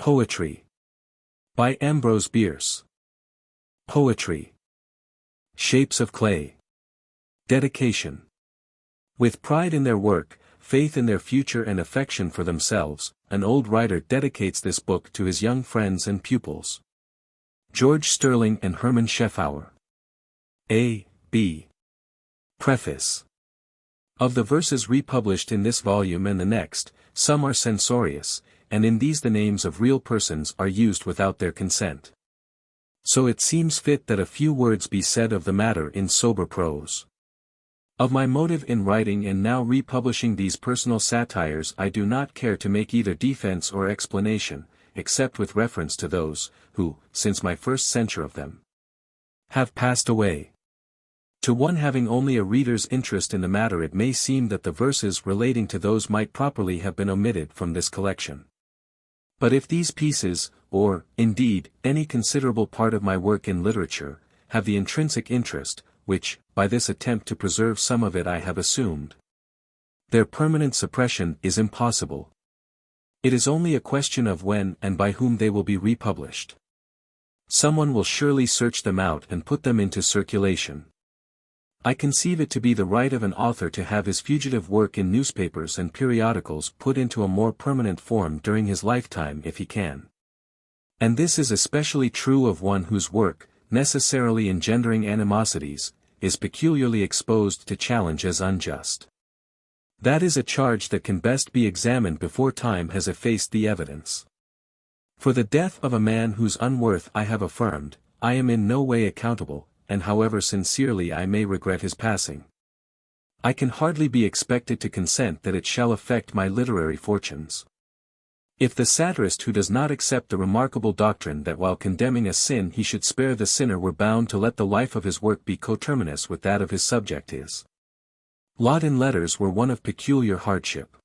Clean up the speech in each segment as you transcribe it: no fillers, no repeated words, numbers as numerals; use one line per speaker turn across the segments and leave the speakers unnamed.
Poetry. By Ambrose Bierce. Poetry. Shapes of clay. Dedication. With pride in their work, faith in their future and affection for themselves, an old writer dedicates this book to his young friends and pupils. George Sterling and Hermann Scheffauer. A. B. Preface. Of the verses republished in this volume and the next, some are censorious, and in these the names of real persons are used without their consent. So it seems fit that a few words be said of the matter in sober prose. Of my motive in writing and now republishing these personal satires I do not care to make either defense or explanation, except with reference to those, who, since my first censure of them, have passed away. To one having only a reader's interest in the matter it may seem that the verses relating to those might properly have been omitted from this collection. But if these pieces, or, indeed, any considerable part of my work in literature, have the intrinsic interest, which, by this attempt to preserve some of it I have assumed, their permanent suppression is impossible. It is only a question of when and by whom they will be republished. Someone will surely search them out and put them into circulation. I conceive it to be the right of an author to have his fugitive work in newspapers and periodicals put into a more permanent form during his lifetime if he can. And this is especially true of one whose work, necessarily engendering animosities, is peculiarly exposed to challenge as unjust. That is a charge that can best be examined before time has effaced the evidence. For the death of a man whose unworth I have affirmed, I am in no way accountable, and however sincerely I may regret his passing, I can hardly be expected to consent that it shall affect my literary fortunes. If the satirist who does not accept the remarkable doctrine that while condemning a sin he should spare the sinner were bound to let the life of his work be coterminous with that of his subject, his lot in letters were one of peculiar hardship.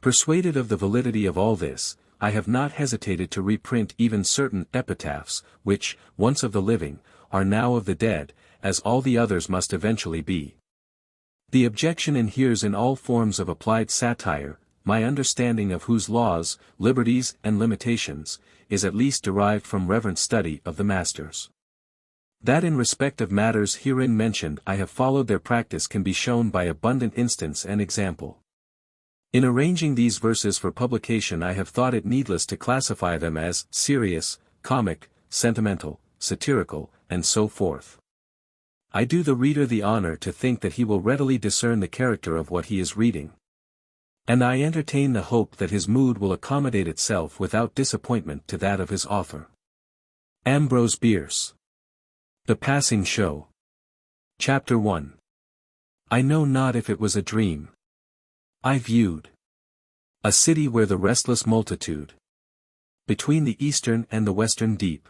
Persuaded of the validity of all this, I have not hesitated to reprint even certain epitaphs, which, once of the living, are now of the dead, as all the others must eventually be. The objection inheres in all forms of applied satire, my understanding of whose laws, liberties and limitations, is at least derived from reverent study of the masters. That in respect of matters herein mentioned I have followed their practice can be shown by abundant instance and example. In arranging these verses for publication I have thought it needless to classify them as serious, comic, sentimental, satirical, and so forth. I do the reader the honor to think that he will readily discern the character of what he is reading. And I entertain the hope that his mood will accommodate itself without disappointment to that of his author. Ambrose Bierce. The Passing Show. Chapter 1. I know not if it was a dream. I viewed a city where the restless multitude, between the eastern and the western deep,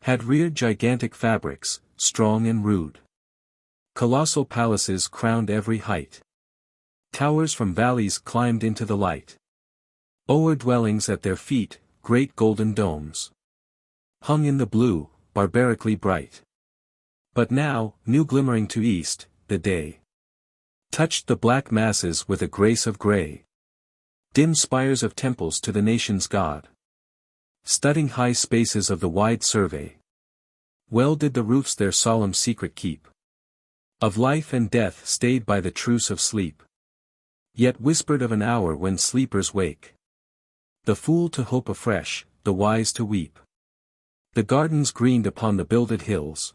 had reared gigantic fabrics, strong and rude. Colossal palaces crowned every height. Towers from valleys climbed into the light. O'er dwellings at their feet, great golden domes hung in the blue, barbarically bright. But now, new glimmering to east, the day touched the black masses with a grace of grey. Dim spires of temples to the nation's God, studding high spaces of the wide survey. Well did the roofs their solemn secret keep, of life and death stayed by the truce of sleep. Yet whispered of an hour when sleepers wake, the fool to hope afresh, the wise to weep. The gardens greened upon the builded hills,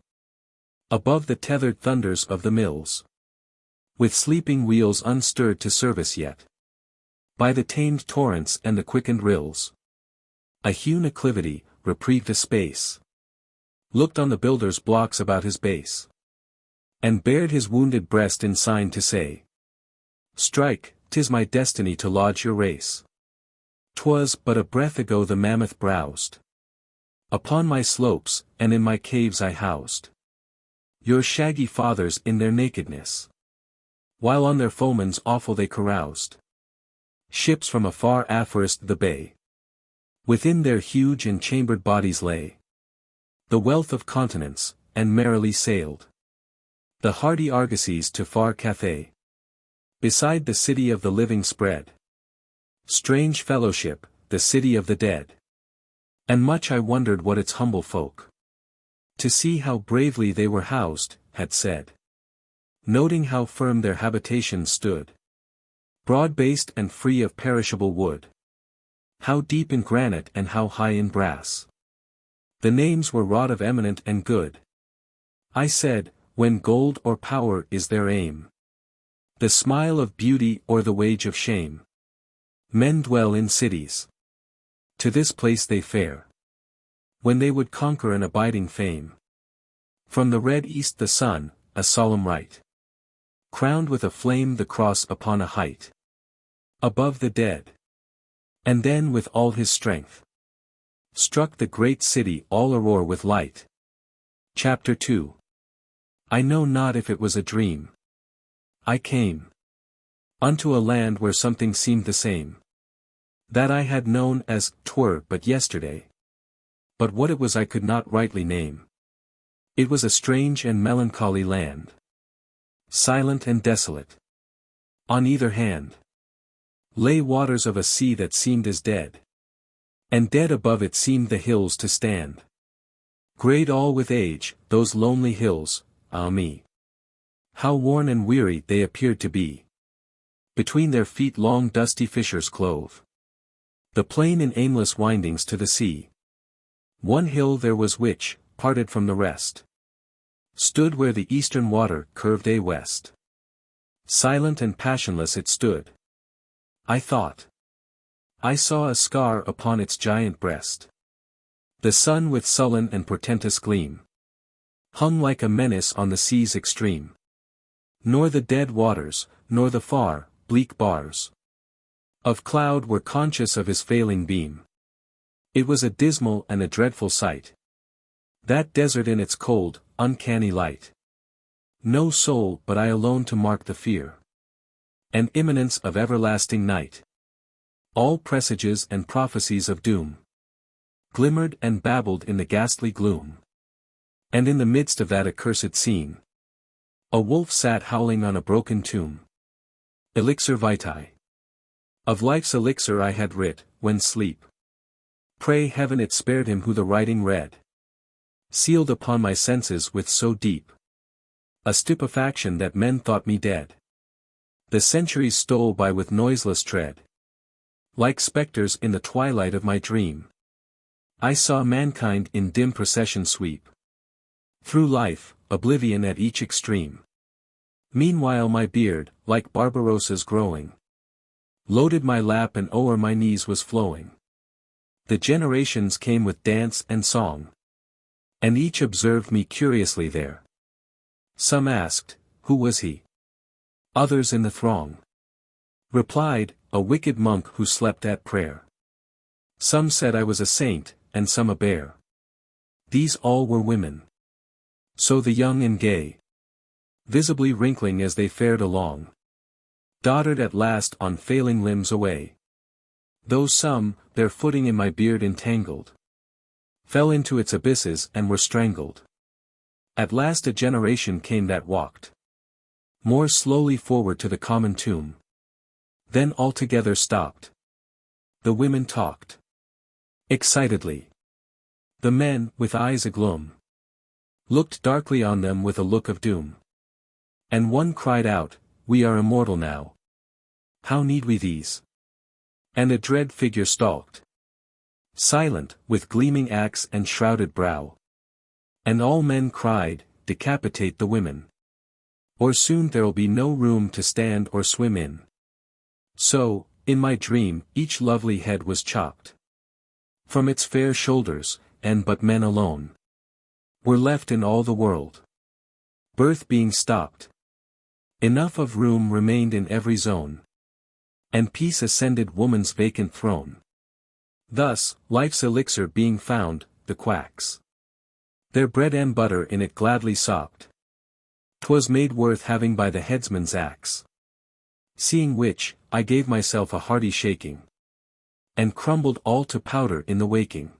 above the tethered thunders of the mills, with sleeping wheels unstirred to service yet, by the tamed torrents and the quickened rills. A hewn acclivity, reprieved a space, looked on the builder's blocks about his base, and bared his wounded breast in sign to say, "Strike, 'tis my destiny to lodge your race. 'Twas but a breath ago the mammoth browsed upon my slopes, and in my caves I housed your shaggy fathers in their nakedness, while on their foemen's awful they caroused. Ships from afar aphorist the bay, within their huge and chambered bodies lay the wealth of continents, and merrily sailed the hardy argosies to far Cathay. Beside the city of the living spread strange fellowship, the city of the dead. And much I wondered what its humble folk, to see how bravely they were housed, had said. Noting how firm their habitations stood, broad-based and free of perishable wood. How deep in granite and how high in brass. The names were wrought of eminent and good. I said, when gold or power is their aim, the smile of beauty or the wage of shame, men dwell in cities. To this place they fare, when they would conquer an abiding fame. From the red east the sun, a solemn rite, crowned with a flame the cross upon a height, above the dead. And then with all his strength, struck the great city all aroar with light. Chapter 2. I know not if it was a dream. I came unto a land where something seemed the same, that I had known as 'twere but yesterday. But what it was I could not rightly name. It was a strange and melancholy land, silent and desolate. On either hand lay waters of a sea that seemed as dead. And dead above it seemed the hills to stand. Greyed all with age, those lonely hills, ah me! How worn and weary they appeared to be. Between their feet long dusty fissures clove the plain in aimless windings to the sea. One hill there was which, parted from the rest, stood where the eastern water curved a west. Silent and passionless it stood. I thought I saw a scar upon its giant breast. The sun with sullen and portentous gleam hung like a menace on the sea's extreme. Nor the dead waters, nor the far, bleak bars of cloud were conscious of his failing beam. It was a dismal and a dreadful sight, that desert in its cold, uncanny light. No soul but I alone to mark the fear and imminence of everlasting night. All presages and prophecies of doom glimmered and babbled in the ghastly gloom. And in the midst of that accursed scene, a wolf sat howling on a broken tomb. Elixir vitae. Of life's elixir I had writ, when sleep. Pray heaven it spared him who the writing read. Sealed upon my senses with so deep a stupefaction that men thought me dead. The centuries stole by with noiseless tread. Like spectres in the twilight of my dream, I saw mankind in dim procession sweep through life, oblivion at each extreme. Meanwhile my beard, like Barbarossa's growing, loaded my lap and o'er my knees was flowing. The generations came with dance and song, and each observed me curiously there. Some asked, who was he? Others in the throng replied, a wicked monk who slept at prayer. Some said I was a saint, and some a bear. These all were women. So the young and gay, visibly wrinkling as they fared along, doddered at last on failing limbs away. Though some, their footing in my beard entangled, fell into its abysses and were strangled. At last a generation came that walked more slowly forward to the common tomb. Then altogether stopped. The women talked excitedly. The men, with eyes agloom, looked darkly on them with a look of doom. And one cried out, we are immortal now. How need we these? And a dread figure stalked, silent, with gleaming axe and shrouded brow. And all men cried, decapitate the women, or soon there'll be no room to stand or swim in. So, in my dream, each lovely head was chopped from its fair shoulders, and but men alone were left in all the world. Birth being stopped, enough of room remained in every zone, and peace ascended woman's vacant throne. Thus, life's elixir being found, the quacks their bread and butter in it gladly sopped. 'Twas made worth having by the headsman's axe. Seeing which, I gave myself a hearty shaking, and crumbled all to powder in the waking.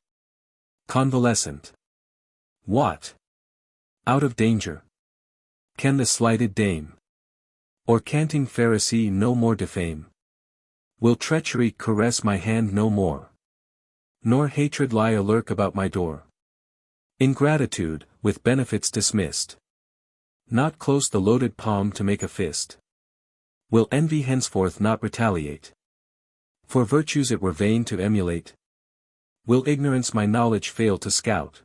Convalescent. What? Out of danger? Can the slighted dame, or canting Pharisee no more defame? Will treachery caress my hand no more? Nor hatred lie a lurk about my door. Ingratitude, with benefits dismissed. Not close the loaded palm to make a fist. Will envy henceforth not retaliate? For virtues it were vain to emulate. Will ignorance my knowledge fail to scout?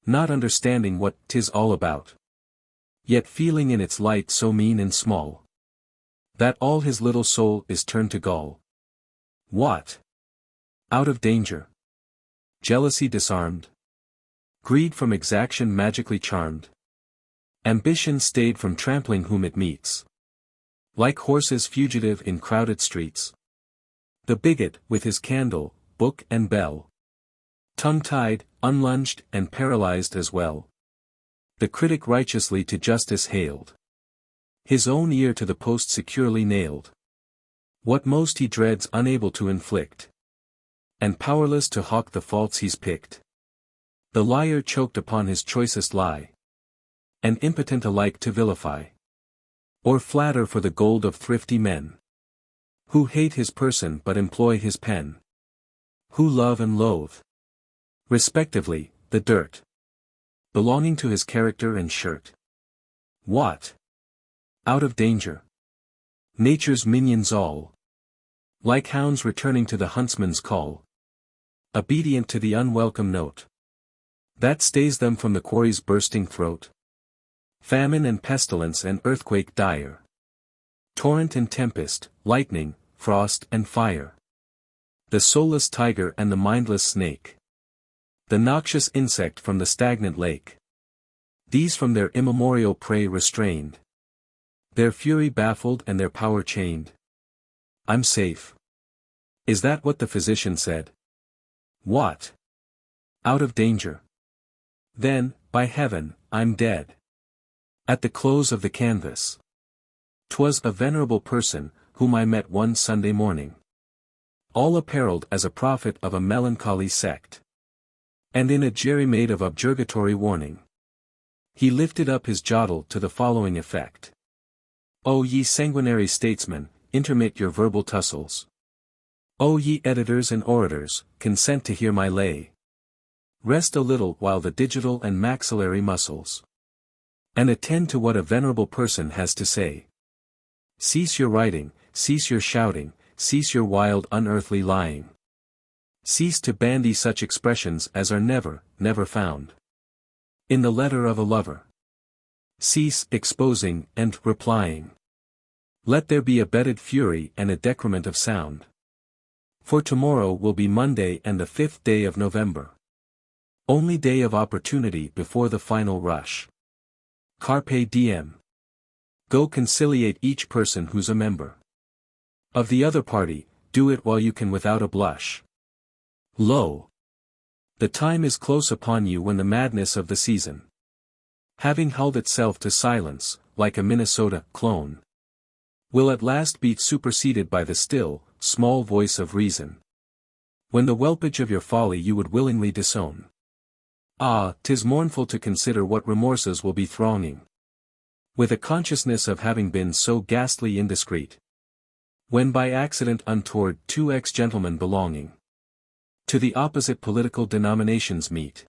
Not understanding what 'tis all about. Yet feeling in its light so mean and small, that all his little soul is turned to gall. What? Out of danger. Jealousy disarmed. Greed from exaction magically charmed. Ambition stayed from trampling whom it meets. Like horses fugitive in crowded streets. The bigot, with his candle, book and bell, tongue-tied, unlunged and paralyzed as well. The critic righteously to justice hailed. His own ear to the post securely nailed. What most he dreads unable to inflict. And powerless to hawk the faults he's picked. The liar choked upon his choicest lie. And impotent alike to vilify. Or flatter for the gold of thrifty men. Who hate his person but employ his pen. Who love and loathe, respectively, the dirt belonging to his character and shirt. What? Out of danger. Nature's minions all, like hounds returning to the huntsman's call, obedient to the unwelcome note that stays them from the quarry's bursting throat. Famine and pestilence and earthquake dire. Torrent and tempest, lightning, frost and fire. The soulless tiger and the mindless snake. The noxious insect from the stagnant lake. These from their immemorial prey restrained. Their fury baffled and their power chained. I'm safe. Is that what the physician said? What? Out of danger. Then, by heaven, I'm dead. At the close of the canvas. 'Twas a venerable person, whom I met one Sunday morning. All apparelled as a prophet of a melancholy sect. And in a jerry made of objurgatory warning. He lifted up his jottle to the following effect. O ye sanguinary statesmen, intermit your verbal tussles. O ye editors and orators, consent to hear my lay. Rest a little while the digital and maxillary muscles. And attend to what a venerable person has to say. Cease your writing, cease your shouting, cease your wild unearthly lying. Cease to bandy such expressions as are never, never found in the letter of a lover. Cease exposing and replying. Let there be a bedded fury and a decrement of sound. For tomorrow will be Monday and the 5th day of November. Only day of opportunity before the final rush. Carpe diem. Go conciliate each person who's a member of the other party, do it while you can without a blush. Lo! The time is close upon you when the madness of the season, having hulled itself to silence, like a Minnesota clone, will at last be superseded by the still, small voice of reason. When the whelpage of your folly you would willingly disown. Ah, 'tis mournful to consider what remorses will be thronging, with a consciousness of having been so ghastly indiscreet, when by accident untoward 2 ex-gentlemen belonging to the opposite political denominations meet.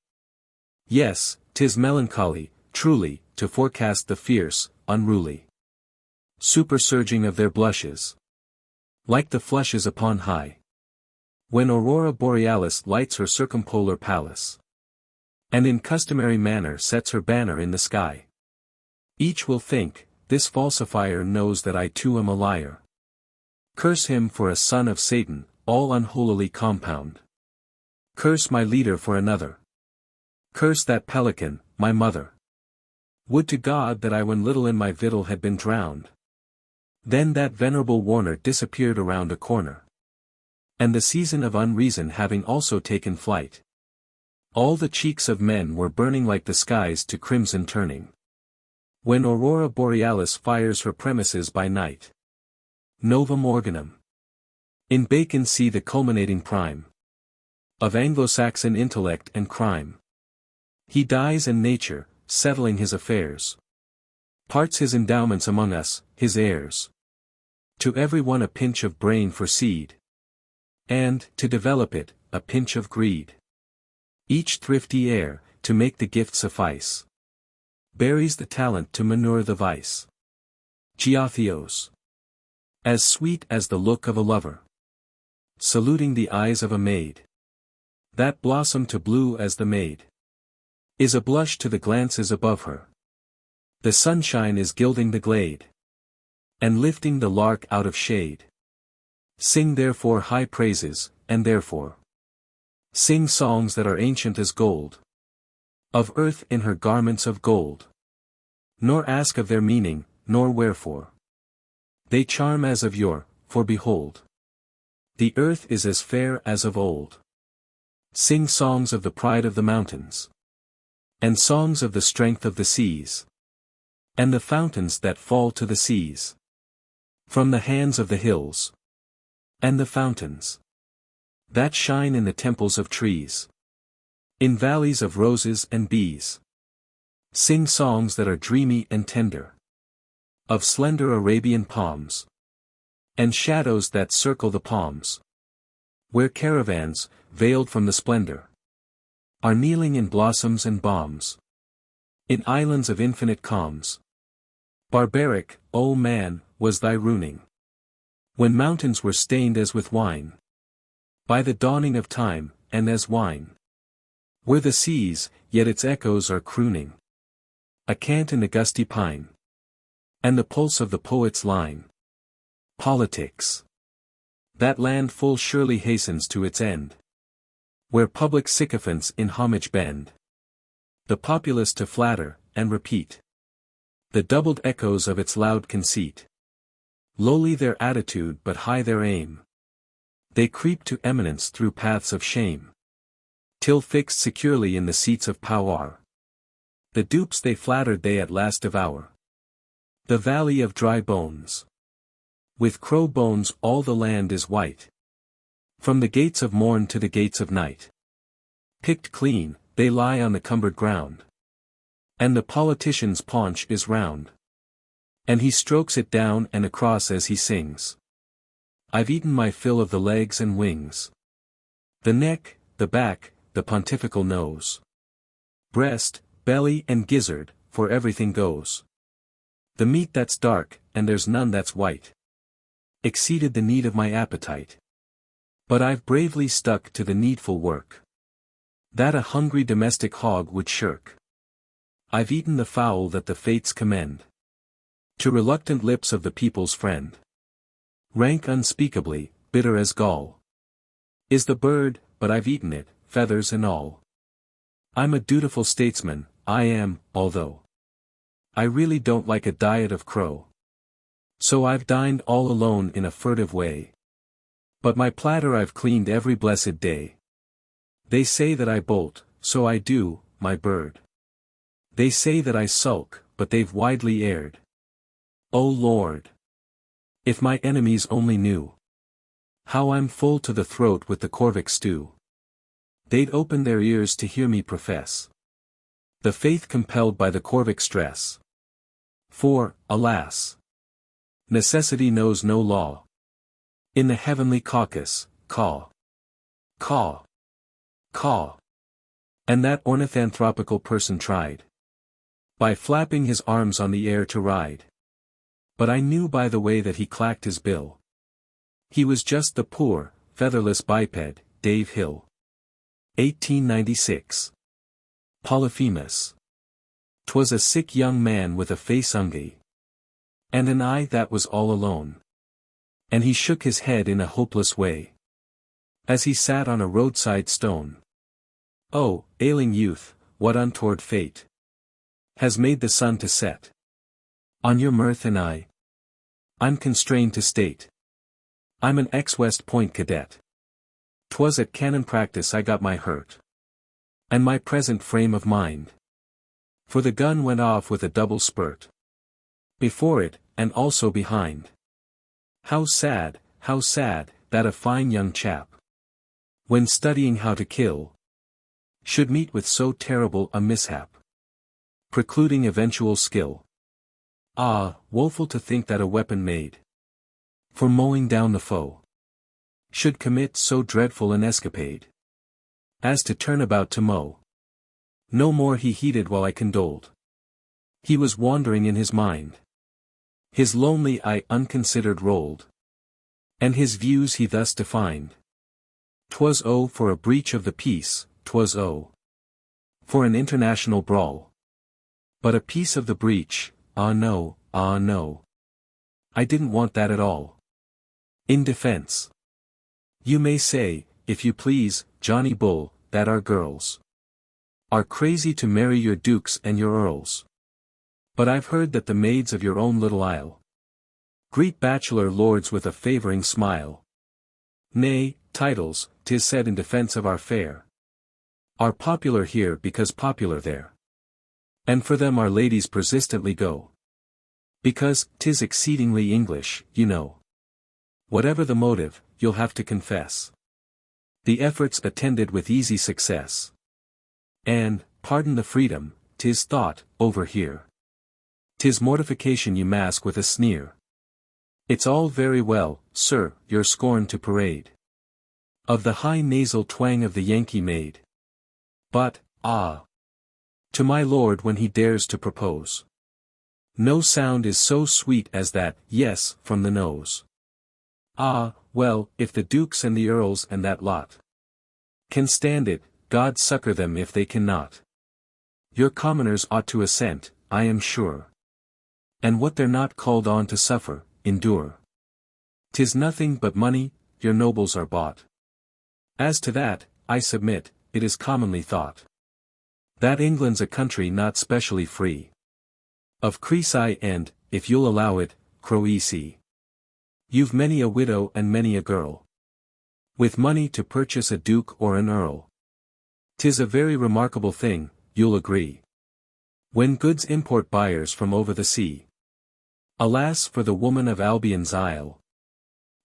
Yes, 'tis melancholy, truly, to forecast the fierce, unruly supersurging of their blushes, like the flushes upon high, when Aurora Borealis lights her circumpolar palace, and in customary manner sets her banner in the sky. Each will think, this falsifier knows that I too am a liar. Curse him for a son of Satan, all unholily compound. Curse my leader for another. Curse that pelican, my mother. Would to God that I when little in my victual had been drowned. Then that venerable warner disappeared around a corner. And the season of unreason having also taken flight, all the cheeks of men were burning like the skies to crimson turning, when Aurora Borealis fires her premises by night. Novum Organum. In Bacon see the culminating prime of Anglo-Saxon intellect and crime. He dies and nature, settling his affairs, parts his endowments among us, his heirs. To every one a pinch of brain for seed, and, to develop it, a pinch of greed. Each thrifty heir, to make the gift suffice, buries the talent to manure the vice. Geotheos. As sweet as the look of a lover, saluting the eyes of a maid. That blossom to blue as the maid, is a blush to the glances above her. The sunshine is gilding the glade, and lifting the lark out of shade. Sing therefore high praises, and therefore sing songs that are ancient as gold, of earth in her garments of gold. Nor ask of their meaning, nor wherefore they charm as of yore, for behold, the earth is as fair as of old. Sing songs of the pride of the mountains, and songs of the strength of the seas, and the fountains that fall to the seas, from the hands of the hills, and the fountains that shine in the temples of trees, in valleys of roses and bees. Sing songs that are dreamy and tender, of slender Arabian palms, and shadows that circle the palms, where caravans, veiled from the splendor, are kneeling in blossoms and balms, in islands of infinite calms. Barbaric, O man, was thy ruining, when mountains were stained as with wine, by the dawning of time, and as wine were the seas, yet its echoes are crooning a cant in the gusty pine, and the pulse of the poet's line. Politics. That land full surely hastens to its end, where public sycophants in homage bend the populace to flatter, and repeat the doubled echoes of its loud conceit. Lowly their attitude but high their aim, they creep to eminence through paths of shame, till fixed securely in the seats of power, the dupes they flattered they at last devour. The valley of dry bones. With crow bones all the land is white, from the gates of morn to the gates of night. Picked clean, they lie on the cumbered ground, and the politician's paunch is round, and he strokes it down and across as he sings. I've eaten my fill of the legs and wings, the neck, the back, the pontifical nose, breast, belly and gizzard, for everything goes. The meat that's dark, and there's none that's white, exceeded the need of my appetite. But I've bravely stuck to the needful work, that a hungry domestic hog would shirk. I've eaten the fowl that the fates commend to reluctant lips of the people's friend. Rank unspeakably, bitter as gall, is the bird, but I've eaten it, feathers and all. I'm a dutiful statesman, I am, although I really don't like a diet of crow. So I've dined all alone in a furtive way, but my platter I've cleaned every blessed day. They say that I bolt, so I do, my bird. They say that I sulk, but they've widely erred. O Lord! If my enemies only knew how I'm full to the throat with the corvic stew, they'd open their ears to hear me profess the faith compelled by the corvic stress. For, alas, necessity knows no law. In the heavenly caucus, caw, caw, caw. And that ornithanthropical person tried by flapping his arms on the air to ride. But I knew by the way that he clacked his bill, he was just the poor, featherless biped, Dave Hill. 1896. Polyphemus. 'Twas a sick young man with a face hungry, and an eye that was all alone. And he shook his head in a hopeless way, as he sat on a roadside stone. Oh, ailing youth, what untoward fate has made the sun to set on your mirth and I'm constrained to state, I'm an ex-West Point cadet. 'Twas at cannon practice I got my hurt, and my present frame of mind, for the gun went off with a double spurt, before it, and also behind. How sad, that a fine young chap, when studying how to kill, should meet with so terrible a mishap, precluding eventual skill. Ah, woeful to think that a weapon made for mowing down the foe should commit so dreadful an escapade. as to turn about to mow. No more he heeded while I condoled. He was wandering in his mind. His lonely eye unconsidered rolled. And his views he thus defined. 'Twas for a breach of the peace, 'twas for an international brawl. But a piece of the breach, ah no, ah no. I didn't want that at all. In defense. You may say, if you please, Johnny Bull, that our girls are crazy to marry your dukes and your earls. But I've heard that the maids of your own little isle greet bachelor lords with a favoring smile. Nay, titles, 'tis said in defense of our fair, are popular here because popular there. And for them our ladies persistently go. Because 'tis exceedingly English, you know. Whatever the motive, you'll have to confess. The effort's attended with easy success. And, pardon the freedom, 'tis thought, over here. 'Tis mortification you mask with a sneer. It's all very well, sir, your scorn to parade of the high nasal twang of the Yankee maid. But, ah! To my lord when he dares to propose, no sound is so sweet as that, yes, from the nose. Ah, well, if the dukes and the earls and that lot can stand it, God succor them if they cannot. Your commoners ought to assent, I am sure. And what they're not called on to suffer, endure. 'Tis nothing but money, your nobles are bought. As to that, I submit, it is commonly thought that England's a country not specially free of Crecy and, if you'll allow it, Croecy. You've many a widow and many a girl with money to purchase a duke or an earl. 'Tis a very remarkable thing, you'll agree, when goods import buyers from over the sea. Alas for the woman of Albion's isle.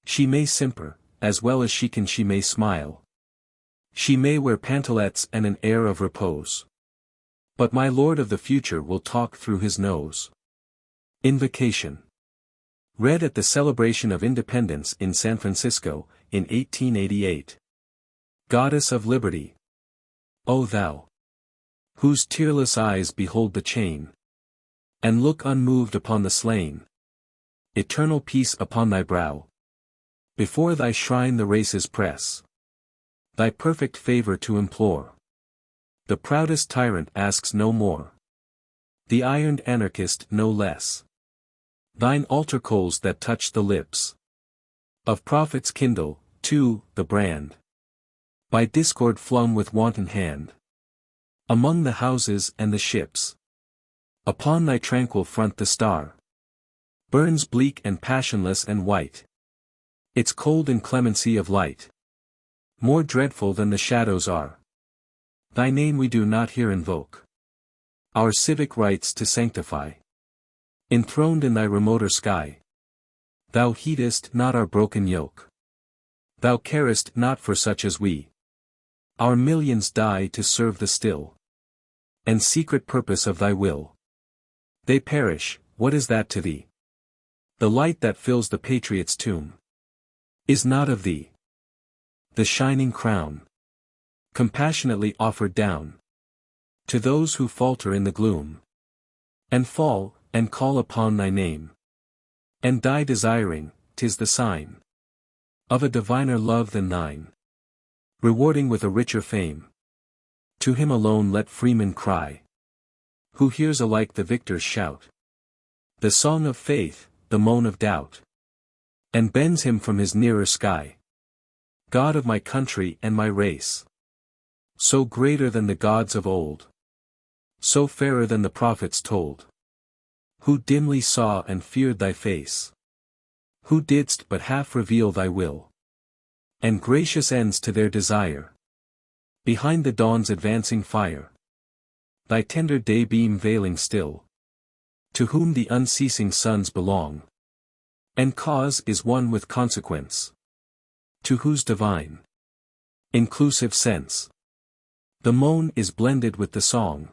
She may simper, as well as she may smile. She may wear pantalettes and an air of repose. But my lord of the future will talk through his nose. Invocation. Read at the celebration of independence in San Francisco, in 1888. Goddess of Liberty. O thou, whose tearless eyes behold the chain, and look unmoved upon the slain. Eternal peace upon thy brow. Before thy shrine the races press thy perfect favor to implore. The proudest tyrant asks no more, the ironed anarchist no less. Thine altar coals that touch the lips of prophets kindle, too, the brand by discord flung with wanton hand among the houses and the ships. Upon thy tranquil front the star burns bleak and passionless and white, its cold inclemency of light more dreadful than the shadows are. Thy name we do not here invoke, our civic rights to sanctify. Enthroned in thy remoter sky, thou heedest not our broken yoke. Thou carest not for such as we. Our millions die to serve the still and secret purpose of thy will. They perish, what is that to thee? The light that fills the patriot's tomb is not of thee. The shining crown, compassionately offered down to those who falter in the gloom, and fall, and call upon thy name, and die desiring, 'tis the sign of a diviner love than thine, rewarding with a richer fame. To him alone let freemen cry, who hears alike the victor's shout, the song of faith, the moan of doubt, and bends him from his nearer sky. God of my country and my race, so greater than the gods of old, so fairer than the prophets told, who dimly saw and feared thy face, who didst but half reveal thy will, and gracious ends to their desire. Behind the dawn's advancing fire, thy tender daybeam veiling still, to whom the unceasing suns belong, and cause is one with consequence, to whose divine, inclusive sense, the moan is blended with the song,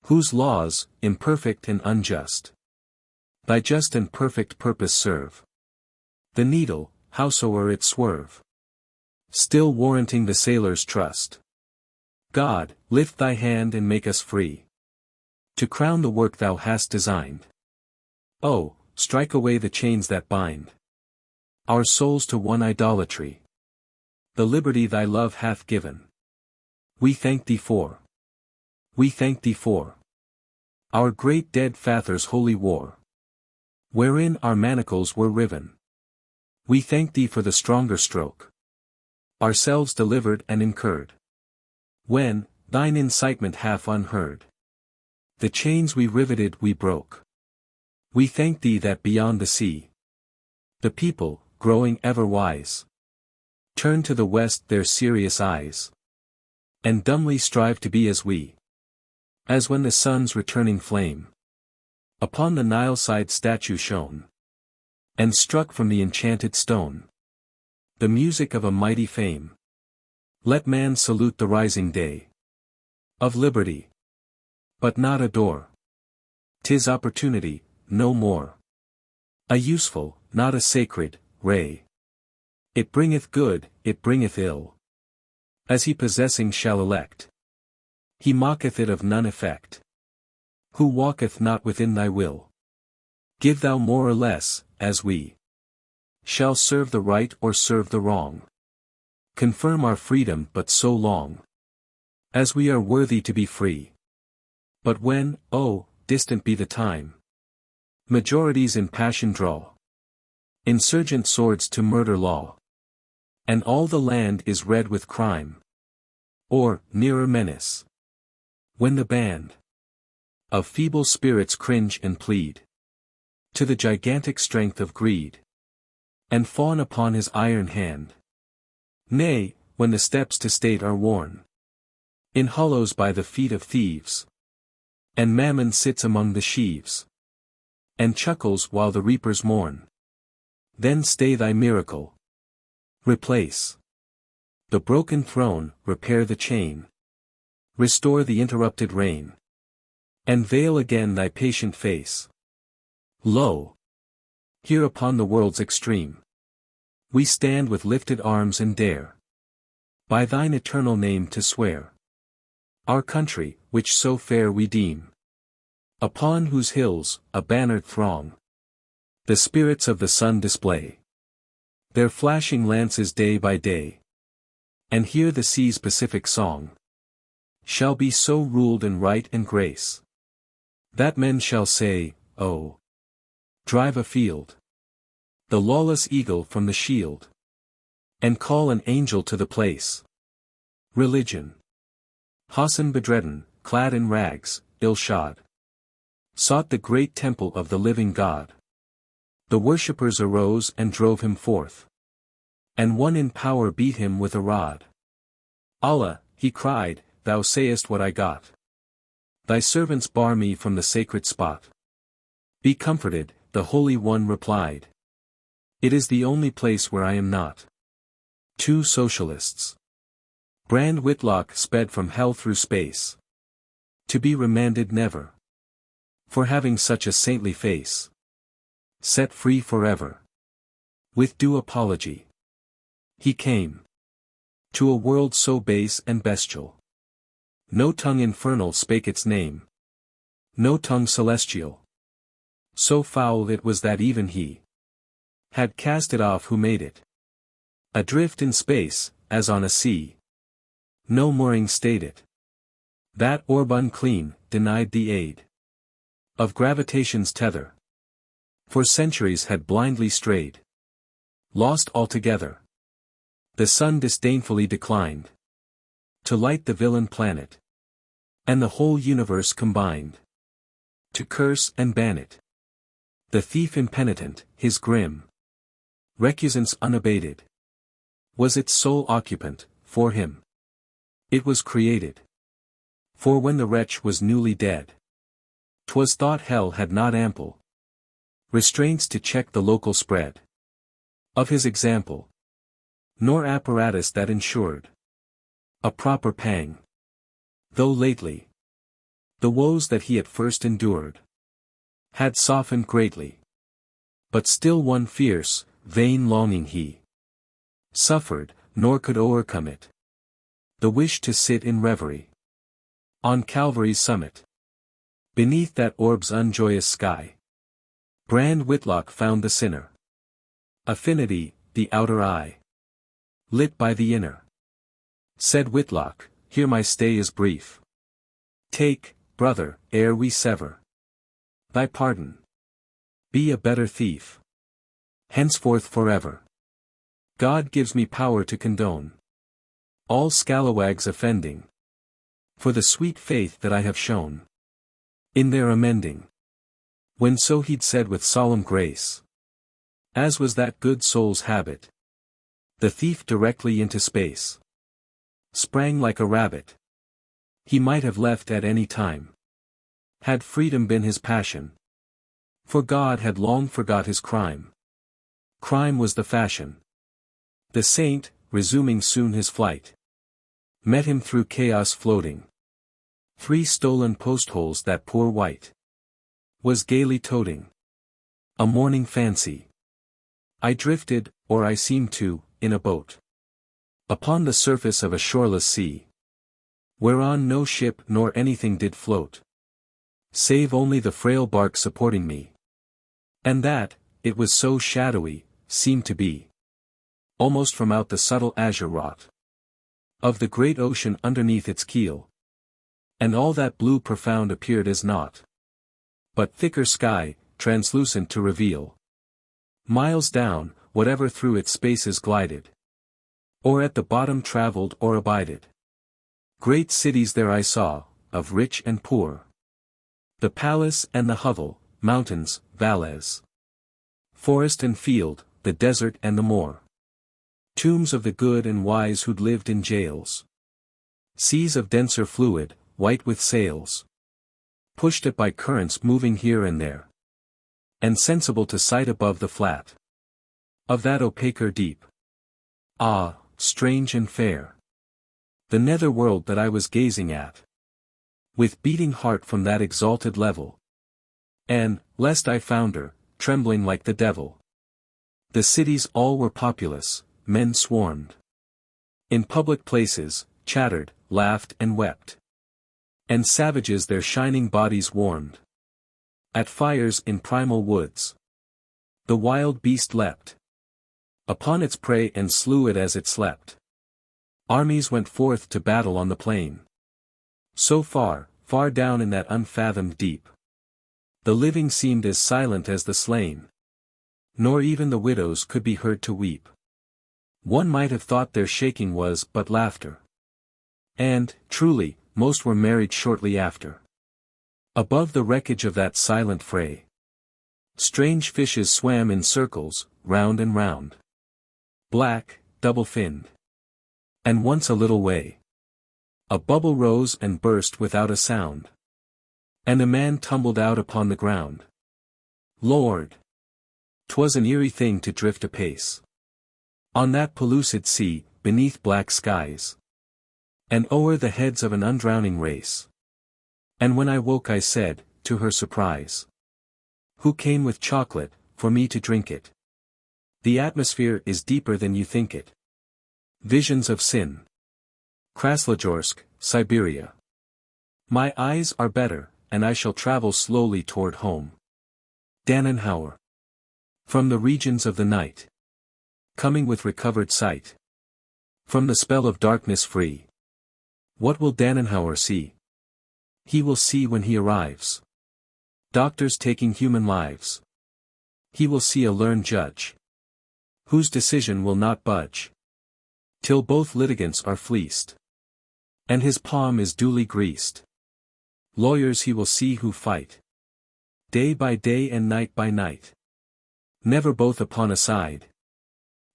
whose laws, imperfect and unjust, thy just and perfect purpose serve. The needle, howsoe'er it swerve, still warranting the sailor's trust, God, lift thy hand and make us free, to crown the work thou hast designed. Oh, strike away the chains that bind our souls to one idolatry. The liberty thy love hath given, we thank thee for. We thank thee for our great dead fathers' holy war, wherein our manacles were riven. We thank thee for the stronger stroke, ourselves delivered and incurred, when, thine incitement half unheard, the chains we riveted we broke. We thank thee that beyond the sea, the people, growing ever wise, turn to the west their serious eyes, and dumbly strive to be as we. As when the sun's returning flame upon the Nile-side statue shone, and struck from the enchanted stone the music of a mighty fame. Let man salute the rising day of liberty, but not adore. 'Tis opportunity, no more, a useful, not a sacred, ray. It bringeth good, it bringeth ill, as he possessing shall elect. He mocketh it of none effect, who walketh not within thy will. Give thou more or less, as we shall serve the right or serve the wrong. Confirm our freedom but so long as we are worthy to be free. But when, oh, distant be the time, majorities in passion draw insurgent swords to murder law, and all the land is red with crime, or, nearer menace, when the band of feeble spirits cringe and plead to the gigantic strength of greed, and fawn upon his iron hand. Nay, when the steps to state are worn in hollows by the feet of thieves, and mammon sits among the sheaves, and chuckles while the reapers mourn, then stay thy miracle. Replace the broken throne, repair the chain, restore the interrupted reign, and veil again thy patient face. Lo! Here upon the world's extreme, we stand with lifted arms and dare by thine eternal name to swear. Our country, which so fair we deem, upon whose hills, a bannered throng, the spirits of the sun display their flashing lances day by day, and hear the sea's pacific song, shall be so ruled in right and grace, that men shall say, oh, drive afield the lawless eagle from the shield, and call an angel to the place. Religion. Hassan Bedreddin, clad in rags, ill-shod, sought the great temple of the living God. The worshippers arose and drove him forth, and one in power beat him with a rod. Allah, he cried, thou sayest what I got. Thy servants bar me from the sacred spot. Be comforted, the Holy One replied. It is the only place where I am not. Two socialists. Brand Whitlock sped from hell through space, to be remanded never, for having such a saintly face. Set free forever, with due apology, he came to a world so base and bestial. No tongue infernal spake its name, no tongue celestial. So foul it was that even he had cast it off who made it. Adrift in space, as on a sea, no mooring stayed it. That orb unclean, denied the aid of gravitation's tether. For centuries had blindly strayed, lost altogether. The sun disdainfully declined to light the villain planet, and the whole universe combined to curse and ban it. The thief impenitent, his grim recusance unabated, was its sole occupant. For him it was created. For when the wretch was newly dead, 'twas thought hell had not ample restraints to check the local spread of his example, nor apparatus that ensured a proper pang. Though lately the woes that he at first endured had softened greatly, but still one fierce, vain longing he suffered, nor could overcome it. the wish to sit in reverie on Calvary's summit. Beneath that orb's unjoyous sky, Brand Whitlock found the sinner. Affinity, the outer eye, lit by the inner. Said Whitlock, here my stay is brief. Take, brother, ere we sever, thy pardon. Be a better thief henceforth forever. God gives me power to condone all scalawags offending, for the sweet faith that I have shown in their amending. When so he'd said with solemn grace, as was that good soul's habit, the thief directly into space sprang like a rabbit. He might have left at any time, had freedom been his passion, for God had long forgot his crime. Crime was the fashion. The saint, resuming soon his flight, met him through chaos floating 3 stolen post-holes that poor wight was gaily toting. A morning fancy. I drifted, or I seemed to, in a boat, upon the surface of a shoreless sea, whereon no ship nor anything did float, save only the frail bark supporting me. And that, it was so shadowy, seemed to be almost from out the subtle azure wrought of the great ocean underneath its keel. And all that blue profound appeared as naught but thicker sky, translucent to reveal miles down, whatever through its spaces glided, or at the bottom travelled or abided. Great cities there I saw, of rich and poor, the palace and the hovel, mountains, valleys, forest and field, the desert and the moor, tombs of the good and wise who'd lived in jails, seas of denser fluid, white with sails, pushed at by currents moving here and there, and sensible to sight above the flat of that opaquer deep. Ah, strange and fair, the nether world that I was gazing at, with beating heart from that exalted level, and, lest I founder, trembling like the devil. The cities all were populous, men swarmed in public places, chattered, laughed and wept, and savages their shining bodies warmed at fires in primal woods. The wild beast leapt upon its prey and slew it as it slept. Armies went forth to battle on the plain. So far, far down in that unfathomed deep, the living seemed as silent as the slain, nor even the widows could be heard to weep. One might have thought their shaking was but laughter. And, truly, most were married shortly after. Above the wreckage of that silent fray, strange fishes swam in circles, round and round, black, double-finned. And once a little way, a bubble rose and burst without a sound, and a man tumbled out upon the ground. Lord! 'Twas an eerie thing to drift apace on that pellucid sea, beneath black skies, and o'er the heads of an undrowning race. And when I woke I said, to her surprise, who came with chocolate, for me to drink it? The atmosphere is deeper than you think it. Visions of sin. Krasnoyarsk, Siberia. My eyes are better, and I shall travel slowly toward home. Dannenhauer. From the regions of the night, coming with recovered sight, from the spell of darkness free. What will Dannenhauer see? He will see when he arrives doctors taking human lives. He will see a learned judge, whose decision will not budge till both litigants are fleeced, and his palm is duly greased. Lawyers he will see who fight day by day and night by night, never both upon a side,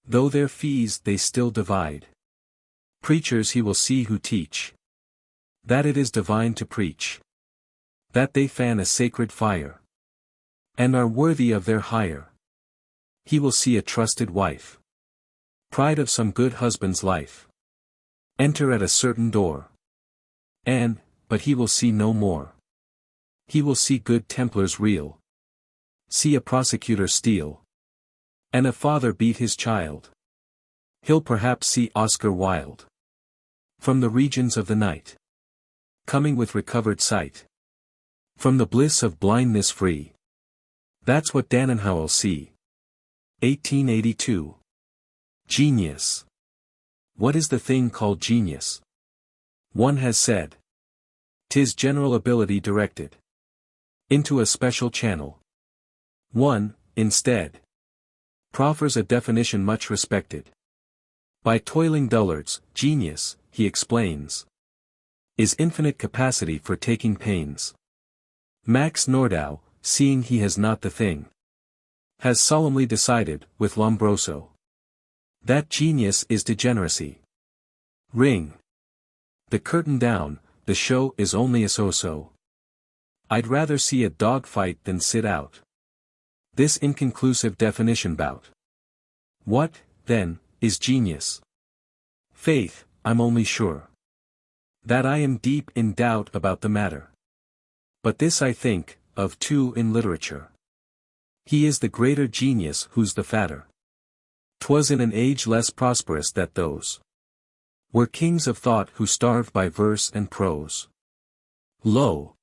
though their fees they still divide. Preachers he will see who teach that it is divine to preach, that they fan a sacred fire, and are worthy of their hire. He will see a trusted wife, pride of some good husband's life, enter at a certain door, but he will see no more. He will see good Templars reel, see a prosecutor steal, and a father beat his child. He'll perhaps see Oscar Wilde From the regions of the night. Coming with recovered sight. From the bliss of blindness free. That's what Danenhow'll see. 1882. Genius. What is the thing called genius? One has said. 'Tis general ability directed into a special channel. One, instead, proffers a definition much respected by toiling dullards. Genius, he explains, is infinite capacity for taking pains. Max Nordau, seeing he has not the thing, has solemnly decided, with Lombroso, that genius is degeneracy. Ring the curtain down, the show is only a so-so. I'd rather see a dog fight than sit out this inconclusive definition bout. What, then, is genius? Faith, I'm only sure that I am deep in doubt about the matter. But this I think, of too in literature. He is the greater genius who's the fatter. 'Twas in an age less prosperous that those were kings of thought who starved by verse and prose. Lo!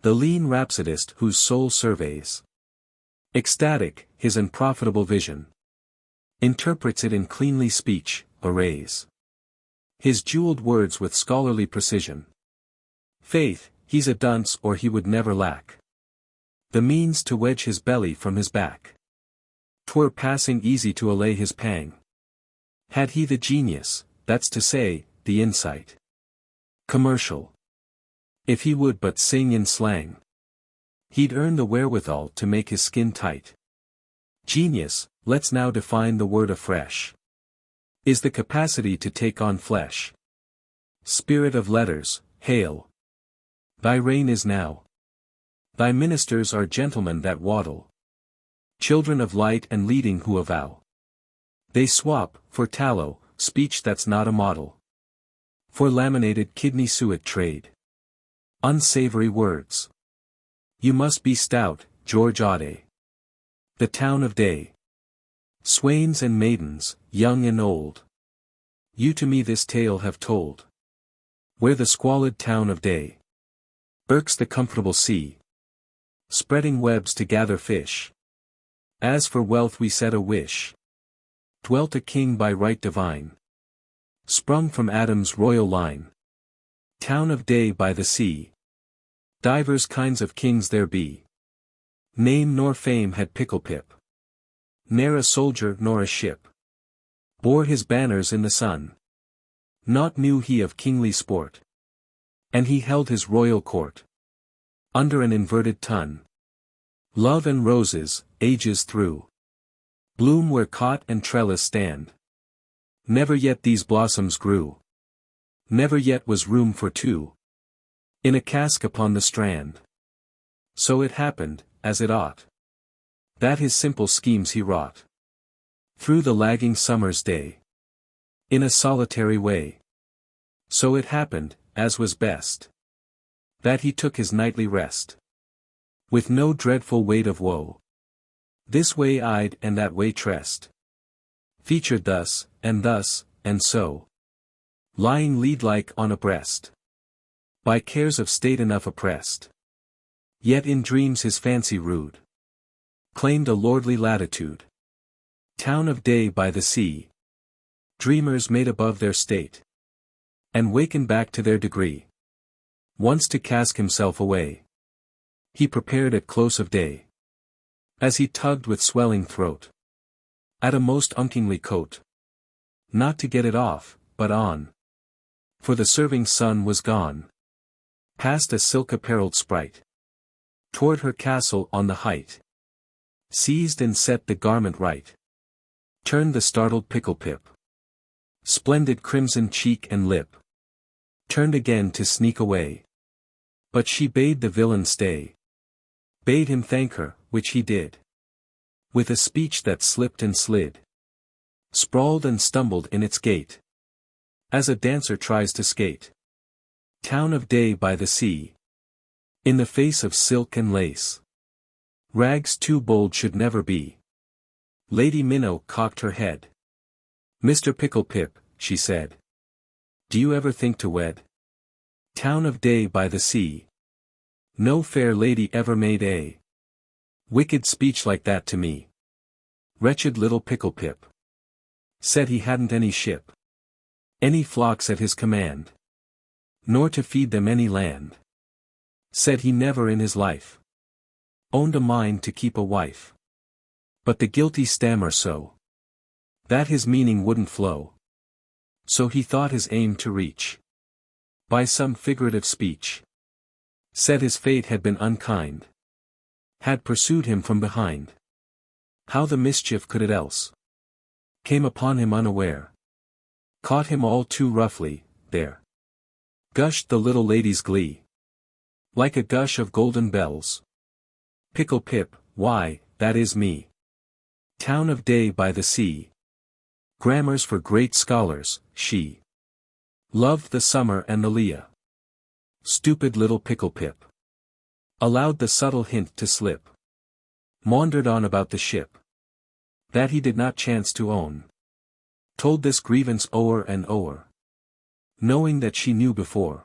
The lean rhapsodist whose soul surveys, ecstatic, his unprofitable vision, interprets it in cleanly speech, arrays his jeweled words with scholarly precision. Faith, he's a dunce or he would never lack the means to wedge his belly from his back. 'Twere passing easy to allay his pang, had he the genius, that's to say, the insight commercial. If he would but sing in slang, he'd earn the wherewithal to make his skin tight. Genius, let's now define the word afresh, is the capacity to take on flesh. Spirit of letters, hail! Thy reign is now. Thy ministers are gentlemen that waddle, children of light and leading who avow. They swap, for tallow, speech that's not a model. For laminated kidney suet trade unsavory words. You must be stout, George Ade. The town of day. Swains and maidens, young and old, you to me this tale have told. Where the squalid town of day irks the comfortable sea, spreading webs to gather fish. As for wealth we said a wish. Dwelt a king by right divine, sprung from Adam's royal line. Town of day by the sea. Divers kinds of kings there be. Name nor fame had Picklepip. Ne'er a soldier nor a ship bore his banners in the sun. Naught knew he of kingly sport, and he held his royal court under an inverted tun. Love and roses, ages through, bloom where cot and trellis stand. Never yet these blossoms grew. Never yet was room for two in a cask upon the strand. So it happened, as it ought, that his simple schemes he wrought through the lagging summer's day, in a solitary way. So it happened, as was best, that he took his nightly rest with no dreadful weight of woe. This way eyed and that way tressed, featured thus, and so, lying lead-like on a breast, by cares of state enough oppressed. Yet in dreams his fancy rude claimed a lordly latitude. Town of day by the sea. Dreamers made above their state, and wakened back to their degree. Once to cask himself away, he prepared at close of day, as he tugged with swelling throat at a most unkingly coat. Not to get it off, but on, for the serving sun was gone, past a silk-apparelled sprite, toward her castle on the height, seized and set the garment right, turned the startled Picklepip, splendid crimson cheek and lip, turned again to sneak away. But she bade the villain stay, bade him thank her, which he did, with a speech that slipped and slid, sprawled and stumbled in its gait, as a dancer tries to skate. Town of day by the sea, in the face of silk and lace, rags too bold should never be. Lady Minnow cocked her head. Mr. Picklepip, she said, Do you ever think to wed? Town of day by the sea. No fair lady ever made a wicked speech like that to me. Wretched little Pickle Pip. Said he hadn't any ship, any flocks at his command, nor to feed them any land. Said he never in his life owned a mind to keep a wife. But the guilty stammer so that his meaning wouldn't flow. So he thought his aim to reach by some figurative speech. Said his fate had been unkind, had pursued him from behind. How the mischief could it else? Came upon him unaware. Caught him all too roughly, there gushed the little lady's glee, like a gush of golden bells. Pickle Pip, why, that is me. Town of day by the sea. Grammars for great scholars, she loved the summer and the Leah. Stupid little Pickle Pip allowed the subtle hint to slip. Maundered on about the ship that he did not chance to own. Told this grievance o'er and o'er, knowing that she knew before.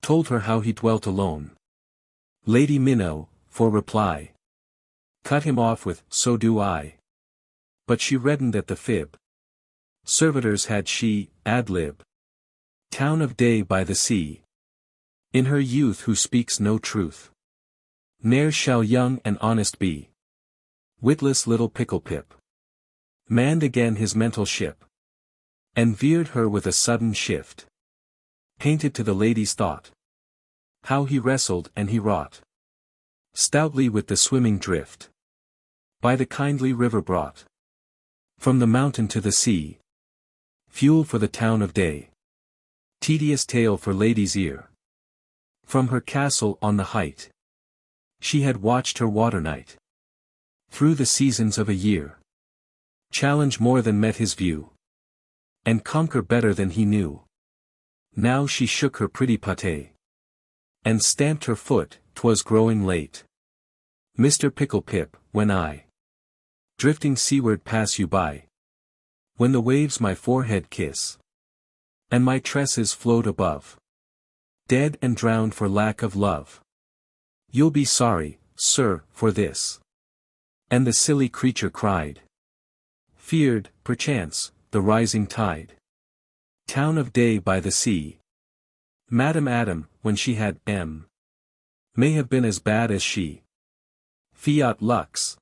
Told her how he dwelt alone. Lady Minnow, for reply, cut him off with, so do I. But she reddened at the fib. Servitors had she, ad lib. Town of day by the sea. In her youth who speaks no truth ne'er shall young and honest be. Witless little Pickle Pip manned again his mental ship, and veered her with a sudden shift. Painted to the lady's thought how he wrestled and he wrought stoutly with the swimming drift, by the kindly river brought from the mountain to the sea, fuel for the town of day. Tedious tale for lady's ear. From her castle on the height she had watched her water night through the seasons of a year. Challenge more than met his view, and conquer better than he knew. Now she shook her pretty pate, and stamped her foot. 'Twas growing late, Mr. Pickle Pip, when I drifting seaward pass you by, when the waves my forehead kiss, and my tresses float above, dead and drowned for lack of love. You'll be sorry, sir, for this. And the silly creature cried, feared, perchance, the rising tide. Town of day by the sea. Madam Adam, when she had may have been as bad as she. Fiat lux.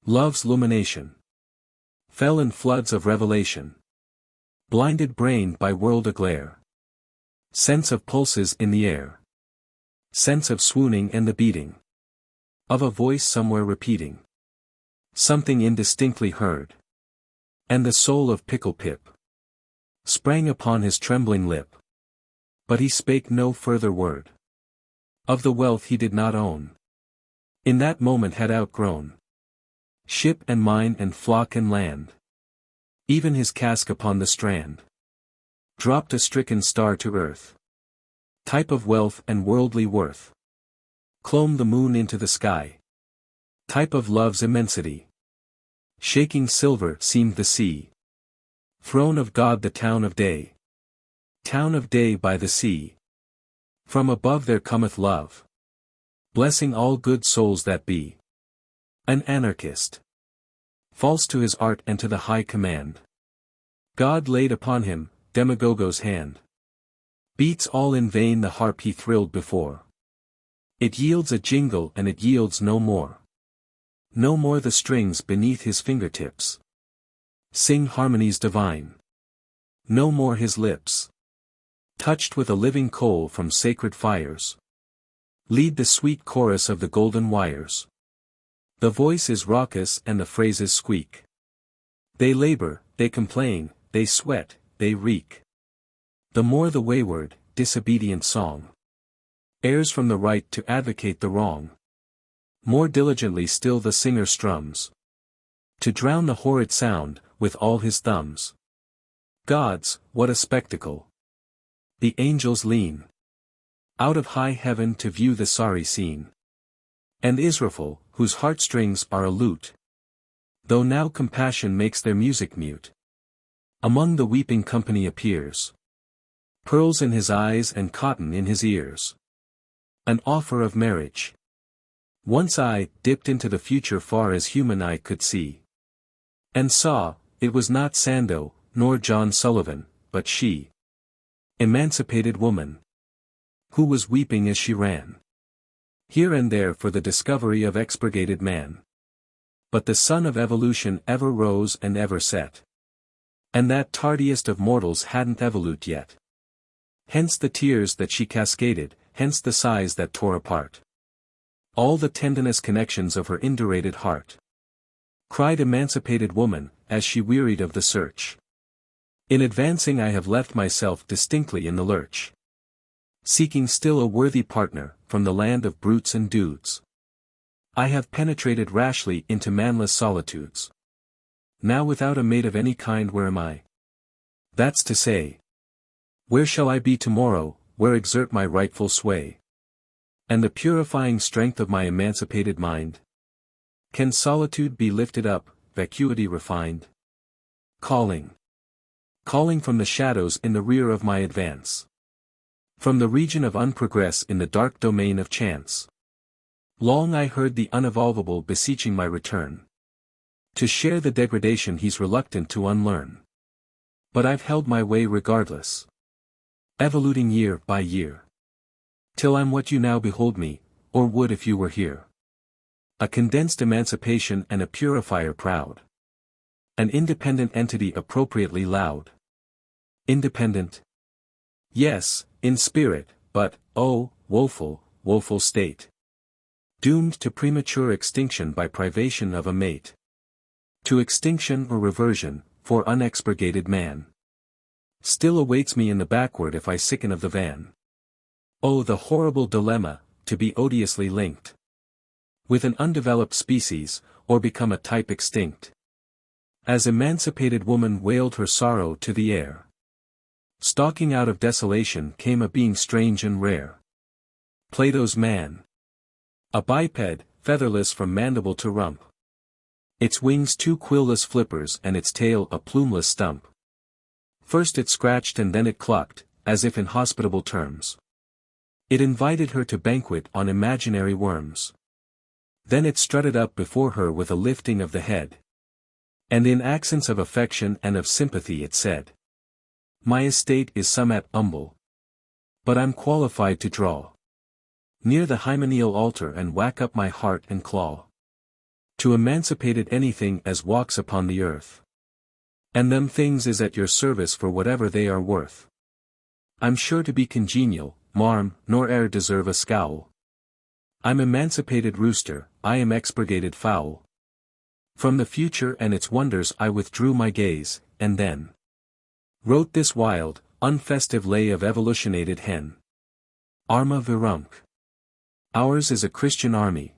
Love's lumination fell in floods of revelation. Blinded brain by world aglare. Sense of pulses in the air. Sense of swooning and the beating of a voice somewhere repeating something indistinctly heard. And the soul of Pickle Pip sprang upon his trembling lip. But he spake no further word of the wealth he did not own. In that moment had outgrown ship and mine and flock and land. Even his cask upon the strand dropped a stricken star to earth. Type of wealth and worldly worth. Clomb the moon into the sky. Type of love's immensity. Shaking silver seemed the sea. Throne of God, the town of day. Town of day by the sea. From above there cometh love, blessing all good souls that be. An anarchist, false to his art and to the high command. God laid upon him, demagogo's hand. Beats all in vain the harp he thrilled before. It yields a jingle and it yields no more. No more the strings beneath his fingertips sing harmonies divine. No more his lips, touched with a living coal from sacred fires, lead the sweet chorus of the golden wires. The voice is raucous and the phrases squeak. They labor, they complain, they sweat, they reek. The more the wayward, disobedient song airs from the right to advocate the wrong. More diligently still the singer strums, to drown the horrid sound, with all his thumbs. Gods, what a spectacle! The angels lean out of high heaven to view the sorry scene. And Israfel, whose heartstrings are a lute, though now compassion makes their music mute, among the weeping company appears. Pearls in his eyes and cotton in his ears. An offer of marriage. Once I dipped into the future far as human eye could see. And saw, it was not Sandow, nor John Sullivan, but she. Emancipated woman. Who was weeping as she ran. Here and there for the discovery of expurgated man. But the sun of evolution ever rose and ever set. And that tardiest of mortals hadn't evolute yet. Hence the tears that she cascaded, hence the sighs that tore apart all the tenderness connections of her indurated heart. Cried emancipated woman, as she wearied of the search. In advancing I have left myself distinctly in the lurch. Seeking still a worthy partner, from the land of brutes and dudes. I have penetrated rashly into manless solitudes. Now without a mate of any kind where am I? That's to say. Where shall I be tomorrow, where exert my rightful sway? And the purifying strength of my emancipated mind? Can solitude be lifted up, vacuity refined? Calling. Calling from the shadows in the rear of my advance. From the region of unprogress in the dark domain of chance. Long I heard the unevolvable beseeching my return. To share the degradation he's reluctant to unlearn. But I've held my way regardless. Evoluting year by year. Till I'm what you now behold me, or would if you were here. A condensed emancipation and a purifier proud. An independent entity appropriately loud. Independent? Yes, in spirit, but, oh, woeful, woeful state. Doomed to premature extinction by privation of a mate. To extinction or reversion, for unexpurgated man. Still awaits me in the backward if I sicken of the van. Oh, the horrible dilemma, to be odiously linked with an undeveloped species, or become a type extinct. As emancipated woman wailed her sorrow to the air. Stalking out of desolation came a being strange and rare. Plato's man. A biped, featherless from mandible to rump. Its wings two quillless flippers and its tail a plumeless stump. First it scratched and then it clucked, as if in hospitable terms. It invited her to banquet on imaginary worms. Then it strutted up before her with a lifting of the head. And in accents of affection and of sympathy it said, my estate is somewhat humble. But I'm qualified to draw near the hymeneal altar and whack up my heart and claw. To emancipated anything as walks upon the earth. And them things is at your service for whatever they are worth. I'm sure to be congenial, marm, nor e'er deserve a scowl. I'm emancipated rooster, I am expurgated fowl. From the future and its wonders I withdrew my gaze, and then wrote this wild, unfestive lay of evolutionated hen. Arma virumque. Ours is a Christian army.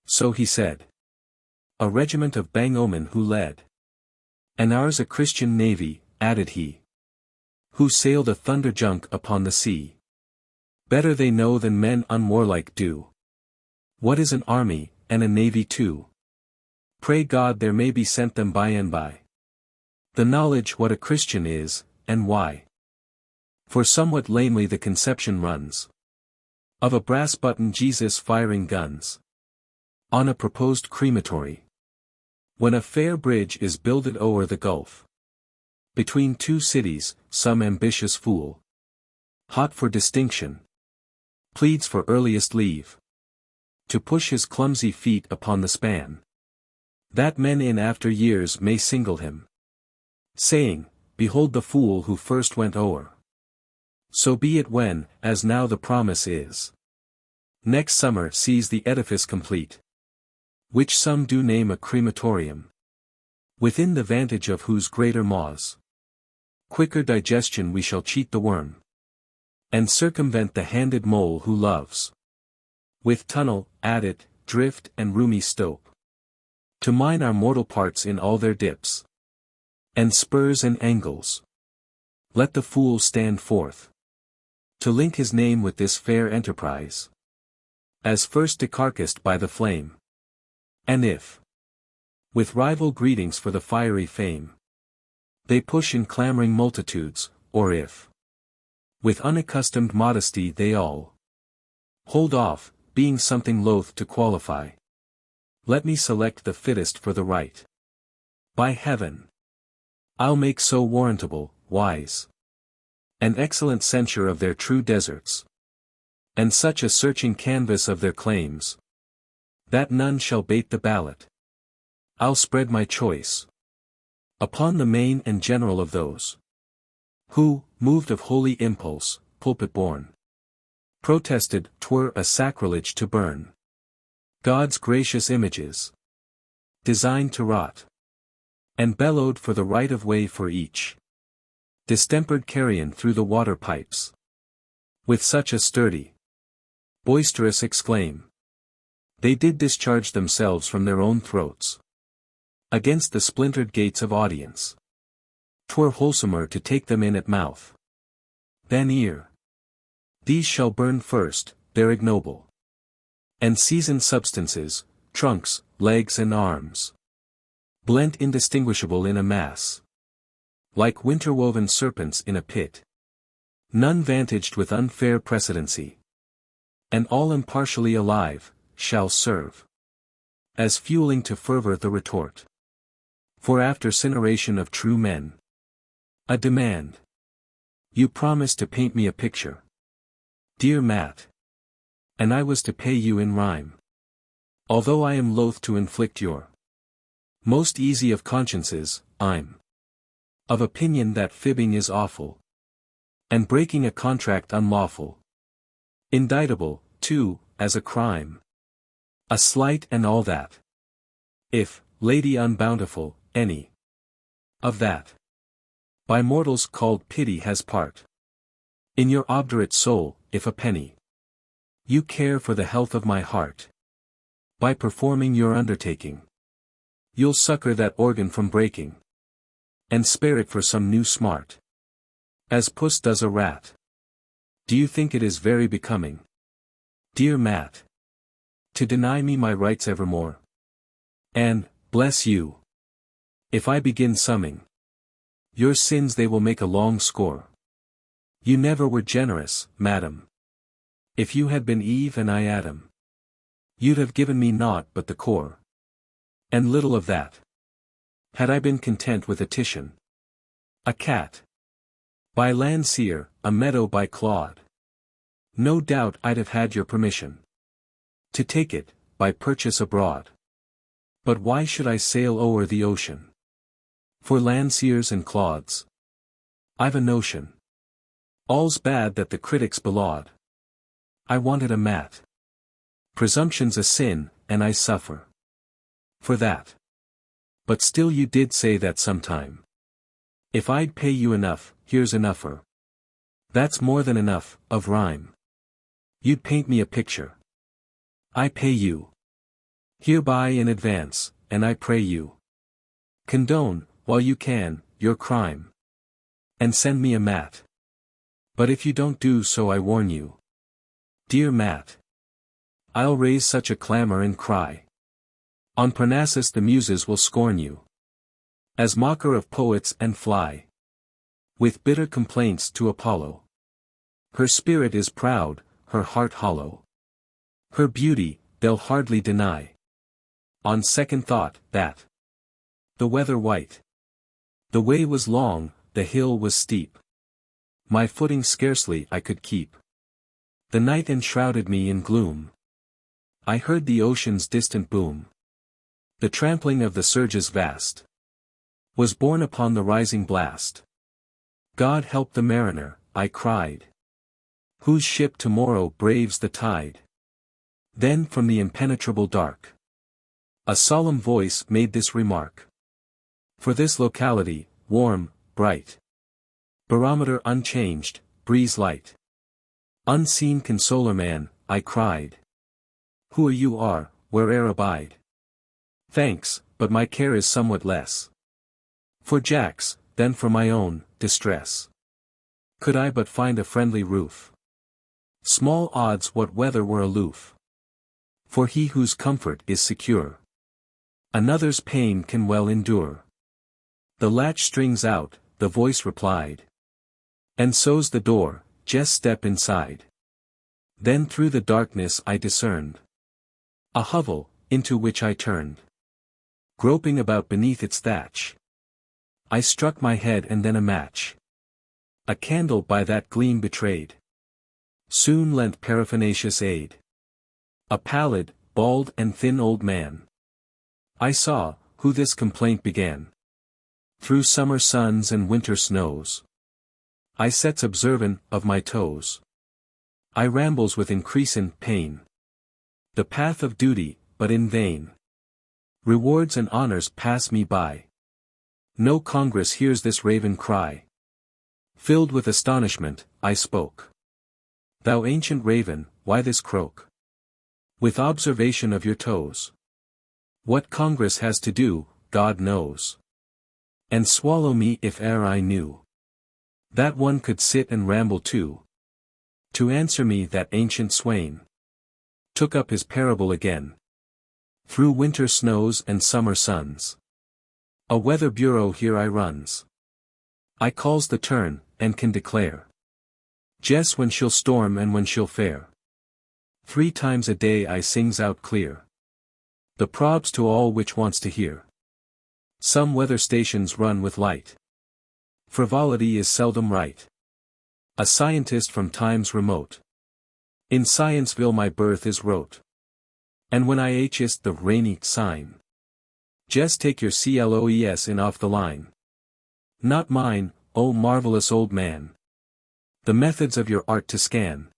So he said. A regiment of bang omen who led. And ours a Christian navy, added he. Who sailed a thunder junk upon the sea. Better they know than men unwarlike do. What is an army, and a navy too? Pray God there may be sent them by and by. The knowledge what a Christian is, and why. For somewhat lamely the conception runs. Of a brass button Jesus firing guns. On a proposed crematory. When a fair bridge is builded o'er the gulf. Between two cities, some ambitious fool. Hot for distinction. Pleads for earliest leave. To push his clumsy feet upon the span. That men in after years may single him. Saying, behold the fool who first went o'er. So be it when, as now the promise is. Next summer sees the edifice complete. Which some do name a crematorium. Within the vantage of whose greater maws. Quicker digestion we shall cheat the worm. And circumvent the handed mole who loves. With tunnel, adit, drift and roomy stope. To mine our mortal parts in all their dips. And spurs and angles. Let the fool stand forth. To link his name with this fair enterprise. As first decarcassed by the flame. And if, with rival greetings for the fiery fame, they push in clamoring multitudes, or if, With unaccustomed modesty they all hold off, being something loath to qualify. Let me select the fittest for the right. By heaven! I'll make so warrantable, wise, and excellent censure of their true deserts, and such a searching canvass of their claims, that none shall bait the ballot. I'll spread my choice upon the main and general of those who, moved of holy impulse, pulpit-born, protested 'twere a sacrilege to burn God's gracious images, designed to rot, and bellowed for the right of way for each distempered carrion through the water pipes, with such a sturdy, boisterous exclaim. They did discharge themselves from their own throats against the splintered gates of audience. 'Twere wholesomer to take them in at mouth than ear. These shall burn first, their ignoble and seasoned substances, trunks, legs and arms, blent indistinguishable in a mass, like winter-woven serpents in a pit, none vantaged with unfair precedency, and all impartially alive, shall serve as fueling to fervor the retort. For after cineration of true men, a demand. You promised to paint me a picture, dear Matt, and I was to pay you in rhyme. Although I am loath to inflict your most easy of consciences, I'm of opinion that fibbing is awful, and breaking a contract unlawful, indictable, too, as a crime, a slight and all that. If, lady unbountiful, any of that by mortals called pity has part in your obdurate soul, if a penny you care for the health of my heart, by performing your undertaking, you'll succor that organ from breaking, and spare it for some new smart, as puss does a rat. Do you think it is very becoming, dear Matt, to deny me my rights evermore? And, bless you, if I begin summing your sins they will make a long score. You never were generous, madam. If you had been Eve and I Adam, you'd have given me naught but the core, and little of that. Had I been content with a Titian, a cat by Landseer, a meadow by Claude, no doubt I'd have had your permission to take it, by purchase abroad. But why should I sail o'er the ocean for Landseers and Claudes? I've a notion all's bad that the critics belaud. I wanted a Matt. Presumption's a sin, and I suffer for that. But still you did say that sometime. If I'd pay you enough, here's enougher. That's more than enough, of rhyme. You'd paint me a picture. I pay you hereby in advance, and I pray you condone, while you can, your crime, and send me a Matt. But if you don't do so I warn you, dear Matt, I'll raise such a clamor and cry. On Parnassus the muses will scorn you as mocker of poets and fly with bitter complaints to Apollo. Her spirit is proud, her heart hollow. Her beauty, they'll hardly deny, on second thought, that the weather white, the way was long, the hill was steep, my footing scarcely I could keep. The night enshrouded me in gloom. I heard the ocean's distant boom. The trampling of the surges vast was borne upon the rising blast. God help the mariner, I cried, whose ship tomorrow braves the tide. Then from the impenetrable dark, a solemn voice made this remark. For this locality, warm, bright, barometer unchanged, breeze light, unseen consoler man, I cried. Who you are, where'er abide. Thanks, but my care is somewhat less for Jack's, than for my own, distress. Could I but find a friendly roof, small odds what weather were aloof. For he whose comfort is secure, another's pain can well endure. The latch strings out, the voice replied, and so's the door, just step inside. Then through the darkness I discerned a hovel, into which I turned. Groping about beneath its thatch, I struck my head and then a match. A candle by that gleam betrayed soon lent pertinacious aid. A pallid, bald and thin old man I saw, who this complaint began. Through summer suns and winter snows I sets observant of my toes. I rambles with increasin' pain the path of duty, but in vain. Rewards and honors pass me by. No Congress hears this raven cry. Filled with astonishment, I spoke. Thou ancient raven, why this croak? With observation of your toes. What Congress has to do, God knows. And swallow me if e'er I knew that one could sit and ramble too. To answer me that ancient swain took up his parable again. Through winter snows and summer suns a weather bureau here I runs. I calls the turn, and can declare just when she'll storm and when she'll fair. 3 times a day I sings out clear the probs to all which wants to hear. Some weather stations run with light. Frivolity is seldom right. A scientist from times remote. In Scienceville my birth is wrote. And when I h'ist the rainy sign, just take your cloes in off the line. Not mine, O marvelous old man. The methods of your art to scan.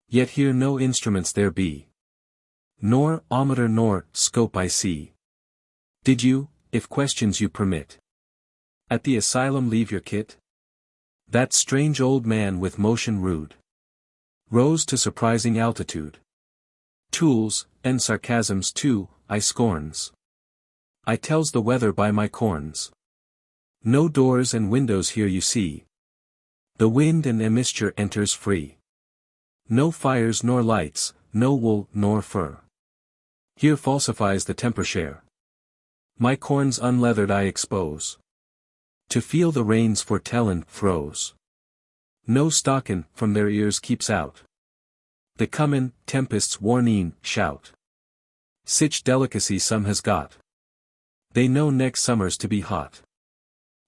Yet here no instruments there be. Nor ohmmeter nor scope I see. Did you, if questions you permit, at the asylum leave your kit? That strange old man with motion rude rose to surprising altitude. Tools, and sarcasms too, I scorns. I tells the weather by my corns. No doors and windows here you see. The wind and moisture enters free. No fires nor lights, no wool nor fur. Here falsifies the temperature. My corns unleathered I expose. To feel the rains foretellin' throws. No stockin' from their ears keeps out the comin' tempest's warning shout. Sich delicacy some has got. They know next summer's to be hot.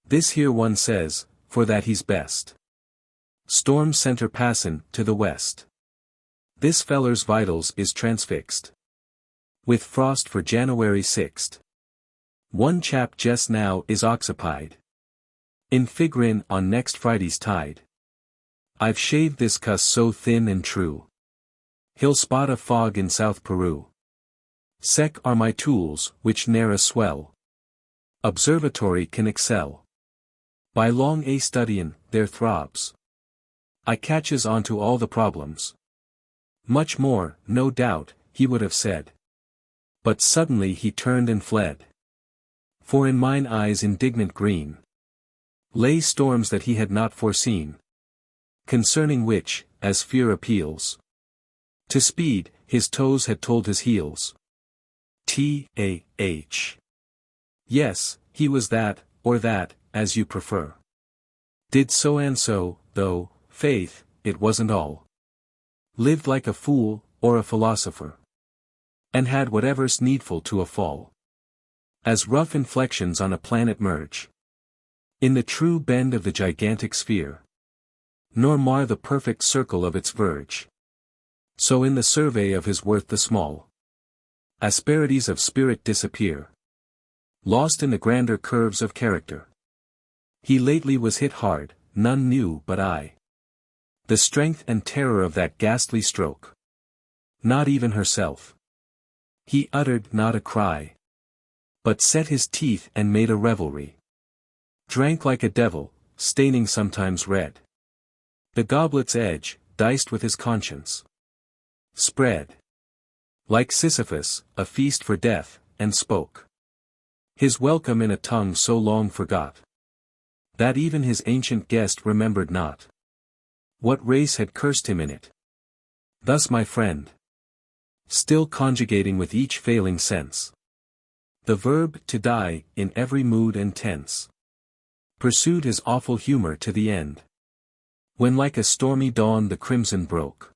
This here one says, for that he's best. Storm center passin' to the west. This feller's vitals is transfixed with frost for January 6th. One chap just now is occupied in figurin' on next Friday's tide. I've shaved this cuss so thin and true. He'll spot a fog in South Peru. Sec are my tools, which ne'er a swell observatory can excel. By long a studyin' their throbs, I catches onto all the problems. Much more, no doubt, he would have said. But suddenly he turned and fled. For in mine eyes indignant green lay storms that he had not foreseen, concerning which, as fear appeals to speed, his toes had told his heels. T-A-H. Yes, he was that, or that, as you prefer. Did so and so, though, faith, it wasn't all. Lived like a fool, or a philosopher. And had whatever's needful to a fall. As rough inflections on a planet merge in the true bend of the gigantic sphere, nor mar the perfect circle of its verge. So in the survey of his worth the small asperities of spirit disappear, lost in the grander curves of character. He lately was hit hard, none knew but I. The strength and terror of that ghastly stroke. Not even herself. He uttered not a cry, but set his teeth and made a revelry. Drank like a devil, staining sometimes red the goblet's edge, diced with his conscience. Spread like Sisyphus, a feast for death, and spoke his welcome in a tongue so long forgot, that even his ancient guest remembered not what race had cursed him in it. Thus my friend, still conjugating with each failing sense the verb to die in every mood and tense, pursued his awful humor to the end. When like a stormy dawn the crimson broke.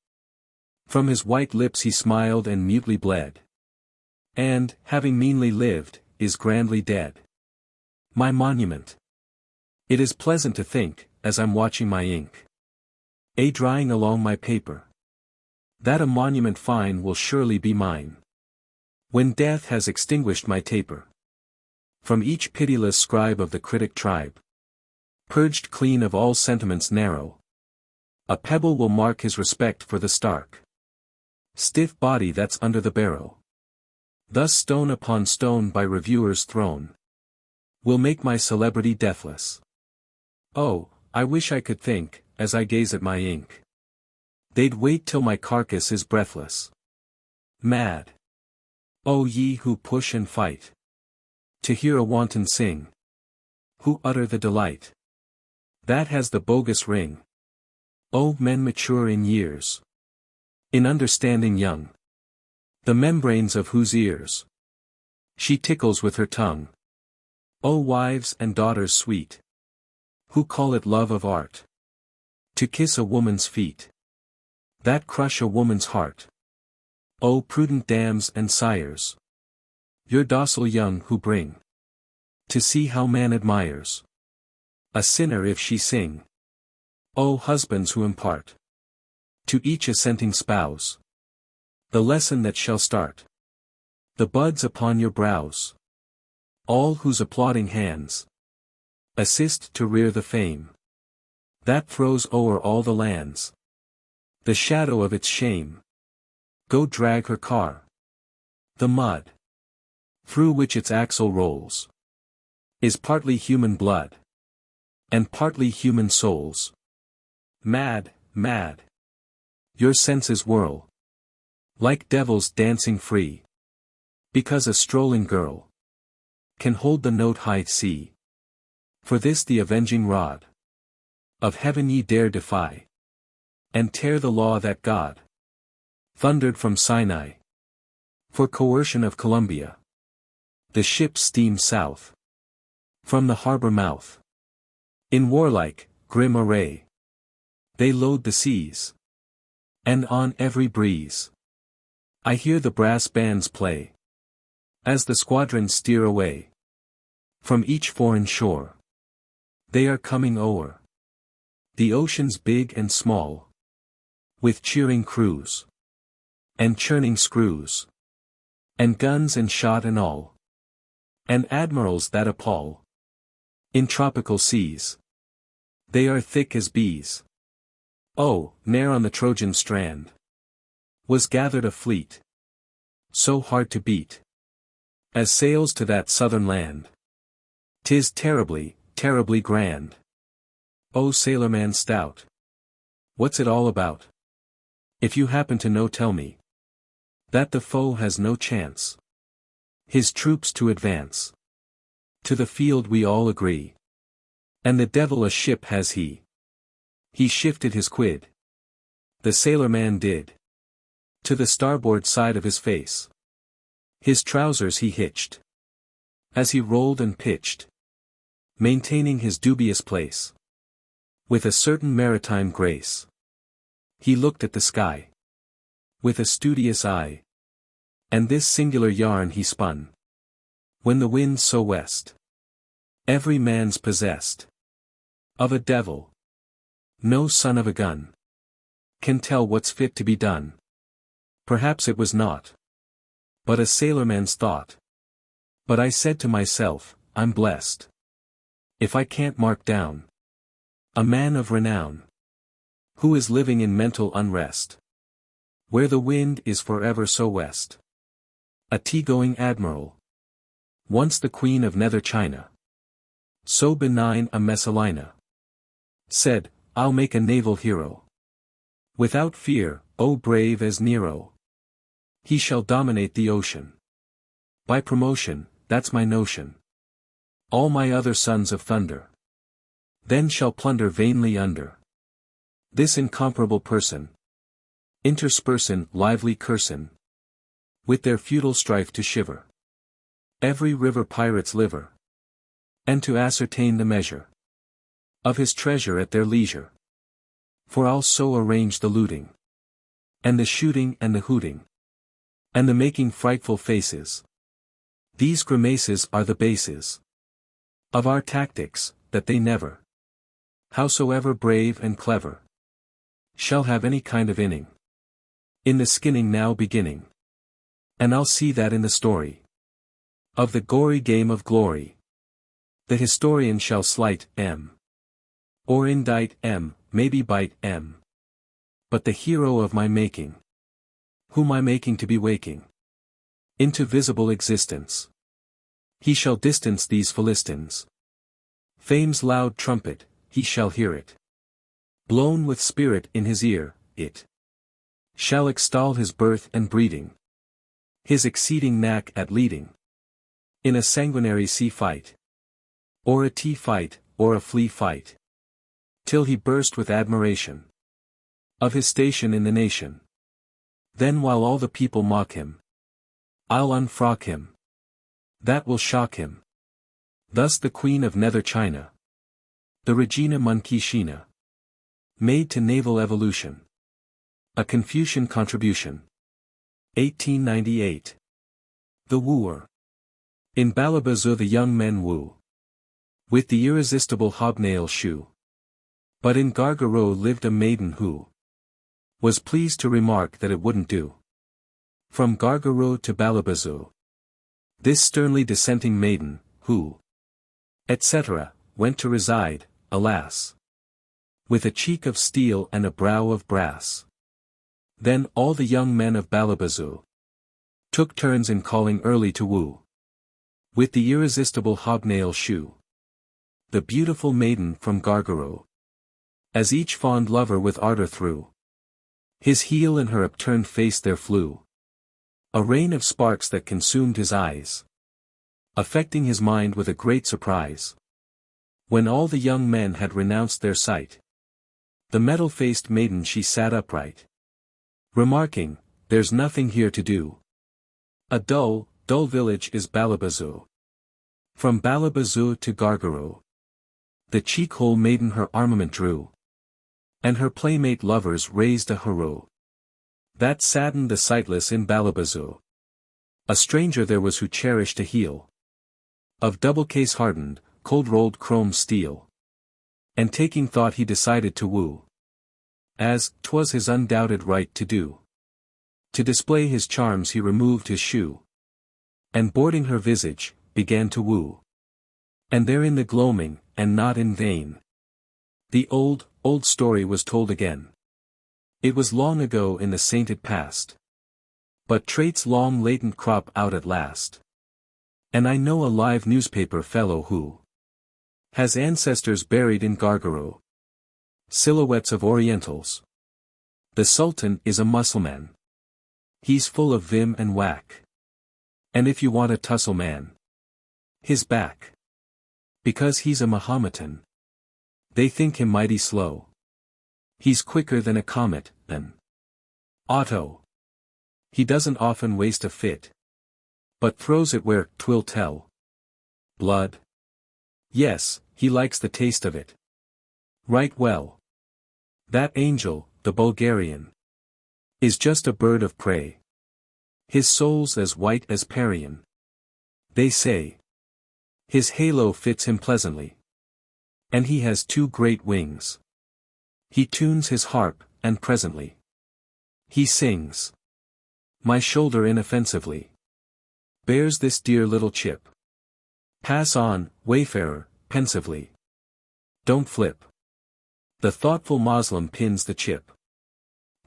From his white lips he smiled and mutely bled. And, having meanly lived, is grandly dead. My monument. It is pleasant to think, as I'm watching my ink drying along my paper, that a monument fine will surely be mine, when death has extinguished my taper. From each pitiless scribe of the critic tribe, purged clean of all sentiments narrow, a pebble will mark his respect for the stark, stiff body that's under the barrow. Thus stone upon stone by reviewers thrown, will make my celebrity deathless. Oh, I wish I could think, as I gaze at my ink, they'd wait till my carcass is breathless. Mad. O ye who push and fight, to hear a wanton sing, who utter the delight that has the bogus ring. O men mature in years, in understanding young, the membranes of whose ears she tickles with her tongue. O wives and daughters sweet, who call it love of art, to kiss a woman's feet, that crush a woman's heart. O prudent dams and sires, your docile young who bring to see how man admires a sinner if she sing. O husbands who impart to each assenting spouse the lesson that shall start the buds upon your brows. All whose applauding hands assist to rear the fame that throws o'er all the lands the shadow of its shame. Go drag her car. The mud through which its axle rolls is partly human blood and partly human souls. Mad, mad. Your senses whirl like devils dancing free, because a strolling girl can hold the note high C. For this the avenging rod of heaven ye dare defy, and tear the law that God thundered from Sinai. For coercion of Columbia, the ships steam south from the harbor mouth. In warlike, grim array, they load the seas, and on every breeze I hear the brass bands play, as the squadrons steer away from each foreign shore. They are coming o'er the oceans big and small, with cheering crews and churning screws, and guns and shot and all, and admirals that appall. In tropical seas they are thick as bees. Oh, ne'er on the Trojan strand was gathered a fleet so hard to beat as sails to that southern land. 'Tis terribly, terribly grand. O sailorman stout, what's it all about? If you happen to know, tell me that the foe has no chance his troops to advance to the field, we all agree, and the devil a ship has he. He shifted his quid, the sailorman did, to the starboard side of his face. His trousers he hitched as he rolled and pitched, maintaining his dubious place with a certain maritime grace. He looked at the sky with a studious eye, and this singular yarn he spun. When the wind's so west, every man's possessed of a devil. No son of a gun can tell what's fit to be done. Perhaps it was not but a sailorman's thought. But I said to myself, I'm blessed if I can't mark down a man of renown who is living in mental unrest, where the wind is forever so west. A tea-going admiral, once the queen of nether China, so benign a Messalina, said, I'll make a naval hero. Without fear, O brave as Nero. He shall dominate the ocean. By promotion, that's my notion. All my other sons of thunder then shall plunder vainly under this incomparable person, interspersin lively cursin, with their feudal strife to shiver every river pirate's liver, and to ascertain the measure of his treasure at their leisure. For I'll so arrange the looting, and the shooting and the hooting, and the making frightful faces. These grimaces are the bases of our tactics, that they never, howsoever brave and clever, shall have any kind of inning in the skinning now beginning. And I'll see that in the story of the gory game of glory, the historian shall slight M, or indict M, maybe bite M. But the hero of my making, whom I making to be waking into visible existence, he shall distance these Philistines. Fame's loud trumpet, he shall hear it, blown with spirit in his ear, it shall extol his birth and breeding, his exceeding knack at leading in a sanguinary sea fight, or a tea fight, or a flea fight, till he burst with admiration of his station in the nation. Then while all the people mock him, I'll unfrock him. That will shock him. Thus the Queen of Nether China, the Regina Munkishina, made to naval evolution a Confucian contribution. 1898. The Wooer. In Balabazoo the young men woo with the irresistible hobnail shoe. But in Gargareau lived a maiden who was pleased to remark that it wouldn't do. From Gargareau to Balabazoo, this sternly dissenting maiden, who, etc., went to reside, alas, with a cheek of steel and a brow of brass. Then all the young men of Balabazoo took turns in calling early to woo with the irresistible hobnail shoe the beautiful maiden from Gargareau, as each fond lover with ardor threw his heel in her upturned face. There flew a rain of sparks that consumed his eyes, affecting his mind with a great surprise. When all the young men had renounced their sight, the metal-faced maiden she sat upright, remarking, "There's nothing here to do. A dull, dull village is Balabazoo. From Balabazoo to Gargareau, the cheek-hole maiden her armament drew, and her playmate lovers raised a hurrah that saddened the sightless in Balabazoo. A stranger there was who cherished a heel of double-case hardened, cold-rolled chrome steel, and taking thought he decided to woo, as 'twas his undoubted right to do. To display his charms he removed his shoe, and boarding her visage, began to woo. And there in the gloaming, and not in vain, the old, old story was told again. It was long ago in the sainted past, but traits long latent crop out at last. And I know a live newspaper fellow who has ancestors buried in Gargareau, silhouettes of Orientals. The Sultan is a Mussulman. He's full of vim and whack. And if you want a tussle man, his back. Because he's a Mahometan, they think him mighty slow. He's quicker than a comet, than Otto. He doesn't often waste a fit, but throws it where 'twill tell. Blood? Yes, he likes the taste of it. Right well. That angel, the Bulgarian, is just a bird of prey. His soul's as white as Parian, they say. His halo fits him pleasantly, and he has 2 great wings. He tunes his harp, and presently he sings. My shoulder inoffensively bears this dear little chip. Pass on, wayfarer, pensively. Don't flip. The thoughtful Moslem pins the chip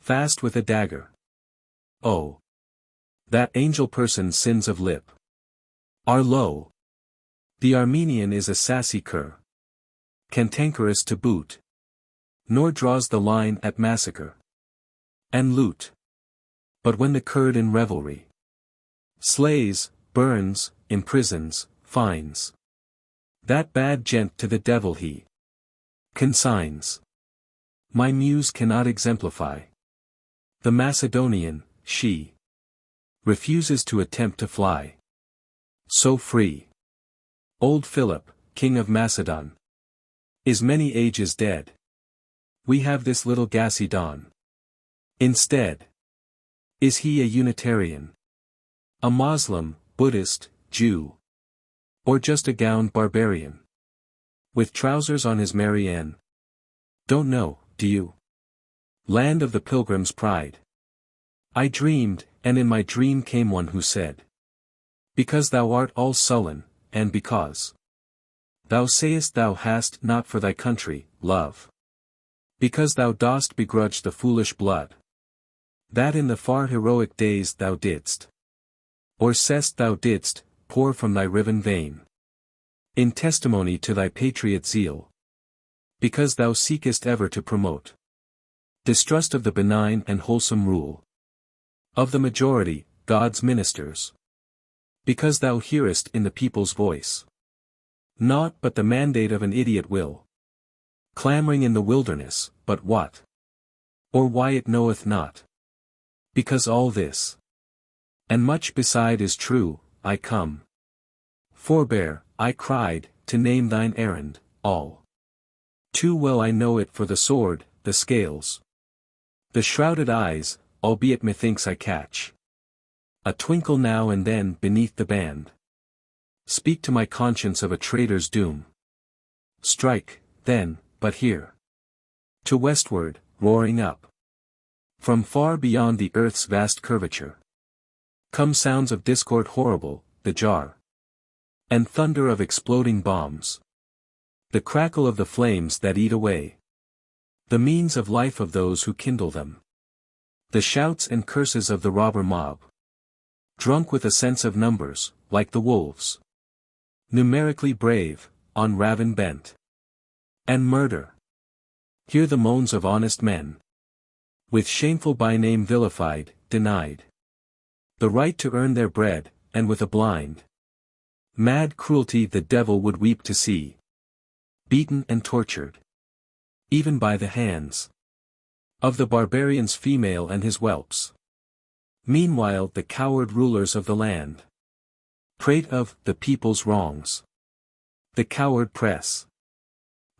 fast with a dagger. Oh, that angel person's sins of lip are low. The Armenian is a sassy cur, cantankerous to boot, nor draws the line at massacre and loot. But when the Kurd in revelry slays, burns, imprisons, fines, that bad gent to the devil he consigns. My muse cannot exemplify the Macedonian. She refuses to attempt to fly so free. Old Philip, king of Macedon, is many ages dead. We have this little gassy Don. Instead. Is he a Unitarian? A Moslem, Buddhist, Jew? Or just a gowned barbarian? With trousers on his Marianne? Don't know, do you? Land of the Pilgrim's Pride. I dreamed, and in my dream came one who said, because thou art all sullen, and because thou sayest thou hast not for thy country, love. Because thou dost begrudge the foolish blood that in the far heroic days thou didst, or saidst thou didst, pour from thy riven vein, in testimony to thy patriot zeal. Because thou seekest ever to promote distrust of the benign and wholesome rule of the majority, God's ministers. Because thou hearest in the people's voice naught but the mandate of an idiot will, clamoring in the wilderness, but what? Or why it knoweth not. Because all this, and much beside is true, I come. Forbear, I cried, to name thine errand, all. Too well I know it for the sword, the scales, the shrouded eyes, albeit methinks I catch a twinkle now and then beneath the band. Speak to my conscience of a traitor's doom. Strike, then, but hear. To westward, roaring up, from far beyond the earth's vast curvature, come sounds of discord horrible, the jar and thunder of exploding bombs, the crackle of the flames that eat away the means of life of those who kindle them, the shouts and curses of the robber mob, drunk with a sense of numbers, like the wolves, numerically brave, on ravin bent, and murder. Hear the moans of honest men, with shameful by name vilified, denied the right to earn their bread, and with a blind, mad cruelty the devil would weep to see, beaten and tortured, even by the hands of the barbarian's female and his whelps. Meanwhile the coward rulers of the land prate of the people's wrongs. The coward press,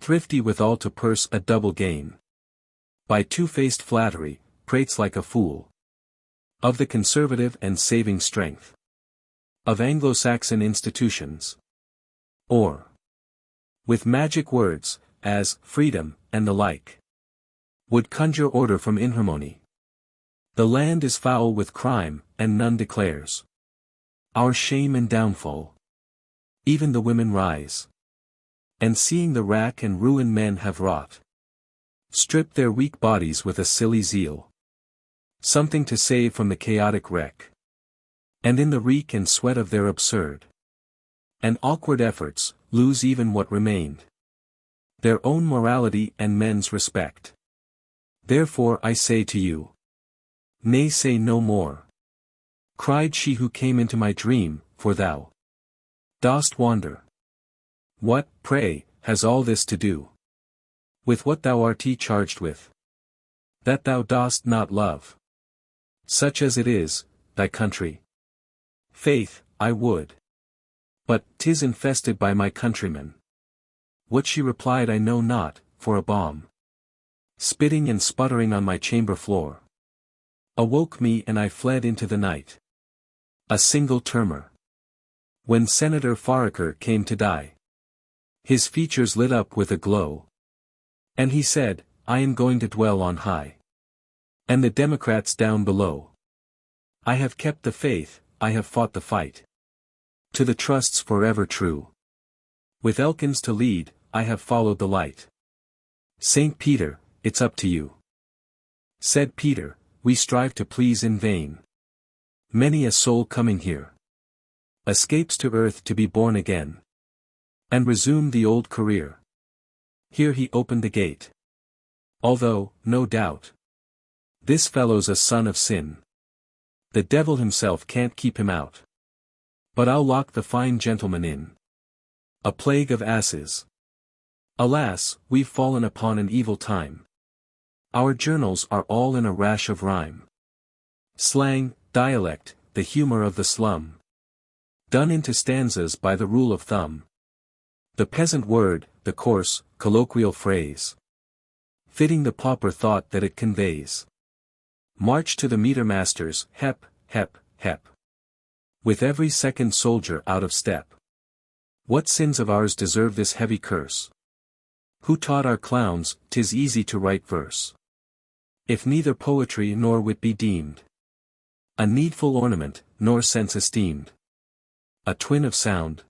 thrifty withal to purse a double gain, by two-faced flattery, prates like a fool of the conservative and saving strength of Anglo-Saxon institutions, or with magic words, as freedom, and the like, would conjure order from inharmony. The land is foul with crime, and none declares our shame and downfall. Even the women rise, and seeing the rack and ruin men have wrought, strip their weak bodies with a silly zeal, something to save from the chaotic wreck, and in the reek and sweat of their absurd and awkward efforts, lose even what remained, their own morality and men's respect. Therefore I say to you, nay, say no more, cried she who came into my dream, for thou dost wander. What, pray, has all this to do with what thou art charged with? That thou dost not love, such as it is, thy country. Faith, I would. But 'tis infested by my countrymen. What she replied I know not, for a bomb, spitting and sputtering on my chamber floor, awoke me and I fled into the night. A single tremor. When Senator Foraker came to die, his features lit up with a glow, and he said, I am going to dwell on high, and the Democrats down below. I have kept the faith, I have fought the fight, to the trusts forever true. With Elkins to lead, I have followed the light. St. Peter, it's up to you. Said Peter, we strive to please in vain. Many a soul coming here escapes to earth to be born again, and resume the old career. Here he opened the gate. Although, no doubt, this fellow's a son of sin. The devil himself can't keep him out. But I'll lock the fine gentleman in. A plague of asses. Alas, we've fallen upon an evil time. Our journals are all in a rash of rhyme. Slang, dialect, the humor of the slum, done into stanzas by the rule of thumb. The peasant word, the coarse, colloquial phrase, fitting the pauper thought that it conveys. March to the meter masters, hep, hep, hep. With every second soldier out of step. What sins of ours deserve this heavy curse? Who taught our clowns, 'tis easy to write verse? If neither poetry nor wit be deemed a needful ornament, nor sense esteemed a twin of sound.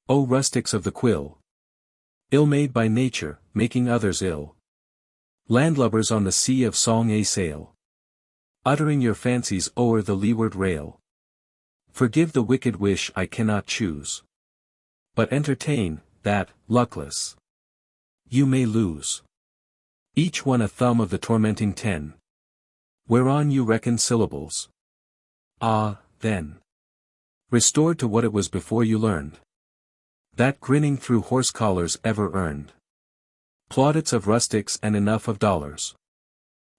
O rustics of the quill! Ill-made by nature, making others ill. Landlubbers on the sea of song a sail. Uttering your fancies o'er the leeward rail. Forgive the wicked wish I cannot choose. But entertain, that, luckless, you may lose. Each one a thumb of the tormenting 10. Whereon you reckon syllables. Ah, then. Restored to what it was before you learned. That grinning through horse collars ever earned. Plaudits of rustics and enough of dollars.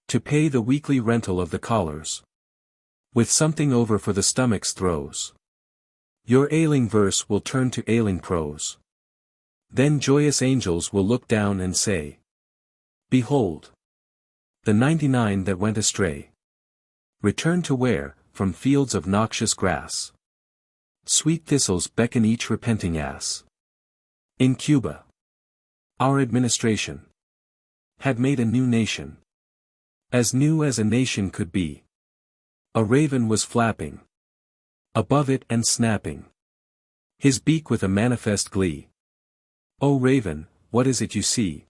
To pay the weekly rental of the collars. With something over for the stomach's throes. Your ailing verse will turn to ailing prose. Then joyous angels will look down and say, behold! The 99 that went astray. Return to where, from fields of noxious grass. Sweet thistles beckon each repenting ass. In Cuba, our administration had made a new nation. As new as a nation could be. A raven was flapping above it and snapping his beak with a manifest glee. O raven, what is it you see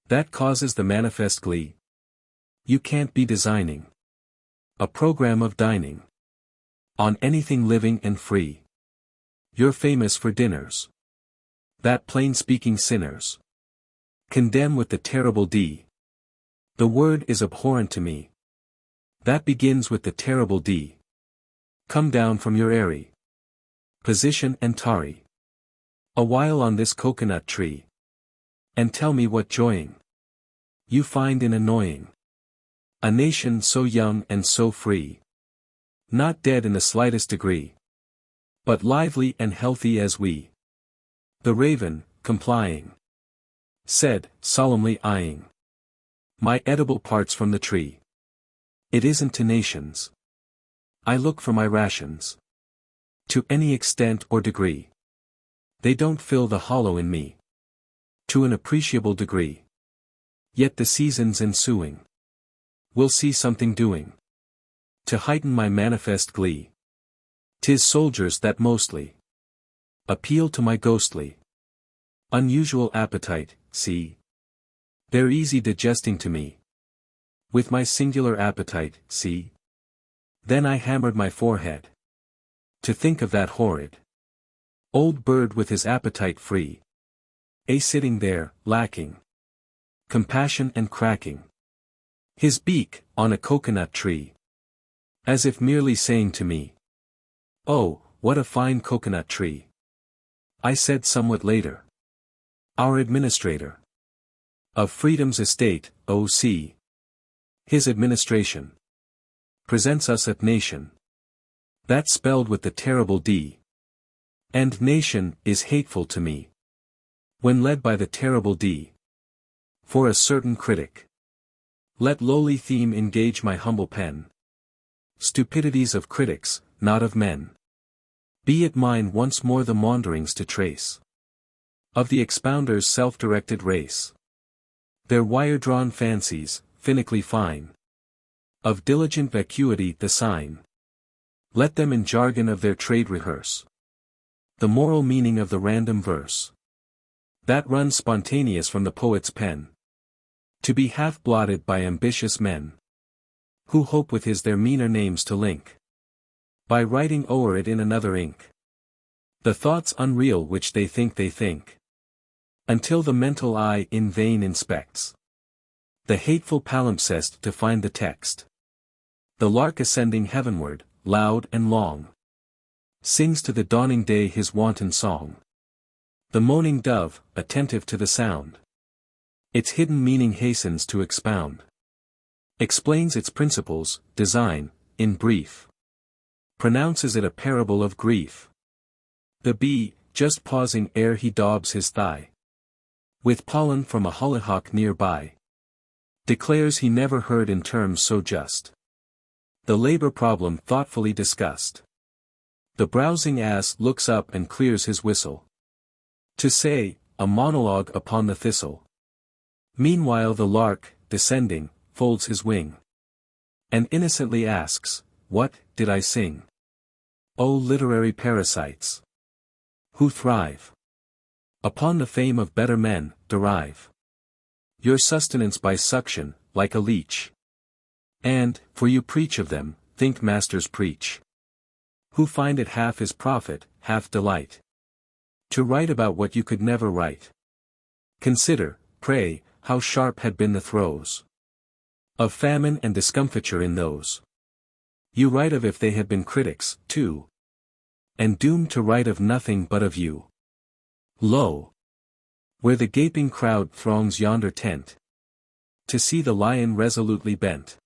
that causes the manifest glee? You can't be designing a program of dining on anything living and free. You're famous for dinners that plain-speaking sinners condemn with the terrible D. The word is abhorrent to me. That begins with the terrible D. Come down from your airy position and tarry a while on this coconut tree, and tell me what joying you find in annoying a nation so young and so free. Not dead in the slightest degree, but lively and healthy as we. The raven, complying, said, solemnly eyeing my edible parts from the tree. It isn't to nations I look for my rations. To any extent or degree. They don't fill the hollow in me. To an appreciable degree. Yet the seasons ensuing will see something doing to heighten my manifest glee. 'Tis soldiers that mostly appeal to my ghostly unusual appetite, see. They're easy digesting to me. With my singular appetite, see. Then I hammered my forehead to think of that horrid old bird with his appetite free. Sitting there, lacking compassion and cracking his beak on a coconut tree. As if merely saying to me, oh, what a fine coconut tree. I said somewhat later. Our administrator of freedom's estate, O.C. His administration presents us a nation that's spelled with the terrible D. And nation is hateful to me when led by the terrible D. For a certain critic, let lowly theme engage my humble pen. Stupidities of critics, not of men. Be it mine once more the maunderings to trace of the expounder's self-directed race. Their wire-drawn fancies, finically fine. Of diligent vacuity the sign. Let them in jargon of their trade rehearse the moral meaning of the random verse that runs spontaneous from the poet's pen, to be half-blotted by ambitious men, who hope with his their meaner names to link, by writing o'er it in another ink, the thoughts unreal which they think, until the mental eye in vain inspects the hateful palimpsest to find the text. The lark ascending heavenward, loud and long, sings to the dawning day his wanton song. The moaning dove, attentive to the sound, its hidden meaning hastens to expound. Explains its principles, design, in brief. Pronounces it a parable of grief. The bee, just pausing ere he daubs his thigh with pollen from a hollyhock nearby, Declares he never heard in terms so just. The labor problem thoughtfully discussed. The browsing ass looks up and clears his whistle. To say, a monologue upon the thistle. Meanwhile the lark, descending, folds his wing. And innocently asks, what did I sing? O literary parasites! Who thrive upon the fame of better men, derive your sustenance by suction, like a leech. And, for you preach of them, think masters preach. Who find it half is profit, half delight. To write about what you could never write. Consider, pray, how sharp had been the throes of famine and discomfiture in those you write of if they had been critics, too. And doomed to write of nothing but of you. Lo! Where the gaping crowd throngs yonder tent, to see the lion resolutely bent.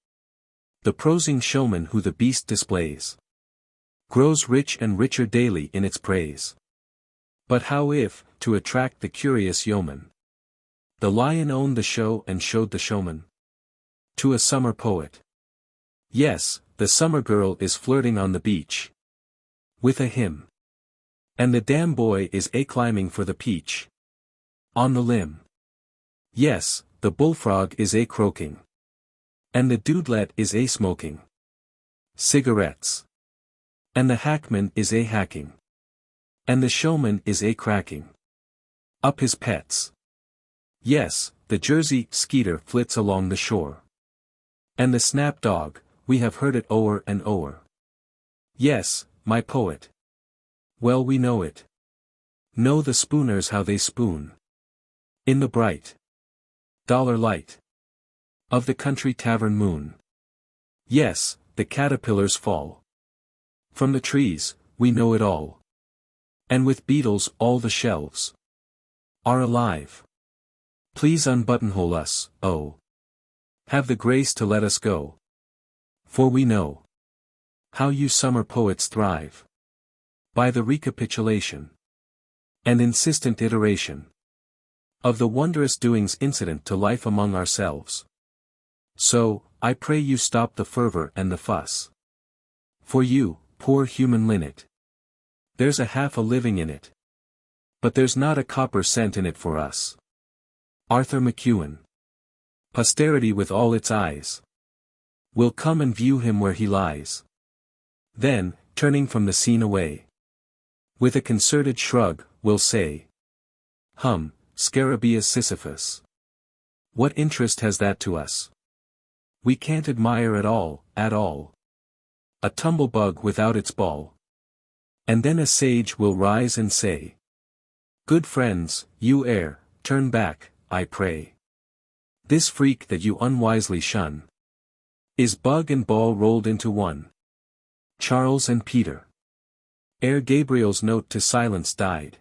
The prosing showman who the beast displays, grows rich and richer daily in its praise. But how if, to attract the curious yeoman, the lion owned the show and showed the showman to a summer poet? Yes, the summer girl is flirting on the beach with a hymn. And the damn boy is a-climbing for the peach on the limb. Yes, the bullfrog is a-croaking. And the dudelet is a-smoking cigarettes. And the hackman is a-hacking. And the showman is a-cracking up his pets. Yes, the Jersey skeeter flits along the shore. And the snap dog, we have heard it o'er and o'er. Yes, my poet. Well we know it. Know the spooners how they spoon. In the bright dollar light of the country tavern moon. Yes, the caterpillars fall from the trees, we know it all. And with Beetles all the shelves are alive. Please unbuttonhole us, oh. Have the grace to let us go. For we know how you summer poets thrive. By the recapitulation and insistent iteration of the wondrous doings incident to life among ourselves. So, I pray you stop the fervor and the fuss. For you, poor human linnet. There's a half a living in it. But there's not a copper cent in it for us. Arthur McEwen. Posterity with all its eyes will come and view him where he lies. Then, turning from the scene away, with a concerted shrug, will say, Scarabaeus Sisyphus. What interest has that to us? We can't admire at all, at all. A tumblebug without its ball. And then a sage will rise and say, good friends, you err, turn back, I pray. This freak that you unwisely shun is bug and ball rolled into one. Charles and Peter. Ere Gabriel's note to silence died,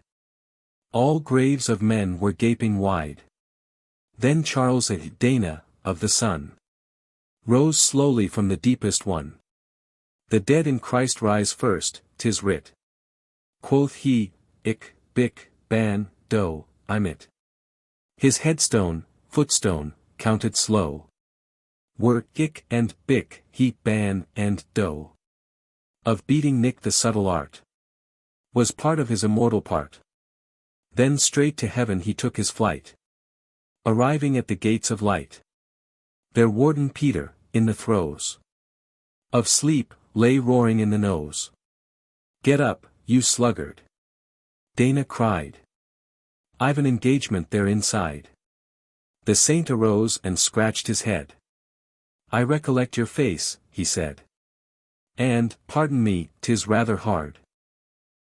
all graves of men were gaping wide. Then Charles and Dana, of the sun, rose slowly from the deepest one. The dead in Christ rise first, 'tis writ. Quoth he, ick, bick, ban, do, I'm it. His headstone, footstone, counted slow, were ick and bick, he, ban, and do. Of beating Nick the subtle art was part of his immortal part. Then straight to heaven he took his flight. Arriving at the gates of light, their warden Peter, in the throes of sleep, lay roaring in the nose. Get up, you sluggard! Dana cried. I've an engagement there inside. The saint arose and scratched his head. I recollect your face, he said. And, pardon me, 'tis rather hard.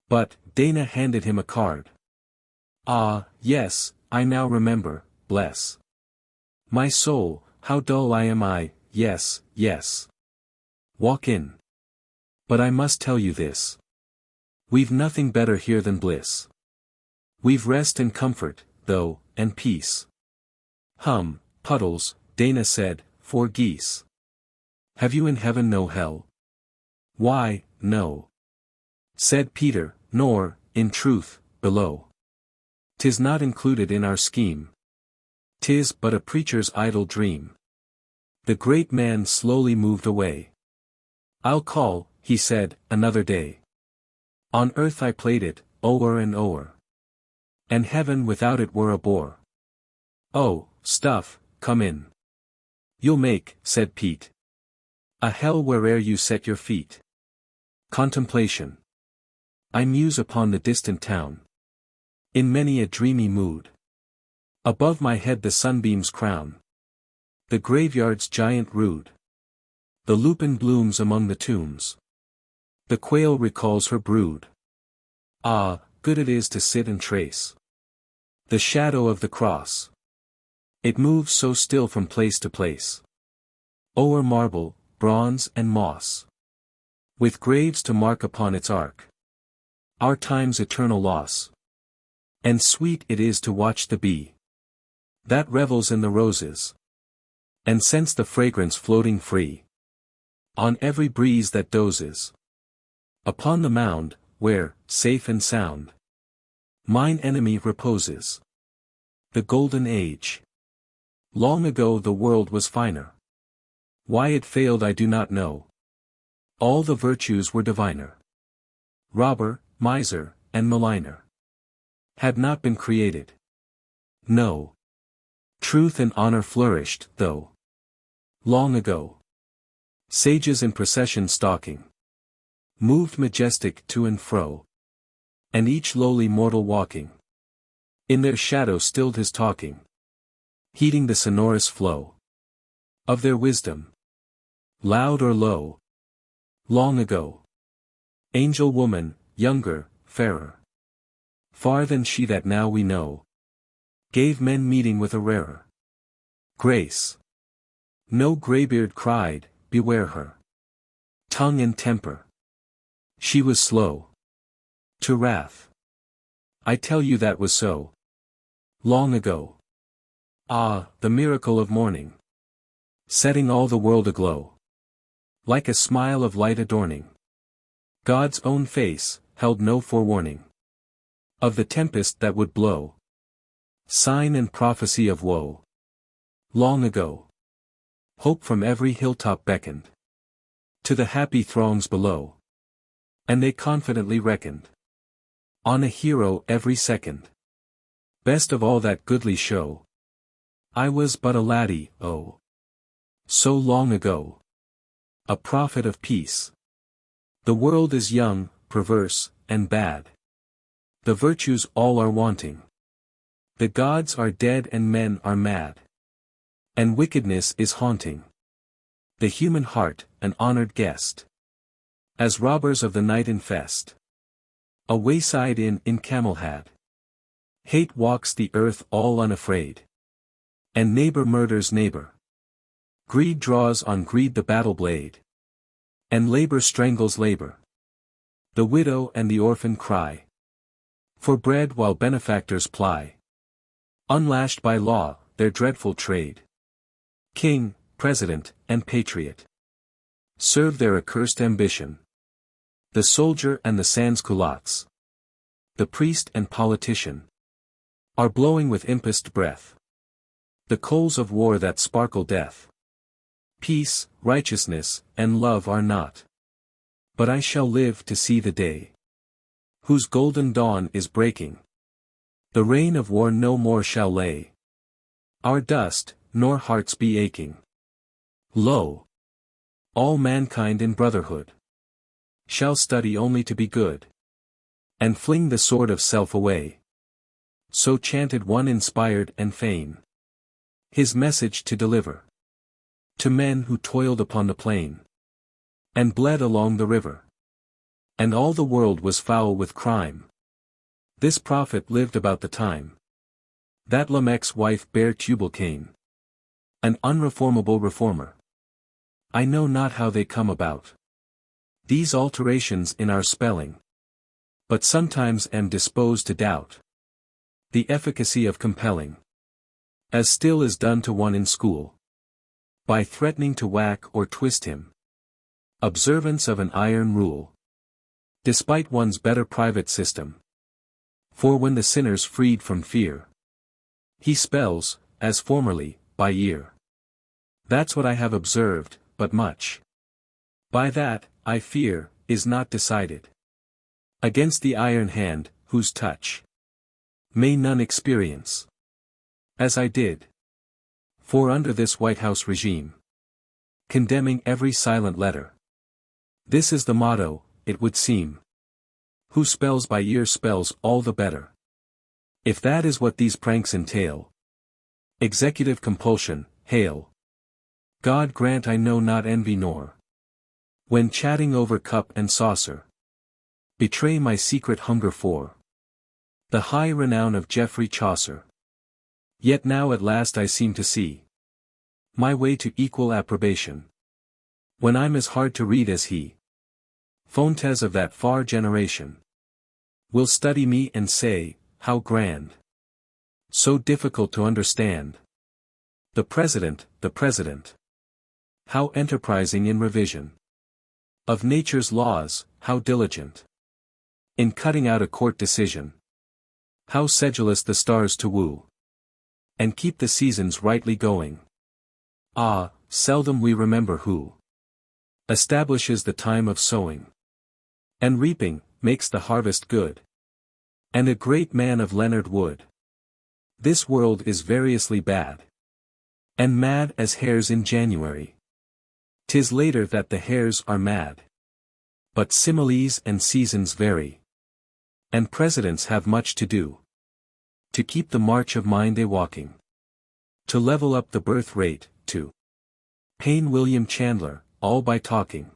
But, Dana handed him a card. Ah, yes, I now remember, bless my soul, how dull I am yes, yes. Walk in. But I must tell you this. We've nothing better here than bliss. We've rest and comfort, though, and peace. Puddles, Dana said, for geese. Have you in heaven no hell? Why, no. Said Peter, nor, in truth, below. 'Tis not included in our scheme. 'Tis but a preacher's idle dream. The great man slowly moved away. "I'll call," he said, "another day. On earth I played it, o'er and o'er. And heaven without it were a bore." "Oh, stuff, come in. You'll make," said Pete, "a hell where'er you set your feet." Contemplation. I muse upon the distant town. In many a dreamy mood. Above my head the sunbeams crown the graveyard's giant rude. The lupin blooms among the tombs. The quail recalls her brood. Ah, good it is to sit and trace the shadow of the cross. It moves so still from place to place. O'er marble, bronze and moss. With graves to mark upon its arc our time's eternal loss. And sweet it is to watch the bee that revels in the roses, and scents the fragrance floating free on every breeze that dozes. Upon the mound, where, safe and sound, mine enemy reposes. The golden age. Long ago the world was finer. Why it failed I do not know. All the virtues were diviner. Robber, miser, and maligner had not been created. No. Truth and honor flourished, though. Long ago. Sages in procession stalking moved majestic to and fro. And each lowly mortal walking in their shadow stilled his talking, heeding the sonorous flow of their wisdom, loud or low. Long ago. Angel woman, younger, fairer, far than she that now we know, gave men meeting with a rarer grace. No graybeard cried, beware her tongue and temper. She was slow to wrath. I tell you that was so. Long ago. Ah, the miracle of morning, setting all the world aglow. Like a smile of light adorning God's own face, held no forewarning of the tempest that would blow. Sign and prophecy of woe. Long ago. Hope from every hilltop beckoned to the happy throngs below. And they confidently reckoned on a hero every second. Best of all that goodly show. I was but a laddie, oh, so long ago. A prophet of peace. The world is young, perverse, and bad. The virtues all are wanting. The gods are dead and men are mad. And wickedness is haunting the human heart, an honored guest. As robbers of the night infest a wayside inn in Camelhad. Hate walks the earth all unafraid. And neighbor murders neighbor. Greed draws on greed the battle blade. And labor strangles labor. The widow and the orphan cry for bread while benefactors ply, unlashed by law, their dreadful trade. King, president, and patriot serve their accursed ambition. The soldier and the sans-culottes, the priest and politician, are blowing with impest breath the coals of war that sparkle death. Peace, righteousness, and love are not. But I shall live to see the day whose golden dawn is breaking. The reign of war no more shall lay our dust, nor hearts be aching. Lo! All mankind in brotherhood shall study only to be good, and fling the sword of self away. So chanted one inspired and fain his message to deliver to men who toiled upon the plain and bled along the river. And all the world was foul with crime. This prophet lived about the time that Lamech's wife bare Tubal-Cain, an unreformable reformer. I know not how they come about, these alterations in our spelling, but sometimes am disposed to doubt the efficacy of compelling, as still is done to one in school, by threatening to whack or twist him, observance of an iron rule, despite one's better private system. For when the sinner's freed from fear, he spells, as formerly, by ear. That's what I have observed, but much. By that, I fear, is not decided. Against the iron hand, whose touch may none experience. As I did. For under this White House regime, condemning every silent letter. This is the motto, it would seem. Who spells by ear spells all the better. If that is what these pranks entail. Executive compulsion, hail. God grant I know not envy nor. When chatting over cup and saucer. Betray my secret hunger for. The high renown of Geoffrey Chaucer. Yet now at last I seem to see. My way to equal approbation. When I'm as hard to read as he. Fontes of that far generation. Will study me and say, how grand. So difficult to understand. The President. How enterprising in revision. Of nature's laws, how diligent. In cutting out a court decision. How sedulous the stars to woo. And keep the seasons rightly going. Ah, seldom we remember who. Establishes the time of sowing. And reaping, makes the harvest good. And a great man of Leonard Wood. This world is variously bad. And mad as hares in January. 'Tis later that the hares are mad. But similes and seasons vary. And presidents have much to do. To keep the march of mind a-walking. To level up the birth rate, to pain William Chandler, all by talking.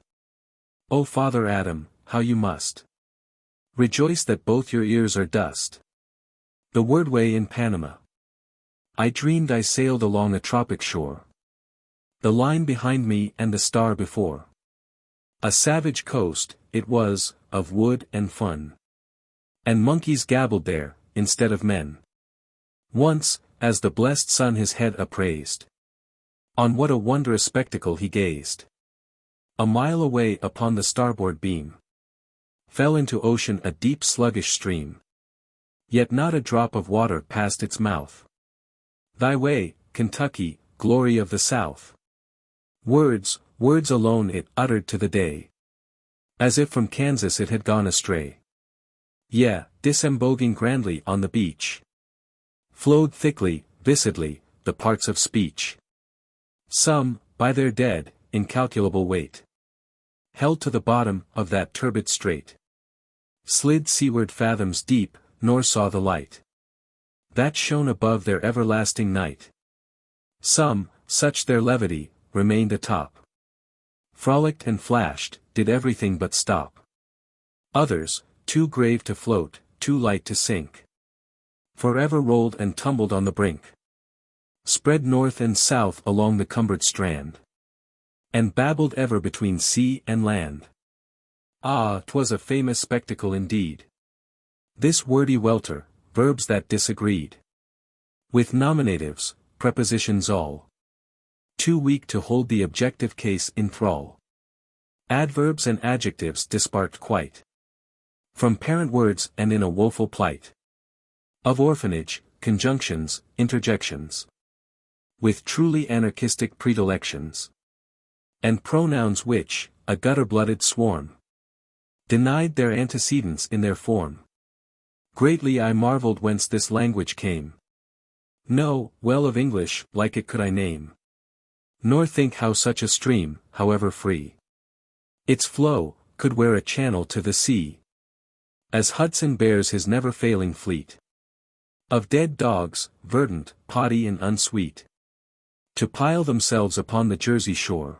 O Father Adam, how you must rejoice that both your ears are dust. The wordway in Panama. I dreamed I sailed along a tropic shore. The line behind me and the star before. A savage coast, it was, of wood and fun. And monkeys gabbled there, instead of men. Once, as the blessed sun his head upraised. On what a wondrous spectacle he gazed. A mile away upon the starboard beam. Fell into ocean a deep sluggish stream. Yet not a drop of water passed its mouth. Thy way, Kentucky, glory of the South. Words alone it uttered to the day. As if from Kansas it had gone astray. Yeah, disemboguing grandly on the beach. Flowed thickly, vicidly, the parts of speech. Some, by their dead, incalculable weight. Held to the bottom of that turbid strait. Slid seaward fathoms deep, nor saw the light. That shone above their everlasting night. Some, such their levity, remained atop. Frolicked and flashed, did everything but stop. Others, too grave to float, too light to sink. Forever rolled and tumbled on the brink. Spread north and south along the cumbered strand. And babbled ever between sea and land. Ah, 'twas a famous spectacle indeed. This wordy welter, verbs that disagreed. With nominatives, prepositions all. Too weak to hold the objective case in thrall. Adverbs and adjectives disparked quite. From parent words and in a woeful plight. Of orphanage, conjunctions, interjections. With truly anarchistic predilections. And pronouns which, a gutter-blooded swarm. Denied their antecedents in their form. Greatly I marveled whence this language came. No, well of English, like it could I name. Nor think how such a stream, however free. Its flow, could wear a channel to the sea. As Hudson bears his never-failing fleet. Of dead dogs, verdant, potty and unsweet. To pile themselves upon the Jersey shore.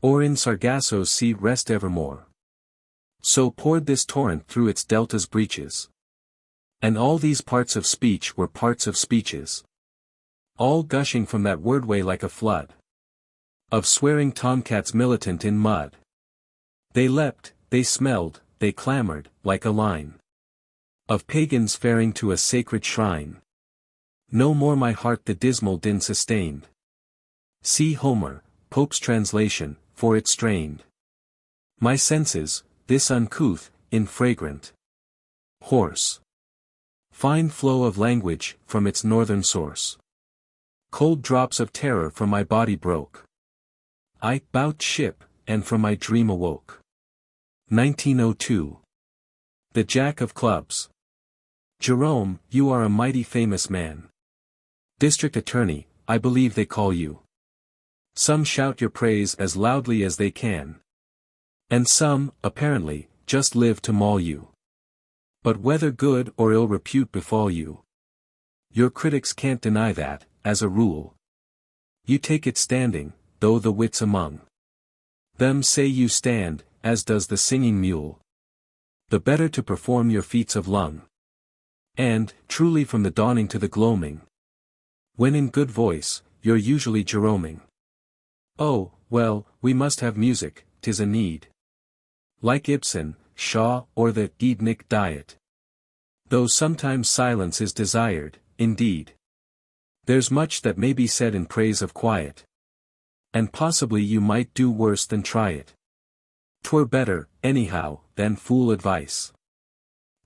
Or in Sargasso's sea rest evermore. So poured this torrent through its delta's breaches. And all these parts of speech were parts of speeches. All gushing from that wordway like a flood. Of swearing tomcats militant in mud. They leapt, they smelled, they clamored, like a line. Of pagans faring to a sacred shrine. No more my heart the dismal din sustained. See Homer, Pope's translation, for it strained. My senses, this uncouth, infragrant. Hoarse. Fine flow of language, from its northern source. Cold drops of terror from my body broke. I bout ship, and from my dream awoke. 1902. The Jack of Clubs. Jerome, you are a mighty famous man. District Attorney, I believe they call you. Some shout your praise as loudly as they can. And some, apparently, just live to maul you. But whether good or ill repute befall you, your critics can't deny that, as a rule. You take it standing, though the wits among them say you stand, as does the singing mule, the better to perform your feats of lung. And, truly from the dawning to the gloaming, when in good voice, you're usually Jeroming. Oh, well, we must have music, 'tis a need. Like Ibsen, Shaw, or the Ednick diet. Though sometimes silence is desired, indeed. There's much that may be said in praise of quiet. And possibly you might do worse than try it. 'Twere better, anyhow, than fool advice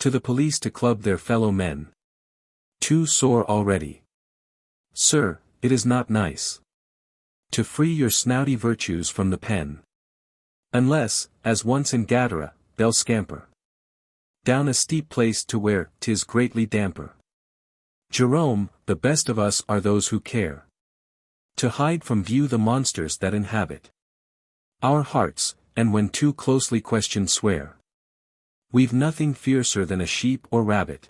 to the police to club their fellow men. Too sore already. Sir, it is not nice to free your snouty virtues from the pen. Unless, as once in Gadara, they'll scamper down a steep place to where 'tis greatly damper. Jerome, the best of us are those who care to hide from view the monsters that inhabit our hearts, and when too closely questioned swear we've nothing fiercer than a sheep or rabbit.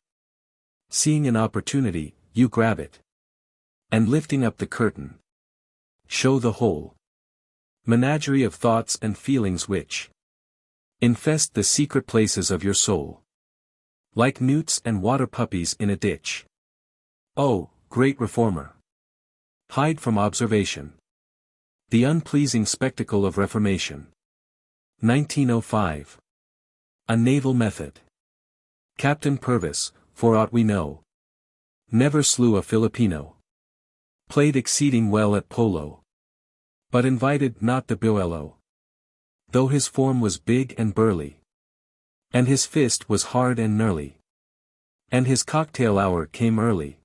Seeing an opportunity, you grab it, and lifting up the curtain, show the whole menagerie of thoughts and feelings which infest the secret places of your soul, like newts and water puppies in a ditch. Oh, great reformer! Hide from observation the unpleasing spectacle of reformation. 1905. A naval method. Captain Purvis, for aught we know, never slew a Filipino. Played exceeding well at polo, but invited not the duello. Though his form was big and burly, and his fist was hard and gnarly, and his cocktail hour came early,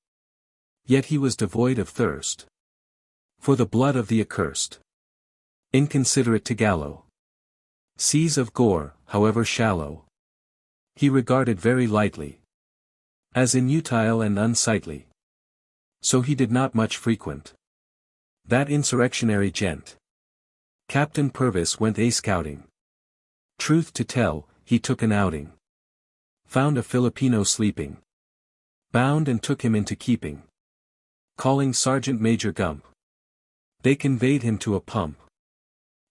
yet he was devoid of thirst for the blood of the accursed. Inconsiderate to Gallo. Seas of gore, however shallow, he regarded very lightly, as inutile and unsightly. So he did not much frequent that insurrectionary gent. Captain Purvis went a-scouting. Truth to tell, he took an outing. Found a Filipino sleeping. Bound and took him into keeping. Calling Sergeant Major Gump, they conveyed him to a pump.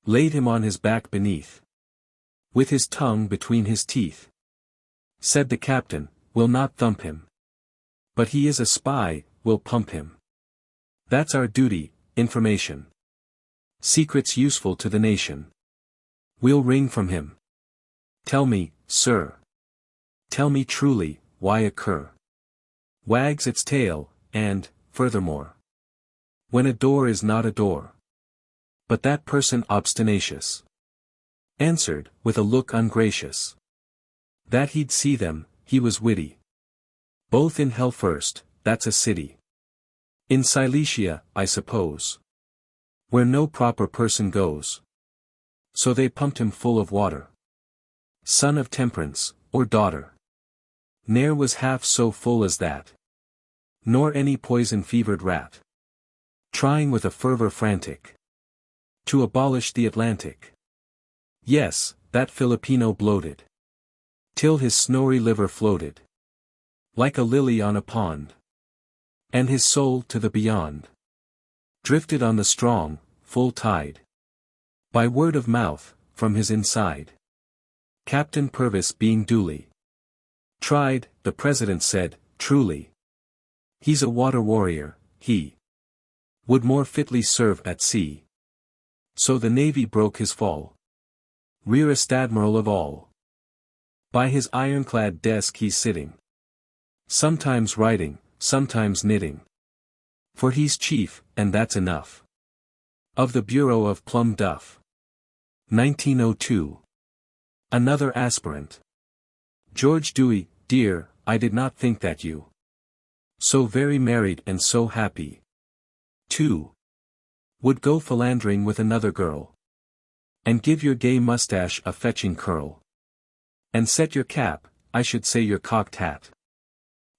Laid him on his back beneath, with his tongue between his teeth. Said the captain, we'll not thump him, but he is a spy, we'll pump him. That's our duty, information. Secrets useful to the nation. We'll wring from him. Tell me, sir. Tell me truly, why a cur wags its tail, and, furthermore, when a door is not a door, but that person obstinacious answered, with a look ungracious, that he'd see them, he was witty. Both in hell first, that's a city. In Cilicia, I suppose, where no proper person goes. So they pumped him full of water. Son of temperance, or daughter, ne'er was half so full as that. Nor any poison-fevered rat, trying with a fervor frantic to abolish the Atlantic. Yes, that Filipino bloated till his snowy liver floated like a lily on a pond, and his soul to the beyond drifted on the strong, full tide, by word of mouth, from his inside. Captain Purvis being duly tried, the president said, truly, he's a water warrior, he would more fitly serve at sea. So the navy broke his fall. Rearest admiral of all. By his ironclad desk he's sitting, sometimes writing, sometimes knitting. For he's chief, and that's enough, of the Bureau of Plum Duff. 1902. Another aspirant. George Dewey, dear, I did not think that you so very married and so happy 2. Would go philandering with another girl. And give your gay mustache a fetching curl. And set your cap, I should say your cocked hat.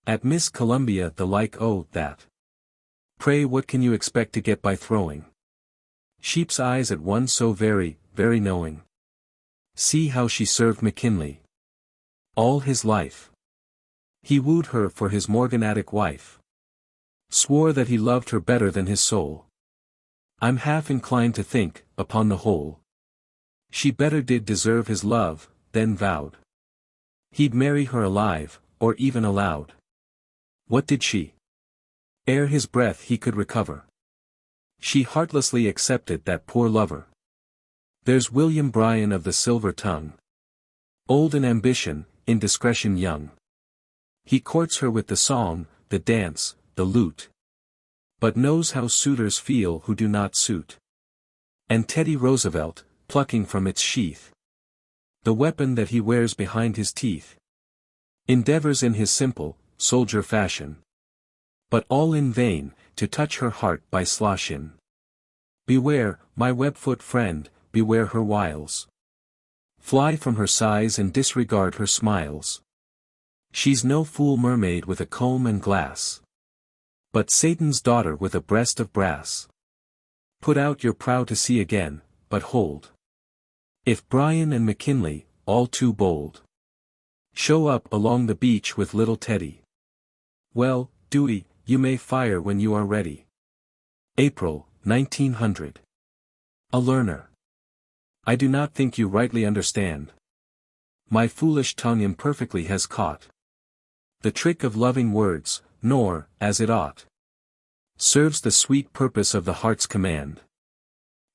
At Miss Columbia the like oh, that. Pray what can you expect to get by throwing sheep's eyes at one so very, very knowing? See how she served McKinley. All his life. He wooed her for his morganatic wife. Swore that he loved her better than his soul. I'm half inclined to think, upon the whole, she better did deserve his love, than vowed he'd marry her alive, or even aloud. What did she? Ere his breath he could recover, she heartlessly accepted that poor lover. There's William Bryan of the silver tongue. Old in ambition, in discretion young. He courts her with the song, the dance, the lute. But knows how suitors feel who do not suit. And Teddy Roosevelt, plucking from its sheath the weapon that he wears behind his teeth, endeavors in his simple, soldier fashion, but all in vain, to touch her heart by sloshin. Beware, my webfoot friend, beware her wiles. Fly from her sighs and disregard her smiles. She's no fool mermaid with a comb and glass, but Satan's daughter with a breast of brass. Put out your prow to sea again, but hold. If Bryan and McKinley, all too bold, show up along the beach with little Teddy, well, Dewey, you may fire when you are ready. April, 1900. A learner. I do not think you rightly understand. My foolish tongue imperfectly has caught the trick of loving words, nor, as it ought, serves the sweet purpose of the heart's command.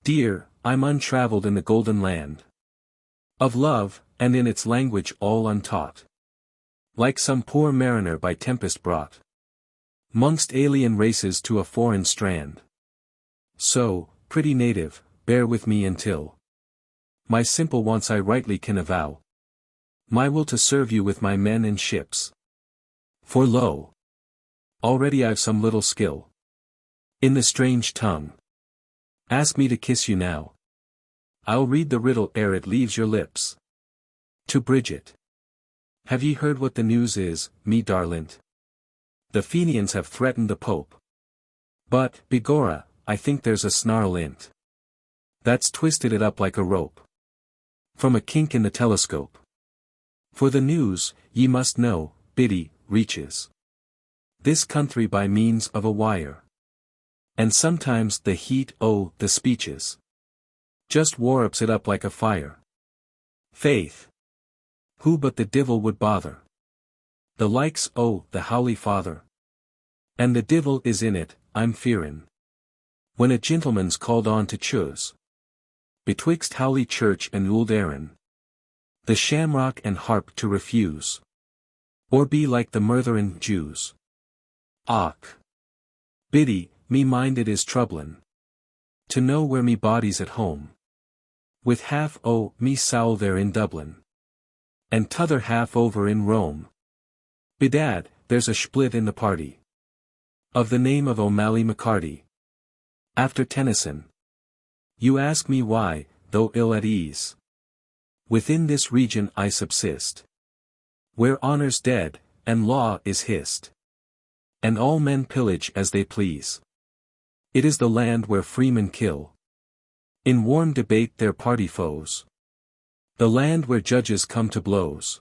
Dear, I'm untraveled in the golden land of love, and in its language all untaught. Like some poor mariner by tempest brought 'mongst alien races to a foreign strand. So, pretty native, bear with me until my simple wants I rightly can avow my will to serve you with my men and ships. For lo, already I've some little skill in the strange tongue. Ask me to kiss you now. I'll read the riddle ere it leaves your lips. To Bridget. Have ye heard what the news is, me darlint? The Fenians have threatened the Pope. But, begorra, I think there's a snarl in't that's twisted it up like a rope from a kink in the telescope. For the news, ye must know, Biddy, reaches this country by means of a wire. And sometimes the heat, oh, the speeches, just warps it up like a fire. Faith! Who but the divil would bother? The likes, oh, the Howly Father. And the divil is in it, I'm fearin'. When a gentleman's called on to choose betwixt Howly Church and Ould Aaron, the shamrock and harp to refuse, or be like the murtherin' Jews. Och! Biddy, me mind it is troublin' to know where me body's at home, with half o' me soul there in Dublin, and t'other half over in Rome. Bedad, there's a split in the party of the name of O'Malley McCarty. After Tennyson. You ask me why, though ill at ease, within this region I subsist, where honor's dead, and law is hissed, and all men pillage as they please. It is the land where freemen kill in warm debate their party foes, the land where judges come to blows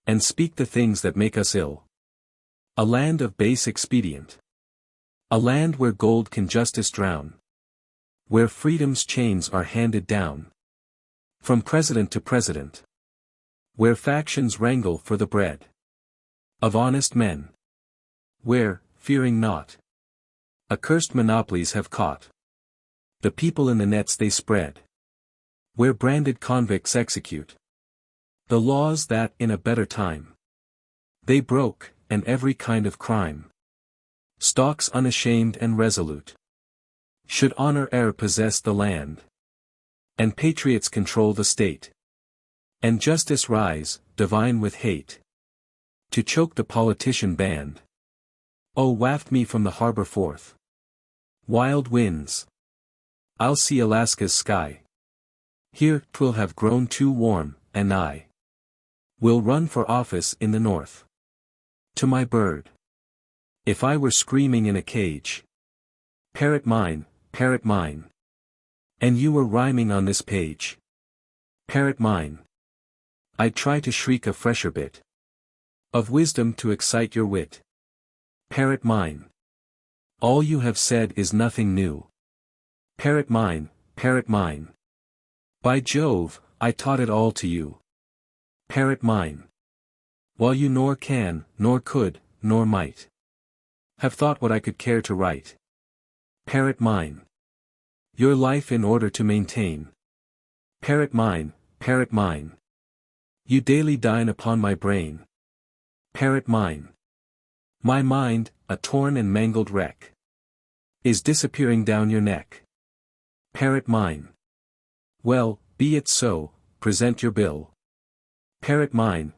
and speak the things that make us ill, a land of base expedient, a land where gold can justice drown, where freedom's chains are handed down from president to president, where factions wrangle for the bread of honest men, where, fearing naught, accursed monopolies have caught the people in the nets they spread, where branded convicts execute the laws that, in a better time, they broke, and every kind of crime stalks unashamed and resolute. Should honor e'er possess the land, and patriots control the state, and justice rise, divine with hate, to choke the politician band, oh waft me from the harbor forth, Wild winds. I'll see Alaska's sky. Here 'twill have grown too warm, and I will run for office in the north. To my bird. If I were screaming in a cage. Parrot mine, and you were rhyming on this page. Parrot mine. I'd try to shriek a fresher bit of wisdom to excite your wit. Parrot mine. All you have said is nothing new. Parrot mine, parrot mine. By Jove, I taught it all to you. Parrot mine. While you nor can, nor could, nor might have thought what I could care to write. Parrot mine. Your life in order to maintain. Parrot mine, parrot mine. You daily dine upon my brain. Parrot mine. My mind, a torn and mangled wreck, is disappearing down your neck. Parrot mine. Well, be it so, present your bill. Parrot mine,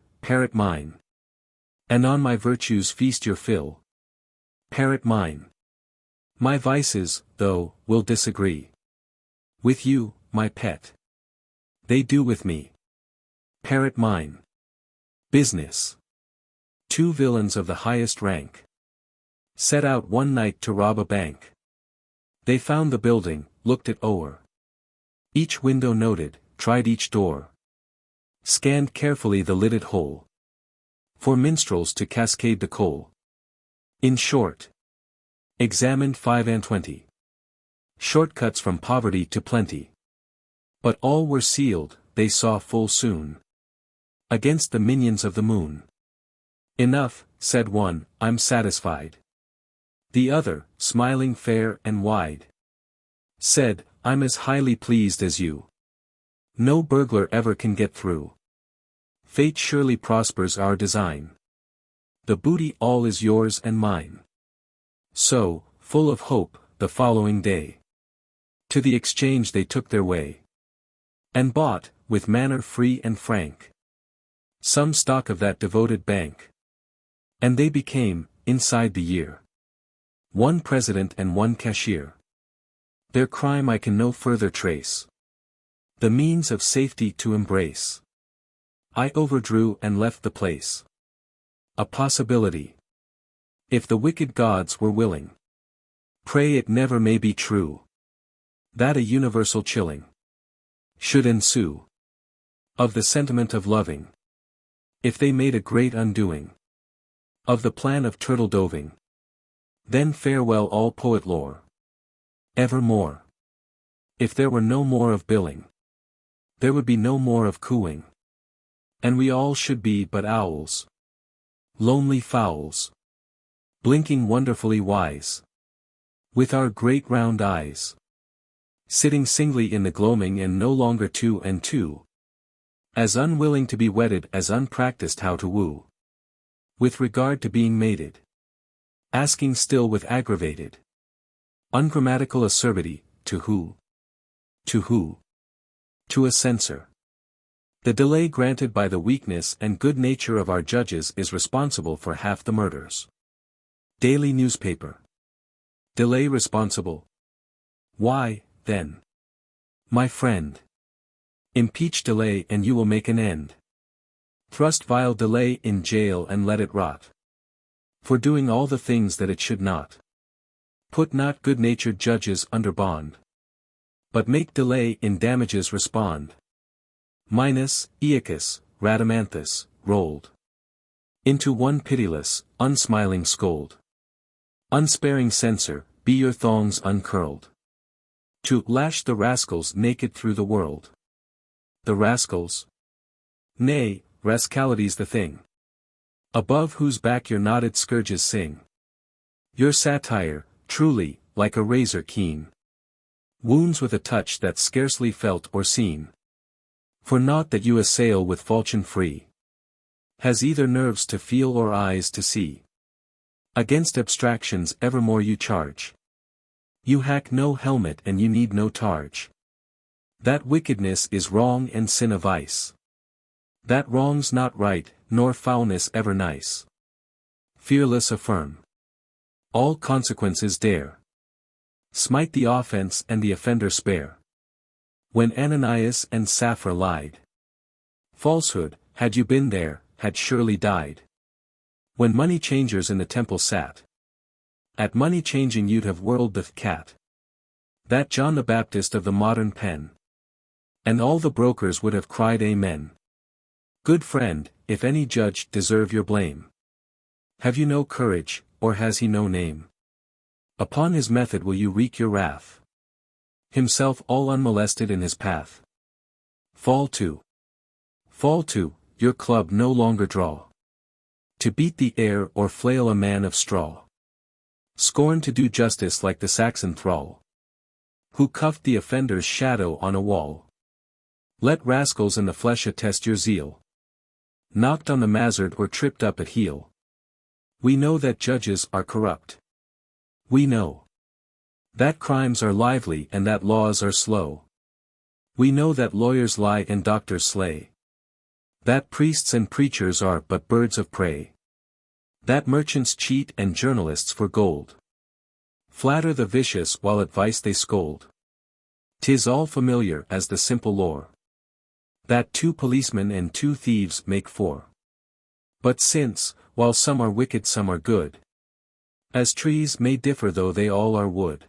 and on my virtues feast your fill. Parrot mine. My vices, though, will disagree with you, my pet. They do with me. Parrot mine. Business. Two villains of the highest rank set out one night to rob a bank. They found the building, looked it o'er. Each window noted, tried each door. Scanned carefully the lidded hole for minstrels to cascade the coal. In short, examined 25 shortcuts from poverty to plenty. But all were sealed, they saw full soon, against the minions of the moon. Enough, said one, I'm satisfied. The other, smiling fair and wide, said, I'm as highly pleased as you. No burglar ever can get through. Fate surely prospers our design. The booty all is yours and mine. So, full of hope, the following day, to the exchange they took their way, and bought, with manner free and frank, some stock of that devoted bank. And they became, inside the year, one president and one cashier. Their crime I can no further trace, the means of safety to embrace. I overdrew and left the place. A possibility. If the wicked gods were willing. Pray it never may be true, that a universal chilling should ensue of the sentiment of loving, if they made a great undoing of the plan of turtle doving. Then farewell all poet lore. Evermore. If there were no more of billing, there would be no more of cooing. And we all should be but owls. Lonely fowls. Blinking wonderfully wise. With our great round eyes. Sitting singly in the gloaming and no longer two and two. As unwilling to be wedded as unpracticed how to woo. With regard to being mated. Asking still with aggravated, ungrammatical acerbity, to who? To who? To a censor. The delay granted by the weakness and good nature of our judges is responsible for half the murders. Daily newspaper. Delay responsible. Why, then? My friend. Impeach delay and you will make an end. Thrust vile delay in jail and let it rot. For doing all the things that it should not. Put not good-natured judges under bond. But make delay in damages respond. Minos, Aeacus, Rhadamanthus, rolled into one pitiless, unsmiling scold. Unsparing censor, be your thongs uncurled. To lash the rascals naked through the world. The rascals? Nay, rascality's the thing. Above whose back your knotted scourges sing. Your satire, truly, like a razor keen. Wounds with a touch that's scarcely felt or seen. For naught that you assail with falchion free has either nerves to feel or eyes to see. Against abstractions evermore you charge. You hack no helmet and you need no targe. That wickedness is wrong and sin a vice. That wrong's not right, nor foulness ever nice. Fearless affirm. All consequences dare. Smite the offense and the offender spare. When Ananias and Sapphira lied. Falsehood, had you been there, had surely died. When money changers in the temple sat. At money changing you'd have whirled the cat. That John the Baptist of the modern pen. And all the brokers would have cried amen. Good friend, if any judge deserve your blame. Have you no courage, or has he no name? Upon his method will you wreak your wrath? Himself all unmolested in his path. Fall to, your club no longer draw. To beat the air or flail a man of straw. Scorn to do justice like the Saxon thrall. Who cuffed the offender's shadow on a wall. Let rascals in the flesh attest your zeal. Knocked on the mazzard or tripped up at heel. We know that judges are corrupt. We know that crimes are lively and that laws are slow. We know that lawyers lie and doctors slay. That priests and preachers are but birds of prey. That merchants cheat and journalists for gold. Flatter the vicious while at vice they scold. 'Tis all familiar as the simple lore. That 2 policemen and 2 thieves make 4. But since, while some are wicked some are good. As trees may differ though they all are wood.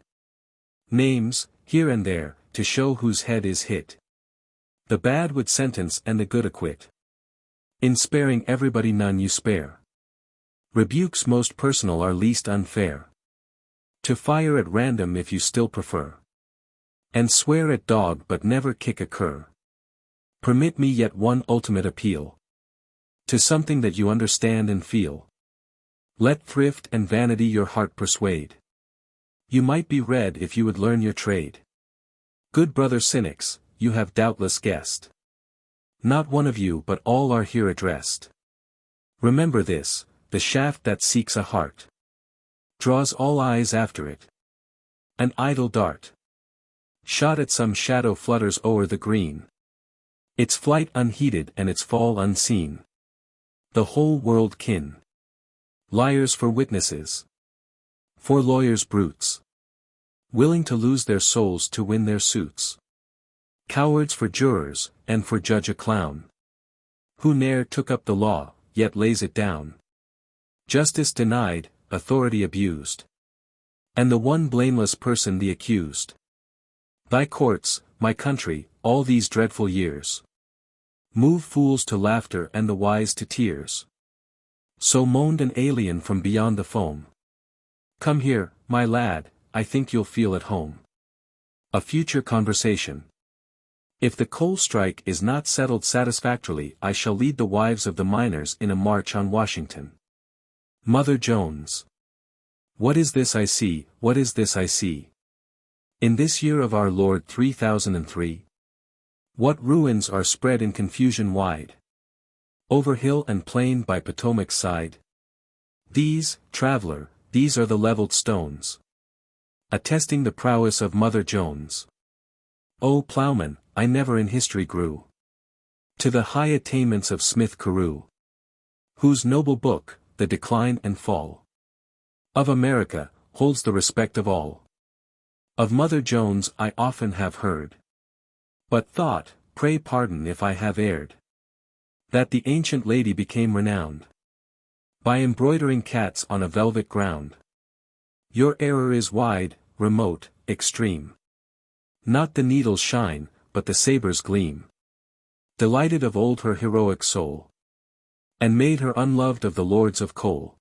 Names, here and there, to show whose head is hit. The bad would sentence and the good acquit. In sparing everybody none you spare. Rebukes most personal are least unfair. To fire at random if you still prefer. And swear at dog but never kick a cur. Permit me yet one ultimate appeal. To something that you understand and feel. Let thrift and vanity your heart persuade. You might be read if you would learn your trade. Good brother cynics, you have doubtless guessed. Not one of you but all are here addressed. Remember this, the shaft that seeks a heart. Draws all eyes after it. An idle dart. Shot at some shadow flutters o'er the green. Its flight unheeded and its fall unseen. The whole world kin. Liars for witnesses. For lawyers brutes. Willing to lose their souls to win their suits. Cowards for jurors, and for judge a clown. Who ne'er took up the law, yet lays it down. Justice denied, authority abused. And the one blameless person the accused. Thy courts, my country, all these dreadful years. Move fools to laughter and the wise to tears. So moaned an alien from beyond the foam. Come here, my lad, I think you'll feel at home. A future conversation. If the coal strike is not settled satisfactorily, I shall lead the wives of the miners in a march on Washington. Mother Jones. What is this I see, what is this I see? In this year of our Lord 3003? What ruins are spread in confusion wide? Over hill and plain by Potomac's side? These, traveler, these are the leveled stones. Attesting the prowess of Mother Jones. O plowman, I never in history grew to the high attainments of Smith Carew. Whose noble book, The Decline and Fall of America, holds the respect of all. Of Mother Jones I often have heard. But thought, pray pardon if I have erred. That the ancient lady became renowned by embroidering cats on a velvet ground. Your error is wide, remote, extreme. Not the needles shine, but the sabers gleam. Delighted of old her heroic soul. And made her unloved of the lords of coal.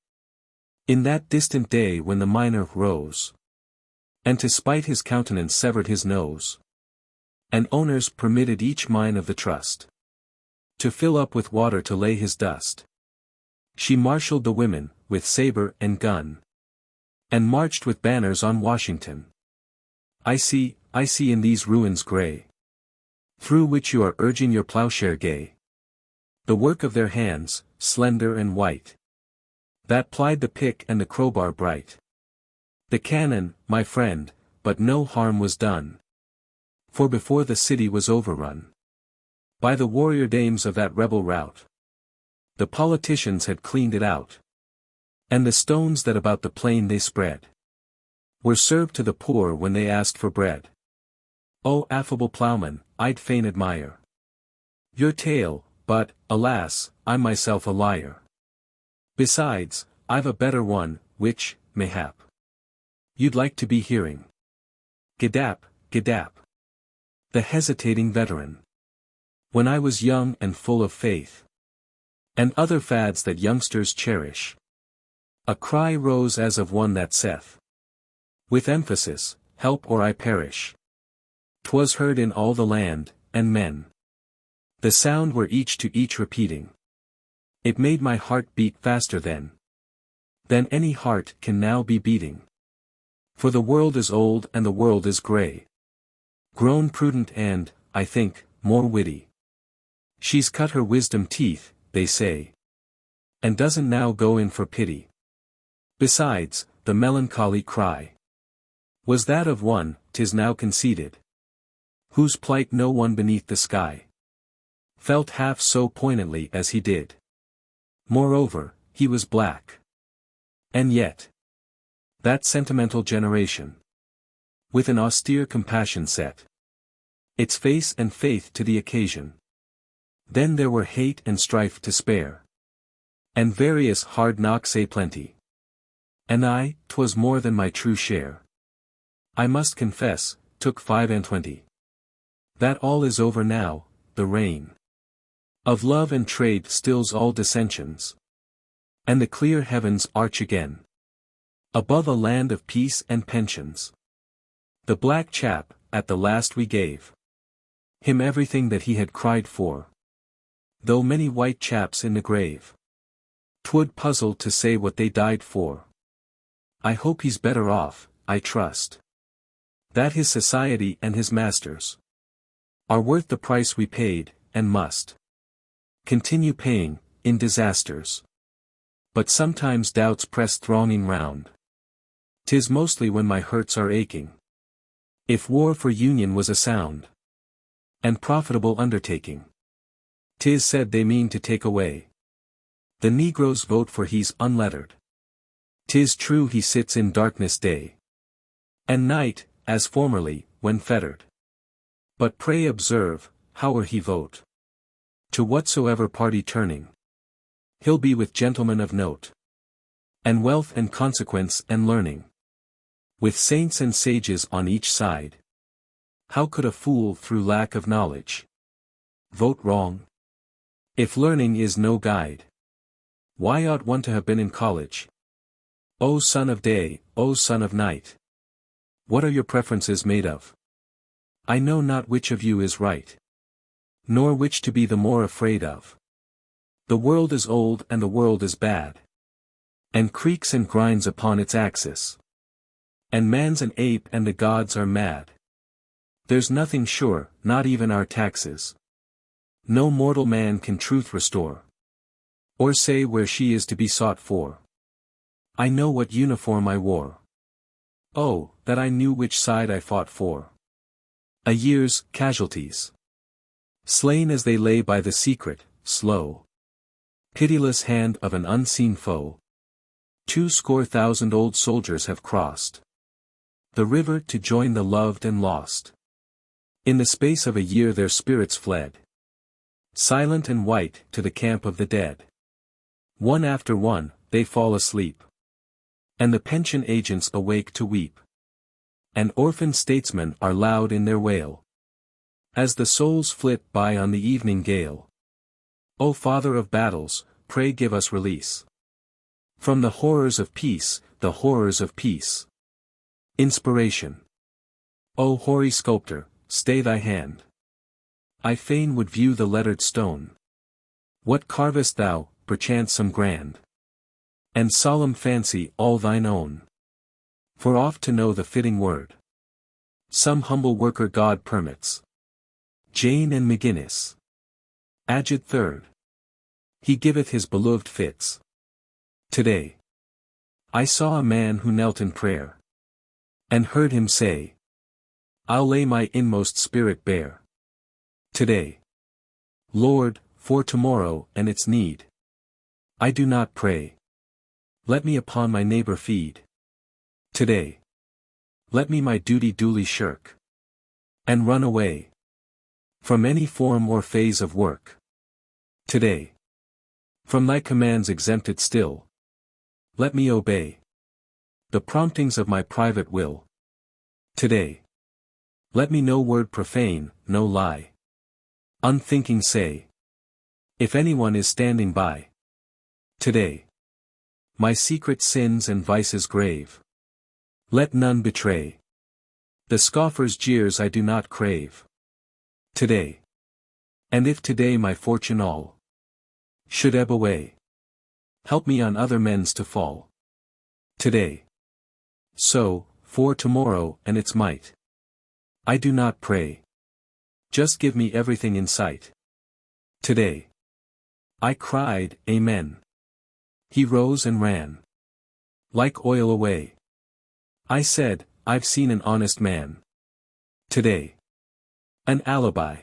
In that distant day when the miner rose. And to spite his countenance severed his nose. And owners permitted each mine of the trust to fill up with water to lay his dust. She marshaled the women, with saber and gun. And marched with banners on Washington. I see in these ruins gray. Through which you are urging your plowshare gay. The work of their hands, slender and white. That plied the pick and the crowbar bright. The cannon, my friend, but no harm was done. For before the city was overrun by the warrior dames of that rebel rout, the politicians had cleaned it out. And the stones that about the plain they spread were served to the poor when they asked for bread. O affable ploughman, I'd fain admire your tale, but, alas, I'm myself a liar. Besides, I've a better one, which, mayhap, you'd like to be hearing. Gadap, gadap. The hesitating veteran. When I was young and full of faith, and other fads that youngsters cherish, a cry rose as of one that saith, with emphasis, help or I perish. 'Twas heard in all the land, and men. The sound were each to each repeating. It made my heart beat faster than any heart can now be beating. For the world is old and the world is grey, grown prudent and, I think, more witty. She's cut her wisdom teeth, they say, and doesn't now go in for pity. Besides, the melancholy cry was that of one, 'tis now conceded, whose plight no one beneath the sky felt half so poignantly as he did. Moreover, he was black. And yet, that sentimental generation, with an austere compassion set its face and faith to the occasion. Then there were hate and strife to spare, and various hard knocks a plenty. And I, 'twas more than my true share, I must confess, took 25. That all is over now, the reign of love and trade stills all dissensions, and the clear heavens arch again above a land of peace and pensions. The black chap, at the last we gave him everything that he had cried for, though many white chaps in the grave 'twould puzzle to say what they died for. I hope he's better off, I trust that his society and his masters are worth the price we paid, and must continue paying, in disasters. But sometimes doubts press thronging round. 'Tis mostly when my hurts are aching. If war for union was a sound and profitable undertaking, 'tis said they mean to take away the Negro's vote, for he's unlettered. 'Tis true he sits in darkness day and night, as formerly, when fettered. But pray observe, howe'er he vote, to whatsoever party turning, he'll be with gentlemen of note, and wealth and consequence and learning, with saints and sages on each side. How could a fool through lack of knowledge vote wrong? If learning is no guide, why ought one to have been in college? O son of day, O son of night, what are your preferences made of? I know not which of you is right, nor which to be the more afraid of. The world is old and the world is bad, and creaks and grinds upon its axis. And man's an ape and the gods are mad. There's nothing sure, not even our taxes. No mortal man can truth restore, or say where she is to be sought for. I know what uniform I wore. Oh, that I knew which side I fought for. A year's casualties, slain as they lay by the secret, slow, pitiless hand of an unseen foe. 200,000 old soldiers have crossed the river to join the loved and lost. In the space of a year their spirits fled, silent and white, to the camp of the dead. One after one, they fall asleep, and the pension agents awake to weep. And orphan statesmen are loud in their wail, as the souls flit by on the evening gale. O Father of battles, pray give us release from the horrors of peace, the horrors of peace. Inspiration. O hoary sculptor, stay thy hand. I fain would view the lettered stone. What carvest thou, perchance some grand and solemn fancy all thine own? For oft to know the fitting word, some humble worker God permits. Jane and McGinnis. Aged third. He giveth his beloved fits. Today, I saw a man who knelt in prayer, and heard him say, I'll lay my inmost spirit bare today, Lord, for tomorrow and its need. I do not pray. Let me upon my neighbor feed today. let me my duty duly shirk. And run away from any form or phase of work. Today, from thy commands exempted still, let me obey the promptings of my private will. Today, let me no word profane, no lie unthinking say, if anyone is standing by. Today, my secret sins and vices grave, let none betray. The scoffer's jeers I do not crave. Today, and if today my fortune all should ebb away, help me on other men's to fall. Today, so, for tomorrow and its might, I do not pray. Just give me everything in sight. Today, I cried, Amen. He rose and ran like oil away. I said, I've seen an honest man. Today, an alibi.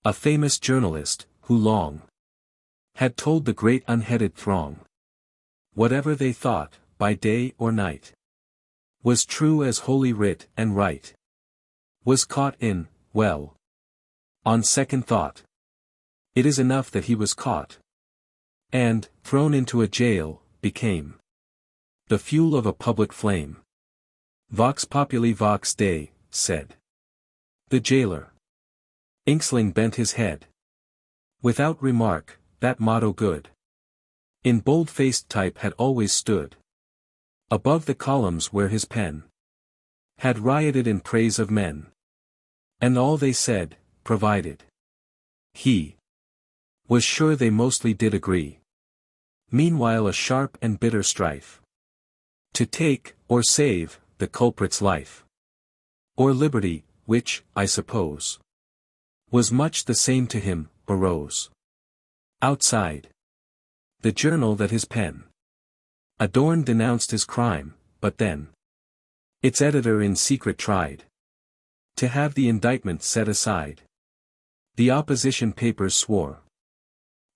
A famous journalist, who long had told the great unheaded throng, whatever they thought, by day or night, was true as holy writ and right. Was caught in, well, on second thought, it is enough that he was caught, and, thrown into a jail, became the fuel of a public flame. Vox populi vox Dei, said the jailer. Inksling bent his head. Without remark, that motto good, in bold-faced type had always stood above the columns where his pen had rioted in praise of men. And all they said, provided he was sure they mostly did agree. Meanwhile a sharp and bitter strife to take, or save, the culprit's life, or liberty, which, I suppose, was much the same to him, arose. Outside the journal that his pen adorned denounced his crime, but then its editor in secret tried to have the indictment set aside. The opposition papers swore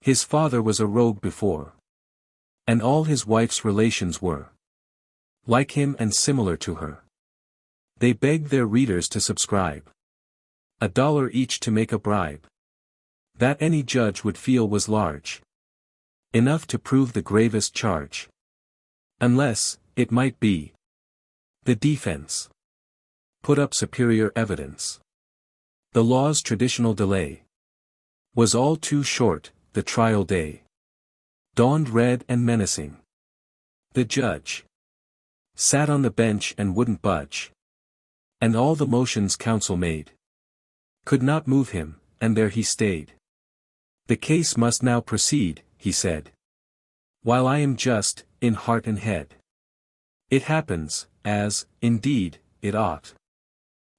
his father was a rogue before, and all his wife's relations were like him and similar to her. They begged their readers to subscribe $1 each to make a bribe that any judge would feel was large enough to prove the gravest charge, unless, it might be, the defense put up superior evidence. The law's traditional delay was all too short. The trial day dawned red and menacing. The judge sat on the bench and wouldn't budge, and all the motions counsel made could not move him, and there he stayed. The case must now proceed, he said, while I am just, in heart and head. It happens, as, indeed, it ought.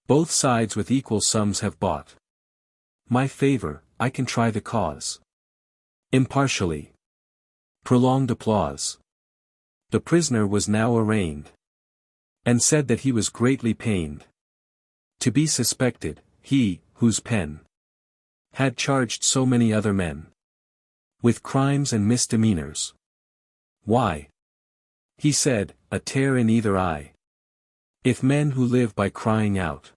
Both sides with equal sums have bought my favor. I can try the cause impartially. Prolonged applause. The prisoner was now arraigned, and said that he was greatly pained to be suspected, he, whose pen had charged so many other men with crimes and misdemeanors. Why? He said, a tear in either eye. If men who live by crying out,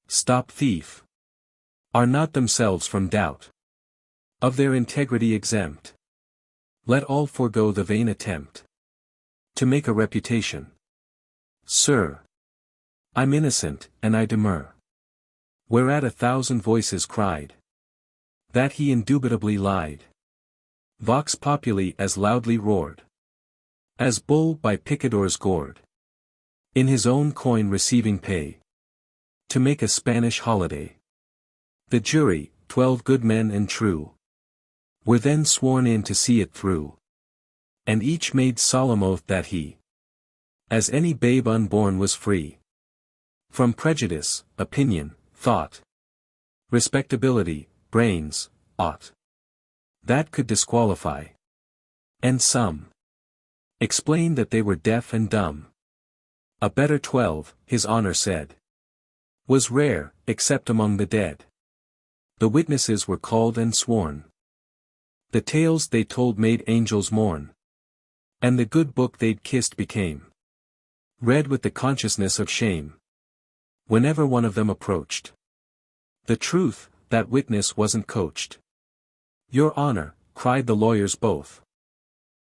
stop thief, are not themselves from doubt of their integrity exempt, let all forego the vain attempt to make a reputation. Sir, I'm innocent, and I demur. Whereat 1,000 voices cried that he indubitably lied. Vox populi as loudly roared as bull by picadors gored, in his own coin receiving pay to make a Spanish holiday. The jury, 12 good men and true, were then sworn in to see it through, and each made solemn oath that he, as any babe unborn, was free from prejudice, opinion, thought, respectability, brains, aught that could disqualify. And some explained that they were deaf and dumb. A better 12, his honor said, was rare, except among the dead. The witnesses were called and sworn. The tales they told made angels mourn, and the good book they'd kissed became read with the consciousness of shame. Whenever one of them approached the truth, that witness wasn't coached. "Your Honor," cried the lawyers both.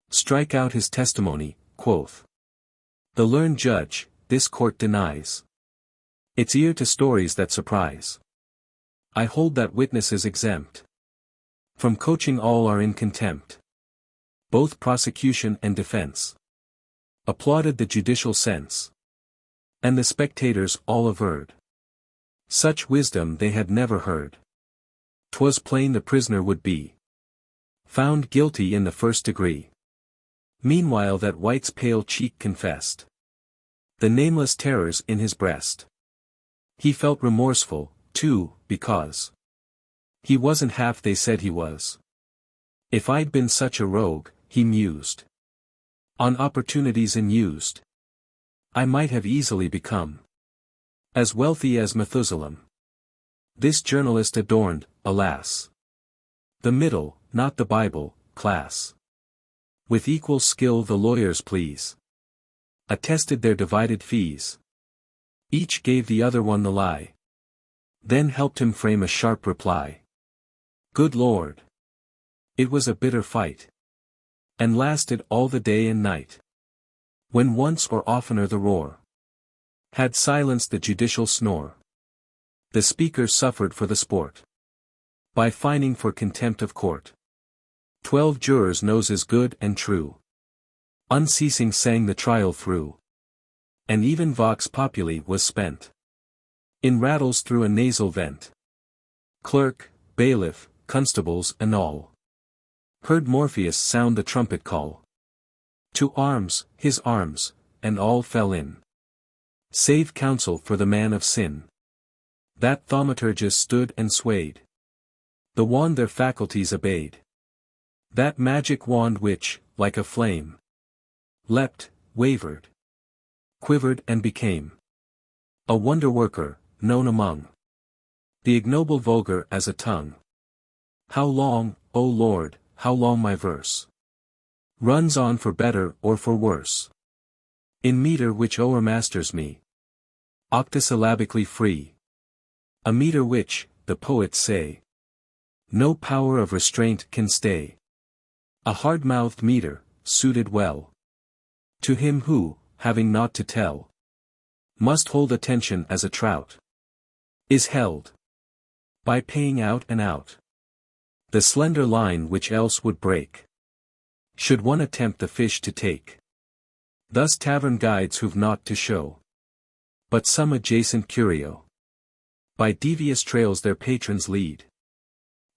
"Strike out his testimony," quoth the learned judge, "this court denies its ear to stories that surprise. I hold that witness is exempt from coaching, all are in contempt." Both prosecution and defense applauded the judicial sense, and the spectators all averred such wisdom they had never heard. 'Twas plain the prisoner would be found guilty in the first degree. Meanwhile that White's pale cheek confessed the nameless terrors in his breast. He felt remorseful, too, because he wasn't half they said he was. "If I'd been such a rogue," he mused, "on opportunities unused, I might have easily become as wealthy as Methuselah." This journalist adorned, alas, the middle, not the Bible, class. With equal skill the lawyers please attested their divided fees. Each gave the other one the lie, then helped him frame a sharp reply. Good Lord! It was a bitter fight, and lasted all the day and night, when once or oftener the roar had silenced the judicial snore. The speaker suffered for the sport by fining for contempt of court. 12 jurors' noses good and true unceasing sang the trial through, and even vox populi was spent in rattles through a nasal vent. Clerk, bailiff, constables and all heard Morpheus sound the trumpet call. To arms, his arms, and all fell in, save counsel for the man of sin. That thaumaturgus stood and swayed, the wand their faculties obeyed. That magic wand which, like a flame, leapt, wavered, quivered and became a wonder-worker, known among the ignoble vulgar as a tongue. How long, O Lord, how long my verse runs on for better or for worse, in meter which o'ermasters me, octosyllabically free, a meter which, the poets say, no power of restraint can stay. A hard-mouthed meter, suited well to him who, having naught to tell, must hold attention as a trout is held by paying out and out the slender line which else would break should one attempt the fish to take. Thus tavern guides who've naught to show but some adjacent curio, by devious trails their patrons lead,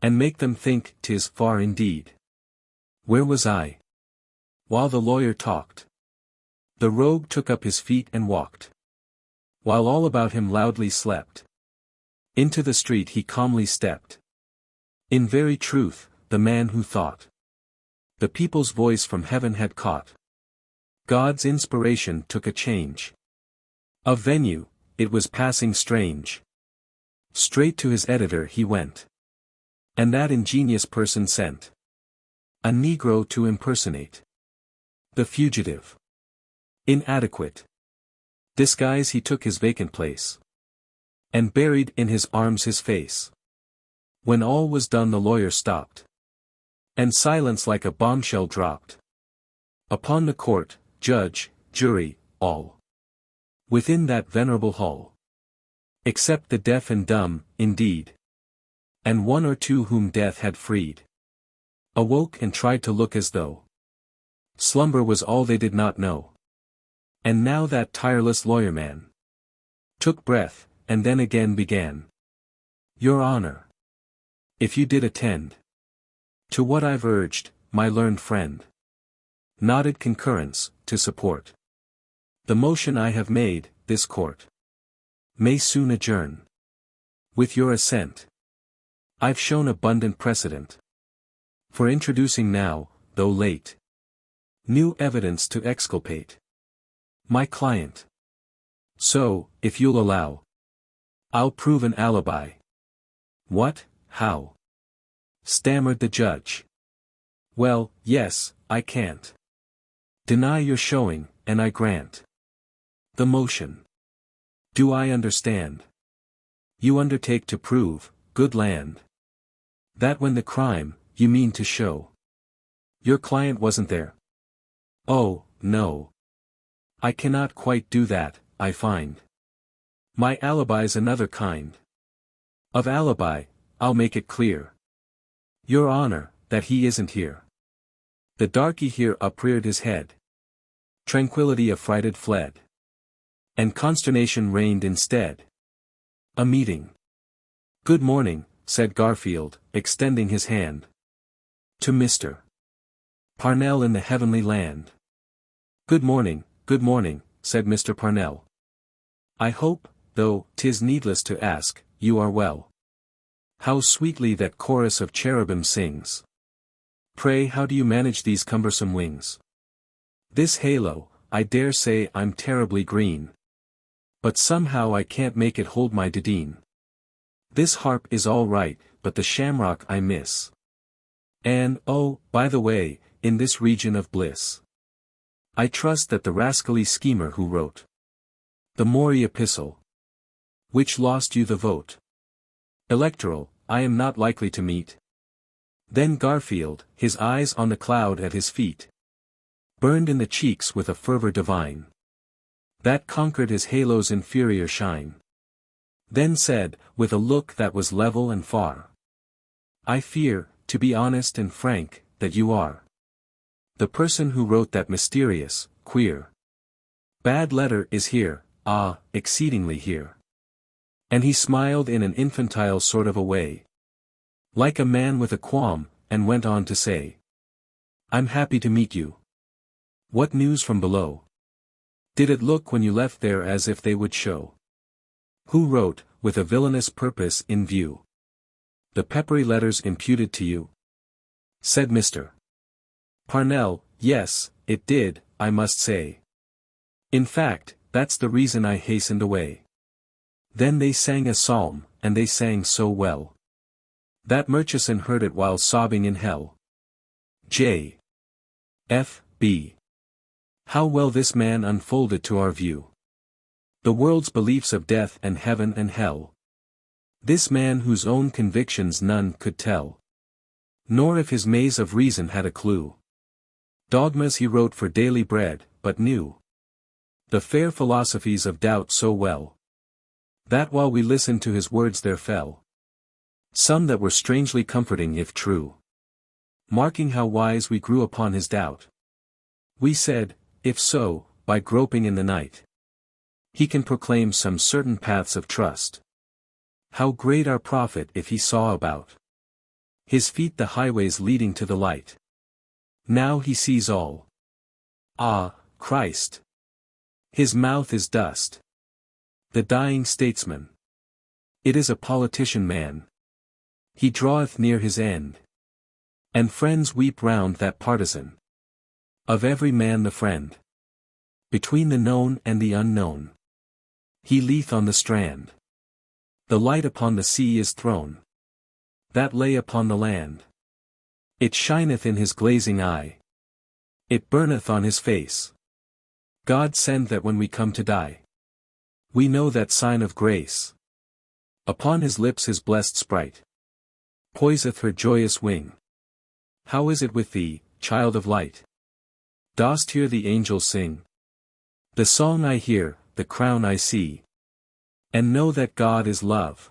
and make them think 'tis far indeed. Where was I while the lawyer talked? The rogue took up his feet and walked, while all about him loudly slept. Into the street he calmly stepped. In very truth, the man who thought the people's voice from heaven had caught God's inspiration took a change of venue. It was passing strange. Straight to his editor he went, and that ingenious person sent a Negro to impersonate the fugitive. Inadequate disguise he took his vacant place, and buried in his arms his face. When all was done the lawyer stopped, and silence like a bombshell dropped upon the court, judge, jury, all within that venerable hall, except the deaf and dumb, indeed, and one or two whom death had freed, awoke and tried to look as though slumber was all they did not know. And now that tireless lawyer man took breath, and then again began. Your Honor, if you did attend to what I've urged, my learned friend nodded concurrence, to support the motion I have made. This court may soon adjourn with your assent. I've shown abundant precedent for introducing now, though late, new evidence to exculpate my client. So, if you'll allow, I'll prove an alibi. What, how? Stammered the judge. Well, yes, I can't deny your showing, and I grant The motion. Do I understand? You undertake to prove, good land, that when the crime, you mean to show, your client wasn't there? Oh, no. I cannot quite do that, I find. My alibi's another kind of alibi, I'll make it clear, Your Honor, that he isn't here. The darky here upreared his head. Tranquility affrighted fled. And consternation reigned instead. A meeting. Good morning, said Garfield, extending his hand to Mr. Parnell in the heavenly land. Good morning, said Mr. Parnell. I hope, though 'tis needless to ask, you are well. How sweetly that chorus of cherubim sings. Pray how do you manage these cumbersome wings? This halo, I dare say I'm terribly green. But somehow I can't make it hold my didine. This harp is all right, but the shamrock I miss. And, oh, by the way, in this region of bliss, I trust that the rascally schemer who wrote the Maury epistle, which lost you the vote electoral, I am not likely to meet. Then Garfield, his eyes on the cloud at his feet, burned in the cheeks with a fervor divine that conquered his halo's inferior shine. Then said, with a look that was level and far, I fear, to be honest and frank, that you are the person who wrote that mysterious, queer, bad letter is here, ah, exceedingly here. And he smiled in an infantile sort of a way, like a man with a qualm, and went on to say, I'm happy to meet you. What news from below? Did it look when you left there as if they would show who wrote, with a villainous purpose in view, the peppery letters imputed to you? Said Mr. Parnell, yes, it did, I must say. In fact, that's the reason I hastened away. Then they sang a psalm, and they sang so well that Murchison heard it while sobbing in hell. J. F. B. How well this man unfolded to our view the world's beliefs of death and heaven and hell. This man whose own convictions none could tell, nor if his maze of reason had a clue. Dogmas he wrote for daily bread, but knew the fair philosophies of doubt so well, that while we listened to his words there fell some that were strangely comforting if true. Marking how wise we grew upon his doubt, we said, if so, by groping in the night, he can proclaim some certain paths of trust. How great our profit if he saw about his feet the highways leading to the light. Now he sees all. Ah, Christ! His mouth is dust. The dying statesman, it is a politician man. He draweth near his end, and friends weep round that partisan. Of every man the friend, between the known and the unknown, he leath on the strand. The light upon the sea is thrown, that lay upon the land. It shineth in his glazing eye, it burneth on his face. God send that when we come to die, we know that sign of grace. Upon his lips his blessed sprite poiseth her joyous wing. How is it with thee, child of light? Dost hear the angels sing? The song I hear, the crown I see, and know that God is love.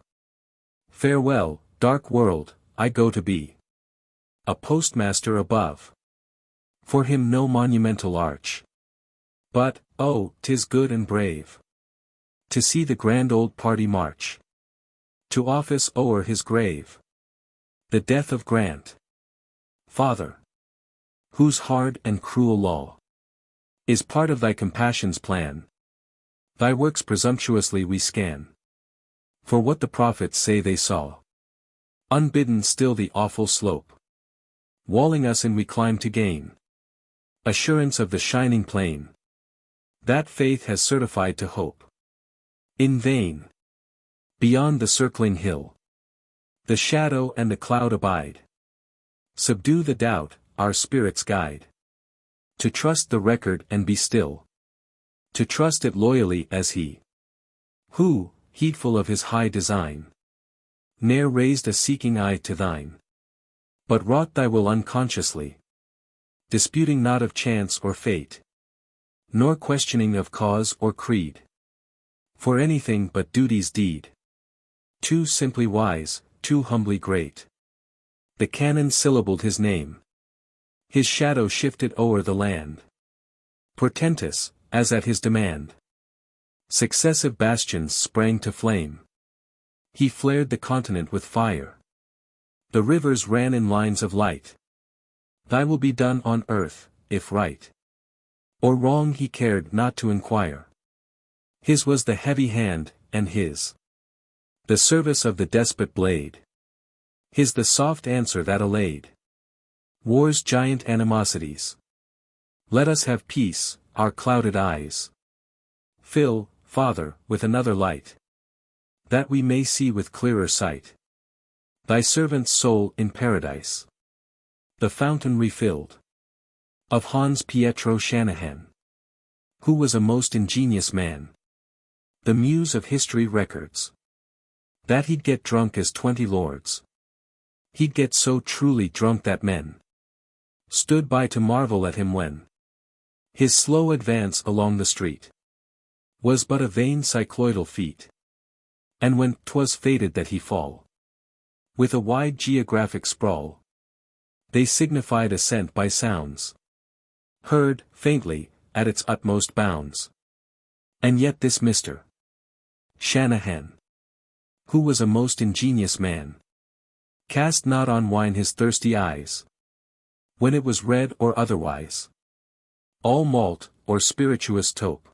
Farewell, dark world, I go to be a postmaster above. For him no monumental arch, but, oh, 'tis good and brave to see the grand old party march to office o'er his grave. The death of Grant, Father, whose hard and cruel law is part of thy compassion's plan. Thy works presumptuously we scan, for what the prophets say they saw. Unbidden still the awful slope, walling us in we climb to gain assurance of the shining plain, that faith has certified to hope. In vain, beyond the circling hill, the shadow and the cloud abide. Subdue the doubt, our spirits guide to trust the record and be still, To trust it loyally as he, who, heedful of his high design, ne'er raised a seeking eye to thine, but wrought thy will unconsciously, disputing not of chance or fate, nor questioning of cause or creed, for anything but duty's deed. Too simply wise, too humbly great. The canon syllabled his name. His shadow shifted o'er the land. Portentous, as at his demand, successive bastions sprang to flame. He flared the continent with fire. The rivers ran in lines of light. Thy will be done on earth, if right or wrong he cared not to inquire. His was the heavy hand, and his the service of the despot blade. His the soft answer that allayed war's giant animosities. Let us have peace, our clouded eyes fill, Father, with another light, that we may see with clearer sight thy servant's soul in paradise. The fountain refilled of Hans Pietro Shanahan, who was a most ingenious man, the muse of history records that he'd get drunk as 20 lords. He'd get so truly drunk that men stood by to marvel at him when his slow advance along the street was but a vain cycloidal feat. And when 'twas fated that he fall with a wide geographic sprawl, they signified ascent by sounds heard, faintly, at its utmost bounds. And yet this Mr. Shanahan, who was a most ingenious man, cast not on wine his thirsty eyes, when it was red or otherwise, all malt, or spirituous taupe.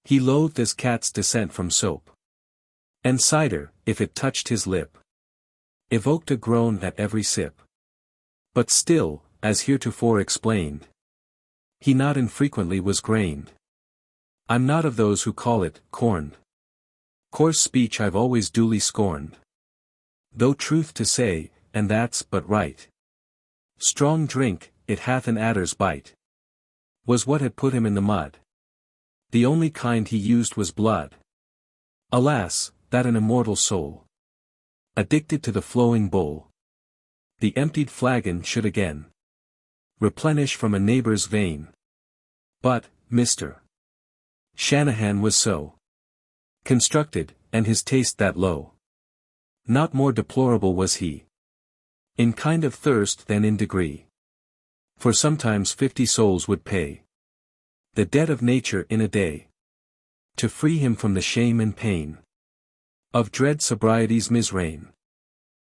He loathed as cat's descent from soap. And cider, if it touched his lip, evoked a groan at every sip. But still, as heretofore explained, he not infrequently was grained. I'm not of those who call it corned. Coarse speech I've always duly scorned, though truth to say, and that's but right. Strong drink, it hath an adder's bite, was what had put him in the mud. The only kind he used was blood. Alas, that an immortal soul, addicted to the flowing bowl, the emptied flagon should again replenish from a neighbor's vein. But, Mr. Shanahan was so constructed, and his taste that low, not more deplorable was he in kind of thirst than in degree. For sometimes 50 souls would pay the debt of nature in a day, to free him from the shame and pain of dread sobriety's misreign.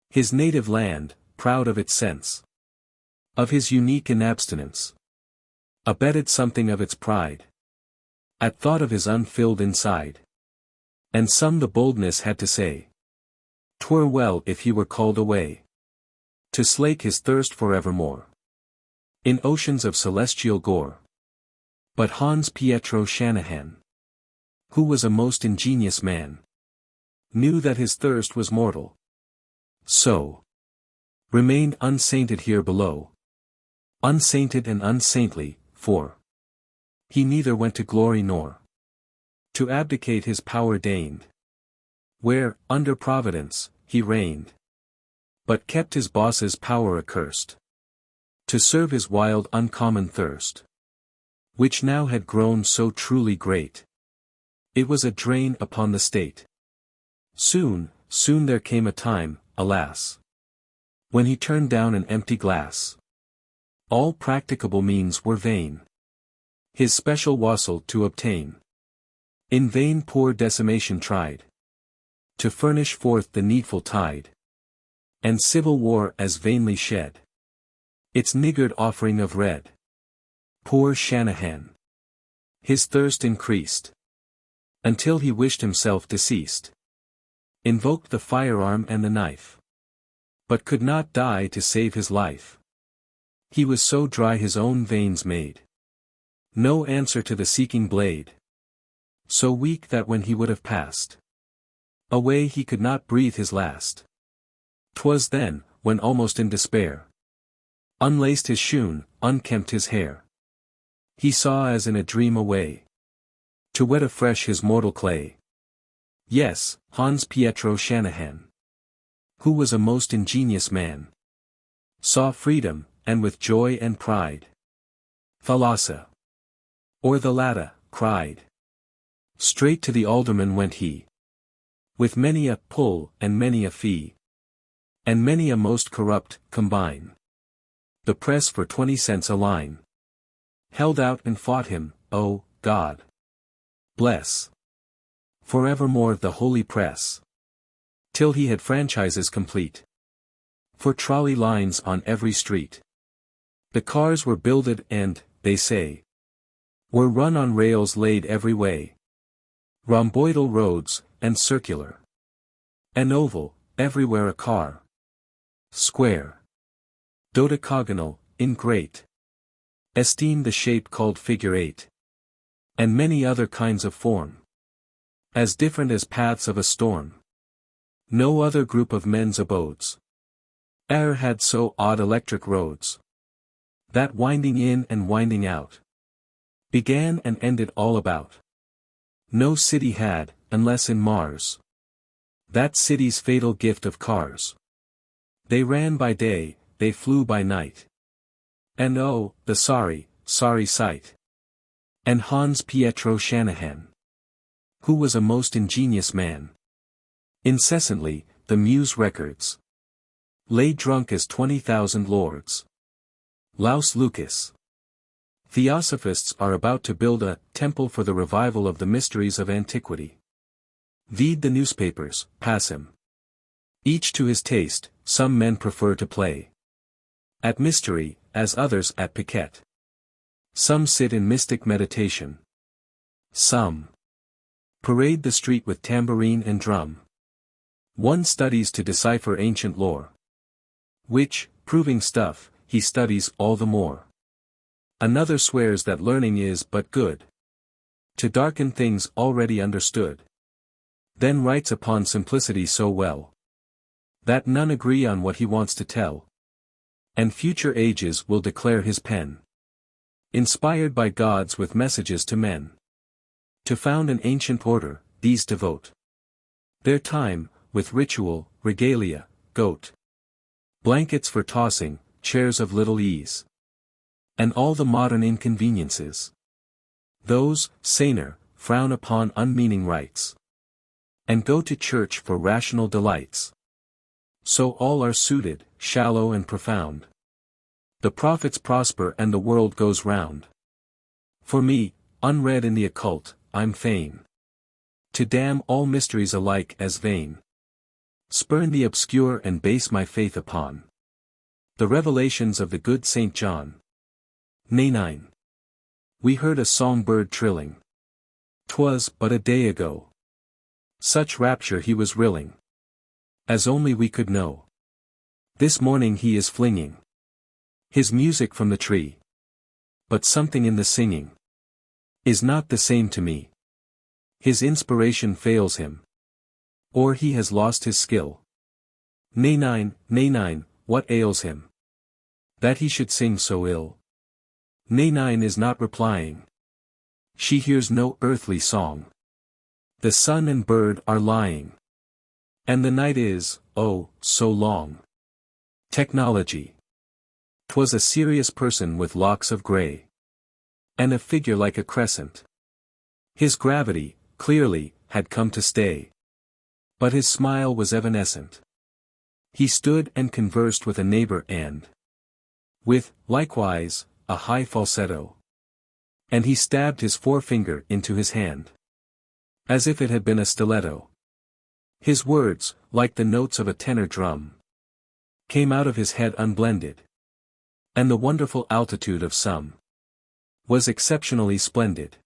His native land, proud of its sense of his unique inabstinence, abetted something of its pride at thought of his unfilled inside. And some the boldness had to say, 'twere well if he were called away to slake his thirst forevermore in oceans of celestial gore. But Hans Pietro Shanahan, who was a most ingenious man, knew that his thirst was mortal, so remained unsainted here below, unsainted and unsaintly, for he neither went to glory nor to abdicate his power deigned, where, under providence, he reigned, but kept his boss's power accursed, to serve his wild uncommon thirst, which now had grown so truly great, it was a drain upon the state. Soon there came a time, alas, when he turned down an empty glass. All practicable means were vain, his special wassail to obtain. In vain poor decimation tried to furnish forth the needful tide, and civil war as vainly shed its niggard offering of red. Poor Shanahan, his thirst increased until he wished himself deceased, invoked the firearm and the knife, but could not die to save his life. He was so dry his own veins made no answer to the seeking blade, so weak that when he would have passed away he could not breathe his last. 'Twas then, when almost in despair, unlaced his shoon, unkempt his hair, he saw as in a dream away to wet afresh his mortal clay. Yes, Hans Pietro Shanahan, who was a most ingenious man, saw freedom, and with joy and pride, Thalassa, or the latter, cried. Straight to the alderman went he, with many a pull and many a fee, and many a most corrupt combine. The press for 20 cents a line held out and fought him, oh, God bless forevermore the holy press, till he had franchises complete for trolley lines on every street. The cars were builded and, they say, were run on rails laid every way, rhomboidal roads, and circular, and oval, everywhere a car, square, dodecagonal, in great esteem the shape called figure 8, and many other kinds of form, as different as paths of a storm. No other group of men's abodes e'er had so odd electric roads, that winding in and winding out, began and ended all about. No city had, unless in Mars, that city's fatal gift of cars. They ran by day, they flew by night. And oh, the sorry, sorry sight. And Hans Pietro Shanahan, who was a most ingenious man, incessantly, the Muse records, lay drunk as 20,000 lords. Laus Lucas. Theosophists are about to build a temple for the revival of the mysteries of antiquity. Vide the newspapers, passim. Each to his taste, some men prefer to play at mystery, as others at piquet. Some sit in mystic meditation. Some parade the street with tambourine and drum. One studies to decipher ancient lore, which, proving stuff, he studies all the more. Another swears that learning is but good to darken things already understood. Then writes upon simplicity so well that none agree on what he wants to tell. And future ages will declare his pen inspired by gods with messages to men. To found an ancient order, these devote their time, with ritual, regalia, goat blankets for tossing, chairs of little ease, and all the modern inconveniences. Those, saner, frown upon unmeaning rites, and go to church for rational delights. So all are suited, shallow and profound. The prophets prosper and the world goes round. For me, unread in the occult, I'm fain to damn all mysteries alike as vain. Spurn the obscure and base my faith upon the revelations of the good Saint John. Nay 9. We heard a songbird trilling. 'Twas but a day ago. Such rapture he was rilling, as only we could know. This morning he is flinging his music from the tree. But something in the singing is not the same to me. His inspiration fails him, or he has lost his skill. Nay 9, what ails him, that he should sing so ill? Nay 9 is not replying. She hears no earthly song. The sun and bird are lying, and the night is, oh, so long. Technology. 'Twas a serious person with locks of grey, and a figure like a crescent. His gravity, clearly, had come to stay, but his smile was evanescent. He stood and conversed with a neighbor and with, likewise, a high falsetto. And he stabbed his forefinger into his hand, as if it had been a stiletto. His words, like the notes of a tenor drum, came out of his head unblended. And the wonderful altitude of some was exceptionally splendid.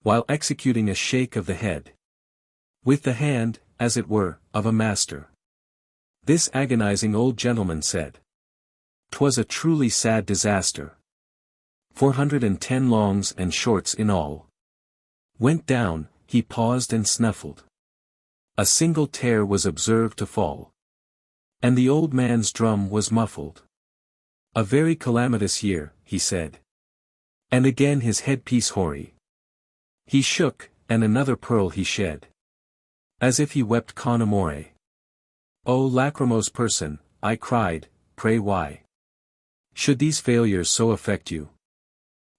While executing a shake of the head, with the hand, as it were, of a master, this agonizing old gentleman said, "'Twas a truly sad disaster. 410 longs and shorts in all went down." He paused and snuffled. A single tear was observed to fall, and the old man's drum was muffled. "A very calamitous year," he said. And again his headpiece hoary. He shook, and another pearl he shed. As if he wept con amore. O lachrymose person, I cried, pray why should these failures so affect you?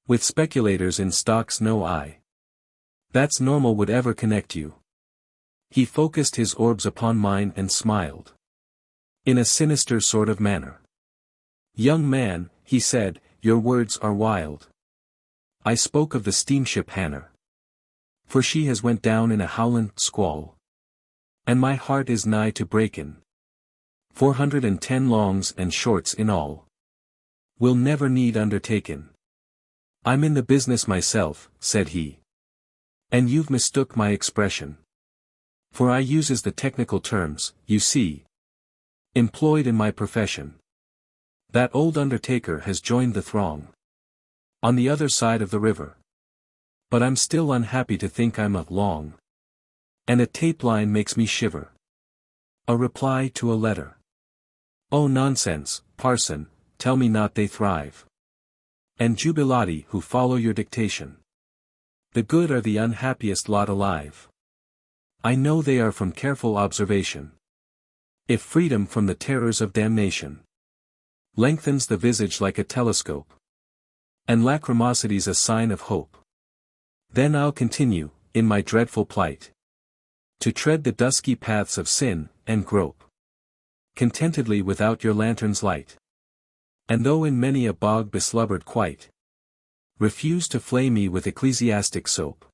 With speculators in stocks no eye that's normal would ever connect you. He focused his orbs upon mine and smiled. In a sinister sort of manner. Young man, he said, your words are wild. I spoke of the steamship Hanner. For she has went down in a howling squall. And my heart is nigh to breaking. 410 longs and shorts in all. Will never need undertaken. I'm in the business myself, said he. And you've mistook my expression. For I uses the technical terms, you see. Employed in my profession. That old undertaker has joined the throng. On the other side of the river. But I'm still unhappy to think I'm long. And a tape line makes me shiver. A reply to a letter. Oh nonsense, parson, tell me not they thrive. And jubilati who follow your dictation. The good are the unhappiest lot alive. I know they are from careful observation. If freedom from the terrors of damnation lengthens the visage like a telescope, and lachrymosity's a sign of hope, then I'll continue, in my dreadful plight, to tread the dusky paths of sin, and grope contentedly without your lantern's light. And though in many a bog beslubbered quite, refuse to flay me with ecclesiastic soap.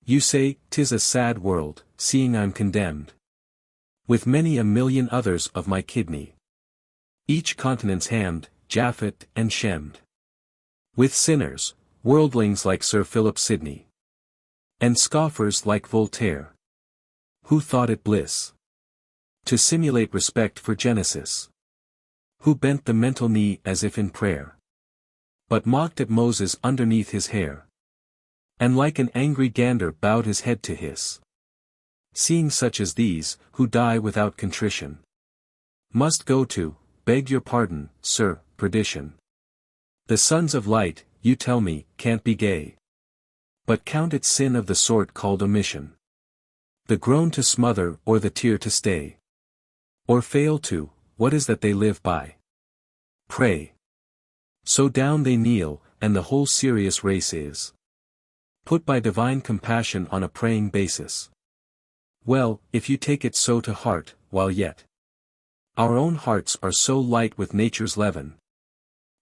You say, 'tis a sad world, seeing I'm condemned. With many a million others of my kidney. Each continent's hammed, Japhet and Shemmed. With sinners, worldlings like Sir Philip Sidney. And scoffers like Voltaire. Who thought it bliss to simulate respect for Genesis. Who bent the mental knee as if in prayer. But mocked at Moses underneath his hair. And like an angry gander bowed his head to hiss. Seeing such as these, who die without contrition, must go to, beg your pardon, sir, perdition. The sons of light, you tell me, can't be gay. But count it sin of the sort called omission. The groan to smother or the tear to stay. Or fail to, what is that they live by? Pray. So down they kneel, and the whole serious race is put by divine compassion on a praying basis. Well, if you take it so to heart, while yet our own hearts are so light with nature's leaven,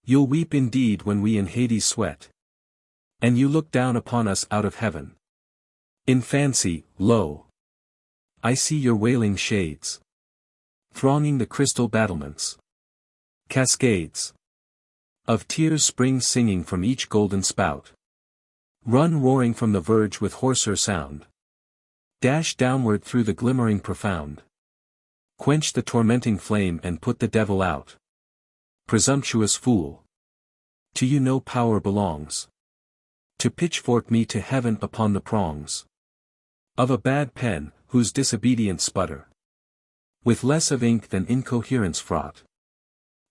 you'll weep indeed when we in Hades sweat, and you look down upon us out of heaven. In fancy, lo, I see your wailing shades, thronging the crystal battlements. Cascades of tears spring singing from each golden spout. Run roaring from the verge with hoarser sound. Dash downward through the glimmering profound. Quench the tormenting flame and put the devil out. Presumptuous fool! To you no power belongs to pitchfork me to heaven upon the prongs of a bad pen, whose disobedient sputter, with less of ink than incoherence fraught,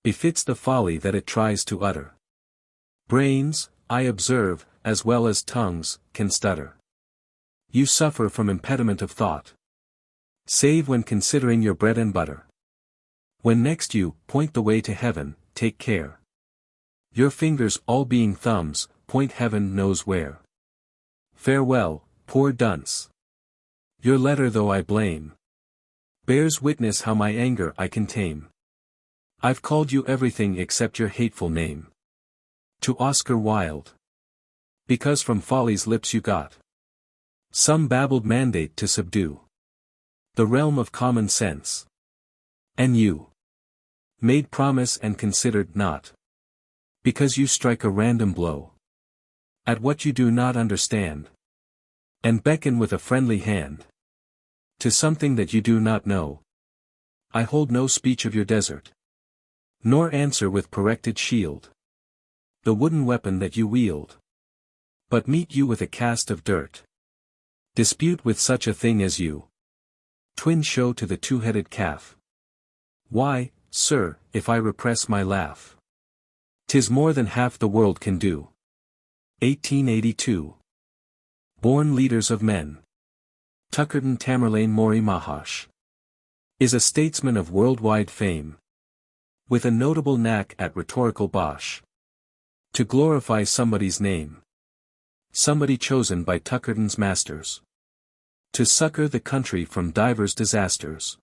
befits the folly that it tries to utter. Brains, I observe, as well as tongues, can stutter. You suffer from impediment of thought, save when considering your bread and butter. When next you point the way to heaven, take care. Your fingers all being thumbs, point heaven knows where. Farewell, poor dunce. Your letter though I blame, bears witness how my anger I can tame. I've called you everything except your hateful name. To Oscar Wilde. Because from folly's lips you got some babbled mandate to subdue the realm of common sense. And you made promise and considered not. Because you strike a random blow at what you do not understand, and beckon with a friendly hand to something that you do not know. I hold no speech of your desert, nor answer with corrected shield the wooden weapon that you wield, but meet you with a cast of dirt. Dispute with such a thing as you. Twin show to the two-headed calf. Why, sir, if I repress my laugh, 'tis more than half the world can do. 1882. Born leaders of men. Tuckerton Tamerlane Mori Maharsh is a statesman of worldwide fame, with a notable knack at rhetorical bosh. To glorify somebody's name. Somebody chosen by Tuckerton's masters. To succor the country from divers disasters.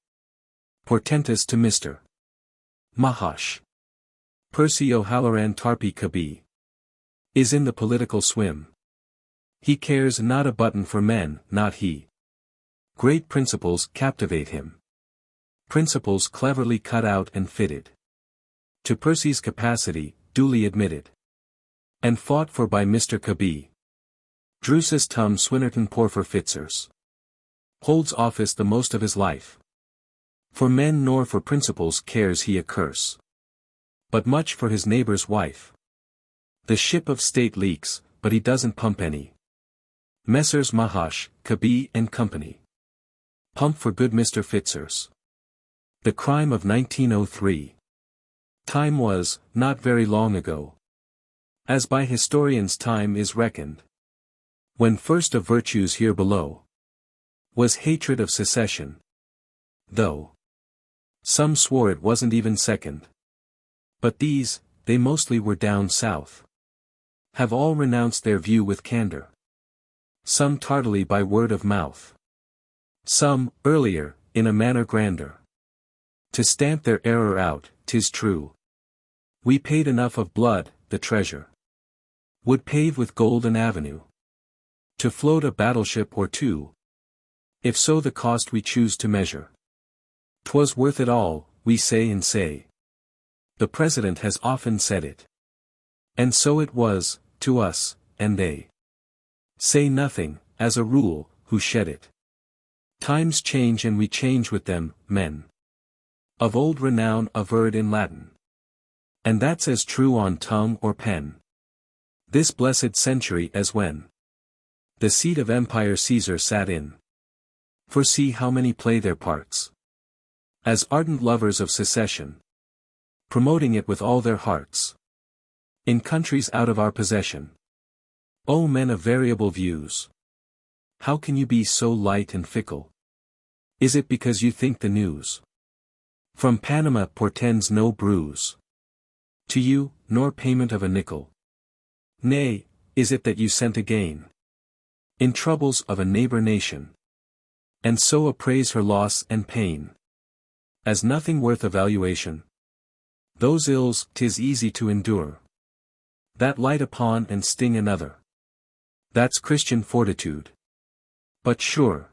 Portentous to Mr. Maharsh. Percy O'Halloran Tarpi Kabi. Is in the political swim. He cares not a button for men, not he. Great principles captivate him. Principles cleverly cut out and fitted to Percy's capacity, duly admitted. And fought for by Mr. Kabi. Drusus Tum Swinnerton Porphyr Fitzers. Holds office the most of his life. For men nor for principles cares he a curse. But much for his neighbor's wife. The ship of state leaks, but he doesn't pump any. Messrs. Maharsh, Kabi and Company. Pump for good Mr. Fitzers. The crime of 1903. Time was, not very long ago. As by historians time is reckoned. When first of virtues here below. Was hatred of secession. Though. Some swore it wasn't even second. But these, they mostly were down south. Have all renounced their view with candor. Some tardily by word of mouth. Some, earlier, in a manner grander. To stamp their error out, 'tis true. We paid enough of blood, the treasure. Would pave with gold an avenue. To float a battleship or two. If so the cost we choose to measure. 'Twas worth it all, we say and say. The President has often said it. And so it was, to us, and they. Say nothing, as a rule, who shed it. Times change and we change with them, men. Of old renown averred in Latin. And that's as true on tongue or pen. This blessed century as when. The seat of empire Caesar sat in. For see how many play their parts. As ardent lovers of secession. Promoting it with all their hearts. In countries out of our possession. O men of variable views! How can you be so light and fickle? Is it because you think the news from Panama portends no bruise to you, nor payment of a nickel? Nay, is it that you sent a gain in troubles of a neighbor nation, and so appraise her loss and pain as nothing worth evaluation? Those ills 'tis easy to endure, that light upon and sting another. That's Christian fortitude. But sure,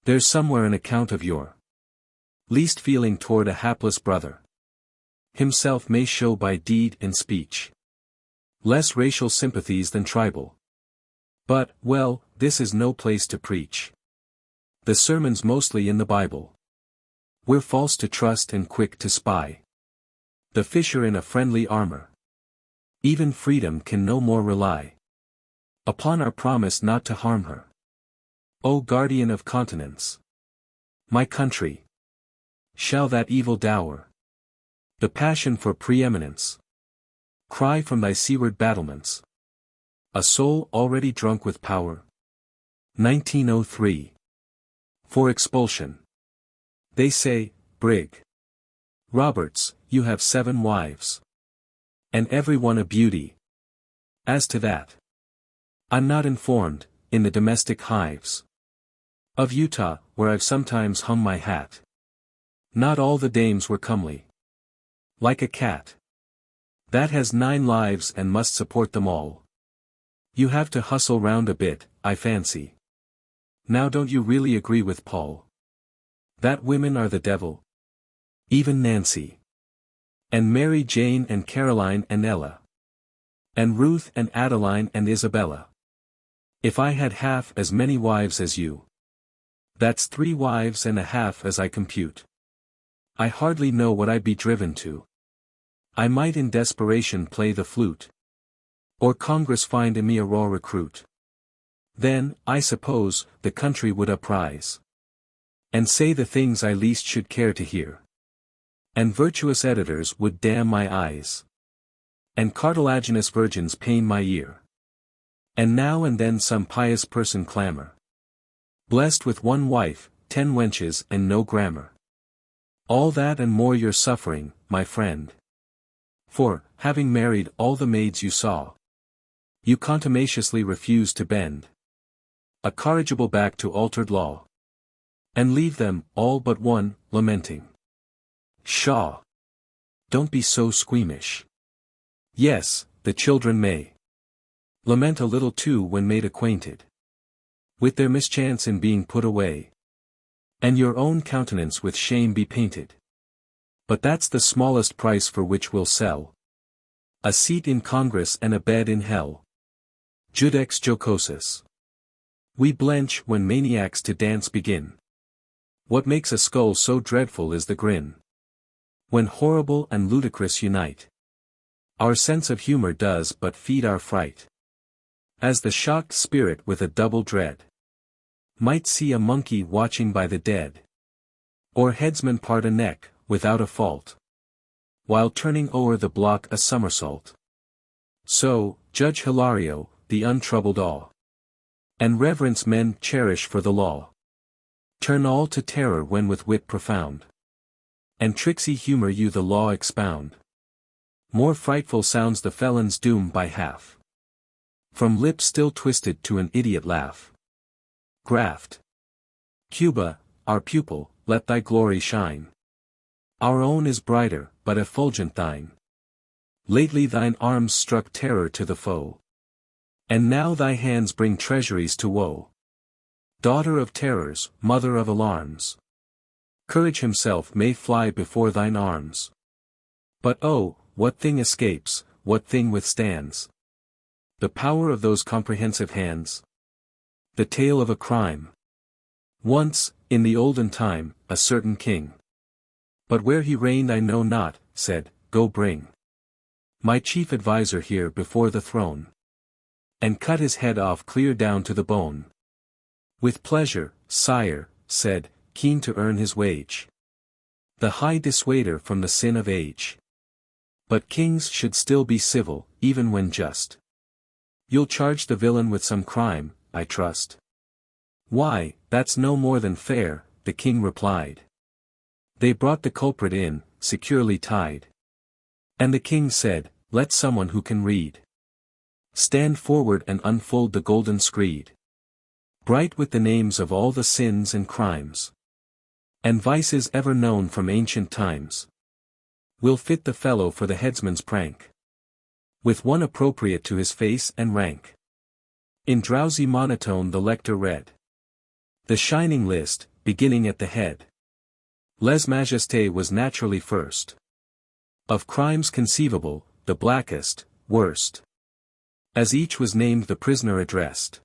there's somewhere an account of your least feeling toward a hapless brother. Himself may show by deed and speech less racial sympathies than tribal. But, well, this is no place to preach. The sermon's mostly in the Bible. We're false to trust and quick to spy. The fisher in a friendly armor. Even freedom can no more rely upon our promise not to harm her. O guardian of continents! My country! Shall that evil dower the passion for preeminence cry from thy seaward battlements? A soul already drunk with power. 1903. For expulsion. They say, Brig. Roberts, you have 7 wives. And every one a beauty. As to that, I'm not informed, in the domestic hives of Utah, where I've sometimes hung my hat. Not all the dames were comely. Like a cat that has 9 lives and must support them all. You have to hustle round a bit, I fancy. Now don't you really agree with Paul? That women are the devil? Even Nancy. And Mary Jane and Caroline and Ella. And Ruth and Adeline and Isabella. If I had half as many wives as you. That's 3 wives and a half as I compute. I hardly know what I'd be driven to. I might in desperation play the flute. Or Congress find in me a raw recruit. Then, I suppose, the country would uprise. And say the things I least should care to hear. And virtuous editors would damn my eyes. And cartilaginous virgins pain my ear. And now and then some pious person clamor. Blessed with one wife, 10 wenches and no grammar. All that and more you're suffering, my friend. For, having married all the maids you saw, you contumaciously refuse to bend a corrigible back to altered law, and leave them, all but one, lamenting. Pshaw! Don't be so squeamish. Yes, the children may lament a little too when made acquainted with their mischance in being put away, and your own countenance with shame be painted. But that's the smallest price for which we'll sell a seat in Congress and a bed in hell. Judex jocosus. We blench when maniacs to dance begin. What makes a skull so dreadful is the grin. When horrible and ludicrous unite, our sense of humor does but feed our fright. As the shocked spirit with a double dread might see a monkey watching by the dead, or headsman part a neck, without a fault, while turning o'er the block a somersault. So, Judge Hilario, the untroubled awe, and reverence men cherish for the law, turn all to terror when with wit profound, and tricksy humor you the law expound. More frightful sounds the felon's doom by half, from lips still twisted to an idiot laugh. Graft. Cuba, our pupil, let thy glory shine. Our own is brighter, but effulgent thine. Lately thine arms struck terror to the foe, and now thy hands bring treasuries to woe. Daughter of terrors, mother of alarms, courage himself may fly before thine arms. But oh, what thing escapes, what thing withstands the power of those comprehensive hands? The tale of a crime. Once, in the olden time, a certain king, but where he reigned I know not, said, Go bring my chief adviser here before the throne, and cut his head off clear down to the bone. With pleasure, sire, said, keen to earn his wage, the high dissuader from the sin of age. But kings should still be civil, even when just. You'll charge the villain with some crime, I trust. Why, that's no more than fair, the king replied. They brought the culprit in, securely tied. And the king said, Let someone who can read stand forward and unfold the golden screed, bright with the names of all the sins and crimes, and vices ever known from ancient times. We'll fit the fellow for the headsman's prank, with one appropriate to his face and rank. In drowsy monotone the lector read the shining list, beginning at the head. Lèse-majesté was naturally first of crimes conceivable, the blackest, worst. As each was named the prisoner addressed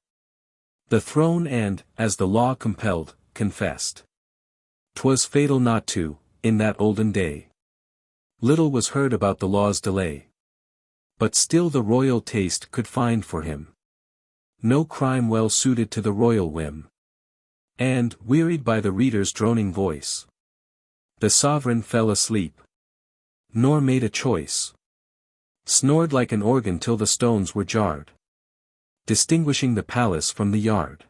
the throne and, as the law compelled, confessed. 'Twas fatal not to, in that olden day. Little was heard about the law's delay, but still the royal taste could find for him no crime well suited to the royal whim. And, wearied by the reader's droning voice, the sovereign fell asleep, nor made a choice. Snored like an organ till the stones were jarred, distinguishing the palace from the yard.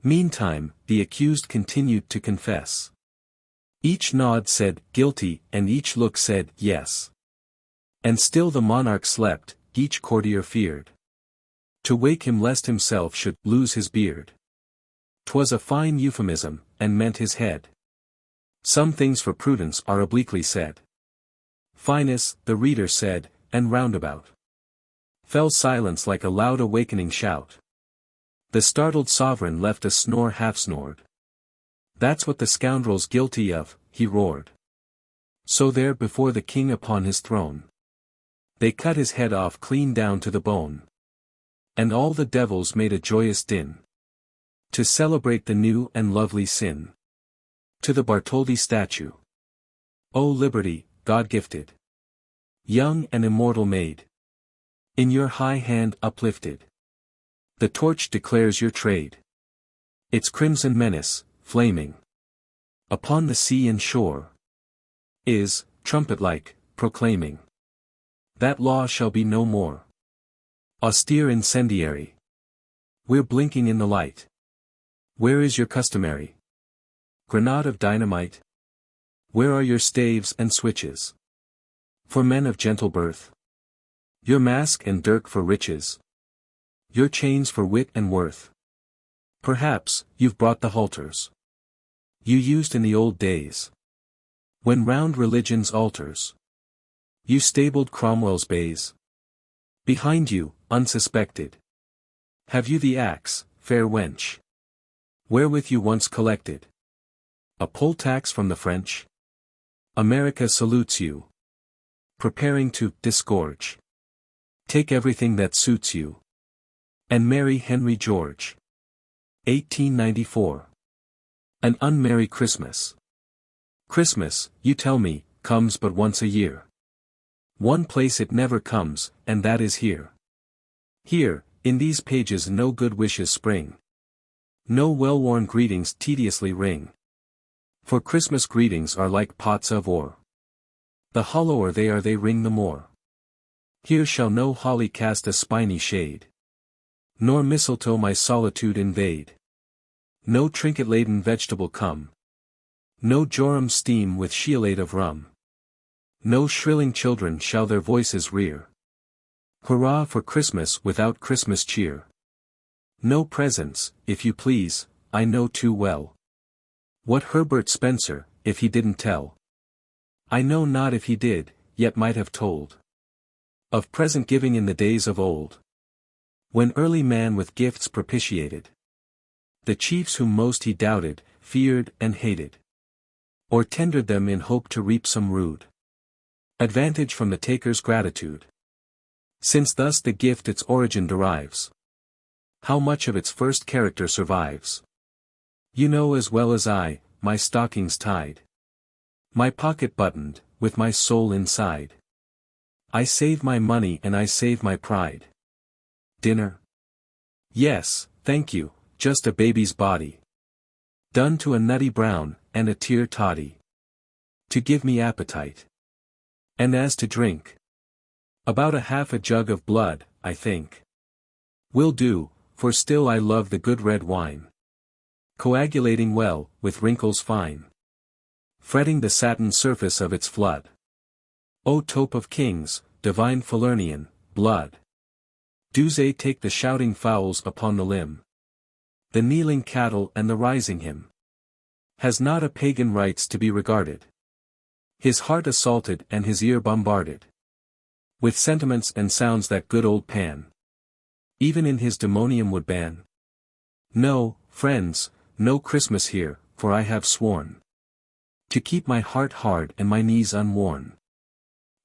Meantime, the accused continued to confess. Each nod said, guilty, and each look said, yes. And still the monarch slept, each courtier feared to wake him lest himself should lose his beard. 'Twas a fine euphemism, and meant his head. Some things for prudence are obliquely said. Finus, the reader said, and roundabout fell silence like a loud awakening shout. The startled sovereign left a snore half snored. That's what the scoundrel's guilty of, he roared. So there before the king upon his throne, they cut his head off clean down to the bone. And all the devils made a joyous din to celebrate the new and lovely sin. To the Bartholdi statue. O liberty, God-gifted, young and immortal maid, in your high hand uplifted, the torch declares your trade. Its crimson menace, flaming upon the sea and shore, is, trumpet-like, proclaiming that law shall be no more. Austere incendiary, We're blinking in the light. Where is your customary grenade of dynamite? Where are your staves and switches for men of gentle birth? Your mask and dirk for riches? Your chains for wit and worth? Perhaps, you've brought the halters you used in the old days, when round religion's altars you stabled Cromwell's bays. Behind you, unsuspected, have you the axe, fair wench, wherewith you once collected a poll tax from the French? America salutes you, preparing to disgorge. Take everything that suits you, and marry Henry George. 1894. An unmerry Christmas. Christmas, you tell me, comes but once a year. One place it never comes, and that is here. Here, in these pages no good wishes spring. No well-worn greetings tediously ring. For Christmas greetings are like pots of ore. The hollower they are they ring the more. Here shall no holly cast a spiny shade, nor mistletoe my solitude invade. No trinket-laden vegetable come, no jorum steam with shielade of rum. No shrilling children shall their voices rear. Hurrah for Christmas without Christmas cheer. No presents, if you please, I know too well what Herbert Spencer, if he didn't tell. I know not if he did, yet might have told of present giving in the days of old, when early man with gifts propitiated the chiefs whom most he doubted, feared and hated, or tendered them in hope to reap some rude advantage from the taker's gratitude. Since thus the gift its origin derives, how much of its first character survives? You know as well as I, my stockings tied, my pocket buttoned, with my soul inside. I save my money and I save my pride. Dinner? Yes, thank you, just a baby's body, done to a nutty brown, and a tear toddy, to give me appetite. And as to drink, about a half a jug of blood, I think, will do, for still I love the good red wine, coagulating well, with wrinkles fine, fretting the satin surface of its flood. O tope of kings, divine Falernian, blood! Duze take the shouting fowls upon the limb, the kneeling cattle and the rising him. Has not a pagan rights to be regarded? His heart assaulted and his ear bombarded with sentiments and sounds that good old Pan even in his demonium would ban. No, friends, no Christmas here, for I have sworn to keep my heart hard and my knees unworn.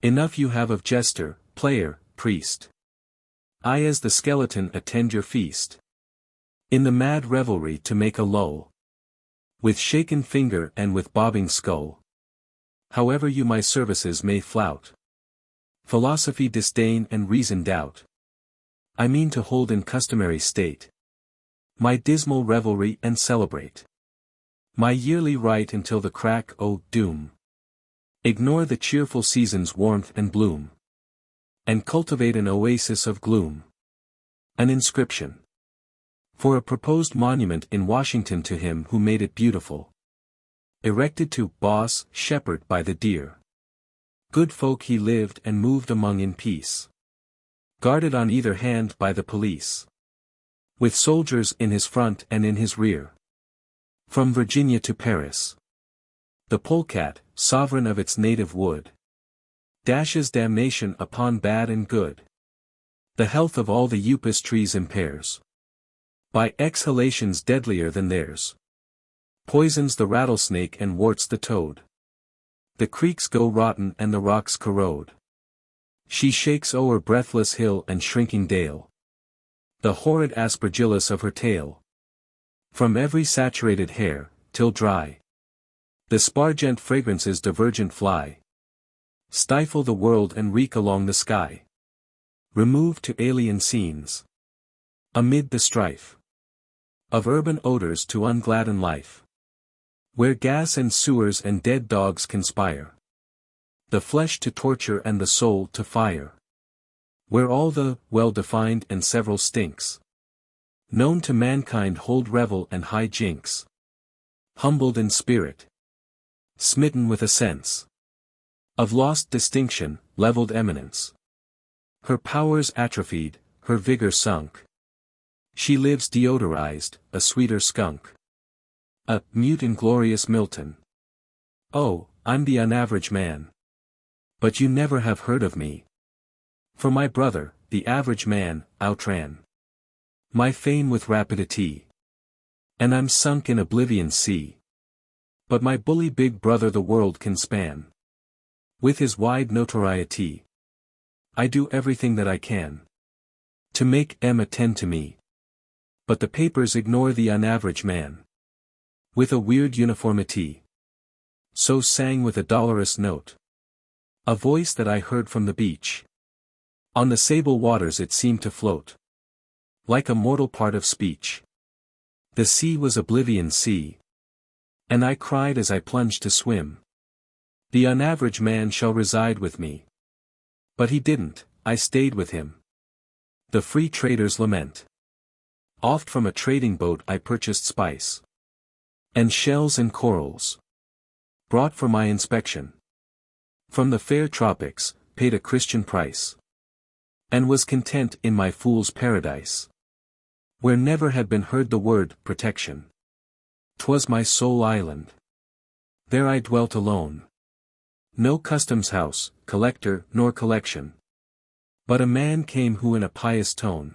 Enough you have of jester, player, priest. I as the skeleton attend your feast, in the mad revelry to make a lull, with shaken finger and with bobbing skull. However you my services may flout, philosophy disdain and reason doubt, I mean to hold in customary state my dismal revelry and celebrate my yearly rite until the crack o' doom. Ignore the cheerful season's warmth and bloom, and cultivate an oasis of gloom. An inscription for a proposed monument in Washington to him who made it beautiful, erected to Boss Shepherd by the deer. Good folk he lived and moved among in peace, guarded on either hand by the police, with soldiers in his front and in his rear. From Virginia to Paris, the polecat, sovereign of its native wood, dashes damnation upon bad and good. The health of all the upas trees impairs, by exhalations deadlier than theirs. Poisons the rattlesnake and warts the toad. The creeks go rotten and the rocks corrode. She shakes o'er breathless hill and shrinking dale the horrid aspergillus of her tail. From every saturated hair, till dry, the spargent fragrances divergent fly, stifle the world and reek along the sky. Remove to alien scenes, amid the strife of urban odors to ungladden life, where gas and sewers and dead dogs conspire, the flesh to torture and the soul to fire, where all the well-defined and several stinks, Known to mankind hold revel and high jinks. Humbled in spirit. Smitten with a sense of lost distinction, leveled eminence. Her powers atrophied, her vigor sunk. She lives deodorized, a sweeter skunk. A mute inglorious Milton. Oh, I'm the unaverage man. But you never have heard of me. For my brother, the average man, outran my fame with rapidity. And I'm sunk in oblivion's sea. But my bully big brother the world can span. With his wide notoriety. I do everything that I can to make them attend to me. But the papers ignore the unaverage man. With a weird uniformity. So sang with a dolorous note a voice that I heard from the beach. On the sable waters it seemed to float. Like a mortal part of speech. The sea was oblivion's sea. And I cried as I plunged to swim. The unaverage man shall reside with me. But he didn't, I stayed with him. The free trader's lament. Oft from a trading boat I purchased spice. And shells and corals. Brought for my inspection. From the fair tropics, paid a Christian price. And was content in my fool's paradise. Where never had been heard the word, protection. 'Twas my sole island. There I dwelt alone. No customs house, collector, nor collection. But a man came who in a pious tone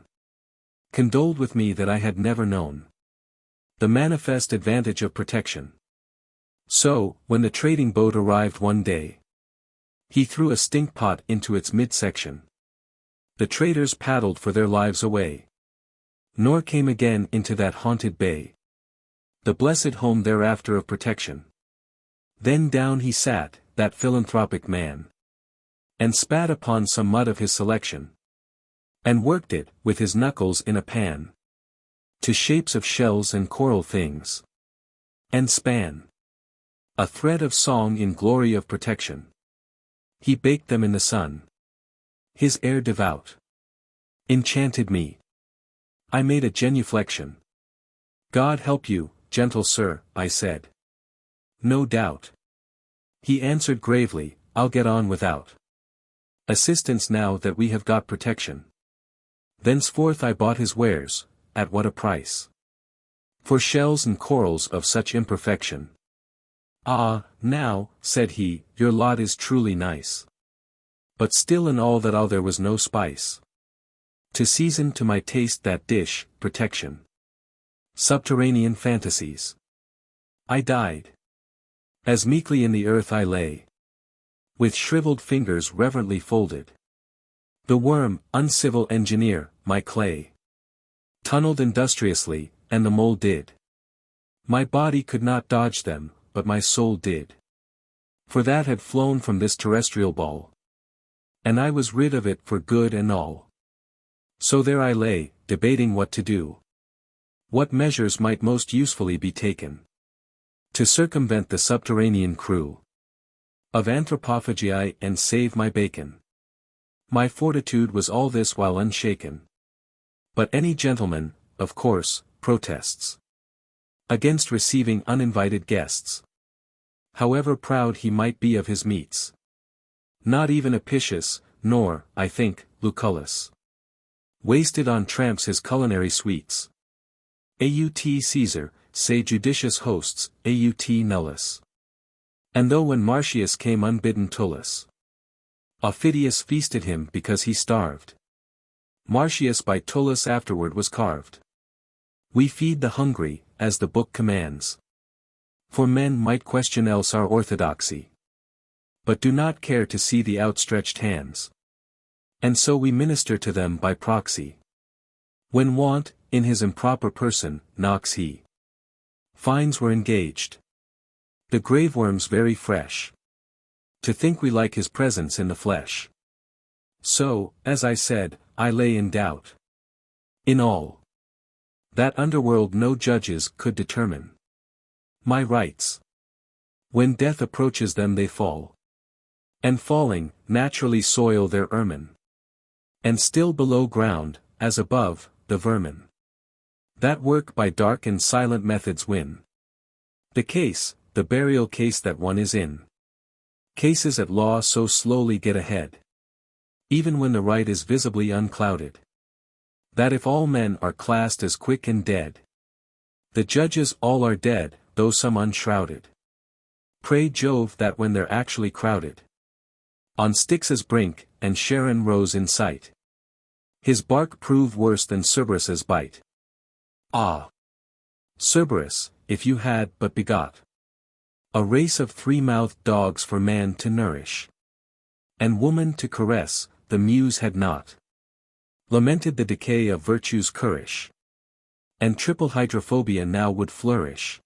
condoled with me that I had never known the manifest advantage of protection. So, when the trading boat arrived one day, he threw a stink pot into its midsection. The traders paddled for their lives away. Nor came again into that haunted bay. The blessed home thereafter of protection. Then down he sat, that philanthropic man. And spat upon some mud of his selection. And worked it, with his knuckles in a pan. To shapes of shells and coral things. And span a thread of song in glory of protection. He baked them in the sun. His air devout enchanted me. I made a genuflection. God help you, gentle sir, I said. No doubt. He answered gravely, I'll get on without assistance now that we have got protection. Thenceforth I bought his wares, at what a price. For shells and corals of such imperfection. Ah, now, said he, your lot is truly nice. But still in all that all there was no spice. To season to my taste that dish, protection. Subterranean fantasies. I died. As meekly in the earth I lay. With shriveled fingers reverently folded. The worm, uncivil engineer, my clay. Tunneled industriously, and the mole did. My body could not dodge them, but my soul did. For that had flown from this terrestrial ball. And I was rid of it for good and all. So there I lay, debating what to do. What measures might most usefully be taken to circumvent the subterranean crew of anthropophagi and save my bacon. My fortitude was all this while unshaken. But any gentleman, of course, protests against receiving uninvited guests. However proud he might be of his meats. Not even Apicius, nor, I think, Lucullus. Wasted on tramps his culinary sweets. Aut Caesar, say judicious hosts, aut nullus. And though when Marcius came unbidden Tullus, Aufidius feasted him because he starved. Marcius by Tullus afterward was carved. We feed the hungry, as the book commands. For men might question else our orthodoxy. But do not care to see the outstretched hands. And so we minister to them by proxy. When want, in his improper person, knocks he. Fines were engaged. The graveworms very fresh. To think we like his presence in the flesh. So, as I said, I lay in doubt. In all that underworld no judges could determine my rights. When death approaches them they fall. And falling, naturally soil their ermine. And still below ground, as above, the vermin that work by dark and silent methods win. The case, the burial case that one is in. Cases at law so slowly get ahead. Even when the right is visibly unclouded. That if all men are classed as quick and dead. The judges all are dead, though some unshrouded. Pray Jove that when they're actually crowded on Styx's brink, and Charon rose in sight, his bark prove worse than Cerberus's bite. Ah! Cerberus, if you had but begot a race of three-mouthed dogs for man to nourish, and woman to caress, the muse had not lamented the decay of virtue's courage, and triple hydrophobia now would flourish.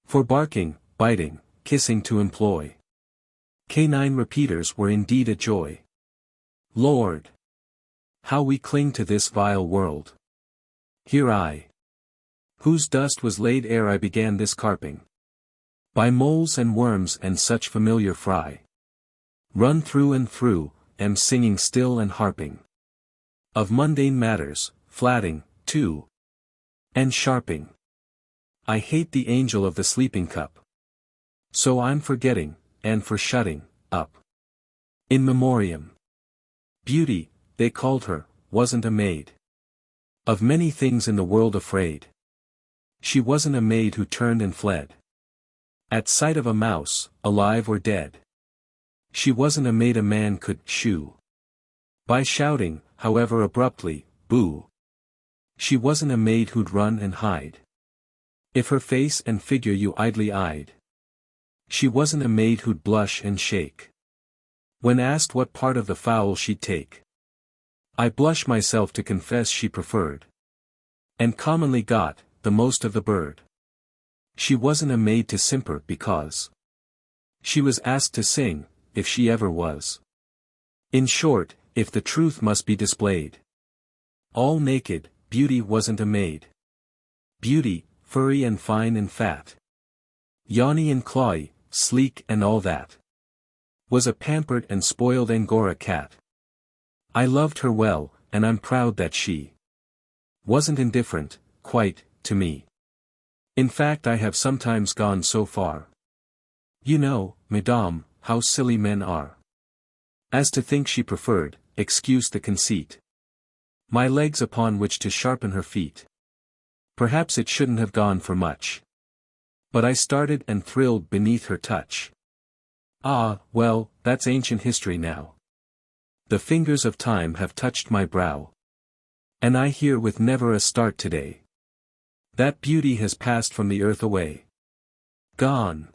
For barking, biting, kissing to employ, canine repeaters were indeed a joy. Lord! How we cling to this vile world. Here I, whose dust was laid ere I began this carping, by moles and worms and such familiar fry, run through and through, am singing still and harping, of mundane matters, flatting, too, and sharping. I hate the angel of the sleeping cup, so I'm forgetting, and for shutting up. In memoriam. Beauty, they called her, wasn't a maid of many things in the world afraid. She wasn't a maid who turned and fled at sight of a mouse, alive or dead. She wasn't a maid a man could shoo by shouting, however abruptly, boo. She wasn't a maid who'd run and hide if her face and figure you idly eyed. She wasn't a maid who'd blush and shake when asked what part of the fowl she'd take. I blush myself to confess she preferred, and commonly got, the most of the bird. She wasn't a maid to simper because she was asked to sing, if she ever was. In short, if the truth must be displayed, all naked, beauty wasn't a maid. Beauty, furry and fine and fat, yawny and clawy, sleek and all that, was a pampered and spoiled Angora cat. I loved her well, and I'm proud that she wasn't indifferent, quite, to me. In fact, I have sometimes gone so far, you know, mesdames, how silly men are, as to think she preferred, excuse the conceit, my legs upon which to sharpen her feet. Perhaps it shouldn't have gone for much, but I started and thrilled beneath her touch. Ah, well, that's ancient history now. The fingers of time have touched my brow, and I hear with never a start today that beauty has passed from the earth away. Gone.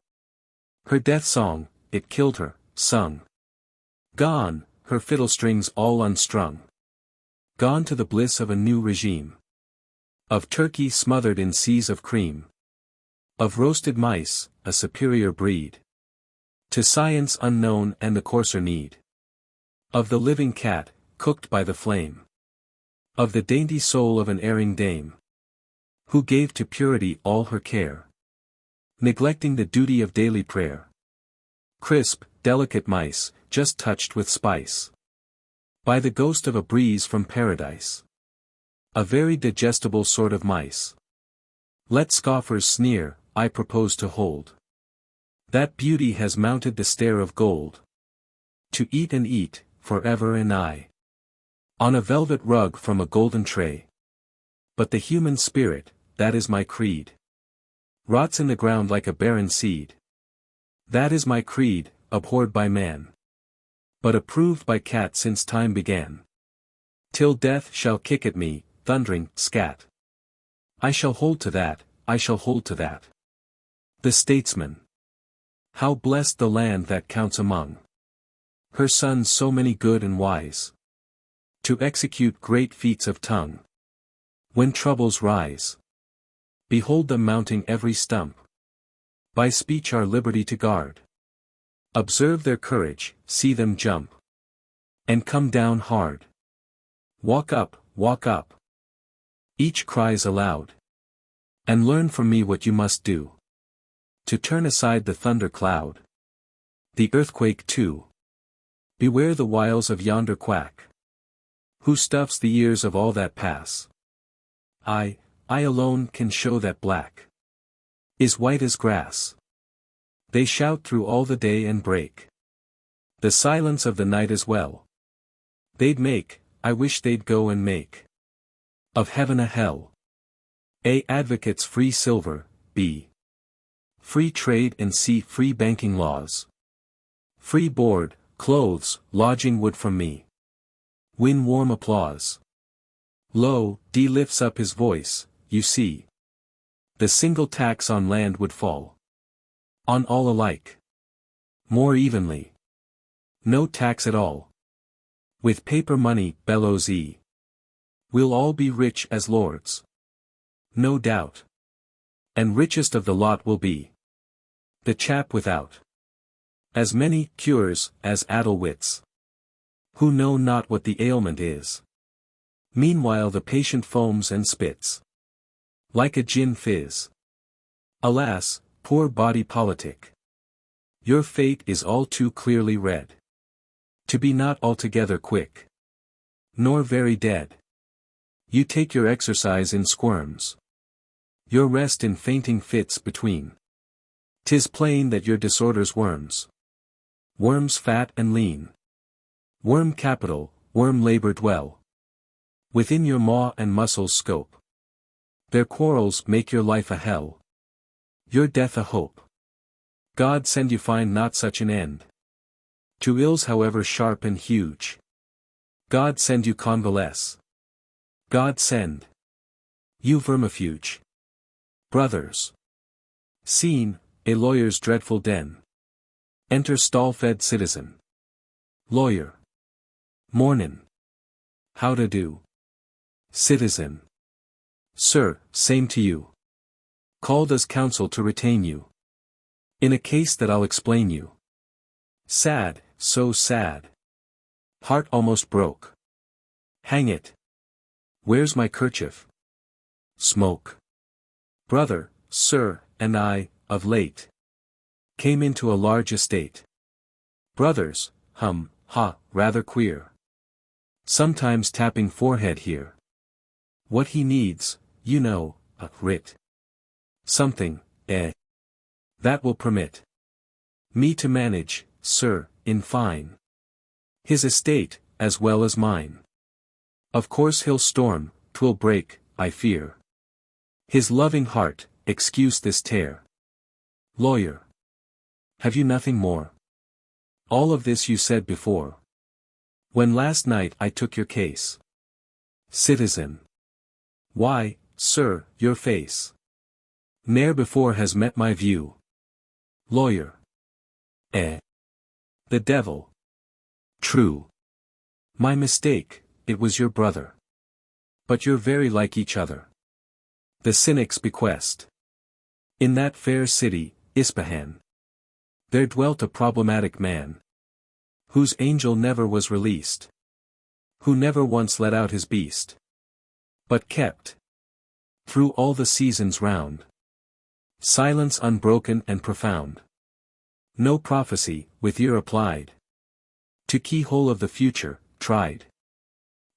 Her death song, it killed her, sung. Gone, her fiddle strings all unstrung. Gone to the bliss of a new regime, of turkey smothered in seas of cream, of roasted mice, a superior breed, to science unknown and the coarser need, of the living cat, cooked by the flame, of the dainty soul of an erring dame, who gave to purity all her care, neglecting the duty of daily prayer. Crisp, delicate mice, just touched with spice by the ghost of a breeze from paradise. A very digestible sort of mice. Let scoffers sneer, I propose to hold that beauty has mounted the stair of gold, to eat and eat, forever and aye, on a velvet rug from a golden tray. But the human spirit, that is my creed, rots in the ground like a barren seed. That is my creed, abhorred by man, but approved by cat since time began. Till death shall kick at me, thundering, scat. I shall hold to that, I shall hold to that. The statesman. How blessed the land that counts among her sons so many good and wise, to execute great feats of tongue. When troubles rise, behold them mounting every stump, by speech our liberty to guard. Observe their courage, see them jump, and come down hard. Walk up, walk up. Each cries aloud, and learn from me what you must do, to turn aside the thunder cloud, the earthquake too. Beware the wiles of yonder quack, who stuffs the ears of all that pass. I, I alone can show that black is white as grass. They shout through all the day and break the silence of the night as well. They'd make, I wish they'd go and make of heaven a hell. A. Advocates free silver, B. Free trade and C. Free banking laws. Free board, clothes, lodging would from me win warm applause. Lo, D lifts up his voice, you see. The single tax on land would fall on all alike, more evenly. No tax at all. With paper money, bellows E. We'll all be rich as lords. No doubt. And richest of the lot will be the chap without as many cures as addle wits, who know not what the ailment is. Meanwhile the patient foams and spits like a gin fizz. Alas, poor body politic, your fate is all too clearly read, to be not altogether quick, nor very dead. You take your exercise in squirms, your rest in fainting fits between. 'Tis plain that your disorders worms fat and lean. Worm capital, worm labor dwell within your maw and muscles scope. Their quarrels make your life a hell, your death a hope. God send you find not such an end to ills however sharp and huge. God send you convalesce. God send you vermifuge. Brothers. Scene, a lawyer's dreadful den. Enter stall-fed citizen. Lawyer. Mornin'. How to do? Citizen. Sir, same to you. Called as counsel to retain you in a case that I'll explain you. Sad, so sad. Heart almost broke. Hang it. Where's my kerchief? Smoke. Brother, sir, and I, of late, came into a large estate. Brothers, rather queer. Sometimes tapping forehead here. What he needs, you know, a writ. Something, that will permit me to manage, sir, in fine, his estate, as well as mine. Of course he'll storm, 'twill break, I fear, his loving heart. Excuse this tear. Lawyer. Have you nothing more? All of this you said before, when last night I took your case. Citizen. Why, sir, your face ne'er before has met my view. Lawyer. The devil. True. My mistake, it was your brother. But you're very like each other. The cynic's bequest. In that fair city, Ispahan, there dwelt a problematic man, whose angel never was released, who never once let out his beast, but kept, through all the seasons round, silence unbroken and profound. No prophecy, with ear applied, to keyhole of the future, tried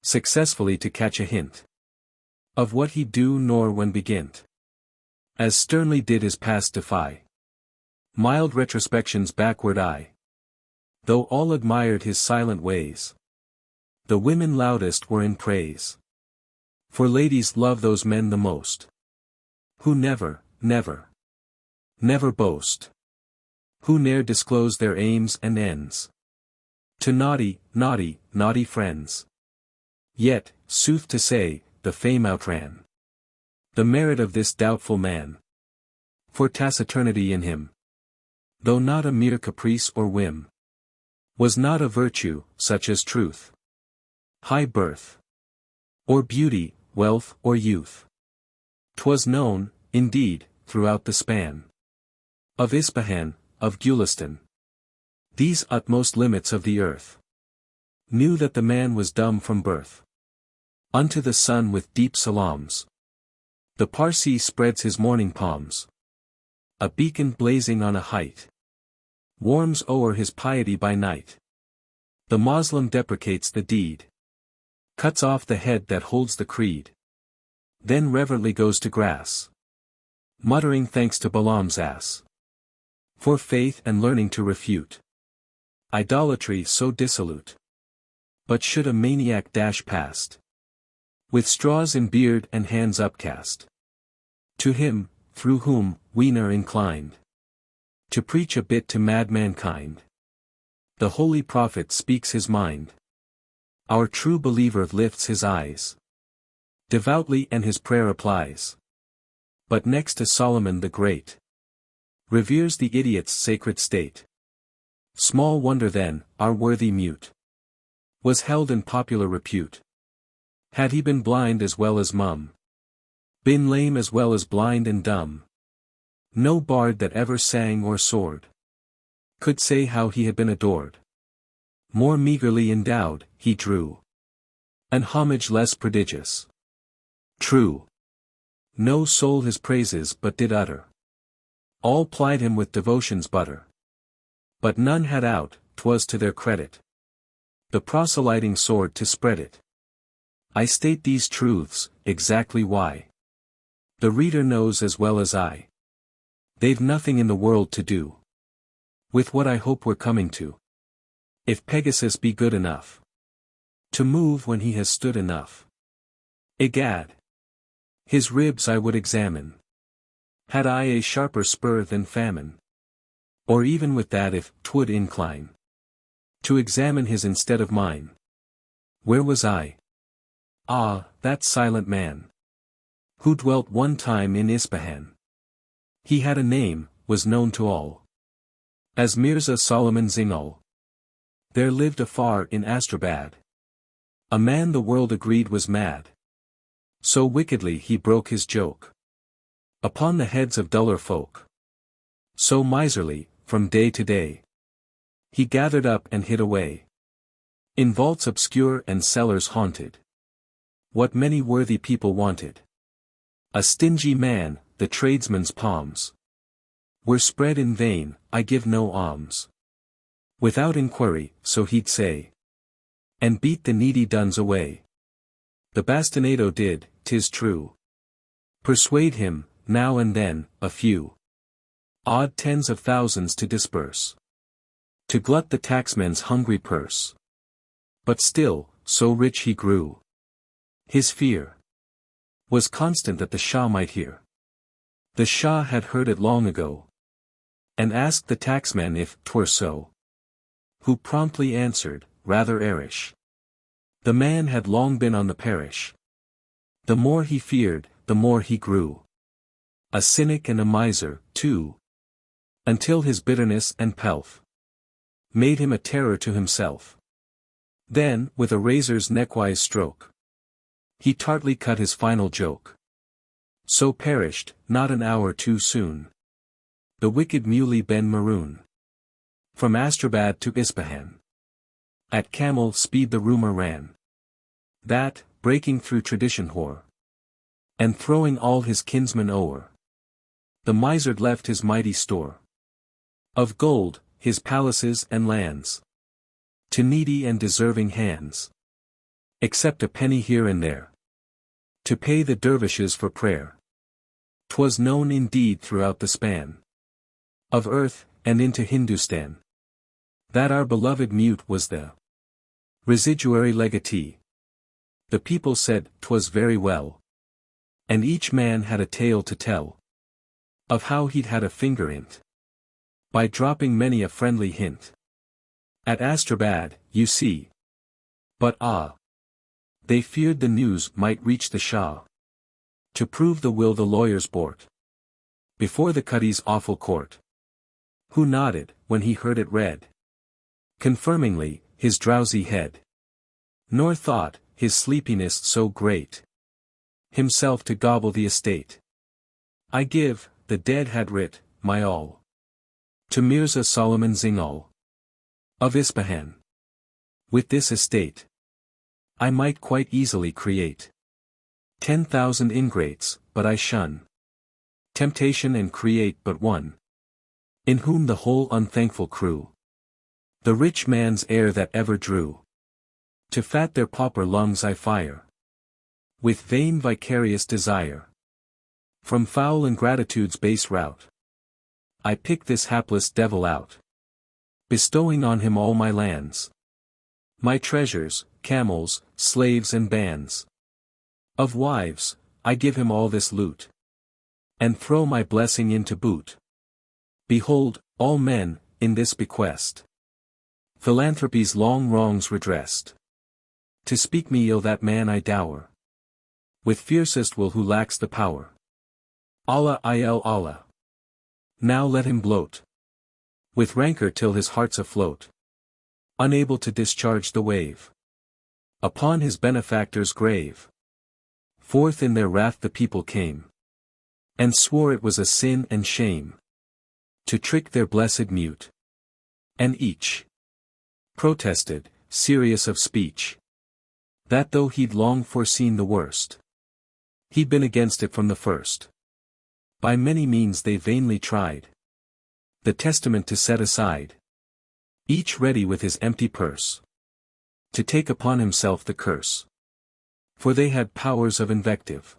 successfully to catch a hint of what he'd do nor when begin't. As sternly did his past defy mild retrospection's backward eye. Though all admired his silent ways, the women loudest were in praise. For ladies love those men the most, who never boast, who ne'er disclose their aims and ends to naughty friends. Yet, sooth to say, the fame outran the merit of this doubtful man. For taciturnity in him, though not a mere caprice or whim, was not a virtue, such as truth, high birth, or beauty, wealth or youth. 'Twas known, indeed, throughout the span of Ispahan, of Gulistan, these utmost limits of the earth, knew that the man was dumb from birth. Unto the sun with deep salams, the Parsee spreads his morning palms. A beacon blazing on a height warms o'er his piety by night. The Moslem deprecates the deed, cuts off the head that holds the creed. then reverently goes to grass, muttering thanks to Balaam's ass, for faith and learning to refute idolatry so dissolute. But should a maniac dash past, with straws in beard and hands upcast, to him, through whom, we are inclined, to preach a bit to mad mankind, the holy prophet speaks his mind. Our true believer lifts his eyes devoutly and his prayer applies. But next to Solomon the Great, reveres the idiot's sacred state. Small wonder then, our worthy mute was held in popular repute. Had he been blind as well as mum, been lame as well as blind and dumb, no bard that ever sang or soared could say how he had been adored. More meagerly endowed, he drew an homage less prodigious. True, no soul his praises but did utter. All plied him with devotion's butter. But none had out, 'twas to their credit, the proselyting sword to spread it. I state these truths, exactly why. The reader knows as well as I. They've nothing in the world to do with what I hope we're coming to. If Pegasus be good enough to move when he has stood enough, egad, his ribs I would examine, had I a sharper spur than famine. Or even with that if 'twould incline to examine his instead of mine. Where was I? Ah, that silent man, who dwelt one time in Ispahan. He had a name, was known to all, as Mirza Solomon Zingal. There lived afar in Astrabad a man the world agreed was mad. So wickedly he broke his joke upon the heads of duller folk. So miserly, from day to day, he gathered up and hid away in vaults obscure and cellars haunted what many worthy people wanted. A stingy man, the tradesman's palms were spread in vain, I give no alms. Without inquiry, so he'd say, and beat the needy duns away. The bastinado did, 'tis true, persuade him, now and then, a few odd tens of thousands to disperse, to glut the taxman's hungry purse. But still, so rich he grew, his fear was constant that the Shah might hear. The Shah had heard it long ago, and asked the taxman if 'twere so, who promptly answered, rather airish. The man had long been on the parish. The more he feared, the more he grew a cynic and a miser, too, until his bitterness and pelf made him a terror to himself. Then, with a razor's neckwise stroke, he tartly cut his final joke. So perished, not an hour too soon, the wicked Muley Ben Maroon. From Astrabad to Ispahan, at camel speed the rumor ran, that, breaking through tradition hoar, and throwing all his kinsmen o'er, the miser left his mighty store of gold, his palaces and lands, to needy and deserving hands, except a penny here and there, to pay the dervishes for prayer. 'Twas known indeed throughout the span of earth, and into Hindustan, that our beloved mute was the residuary legatee. The people said 'twas very well, and each man had a tale to tell of how he'd had a finger in't by dropping many a friendly hint at Astrabad, you see. But they feared the news might reach the Shah, to prove the will the lawyers brought before the Cadi's awful court, who nodded, when he heard it read, confirmingly, his drowsy head, nor thought, his sleepiness so great, himself to gobble the estate. I give, the dead had writ, my all, to Mirza Solomon Zingal of Ispahan. With this estate, I might quite easily create 10,000 ingrates, but I shun temptation and create but one, in whom the whole unthankful crew, the rich man's heir that ever drew, to fat their pauper lungs I fire. with vain vicarious desire. From foul ingratitude's base route, I pick this hapless devil out, bestowing on him all my lands, my treasures, camels, slaves and bands. Of wives, I give him all this loot, and throw my blessing in to boot. Behold, all men, in this bequest, philanthropy's long wrongs redressed. To speak me ill that man I dower, with fiercest will who lacks the power. Allah Allah. Now let him bloat, with rancor till his heart's afloat, unable to discharge the wave upon his benefactor's grave. Forth in their wrath the people came, and swore it was a sin and shame to trick their blessed mute. And each protested, serious of speech, that though he'd long foreseen the worst, he'd been against it from the first. By many means they vainly tried the testament to set aside, each ready with his empty purse to take upon himself the curse. For they had powers of invective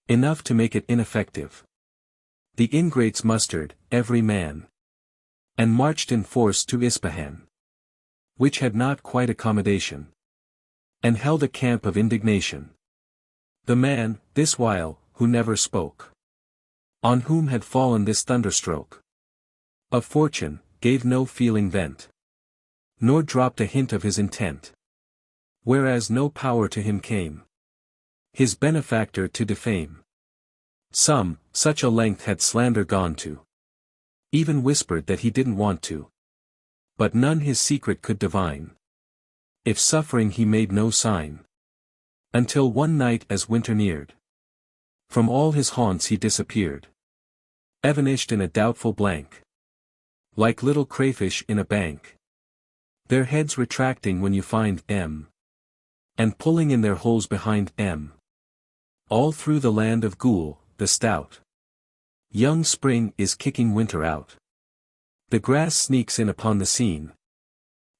enough to make it ineffective. The ingrates mustered, every man, and marched in force to Ispahan, which had not quite accommodation, and held a camp of indignation. The man, this while, who never spoke, on whom had fallen this thunderstroke of fortune, gave no feeling vent, nor dropped a hint of his intent. Whereas no power to him came, his benefactor to defame. Some, such a length had slander gone to, even whispered that he didn't want to. But none his secret could divine, if suffering he made no sign. Until one night as winter neared, from all his haunts he disappeared, evanished in a doubtful blank, like little crayfish in a bank, their heads retracting when you find M, and pulling in their holes behind M. All through the land of Ghoul, the stout young spring is kicking winter out. The grass sneaks in upon the scene,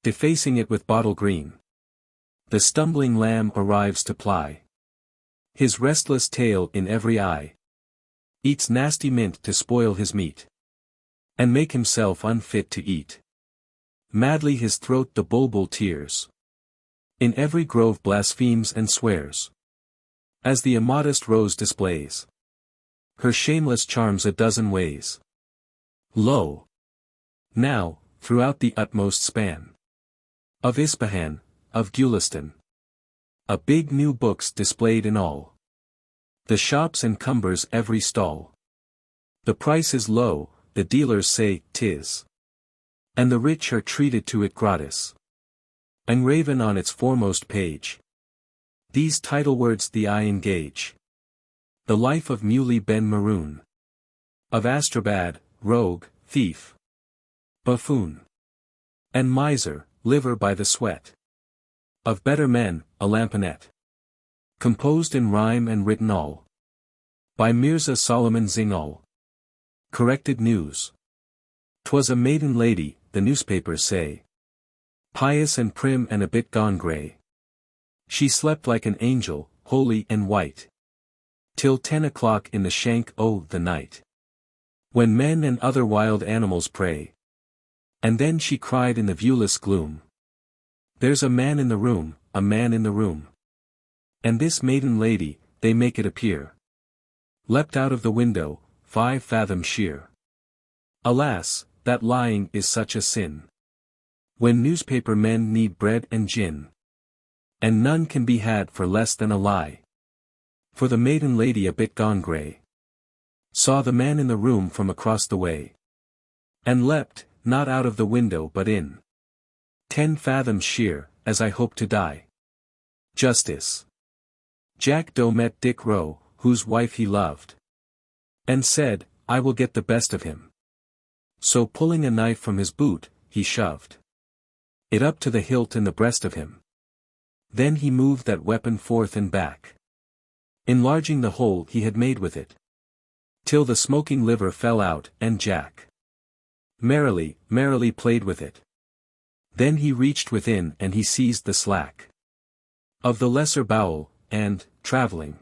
defacing it with bottle green. The stumbling lamb arrives to ply his restless tail in every eye, eats nasty mint to spoil his meat, and make himself unfit to eat. Madly his throat the bulbul tears, in every grove blasphemes and swears, as the immodest rose displays her shameless charms a dozen ways. Lo! Now, throughout the utmost span of Ispahan, of Gulistan, a big new book's displayed in all the shops and cumbers every stall. The price is low, the dealers say 'tis, and the rich are treated to it gratis. Engraven on its foremost page, these title words the eye engage: the life of Muley Ben Maroon, of Astrabad, rogue, thief, buffoon, and miser, liver by the sweat of better men, a lamponet, composed in rhyme and written all by Mirza Solomon Zingal. Corrected news. 'Twas a maiden lady, the newspapers say, pious and prim and a bit gone grey. She slept like an angel, holy and white, till 10 o'clock in the shank o' the night, when men and other wild animals pray. And then she cried in the viewless gloom, there's a man in the room, a man in the room. And this maiden lady, they make it appear, leapt out of the window, 5 fathoms sheer. Alas, that lying is such a sin, when newspaper men need bread and gin, and none can be had for less than a lie. For the maiden lady a bit gone grey saw the man in the room from across the way, and leapt, not out of the window but in 10 fathoms sheer, as I hope to die. Justice. Jack Doe met Dick Rowe, whose wife he loved, and said, I will get the best of him. So pulling a knife from his boot, he shoved it up to the hilt in the breast of him. Then he moved that weapon forth and back, enlarging the hole he had made with it, till the smoking liver fell out, and Jack merrily, merrily played with it. Then he reached within and he seized the slack of the lesser bowel, and, travelling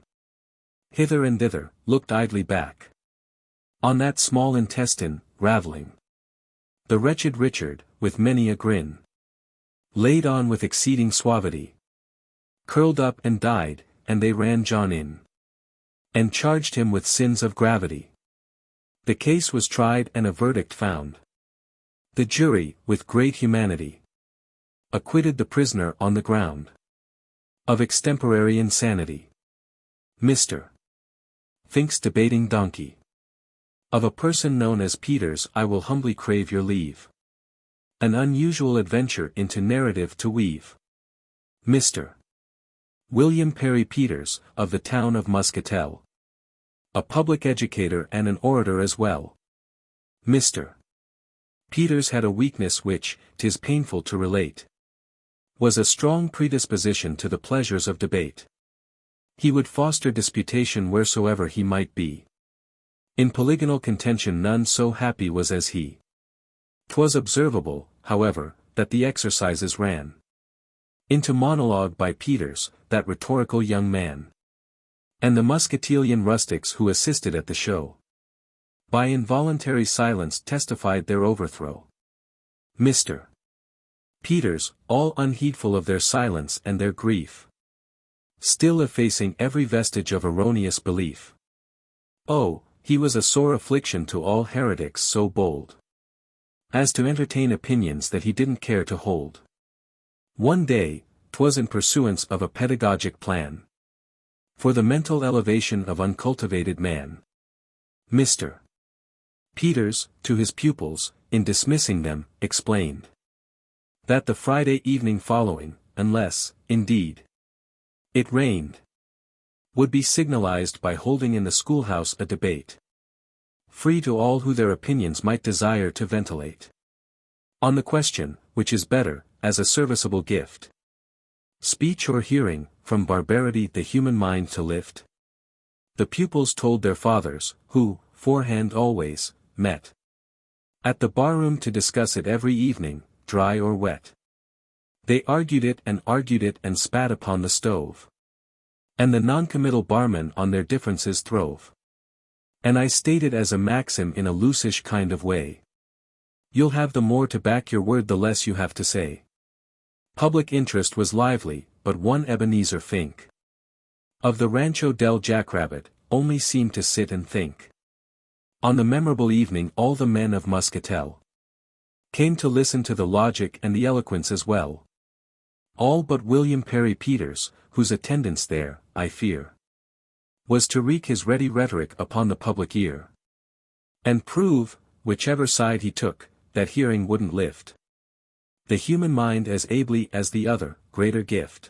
hither and thither, looked idly back on that small intestine, raveling. The wretched Richard, with many a grin, laid on with exceeding suavity, curled up and died, and they ran John in, and charged him with sins of gravity. The case was tried and a verdict found. The jury, with great humanity, acquitted the prisoner on the ground of extemporary insanity. Mr. Fink's debating donkey. Of a person known as Peters I will humbly crave your leave. An unusual adventure into narrative to weave. Mr. William Perry Peters, of the town of Muscatel. A public educator and an orator as well. Mr. Peters had a weakness which, 'tis painful to relate, was a strong predisposition to the pleasures of debate. He would foster disputation wheresoever he might be. In polygonal contention none so happy was as he. 'Twas observable, however, that the exercises ran into monologue by Peters, that rhetorical young man, and the Muscatelian rustics who assisted at the show, by involuntary silence testified their overthrow. Mr. Peters, all unheedful of their silence and their grief, still effacing every vestige of erroneous belief. Oh, he was a sore affliction to all heretics so bold as to entertain opinions that he didn't care to hold. One day, 'twas in pursuance of a pedagogic plan for the mental elevation of uncultivated man. Mr. Peters, to his pupils, in dismissing them, explained that the Friday evening following, unless, indeed, it rained, would be signalized by holding in the schoolhouse a debate, free to all who their opinions might desire to ventilate, on the question, which is better, as a serviceable gift, speech or hearing, from barbarity the human mind to lift? The pupils told their fathers, who, forehand always, met at the barroom to discuss it every evening, dry or wet. They argued it and spat upon the stove, and the noncommittal barmen on their differences throve. And I stated as a maxim in a loosish kind of way, you'll have the more to back your word the less you have to say. Public interest was lively, but one Ebenezer Fink, of the Rancho del Jackrabbit, only seemed to sit and think. On the memorable evening all the men of Muscatel came to listen to the logic and the eloquence as well. All but William Perry Peters, whose attendance there, I fear, was to wreak his ready rhetoric upon the public ear, and prove, whichever side he took, that hearing wouldn't lift the human mind as ably as the other, greater gift.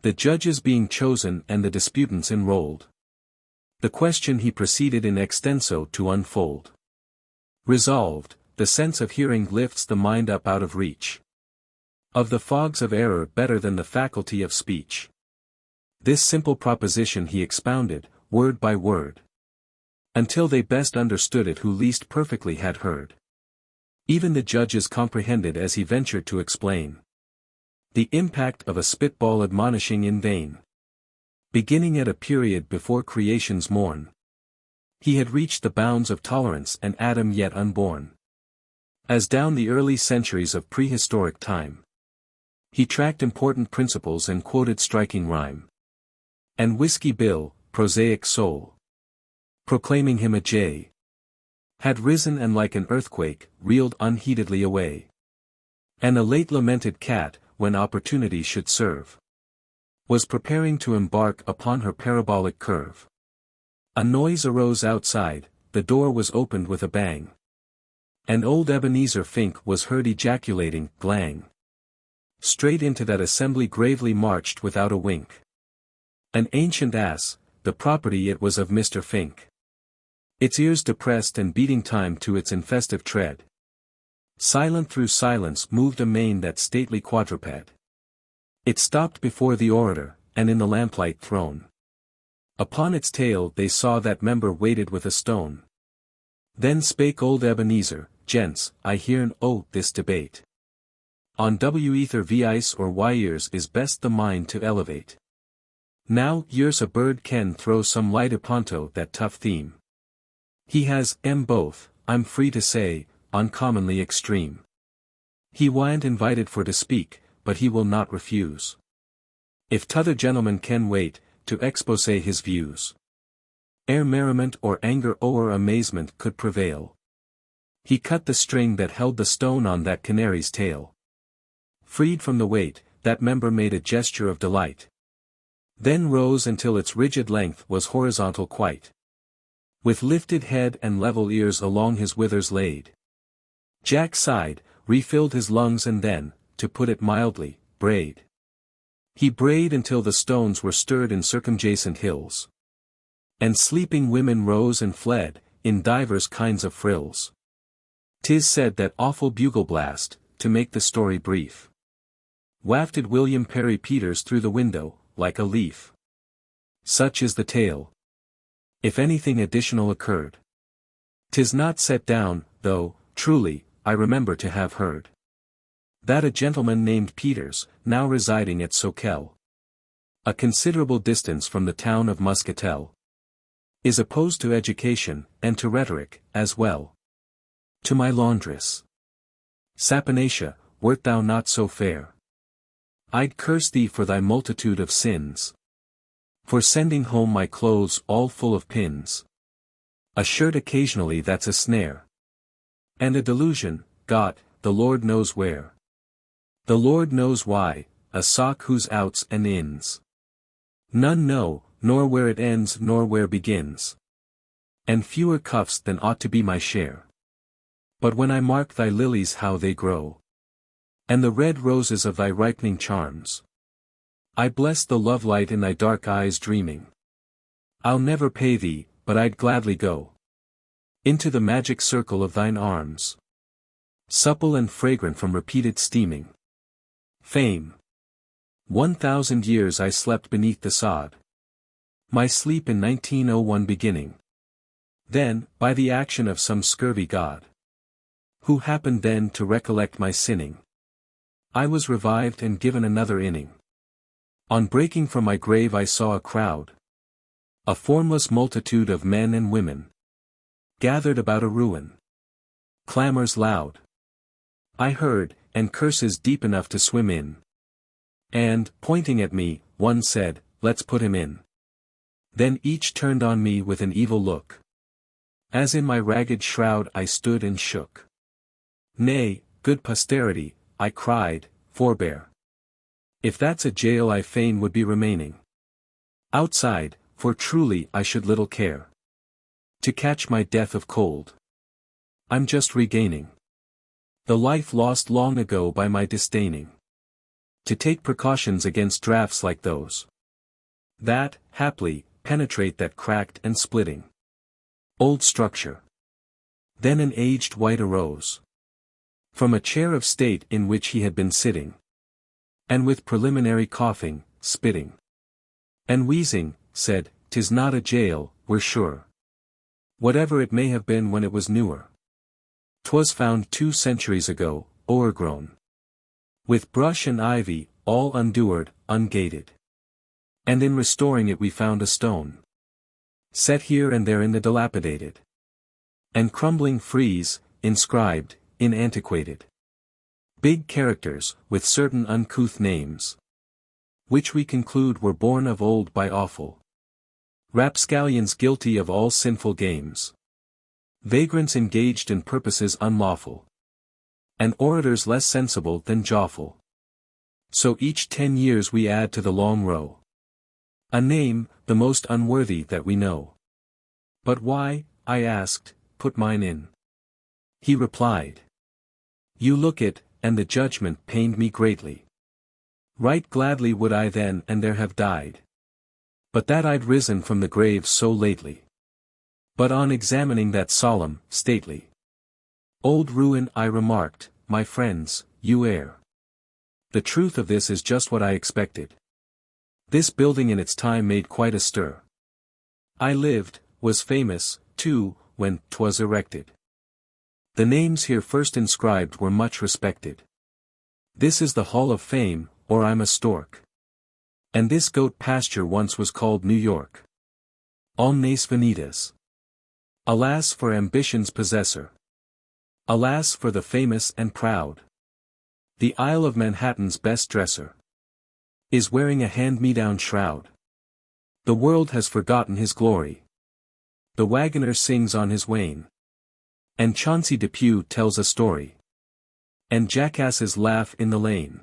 The judges being chosen and the disputants enrolled, the question he proceeded in extenso to unfold. Resolved, the sense of hearing lifts the mind up out of reach of the fogs of error better than the faculty of speech. This simple proposition he expounded, word by word, until they best understood it who least perfectly had heard. Even the judges comprehended as he ventured to explain the impact of a spitball admonishing in vain. Beginning at a period before creation's morn, he had reached the bounds of tolerance and Adam yet unborn. As down the early centuries of prehistoric time, he tracked important principles and quoted striking rhyme. And Whiskey Bill, prosaic soul, proclaiming him a jay, had risen and like an earthquake, reeled unheededly away. And a late lamented cat, when opportunity should serve, was preparing to embark upon her parabolic curve. A noise arose outside, the door was opened with a bang, and old Ebenezer Fink was heard ejaculating, "Glang!" Straight into that assembly gravely marched without a wink an ancient ass, the property it was of Mr. Fink, its ears depressed and beating time to its infestive tread. Silent through silence moved amain that stately quadruped. It stopped before the orator, and in the lamplight thrown upon its tail they saw that member weighted with a stone. Then spake old Ebenezer, "Gents, I hearn, this debate on w either v ice or y ears is best the mind to elevate. Now, here's a bird can throw some light uponto that tough theme. He has, both, I'm free to say, uncommonly extreme. He wa'n't invited for to speak, but he will not refuse. If t'other gentleman can wait, to expose his views. Ere merriment or anger or amazement could prevail. He cut the string that held the stone on that canary's tail. Freed from the weight, that member made a gesture of delight. Then rose until its rigid length was horizontal quite. With lifted head and level ears along his withers laid. Jack sighed, refilled his lungs and then, to put it mildly, brayed. He brayed until the stones were stirred in circumjacent hills. And sleeping women rose and fled, in divers kinds of frills. 'Tis said that awful bugle blast, to make the story brief, wafted William Perry Peters through the window, like a leaf. Such is the tale. If anything additional occurred, 'tis not set down, though, truly, I remember to have heard that a gentleman named Peters, now residing at Soquel, a considerable distance from the town of Muscatel, is opposed to education, and to rhetoric, as well. To my laundress, Sapanatia, wert thou not so fair, I'd curse thee for thy multitude of sins, for sending home my clothes all full of pins. A shirt occasionally that's a snare, and a delusion, got, the Lord knows where. The Lord knows why, a sock whose outs and ins none know, nor where it ends nor where begins. And fewer cuffs than ought to be my share. But when I mark thy lilies how they grow, and the red roses of thy ripening charms, I bless the love light in thy dark eyes dreaming. I'll never pay thee, but I'd gladly go into the magic circle of thine arms, supple and fragrant from repeated steaming. Fame. 1,000 years I slept beneath the sod, my sleep in 1901 beginning. Then, by the action of some scurvy god, who happened then to recollect my sinning, I was revived and given another inning. On breaking from my grave I saw a crowd, a formless multitude of men and women, gathered about a ruin. Clamors loud I heard, and curses deep enough to swim in. And, pointing at me, one said, let's put him in. Then each turned on me with an evil look, as in my ragged shroud I stood and shook. Nay, good posterity, I cried, forbear. If that's a jail I fain would be remaining outside, for truly I should little care to catch my death of cold. I'm just regaining the life lost long ago by my disdaining to take precautions against draughts like those that, haply, penetrate that cracked and splitting old structure. Then an aged wight arose from a chair of state in which he had been sitting, and with preliminary coughing, spitting, and wheezing, said, "'Tis not a jail, we're sure. Whatever it may have been when it was newer. 'Twas found 2 centuries ago, o'ergrown with brush and ivy, all undoered, ungated. And in restoring it we found a stone set here and there in the dilapidated and crumbling frieze, inscribed, in antiquated big characters, with certain uncouth names, which we conclude were born of old by awful rapscallions guilty of all sinful games, vagrants engaged in purposes unlawful, and orators less sensible than jawful. So each 10 years we add to the long row a name, the most unworthy that we know. But why, I asked, put mine in? He replied, you look it, and the judgment pained me greatly. Right gladly would I then and there have died, but that I'd risen from the grave so lately. But on examining that solemn, stately old ruin I remarked, my friends, you err. The truth of this is just what I expected. This building in its time made quite a stir. I lived, was famous, too, when 'twas erected. The names here first inscribed were much respected. This is the Hall of Fame, or I'm a stork. And this goat pasture once was called New York. Omnes venidas. Alas for ambition's possessor. Alas for the famous and proud. The Isle of Manhattan's best dresser is wearing a hand-me-down shroud. The world has forgotten his glory. The wagoner sings on his wane. And Chauncey Depew tells a story. And jackasses laugh in the lane.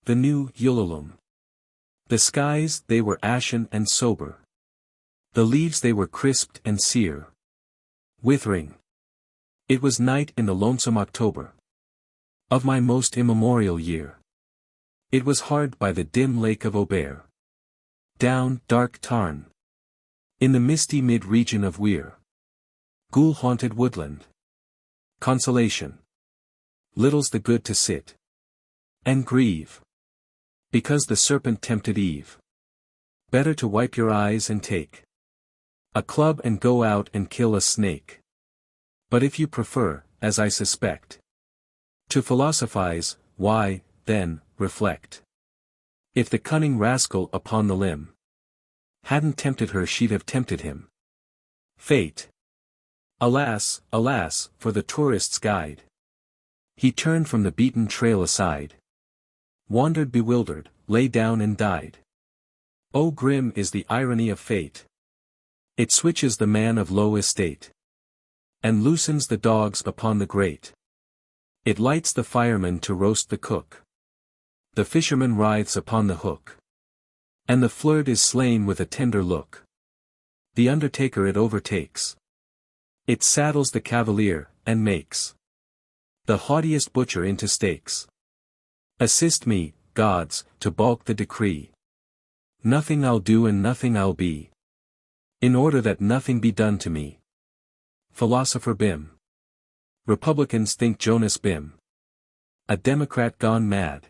The new Yulalum. The skies, they were ashen and sober. The leaves they were crisped and sere. Withering. It was night in the lonesome October of my most immemorial year. It was hard by the dim lake of Aubert. Down, dark tarn. In the misty mid-region of Weir. Ghoul-haunted woodland. Consolation. Little's the good to sit and grieve. Because the serpent tempted Eve. Better to wipe your eyes and take a club and go out and kill a snake. But if you prefer, as I suspect, to philosophize, why, then, reflect. If the cunning rascal upon the limb hadn't tempted her, she'd have tempted him. Fate. Alas, alas, for the tourist's guide. He turned from the beaten trail aside. Wandered bewildered, lay down and died. Oh, grim is the irony of fate. It switches the man of low estate. And loosens the dogs upon the grate. It lights the fireman to roast the cook. The fisherman writhes upon the hook. And the flirt is slain with a tender look. The undertaker it overtakes. It saddles the cavalier, and makes the haughtiest butcher into steaks. Assist me, gods, to balk the decree. Nothing I'll do and nothing I'll be, in order that nothing be done to me. Philosopher Bim. Republicans think Jonas Bim a Democrat gone mad.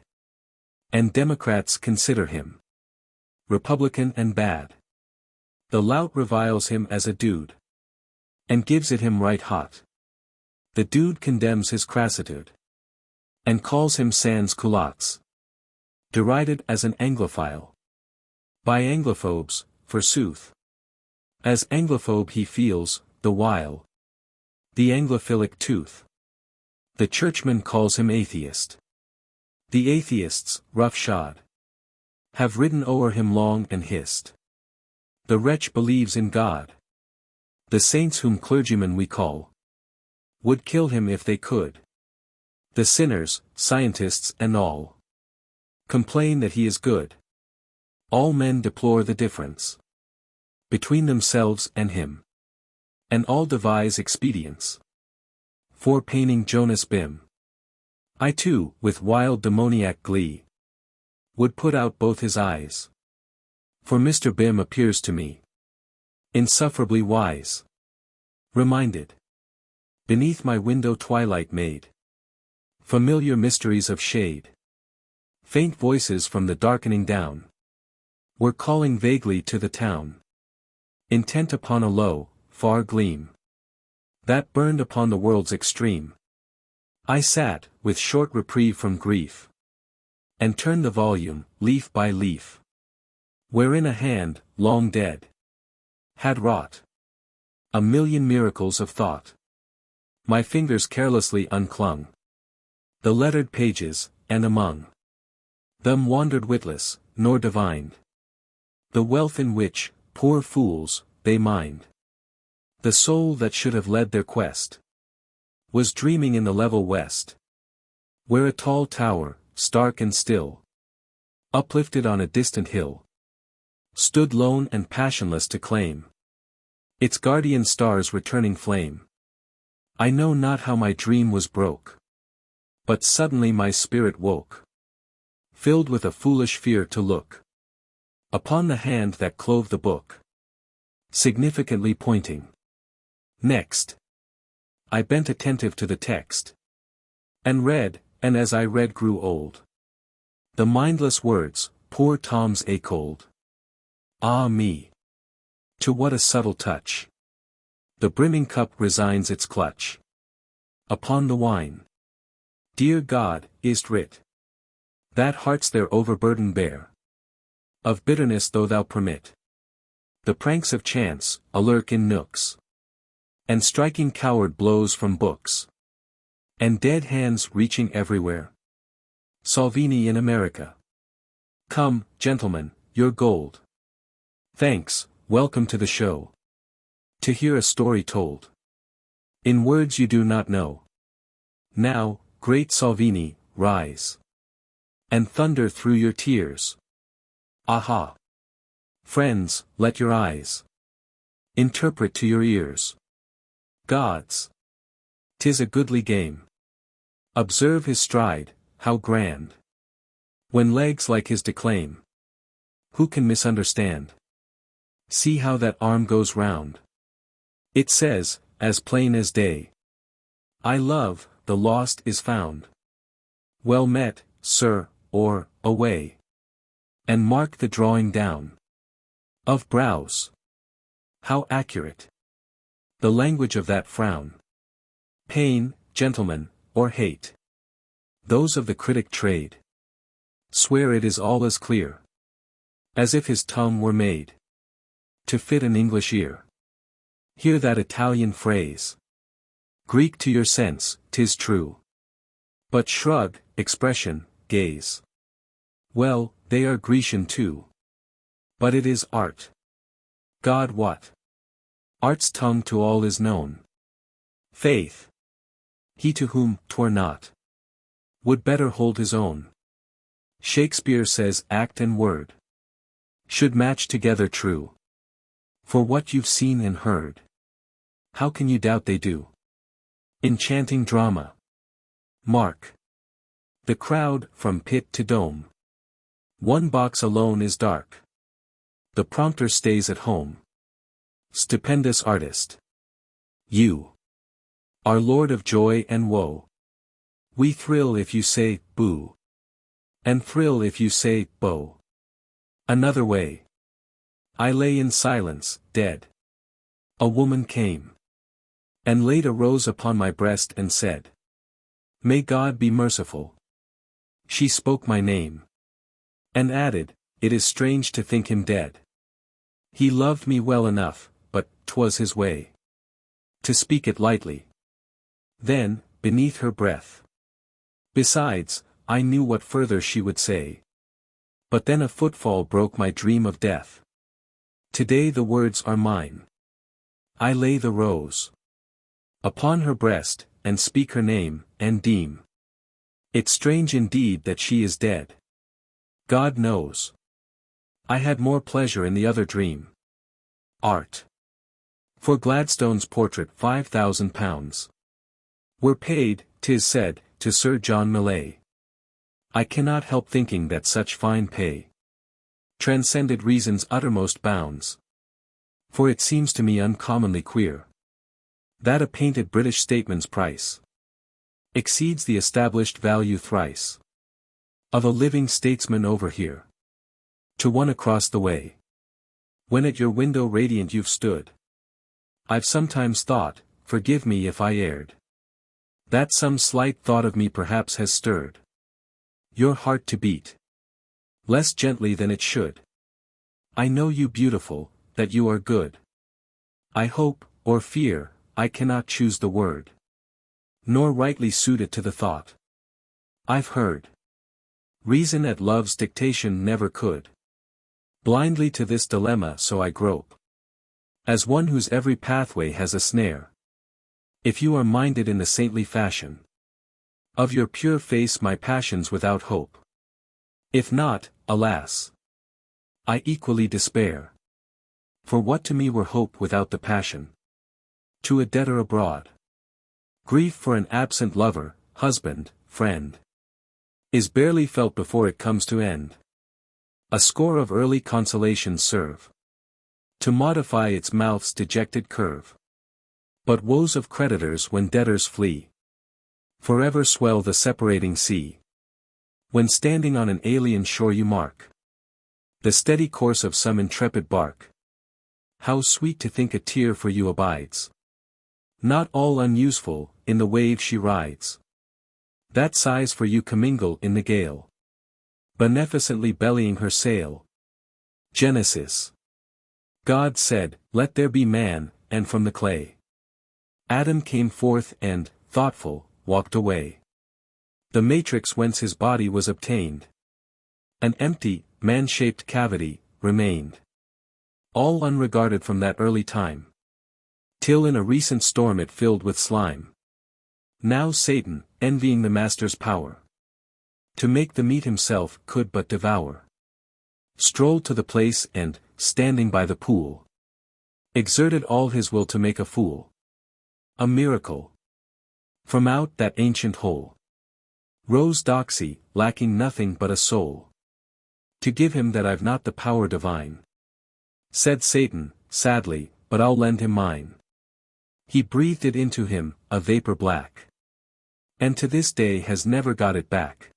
And Democrats consider him Republican and bad. The lout reviles him as a dude, and gives it him right hot. The dude condemns his crassitude, and calls him sans culottes. Derided as an Anglophile by Anglophobes, forsooth. As Anglophobe he feels, the while, the Anglophilic tooth. The churchman calls him atheist. The atheists, rough-shod, have ridden o'er him long and hissed. The wretch believes in God. The saints whom clergymen we call would kill him if they could. The sinners, scientists and all complain that he is good. All men deplore the difference between themselves and him, and all devise expedients for painting Jonas Bim. I too, with wild demoniac glee, would put out both his eyes. For Mr. Bim appears to me insufferably wise. Reminded, beneath my window twilight made familiar mysteries of shade. Faint voices from the darkening down were calling vaguely to the town, intent upon a low, far gleam that burned upon the world's extreme. I sat, with short reprieve from grief, and turned the volume, leaf by leaf, wherein a hand, long dead, had wrought a million miracles of thought. My fingers carelessly unclung the lettered pages, and among them wandered witless, nor divined the wealth in which, poor fools, they mined. The soul that should have led their quest was dreaming in the level west, where a tall tower, stark and still, uplifted on a distant hill, stood lone and passionless to claim its guardian star's returning flame. I know not how my dream was broke, but suddenly my spirit woke, filled with a foolish fear to look upon the hand that clove the book, significantly pointing. Next, I bent attentive to the text, and read, and as I read grew old the mindless words, poor Tom's a cold. Ah me! To what a subtle touch the brimming cup resigns its clutch upon the wine. Dear God, is't writ that hearts their overburden bear of bitterness though thou permit. The pranks of chance, alurk in nooks. And striking coward blows from books. And dead hands reaching everywhere. Salvini in America. Come, gentlemen, your gold. Thanks, welcome to the show. To hear a story told. In words you do not know. Now, great Salvini, rise. And thunder through your tears. Aha! Friends, let your eyes interpret to your ears. Gods! 'Tis a goodly game. Observe his stride, how grand. When legs like his declaim. Who can misunderstand? See how that arm goes round. It says, as plain as day. I love, the lost is found. Well met, sir, or, away. And mark the drawing down. Of brows. How accurate. The language of that frown. Pain, gentlemen, or hate. Those of the critic trade. Swear it is all as clear. As if his tongue were made. To fit an English ear. Hear that Italian phrase. Greek to your sense, 'tis true. But shrug, expression, gaze. Well, they are Grecian too. But it is art. God what? Art's tongue to all is known. Faith. He to whom 'twere not. Would better hold his own. Shakespeare says act and word should match together true. For what you've seen and heard, how can you doubt they do? Enchanting drama. Mark. The crowd, from pit to dome. One box alone is dark. The prompter stays at home. Stupendous artist. You are lord of joy and woe. We thrill if you say, boo. And thrill if you say, bo. Another way. I lay in silence, dead. A woman came. And laid a rose upon my breast and said, may God be merciful. She spoke my name. And added, it is strange to think him dead. He loved me well enough, but 'twas his way to speak it lightly. Then, beneath her breath. Besides, I knew what further she would say. But then a footfall broke my dream of death. Today the words are mine. I lay the rose upon her breast, and speak her name, and deem it strange indeed that she is dead. God knows. I had more pleasure in the other dream. Art. For Gladstone's portrait £5,000 were paid, 'tis said, to Sir John Millais. I cannot help thinking that such fine pay transcended reason's uttermost bounds. For it seems to me uncommonly queer that a painted British statesman's price exceeds the established value thrice of a living statesman over here. To one across the way. When at your window radiant you've stood, I've sometimes thought, forgive me if I erred, that some slight thought of me perhaps has stirred your heart to beat less gently than it should. I know you beautiful, that you are good. I hope, or fear, I cannot choose the word, nor rightly suit it to the thought I've heard. Reason at love's dictation never could. Blindly to this dilemma so I grope, as one whose every pathway has a snare. If you are minded in the saintly fashion of your pure face my passions without hope. If not, alas, I equally despair. For what to me were hope without the passion? To a debtor abroad. Grief for an absent lover, husband, friend, is barely felt before it comes to end. A score of early consolations serve to modify its mouth's dejected curve. But woes of creditors when debtors flee forever swell the separating sea. When standing on an alien shore you mark the steady course of some intrepid bark. How sweet to think a tear for you abides, not all unuseful, in the wave she rides, that sighs for you commingle in the gale, beneficently bellying her sail. Genesis. God said, "Let there be man," and from the clay Adam came forth and, thoughtful, walked away. The matrix whence his body was obtained, an empty, man-shaped cavity, remained. All unregarded from that early time, till in a recent storm it filled with slime. Now Satan, envying the master's power to make the meat himself, could but devour, strolled to the place and, standing by the pool, exerted all his will to make a fool. A miracle. From out that ancient hole rose Doxy, lacking nothing but a soul. To give him that I've not the power divine, said Satan, sadly, but I'll lend him mine. He breathed it into him, a vapor black, and to this day has never got it back.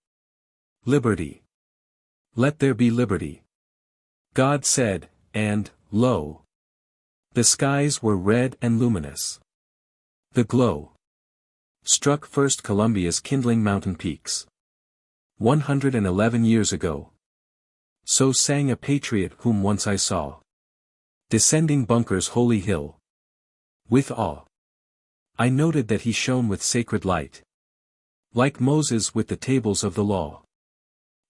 Liberty. Let there be liberty, God said, and, lo, the skies were red and luminous. The glow struck first Columbia's kindling mountain peaks 111 years ago. So sang a patriot whom once I saw, descending Bunker's holy hill. With awe, I noted that he shone with sacred light, like Moses with the tables of the law.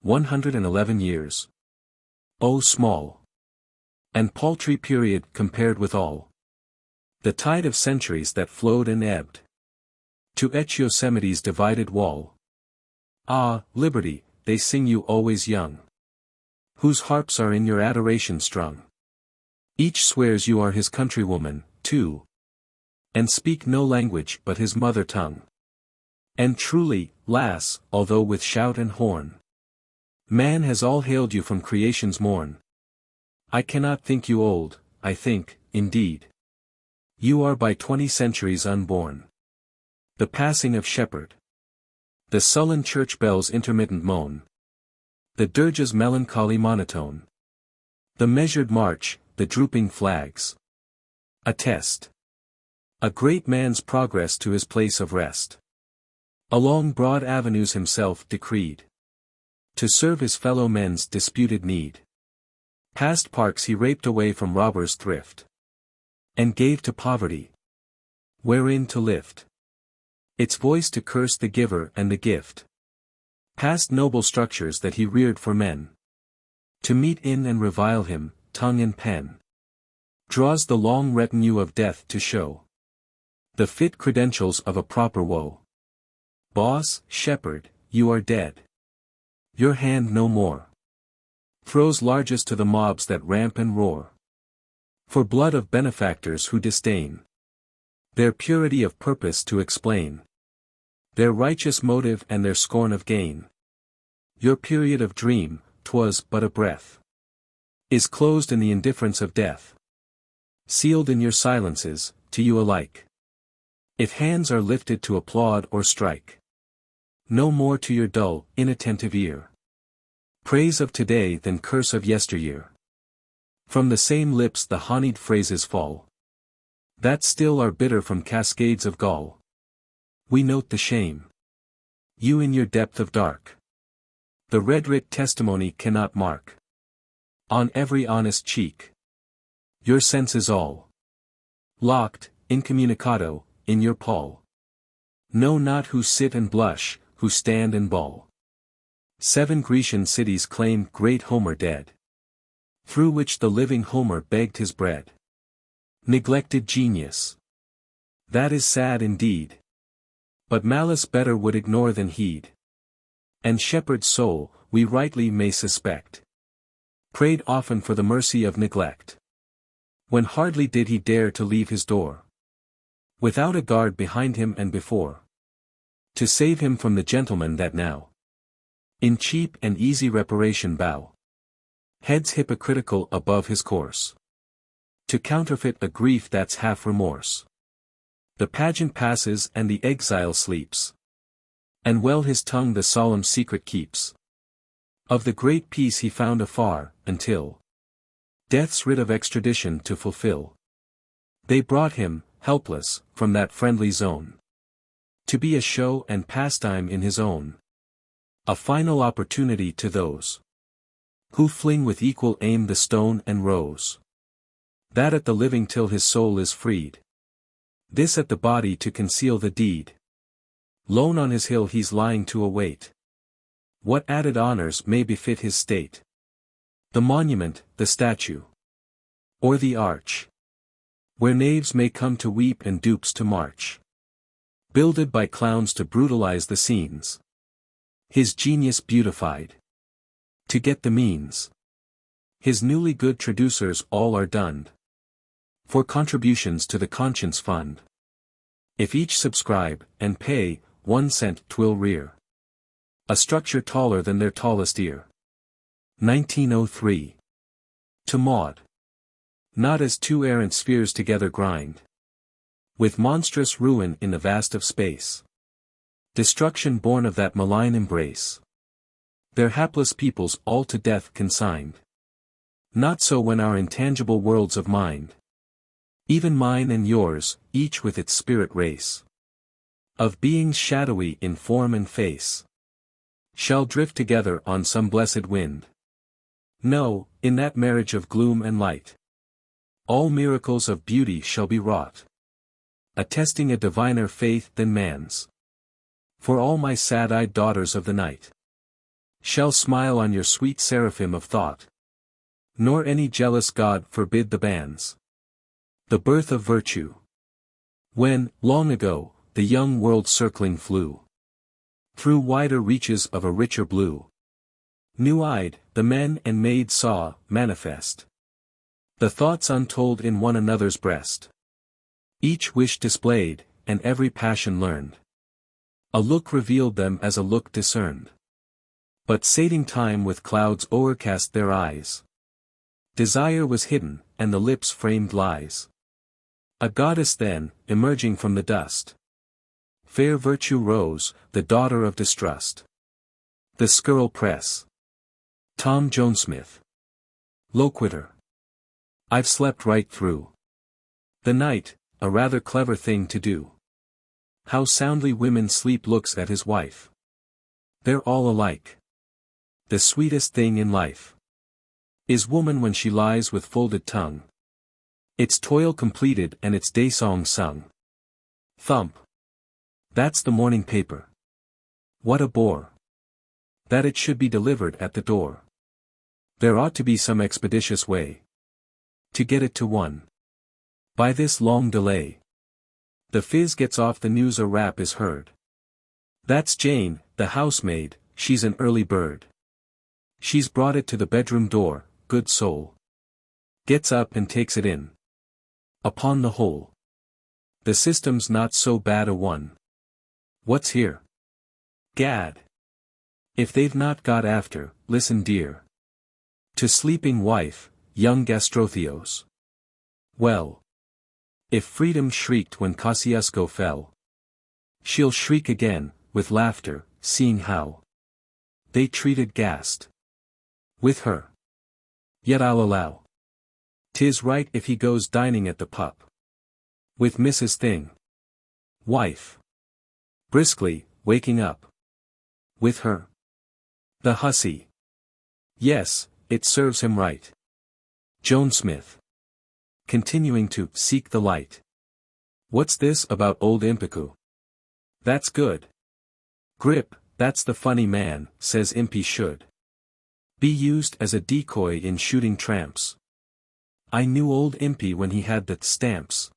111 years. Oh, small and paltry period compared with all the tide of centuries that flowed and ebbed to etch Yosemite's divided wall. Ah, liberty, they sing you always young, whose harps are in your adoration strung. Each swears you are his countrywoman, too, and speak no language but his mother tongue. And truly, lass, although with shout and horn, man has all hailed you from creation's morn. I cannot think you old, I think, indeed, you are by 20 centuries unborn. The passing of shepherd, the sullen church bell's intermittent moan, the dirge's melancholy monotone, the measured march, the drooping flags, attest a great man's progress to his place of rest. Along broad avenues himself decreed to serve his fellow men's disputed need. Past parks he raped away from robbers' thrift, and gave to poverty, wherein to lift its voice to curse the giver and the gift. Past noble structures that he reared for men to meet in and revile him, tongue and pen draws the long retinue of death to show the fit credentials of a proper woe. Boss, shepherd, you are dead. Your hand no more throws largest to the mobs that ramp and roar for blood of benefactors who disdain their purity of purpose to explain, their righteous motive and their scorn of gain. Your period of dream, 'twas but a breath, is closed in the indifference of death, sealed in your silences, to you alike. If hands are lifted to applaud or strike, no more to your dull, inattentive ear praise of today than curse of yesteryear. From the same lips the honeyed phrases fall, that still are bitter from cascades of gall. We note the shame you in your depth of dark, the red-writ testimony cannot mark on every honest cheek. Your senses all locked, incommunicado, in your pall, know not who sit and blush, who stand and bawl. 7 Grecian cities claim great Homer dead, through which the living Homer begged his bread. Neglected genius, that is sad indeed, but malice better would ignore than heed. And shepherd's soul, we rightly may suspect, prayed often for the mercy of neglect, when hardly did he dare to leave his door, without a guard behind him and before, to save him from the gentlemen that now in cheap and easy reparation bow heads hypocritical above his course, to counterfeit a grief that's half remorse. The pageant passes and the exile sleeps, and well his tongue the solemn secret keeps of the great peace he found afar, until death's writ of extradition to fulfill, they brought him, helpless, from that friendly zone, to be a show and pastime in his own, a final opportunity to those Who fling with equal aim the stone and rose. That at the living till his soul is freed. This at the body to conceal the deed. Lone on his hill he's lying to await. What added honors may befit his state? The monument, the statue. Or the arch. Where knaves may come to weep and dupes to march. Builded by clowns to brutalize the scenes. His genius beautified. To get the means. His newly good traducers all are dunned. For contributions to the conscience fund. If each subscribe, and pay, 1 cent 'twill rear. A structure taller than their tallest ear. 1903. To Maud. Not as two errant spheres together grind. With monstrous ruin in the vast of space. Destruction born of that malign embrace. Their hapless peoples all to death consigned. Not so when our intangible worlds of mind. Even mine and yours, each with its spirit race. Of beings shadowy in form and face. Shall drift together on some blessed wind. No, in that marriage of gloom and light. All miracles of beauty shall be wrought. Attesting a diviner faith than man's. For all my sad-eyed daughters of the night. Shall smile on your sweet seraphim of thought. Nor any jealous god forbid the banns. The birth of virtue. When, long ago, the young world circling flew. Through wider reaches of a richer blue. New-eyed, the men and maids saw, manifest. The thoughts untold in one another's breast. Each wish displayed, and every passion learned. A look revealed them as a look discerned. But sating time with clouds o'ercast their eyes. Desire was hidden, and the lips framed lies. A goddess then, emerging from the dust. Fair virtue rose, the daughter of distrust. The Scurril Press. Tom Jonesmith. Loquitur. I've slept right through the night, a rather clever thing to do. How soundly women sleep looks at his wife. They're all alike. The sweetest thing in life is woman when she lies with folded tongue. Its toil completed and its day song sung. Thump. That's the morning paper. What a bore. That it should be delivered at the door. There ought to be some expeditious way to get it to one. By this long delay. The fizz gets off the news, a rap is heard. That's Jane, the housemaid, she's an early bird. She's brought it to the bedroom door, good soul. Gets up and takes it in. Upon the whole, the system's not so bad a one. What's here? Gad. If they've not got after, listen dear. To sleeping wife, young Gastrotheos. Well. If freedom shrieked when Kosciuszko fell. She'll shriek again, with laughter, seeing how they treated Gast. With her. Yet I'll allow 'tis right if he goes dining at the pup. With Mrs. Thing. Wife. Briskly, waking up. With her. The hussy. Yes, it serves him right. Jonesmith. Continuing to seek the light. What's this about old Impiku? That's good. Grip, that's the funny man, says Impy should be used as a decoy in shooting tramps. I knew old Impy when he had the stamps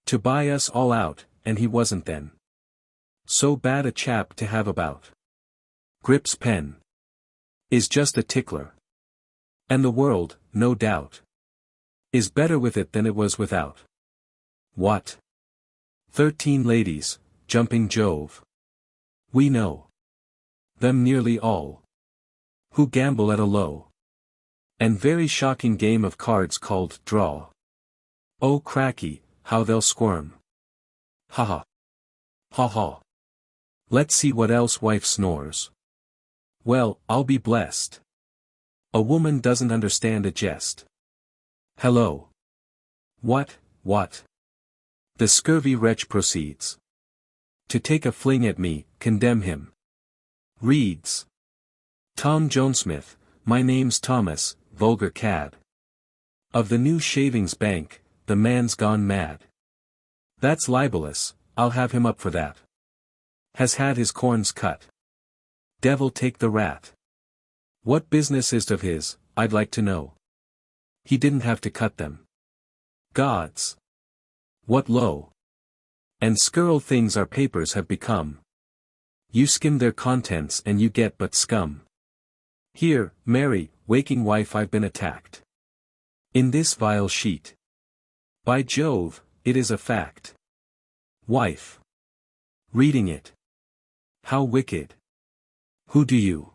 to buy us all out, and he wasn't then so bad a chap to have about. Grip's pen is just a tickler. And the world, no doubt, is better with it than it was without. What? 13 ladies, jumping Jove. We know them nearly all. Who gamble at a low and very shocking game of cards called draw. Oh cracky, how they'll squirm. Ha ha. Ha ha. Let's see what else wife snores. Well, I'll be blessed. A woman doesn't understand a jest. Hello. What? The scurvy wretch proceeds to take a fling at me, condemn him. Reads. Tom Jonesmith, my name's Thomas, vulgar cad. Of the new shavings bank, the man's gone mad. That's libelous, I'll have him up for that. Has had his corns cut. Devil take the rat. What business is't of his, I'd like to know. He didn't have to cut them. Gods! What low and scurril things our papers have become. You skim their contents and you get but scum. Here, Mary, waking wife, I've been attacked. In this vile sheet. By Jove, it is a fact. Wife. Reading it. How wicked. Who do you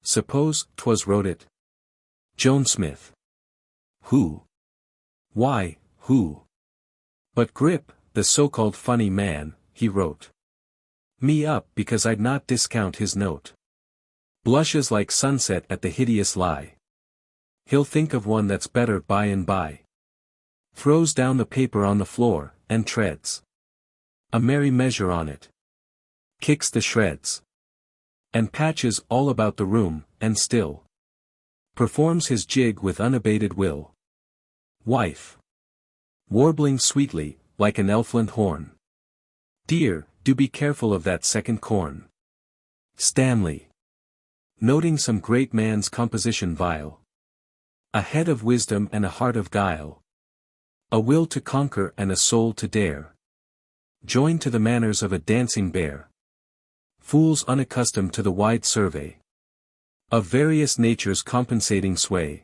suppose 'twas wrote it? Joan Smith. Who? Why, who? But Grip, the so-called funny man, he wrote me up because I'd not discount his note. Blushes like sunset at the hideous lie. He'll think of one that's better by and by. Throws down the paper on the floor, and treads a merry measure on it. Kicks the shreds. And patches all about the room, and still performs his jig with unabated will. Wife. Warbling sweetly, like an elfland horn. Dear, do be careful of that second corn. Stanley. Noting some great man's composition vile. A head of wisdom and a heart of guile. A will to conquer and a soul to dare. Joined to the manners of a dancing bear. Fools unaccustomed to the wide survey of various natures compensating sway.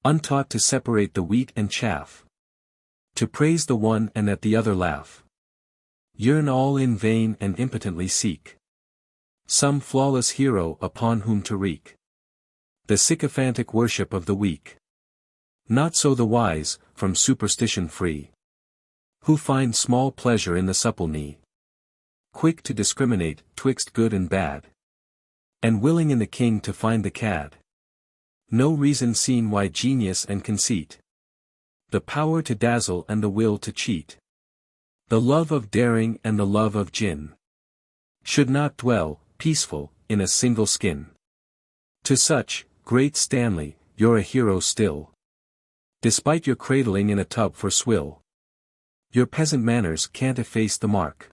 Untaught to separate the wheat and chaff. To praise the one and at the other laugh. Yearn all in vain and impotently seek some flawless hero upon whom to wreak the sycophantic worship of the weak. Not so the wise, from superstition free, who find small pleasure in the supple knee. Quick to discriminate twixt good and bad, and willing in the king to find the cad. No reason seen why genius and conceit, the power to dazzle and the will to cheat, the love of daring and the love of gin, should not dwell, peaceful, in a single skin. To such, great Stanley, you're a hero still. Despite your cradling in a tub for swill. Your peasant manners can't efface the mark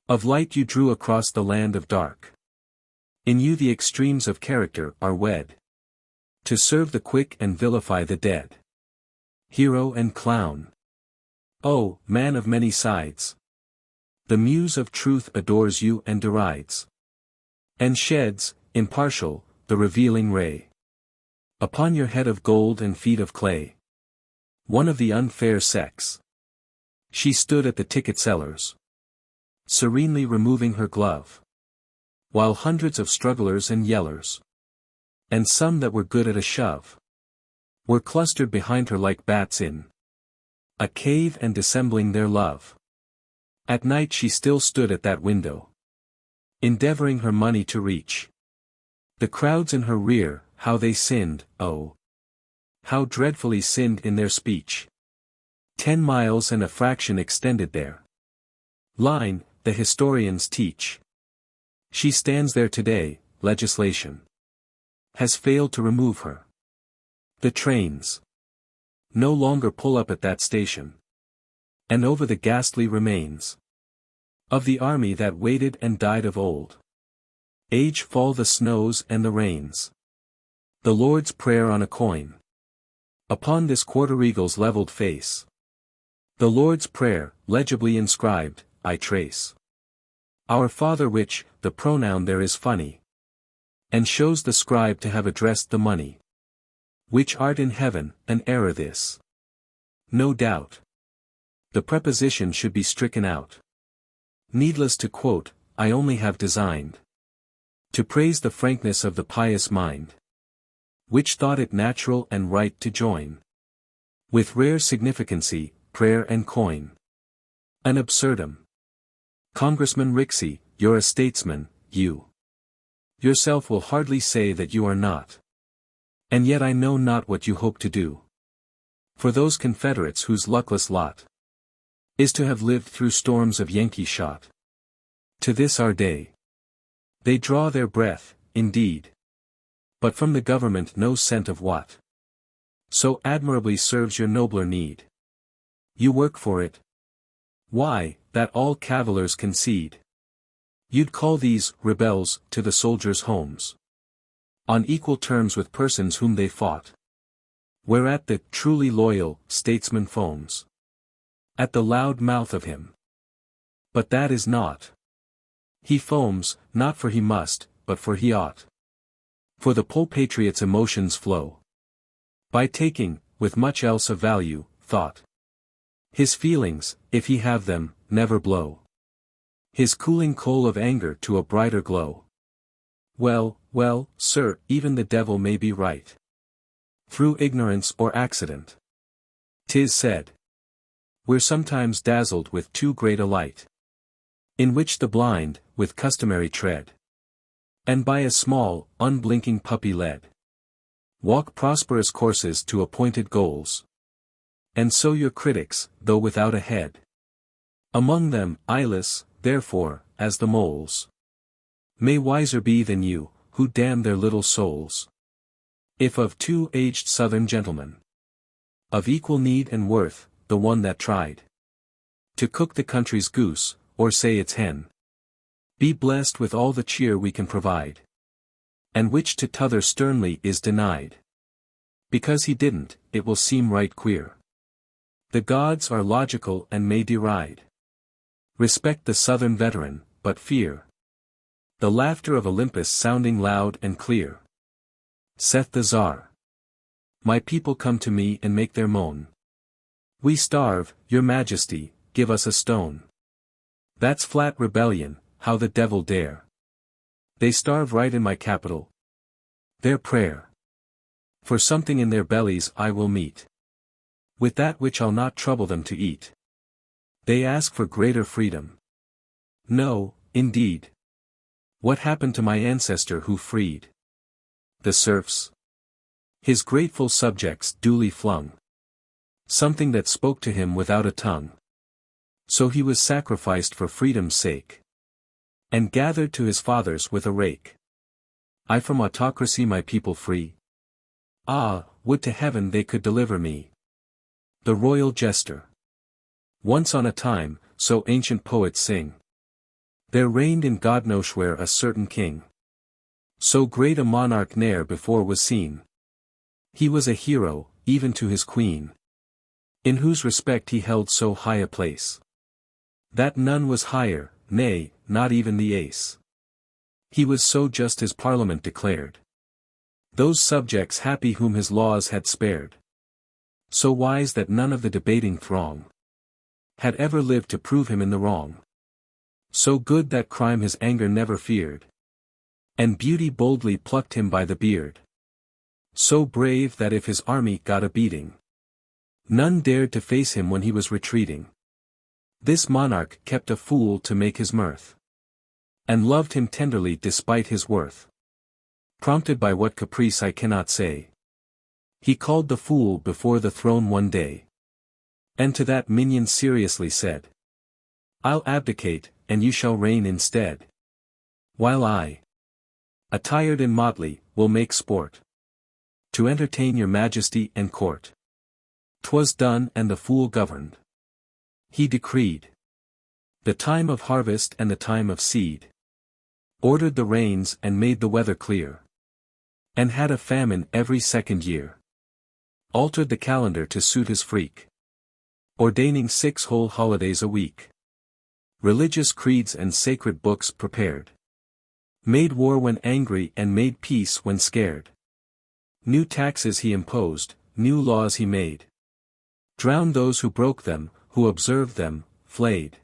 of light you drew across the land of dark. In you the extremes of character are wed, to serve the quick and vilify the dead. Hero and clown. Oh, man of many sides. The muse of truth adores you and derides. And sheds, impartial, the revealing ray. Upon your head of gold and feet of clay. One of the unfair sex. She stood at the ticket sellers, serenely removing her glove. While hundreds of strugglers and yellers, and some that were good at a shove, were clustered behind her like bats in a cave and dissembling their love. At night she still stood at that window, endeavoring her money to reach. The crowds in her rear, how they sinned, oh! How dreadfully sinned in their speech. 10 miles and a fraction extended their line, the historians teach. She stands there today, legislation has failed to remove her. The trains no longer pull up at that station. And over the ghastly remains of the army that waited and died of old age fall the snows and the rains. The Lord's Prayer on a coin. Upon this quarter-eagle's leveled face. The Lord's Prayer, legibly inscribed, I trace. Our Father which, the pronoun there is funny. And shows the scribe to have addressed the money. Which art in heaven, an error this. No doubt. The preposition should be stricken out. Needless to quote, I only have designed to praise the frankness of the pious mind, which thought it natural and right to join with rare significancy, prayer and coin. An absurdum. Congressman Rixey, you're a statesman, you yourself will hardly say that you are not. And yet I know not what you hope to do for those Confederates whose luckless lot is to have lived through storms of Yankee shot. To this our day they draw their breath, indeed. But from the government no cent of what so admirably serves your nobler need. You work for it. Why, that all cavillers concede. You'd call these rebels to the soldiers' homes, on equal terms with persons whom they fought. Whereat the truly loyal statesman foams at the loud mouth of him. But that is not. He foams, not for he must, but for he ought. For the Pole patriot's emotions flow by taking, with much else of value, thought. His feelings, if he have them, never blow his cooling coal of anger to a brighter glow. Well, well, sir, even the devil may be right. Through ignorance or accident. 'Tis said. We're sometimes dazzled with too great a light, in which the blind, with customary tread, and by a small, unblinking puppy led, walk prosperous courses to appointed goals. And so your critics, though without a head, among them, eyeless, therefore, as the moles, may wiser be than you, who damn their little souls. If of two aged Southern gentlemen, of equal need and worth, the one that tried to cook the country's goose, or say its hen, be blessed with all the cheer we can provide, and which to t'other sternly is denied, because he didn't, it will seem right queer. The gods are logical and may deride. Respect the Southern veteran, but fear the laughter of Olympus sounding loud and clear. Saith the Tsar. My people come to me and make their moan. We starve, your majesty, give us a stone. That's flat rebellion, how the devil dare. They starve right in my capital. Their prayer for something in their bellies I will meet with that which I'll not trouble them to eat. They ask for greater freedom. No, indeed. What happened to my ancestor who freed the serfs? His grateful subjects duly flung something that spoke to him without a tongue. So he was sacrificed for freedom's sake, and gathered to his fathers with a rake. I from autocracy my people free. Ah, would to heaven they could deliver me. The royal jester. Once on a time, so ancient poets sing, there reigned in God knows where a certain king. So great a monarch ne'er before was seen. He was a hero, even to his queen, in whose respect he held so high a place, that none was higher, nay, not even the ace. He was so just as Parliament declared, those subjects happy whom his laws had spared. So wise that none of the debating throng had ever lived to prove him in the wrong. So good that crime his anger never feared, and beauty boldly plucked him by the beard. So brave that if his army got a beating, none dared to face him when he was retreating. This monarch kept a fool to make his mirth, and loved him tenderly despite his worth. Prompted by what caprice I cannot say, he called the fool before the throne one day, and to that minion seriously said, I'll abdicate, and you shall reign instead, while I, attired in motley, will make sport to entertain your majesty and court. 'Twas done and the fool governed. He decreed the time of harvest and the time of seed, ordered the rains and made the weather clear, and had a famine every second year, altered the calendar to suit his freak, ordaining 6 whole holidays a week, religious creeds and sacred books prepared, made war when angry and made peace when scared. New taxes he imposed, new laws he made, drowned those who broke them, who observed them, flayed.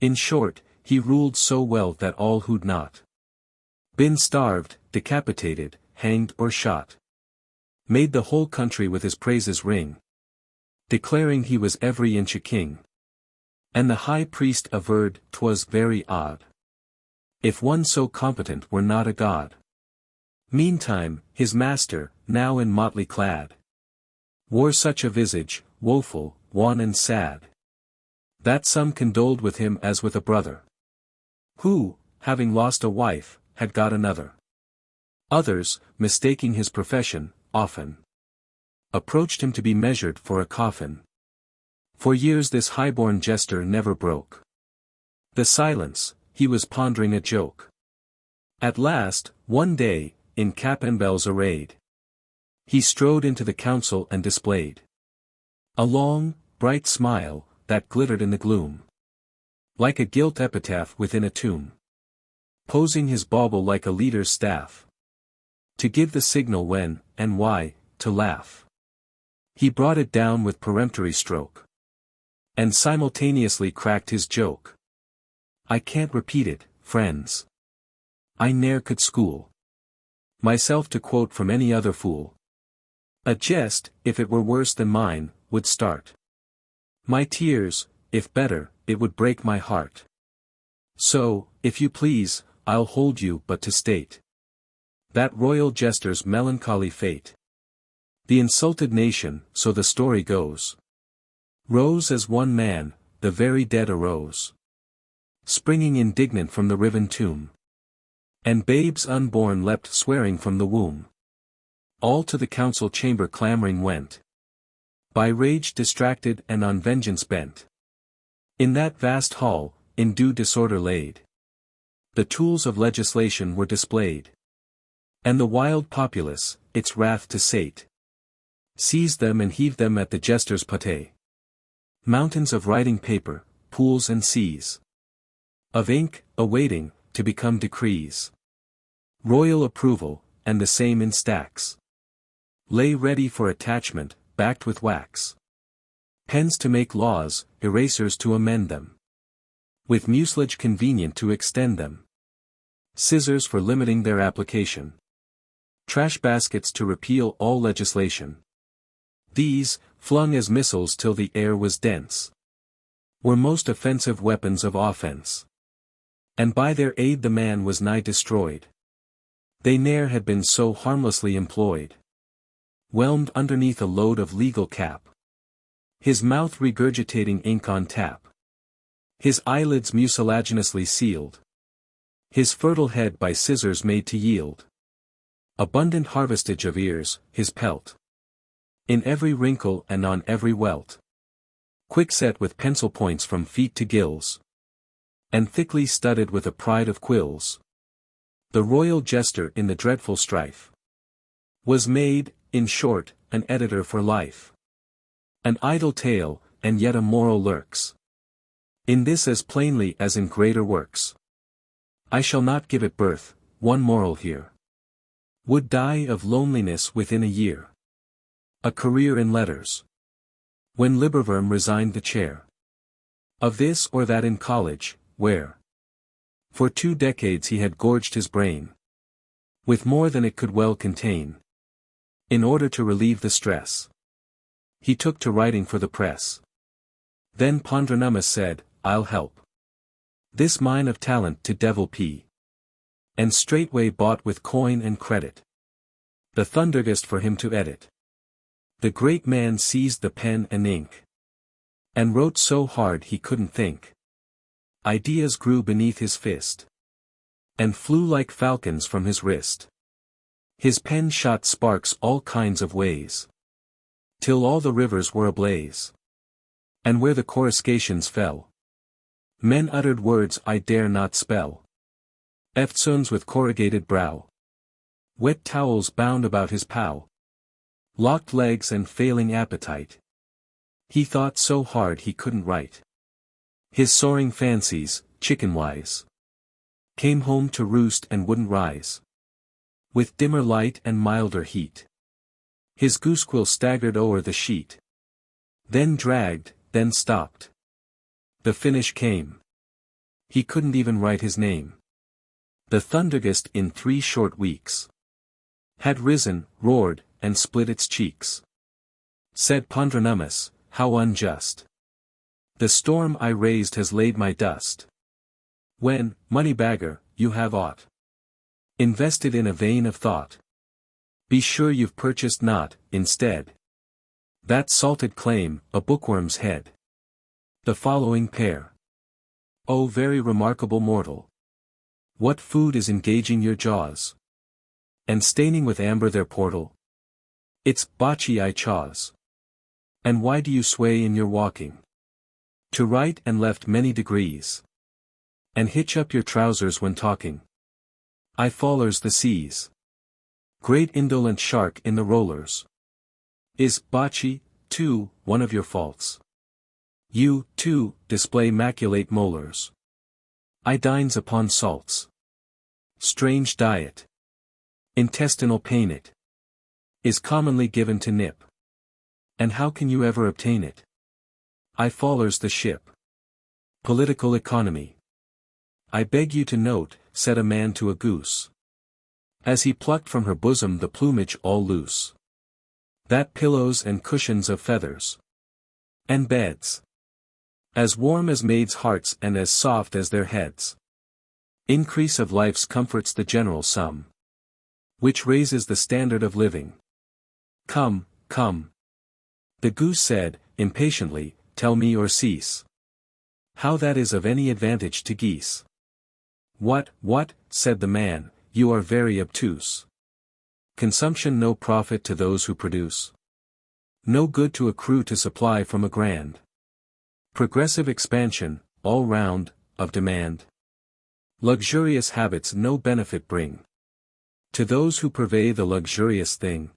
In short, he ruled so well that all who'd not been starved, decapitated, hanged or shot, made the whole country with his praises ring, declaring he was every inch a king. And the high priest averred 'twas very odd if one so competent were not a god. Meantime, his master, now in motley clad, wore such a visage, woeful, wan and sad, that some condoled with him as with a brother, who, having lost a wife, had got another. Others, mistaking his profession, often approached him to be measured for a coffin. For years this highborn jester never broke the silence, he was pondering a joke. At last, one day, in cap and bells arrayed, he strode into the council and displayed a long, bright smile, that glittered in the gloom, like a gilt epitaph within a tomb. Posing his bauble like a leader's staff, to give the signal when, and why, to laugh. He brought it down with peremptory stroke, and simultaneously cracked his joke. I can't repeat it, friends. I ne'er could school myself to quote from any other fool. A jest, if it were worse than mine, would start my tears, if better, it would break my heart. So, if you please, I'll hold you but to state that royal jester's melancholy fate. The insulted nation, so the story goes, rose as one man, the very dead arose, springing indignant from the riven tomb. And babes unborn leapt swearing from the womb. All to the council chamber clamoring went, by rage distracted and on vengeance bent. In that vast hall, in due disorder laid, the tools of legislation were displayed. And the wild populace, its wrath to sate, seized them and heaved them at the jester's pate. Mountains of writing paper, pools and seas of ink, awaiting, to become decrees. Royal approval, and the same in stacks, lay ready for attachment, backed with wax. Pens to make laws, erasers to amend them, with mucilage convenient to extend them. Scissors for limiting their application. Trash baskets to repeal all legislation. These, flung as missiles till the air was dense, were most offensive weapons of offense. And by their aid the man was nigh destroyed. They ne'er had been so harmlessly employed. Whelmed underneath a load of legal cap, his mouth regurgitating ink on tap, his eyelids mucilaginously sealed, his fertile head by scissors made to yield abundant harvestage of ears, his pelt in every wrinkle and on every welt, quickset with pencil points from feet to gills, and thickly studded with a pride of quills. The royal jester in the dreadful strife was made, in short, an editor for life. An idle tale, and yet a moral lurks in this as plainly as in greater works. I shall not give it birth, one moral here would die of loneliness within a year. A career in letters, when Liberverm resigned the chair of this or that in college, where for 2 decades he had gorged his brain with more than it could well contain. In order to relieve the stress, he took to writing for the press. Then Pondronumus said, I'll help this mine of talent to devil pea, and straightway bought with coin and credit the Thundergust for him to edit. The great man seized the pen and ink, and wrote so hard he couldn't think. Ideas grew beneath his fist, and flew like falcons from his wrist. His pen shot sparks all kinds of ways, till all the rivers were ablaze. And where the coruscations fell, men uttered words I dare not spell. Eftsoons with corrugated brow, wet towels bound about his pow, locked legs and failing appetite. He thought so hard he couldn't write. His soaring fancies, chicken-wise, came home to roost and wouldn't rise. With dimmer light and milder heat, his goosequill staggered o'er the sheet, then dragged, then stopped. The finish came. He couldn't even write his name. The Thundergust in 3 short weeks had risen, roared, and split its cheeks. Said Pondronumus, how unjust! The storm I raised has laid my dust. When, moneybagger, you have aught invested in a vein of thought, be sure you've purchased not, instead, that salted claim, a bookworm's head. The following pair. O very remarkable mortal! What food is engaging your jaws? and staining with amber their portal? It's bocce I chaws. And why do you sway in your walking? To right and left many degrees. And hitch up your trousers when talking. I fallers the seas. Great indolent shark in the rollers. Is bocce, too, one of your faults? You, too, display maculate molars. I dines upon salts. Strange diet. Intestinal pain it is commonly given to nip. And how can you ever obtain it? I fallers the ship. Political economy. I beg you to note, said a man to a goose, as he plucked from her bosom the plumage all loose, that pillows and cushions of feathers, and beds, as warm as maids' hearts and as soft as their heads, increase of life's comforts the general sum, which raises the standard of living. Come, come. The goose said, impatiently, tell me or cease. How that is of any advantage to geese. What, said the man, you are very obtuse. Consumption no profit to those who produce. No good to accrue to supply from a grand. Progressive expansion, all round, of demand. Luxurious habits no benefit bring. To those who purvey the luxurious thing.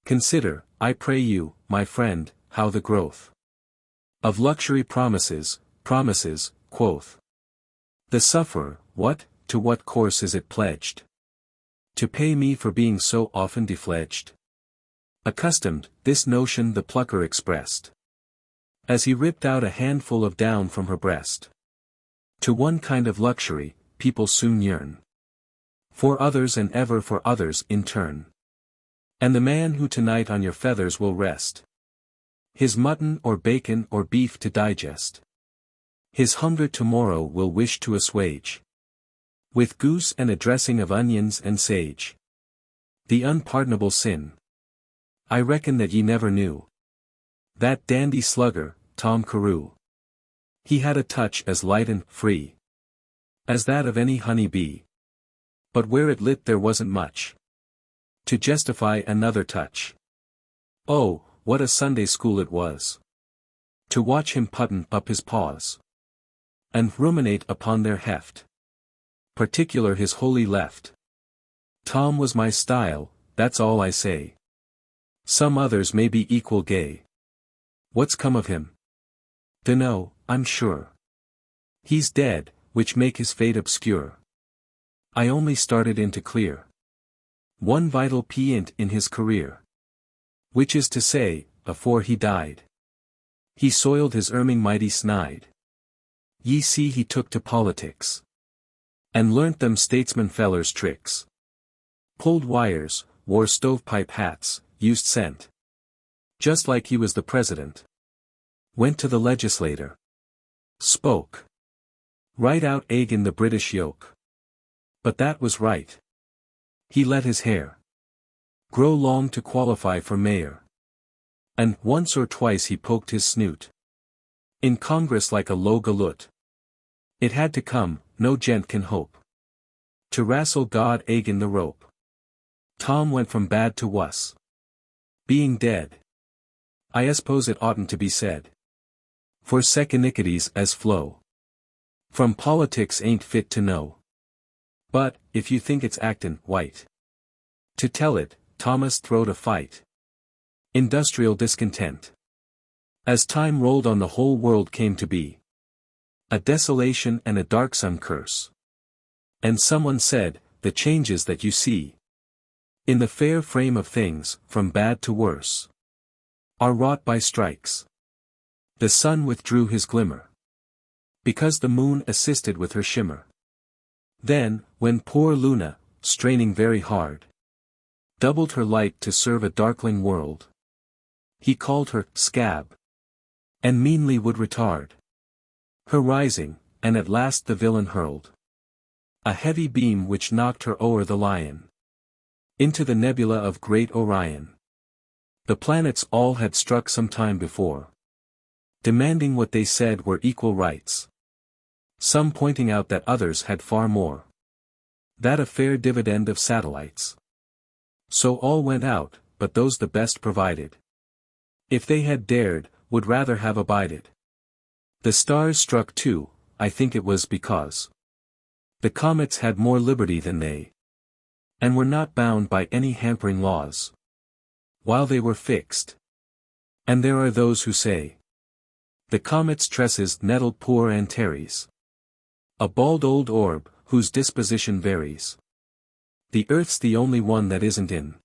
Consider, I pray you, my friend, how the growth of luxury promises, quoth. The sufferer, to what course is it pledged? To pay me for being so often defledged? Accustomed, this notion the plucker expressed, as he ripped out a handful of down from her breast. To one kind of luxury, people soon yearn. For others and ever for others in turn. And the man who tonight on your feathers will rest, his mutton or bacon or beef to digest, his hunger tomorrow will wish to assuage, with goose and a dressing of onions and sage. The unpardonable sin. I reckon that ye never knew that dandy slugger, Tom Carew. He had a touch as light and free as that of any honey bee. But where it lit there wasn't much to justify another touch. Oh, what a Sunday school it was, to watch him puttin' up his paws, and ruminate upon their heft. Particular his holy left. Tom was my style, that's all I say. Some others may be equal gay. What's come of him? Dunno, I'm sure. He's dead, which make his fate obscure. I only started in to clear one vital point in his career. Which is to say, afore he died, he soiled his erming mighty snide. Ye see he took to politics, and learnt them statesman fellers tricks. Pulled wires, wore stovepipe hats, used scent, just like he was the president. Went to the legislator, spoke right out agin the British yoke. But that was right. He let his hair grow long to qualify for mayor. And once or twice he poked his snoot in Congress like a low galoot. It had to come, no gent can hope to wrastle God agin the rope. Tom went from bad to wuss, being dead. I suppose it oughtn't to be said, for seconikities as flow from politics ain't fit to know. But, if you think it's actin' white to tell it, Thomas throwed a fight. Industrial discontent. As time rolled on, the whole world came to be a desolation and a darksome curse. And someone said, the changes that you see in the fair frame of things, from bad to worse, are wrought by strikes. The sun withdrew his glimmer, because the moon assisted with her shimmer. Then, when poor Luna, straining very hard, doubled her light to serve a darkling world, he called her scab, and meanly would retard her rising, and at last the villain hurled a heavy beam which knocked her o'er the lion into the nebula of great Orion. The planets all had struck some time before, demanding what they said were equal rights, some pointing out that others had far more, that a fair dividend of satellites So all went out, but those the best provided. If they had dared, would rather have abided. The stars struck too, I think it was because the comets had more liberty than they, and were not bound by any hampering laws, while they were fixed. And there are those who say, the comet's tresses nettled poor Antares, a bald old orb, whose disposition varies. The earth's the only one that isn't in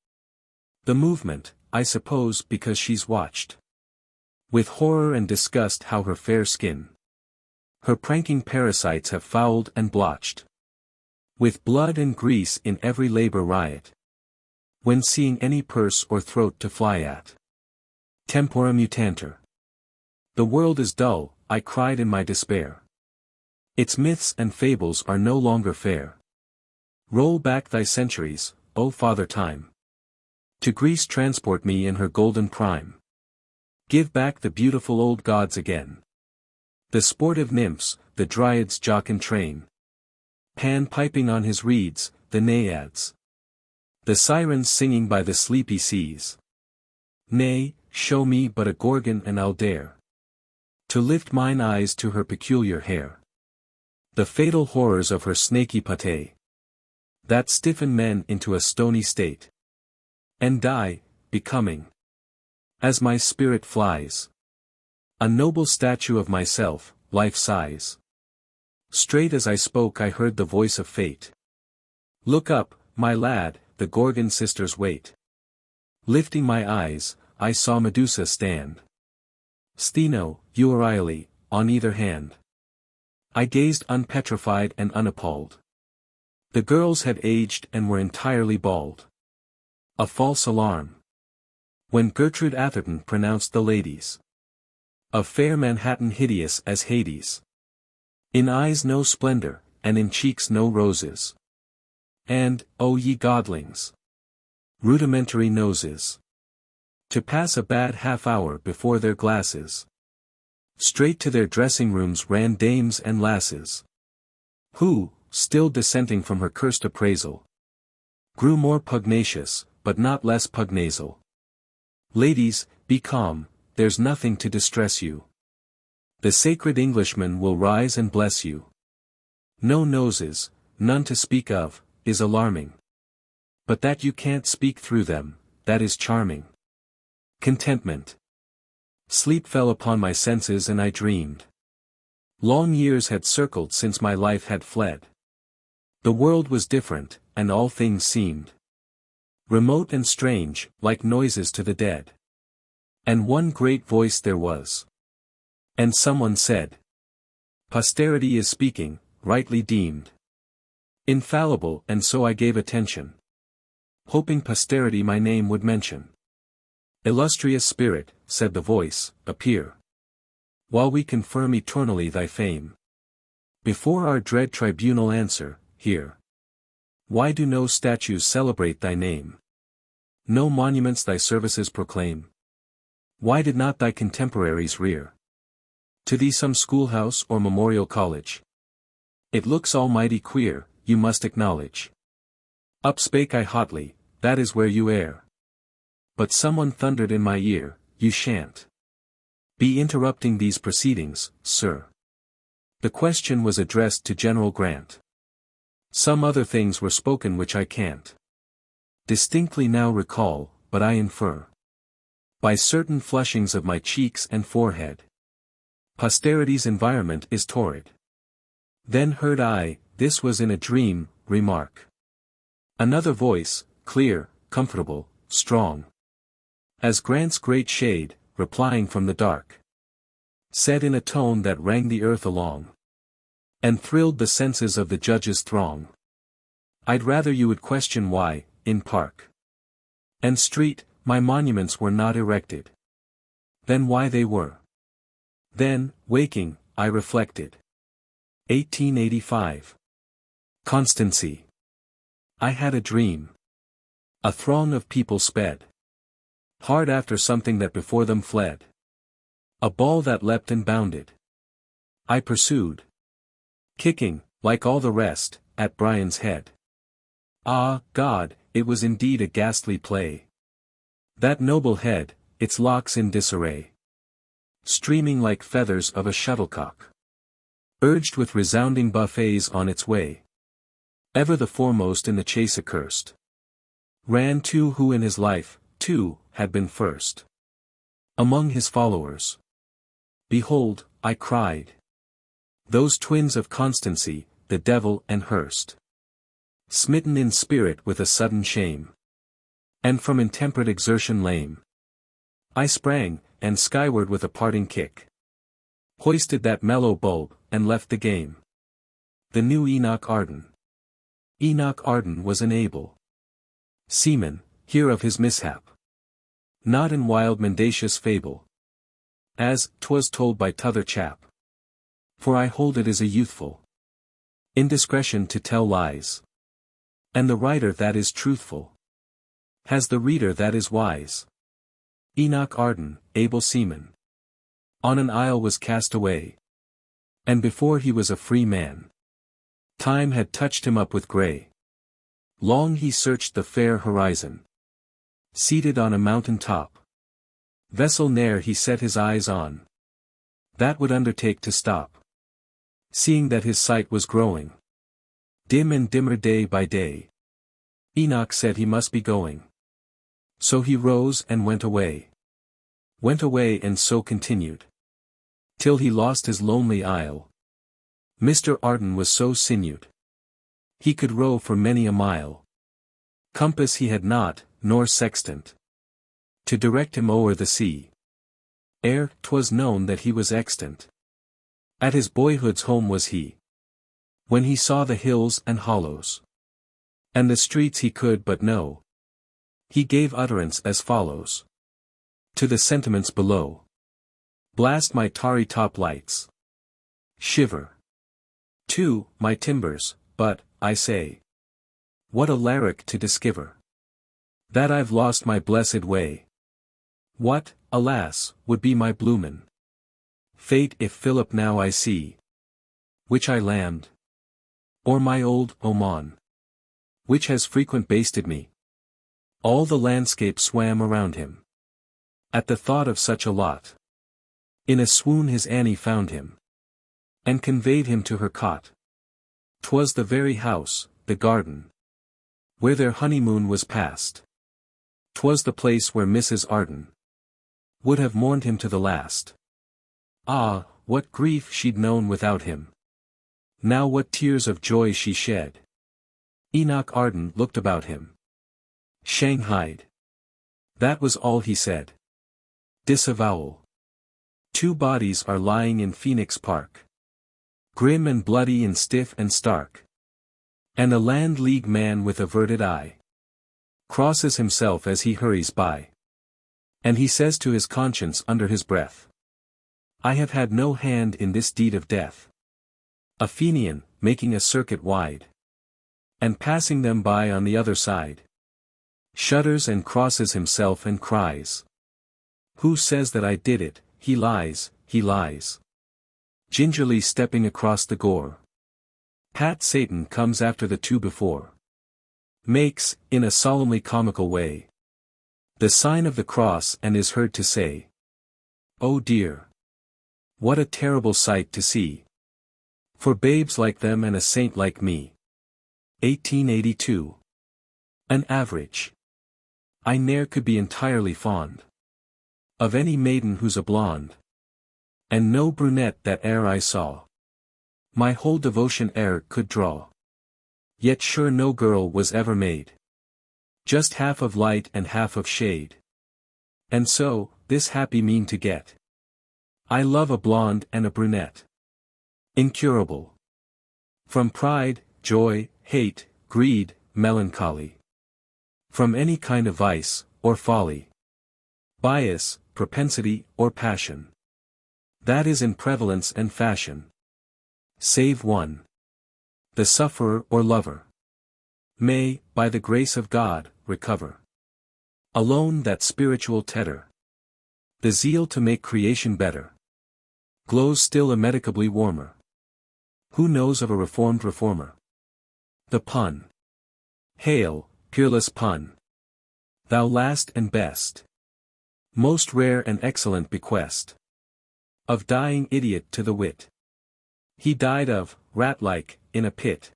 the movement, I suppose because she's watched with horror and disgust how her fair skin, her pranking parasites have fouled and blotched with blood and grease in every labor riot, when seeing any purse or throat to fly at. Tempora mutantur. The world is dull, I cried in my despair. Its myths and fables are no longer fair. Roll back thy centuries, O Father Time. To Greece transport me in her golden prime. Give back the beautiful old gods again. The sportive nymphs, the dryads jock and train. Pan piping on his reeds, the naiads. The sirens singing by the sleepy seas. Nay, show me but a Gorgon and I'll dare to lift mine eyes to her peculiar hair. The fatal horrors of her snaky pate, that stiffen men into a stony state, and die, becoming, as my spirit flies, a noble statue of myself, life-size. Straight as I spoke I heard the voice of fate. Look up, my lad, the Gorgon sisters wait. Lifting my eyes, I saw Medusa stand. Stheno, Euryale, on either hand. I gazed unpetrified and unappalled. The girls had aged and were entirely bald. A false alarm. When Gertrude Atherton pronounced the ladies of fair Manhattan hideous as Hades. In eyes no splendor, and in cheeks no roses. And, O ye godlings, rudimentary noses, to pass a bad half-hour before their glasses. Straight to their dressing rooms ran dames and lasses, who, still dissenting from her cursed appraisal, grew more pugnacious, but not less pugnasal. Ladies, be calm, there's nothing to distress you. The sacred Englishman will rise and bless you. No noses, none to speak of, is alarming. But that you can't speak through them, that is charming. Contentment. Sleep fell upon my senses and I dreamed. Long years had circled since my life had fled. The world was different, and all things seemed remote and strange, like noises to the dead. And one great voice there was. And someone said, posterity is speaking, rightly deemed infallible, and so I gave attention, hoping posterity my name would mention. Illustrious spirit, said the voice, appear, while we confirm eternally thy fame. Before our dread tribunal answer, here. Why do no statues celebrate thy name? No monuments thy services proclaim? Why did not thy contemporaries rear to thee some schoolhouse or memorial college? It looks almighty queer, you must acknowledge. Up spake I hotly, that is where you err. But someone thundered in my ear, you shan't be interrupting these proceedings, sir. The question was addressed to General Grant. Some other things were spoken which I can't distinctly now recall, but I infer by certain flushings of my cheeks and forehead. Posterity's environment is torrid. Then heard I, this was in a dream, remark. Another voice, clear, comfortable, strong, as Grant's great shade, replying from the dark, said in a tone that rang the earth along, and thrilled the senses of the judges' throng. I'd rather you would question why, in park and street, my monuments were not erected, than why they were. Then, waking, I reflected. 1885. Constancy. I had a dream. A throng of people sped hard after something that before them fled. A ball that leapt and bounded. I pursued, kicking, like all the rest, at Brian's head. Ah, God, it was indeed a ghastly play. That noble head, its locks in disarray, streaming like feathers of a shuttlecock, urged with resounding buffets on its way, ever the foremost in the chase accursed, ran to who in his life, too, had been first among his followers. Behold, I cried, those twins of constancy, the devil and Hurst, smitten in spirit with a sudden shame, and from intemperate exertion lame, I sprang, and skyward with a parting kick, hoisted that mellow bulb, and left the game. The new Enoch Arden. Enoch Arden was an able seaman, hear of his mishap, not in wild mendacious fable, as 'twas told by t'other chap. For I hold it is a youthful indiscretion to tell lies, and the writer that is truthful has the reader that is wise. Enoch Arden, able seaman, on an isle was cast away, and before he was a free man, time had touched him up with grey. Long he searched the fair horizon, seated on a mountain top, vessel ne'er he set his eyes on, that would undertake to stop, seeing that his sight was growing dim and dimmer day by day. Enoch said he must be going. So he rose and went away and so continued, till he lost his lonely isle. Mr. Arden was so sinewed, he could row for many a mile. Compass he had not, nor sextant, to direct him o'er the sea, ere 'twas known that he was extant. At his boyhood's home was he, when he saw the hills and hollows, and the streets he could but know, he gave utterance as follows to the sentiments below. Blast my tarry top lights, shiver to my timbers, but, I say, what a larrick to discover that I've lost my blessed way. What, alas, would be my bloomin' fate if Philip now I see, which I lambed, or my old Oman, which has frequent basted me? All the landscape swam around him at the thought of such a lot. In a swoon his Annie found him, and conveyed him to her cot. 'Twas the very house, the garden, where their honeymoon was passed. 'Twas the place where Mrs. Arden would have mourned him to the last. Ah, what grief she'd known without him! Now what tears of joy she shed! Enoch Arden looked about him, shanghaied. That was all he said. Disavowal. 2 bodies are lying in Phoenix Park, grim and bloody and stiff and stark. And a Land League man with averted eye crosses himself as he hurries by, and he says to his conscience under his breath, I have had no hand in this deed of death. A Fenian, making a circuit wide, and passing them by on the other side, shudders and crosses himself and cries, who says that I did it? He lies, he lies. Gingerly stepping across the gore, Pat Satan comes after the 2 before, makes, in a solemnly comical way, the sign of the cross and is heard to say, oh dear! What a terrible sight to see! For babes like them and a saint like me. 1882. An average. I ne'er could be entirely fond of any maiden who's a blonde, and no brunette that e'er I saw my whole devotion e'er could draw. Yet sure no girl was ever made just half of light and half of shade. And so, this happy mean to get, I love a blonde and a brunette, incurable, from pride, joy, hate, greed, melancholy, from any kind of vice, or folly, bias, propensity, or passion, that is in prevalence and fashion, save one, the sufferer or lover, may, by the grace of God, recover alone that spiritual tedder, the zeal to make creation better, glows still immedicably warmer. Who knows of a reformed reformer? The pun. Hail, peerless pun. Thou last and best. Most rare and excellent bequest. Of dying idiot to the wit. He died of, rat-like, in a pit.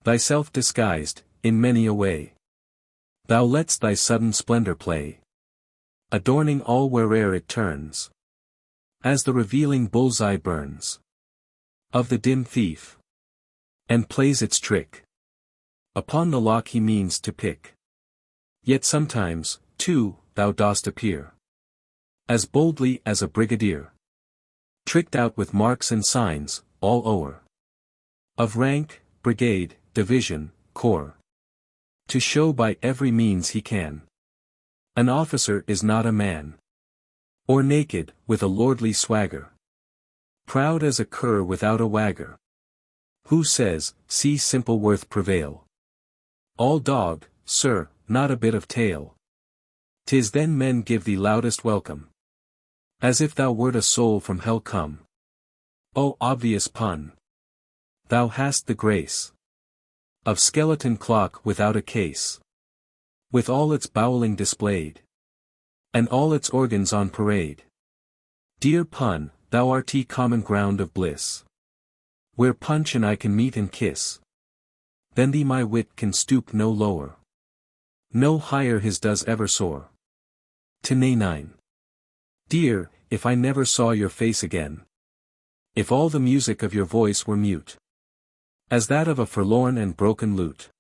Thyself disguised, in many a way. Thou lett'st thy sudden splendor play. Adorning all where'er it turns. As the revealing bull's-eye burns. Of the dim thief. And plays its trick. Upon the lock he means to pick. Yet sometimes, too, thou dost appear. As boldly as a brigadier. Tricked out with marks and signs, all o'er. Of rank, brigade, division, corps. To show by every means he can. An officer is not a man. Or naked, with a lordly swagger. Proud as a cur without a wagger. Who says, see simple worth prevail. All dog, sir, not a bit of tail. 'Tis then men give thee loudest welcome. As if thou wert a soul from hell come. O obvious pun! Thou hast the grace. Of skeleton clock without a case. With all its bowling displayed. And all its organs on parade. Dear pun, thou art common ground of bliss. Where punch and I can meet and kiss. Then thee my wit can stoop no lower. No higher his does ever soar. To nay 9. Dear, if I never saw your face again. If all the music of your voice were mute. As that of a forlorn and broken lute.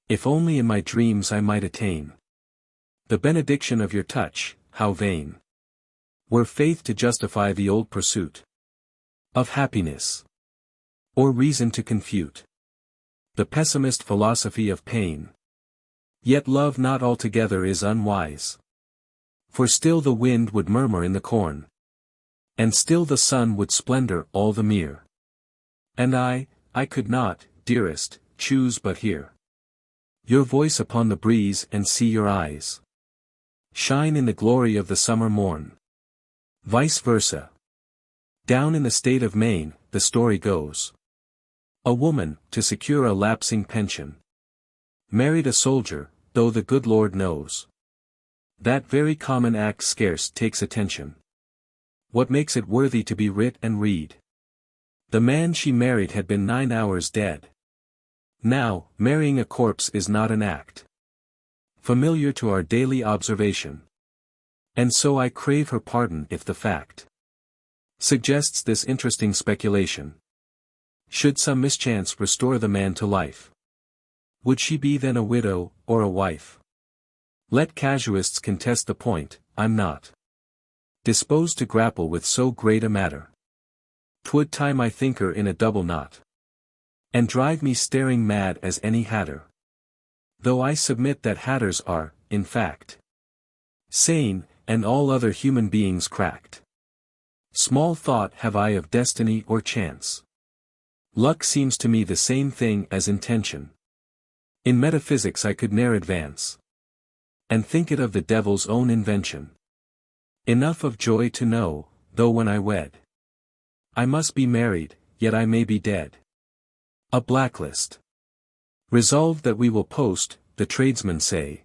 If only in my dreams I might attain. The benediction of your touch, how vain. Were faith to justify the old pursuit. Of happiness. Or reason to confute. The pessimist philosophy of pain. Yet love not altogether is unwise. For still the wind would murmur in the corn. And still the sun would splendor all the mere. And I could not, dearest, choose but hear your voice upon the breeze and see your eyes shine in the glory of the summer morn. Vice versa. Down in the state of Maine, the story goes. A woman, to secure a lapsing pension, married a soldier, though the good Lord knows. That very common act scarce takes attention. What makes it worthy to be writ and read? The man she married had been 9 hours dead. Now, marrying a corpse is not an act familiar to our daily observation. And so I crave her pardon if the fact suggests this interesting speculation. Should some mischance restore the man to life, would she be then a widow, or a wife? Let casuists contest the point, I'm not disposed to grapple with so great a matter. 'Twould tie my thinker in a double knot. And drive me staring mad as any hatter. Though I submit that hatters are, in fact, sane, and all other human beings cracked. Small thought have I of destiny or chance. Luck seems to me the same thing as intention. In metaphysics I could ne'er advance. And think it of the devil's own invention. Enough of joy to know, though when I wed, I must be married, yet I may be dead. A blacklist. Resolved that we will post, the tradesmen say,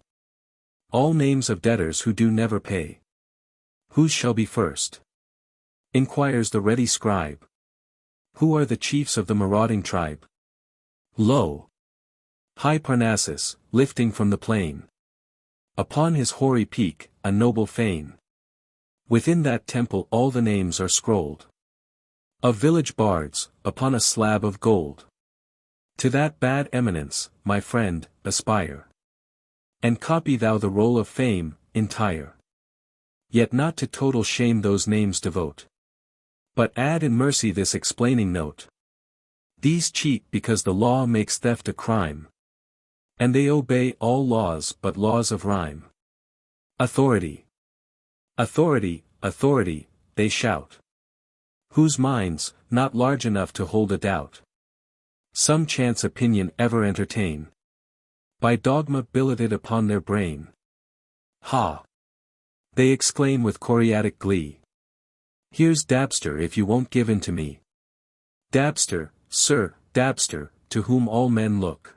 all names of debtors who do never pay. Whose shall be first? Inquires the ready scribe. Who are the chiefs of the marauding tribe? Lo! High Parnassus, lifting from the plain. Upon his hoary peak, a noble fane. Within that temple all the names are scrolled. Of village bards, upon a slab of gold. To that bad eminence, my friend, aspire. And copy thou the roll of fame, entire. Yet not to total shame those names devote. But add in mercy this explaining note. These cheat because the law makes theft a crime. And they obey all laws but laws of rhyme. Authority. Authority, authority, they shout. Whose minds, not large enough to hold a doubt, some chance opinion ever entertain. By dogma billeted upon their brain. Ha! They exclaim with choriatic glee. Here's Dabster if you won't give in to me. Dabster, sir, Dabster, to whom all men look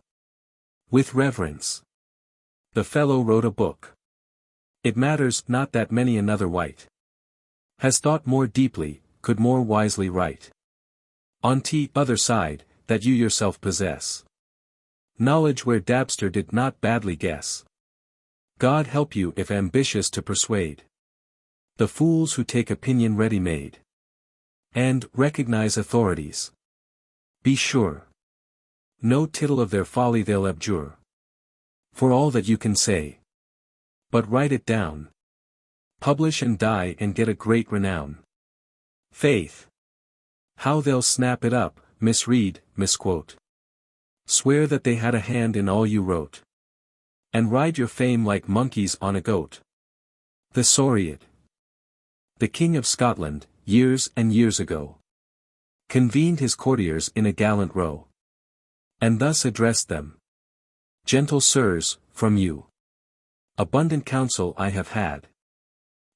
with reverence. the fellow wrote a book. It matters not that many another wight has thought more deeply, could more wisely write. On t other side, that you yourself possess knowledge where Dabster did not badly guess. God help you if ambitious to persuade the fools who take opinion ready-made and recognize authorities. Be sure no tittle of their folly they'll abjure, for all that you can say. But write it down. Publish and die and get a great renown. Faith! How they'll snap it up, misread, misquote. Swear that they had a hand in all you wrote. And ride your fame like monkeys on a goat. The Soread, the King of Scotland, years and years ago, convened his courtiers in a gallant row, and thus addressed them. Gentle sirs, from you abundant counsel I have had,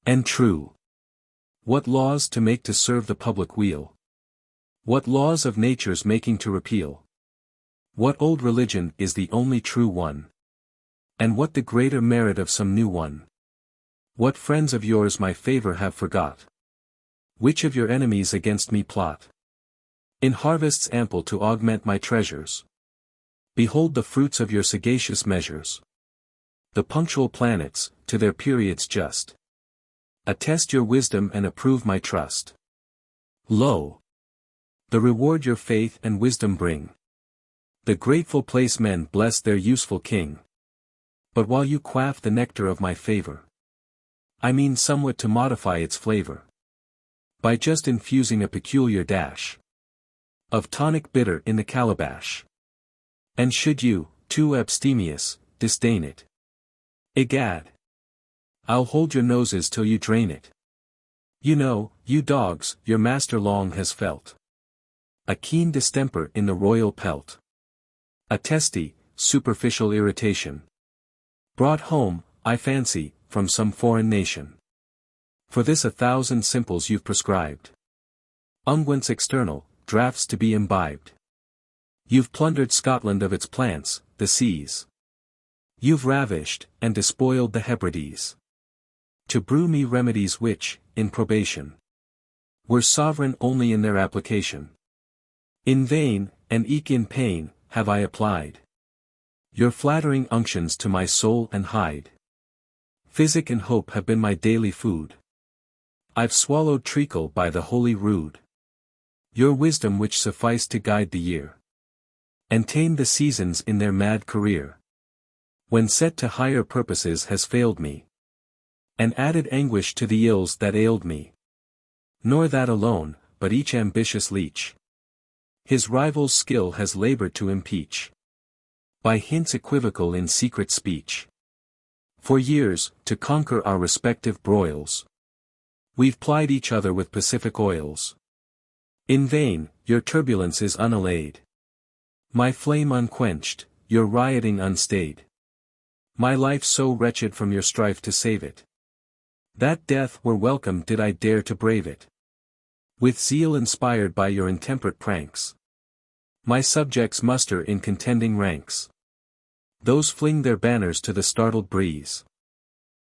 and true. What laws to make to serve the public weal? What laws of nature's making to repeal? What old religion is the only true one? And what the greater merit of some new one? What friends of yours my favor have forgot? Which of your enemies against me plot? In harvests ample to augment my treasures, behold the fruits of your sagacious measures. The punctual planets, to their periods just, attest your wisdom and approve my trust. Lo! The reward your faith and wisdom bring. The grateful place men bless their useful king. But while you quaff the nectar of my favor, I mean somewhat to modify its flavor, by just infusing a peculiar dash of tonic bitter in the calabash. And should you, too abstemious, disdain it, egad, I'll hold your noses till you drain it. You know, you dogs, your master long has felt a keen distemper in the royal pelt, a testy, superficial irritation, brought home, I fancy, from some foreign nation. For this 1,000 simples you've prescribed, unguents external, draughts to be imbibed. You've plundered Scotland of its plants, the seas. You've ravished, and despoiled the Hebrides, to brew me remedies which, in probation, were sovereign only in their application. In vain, and eke in pain, have I applied your flattering unctions to my soul and hide. Physic and hope have been my daily food. I've swallowed treacle by the holy rood. Your wisdom which sufficed to guide the year, and tame the seasons in their mad career, when set to higher purposes has failed me, and added anguish to the ills that ailed me. Nor that alone, but each ambitious leech his rival's skill has labored to impeach, by hints equivocal in secret speech. For years, to conquer our respective broils, we've plied each other with Pacific oils. In vain, your turbulence is unallayed, my flame unquenched, your rioting unstayed. My life so wretched from your strife to save it, that death were welcome did I dare to brave it. With zeal inspired by your intemperate pranks, my subjects muster in contending ranks. Those fling their banners to the startled breeze,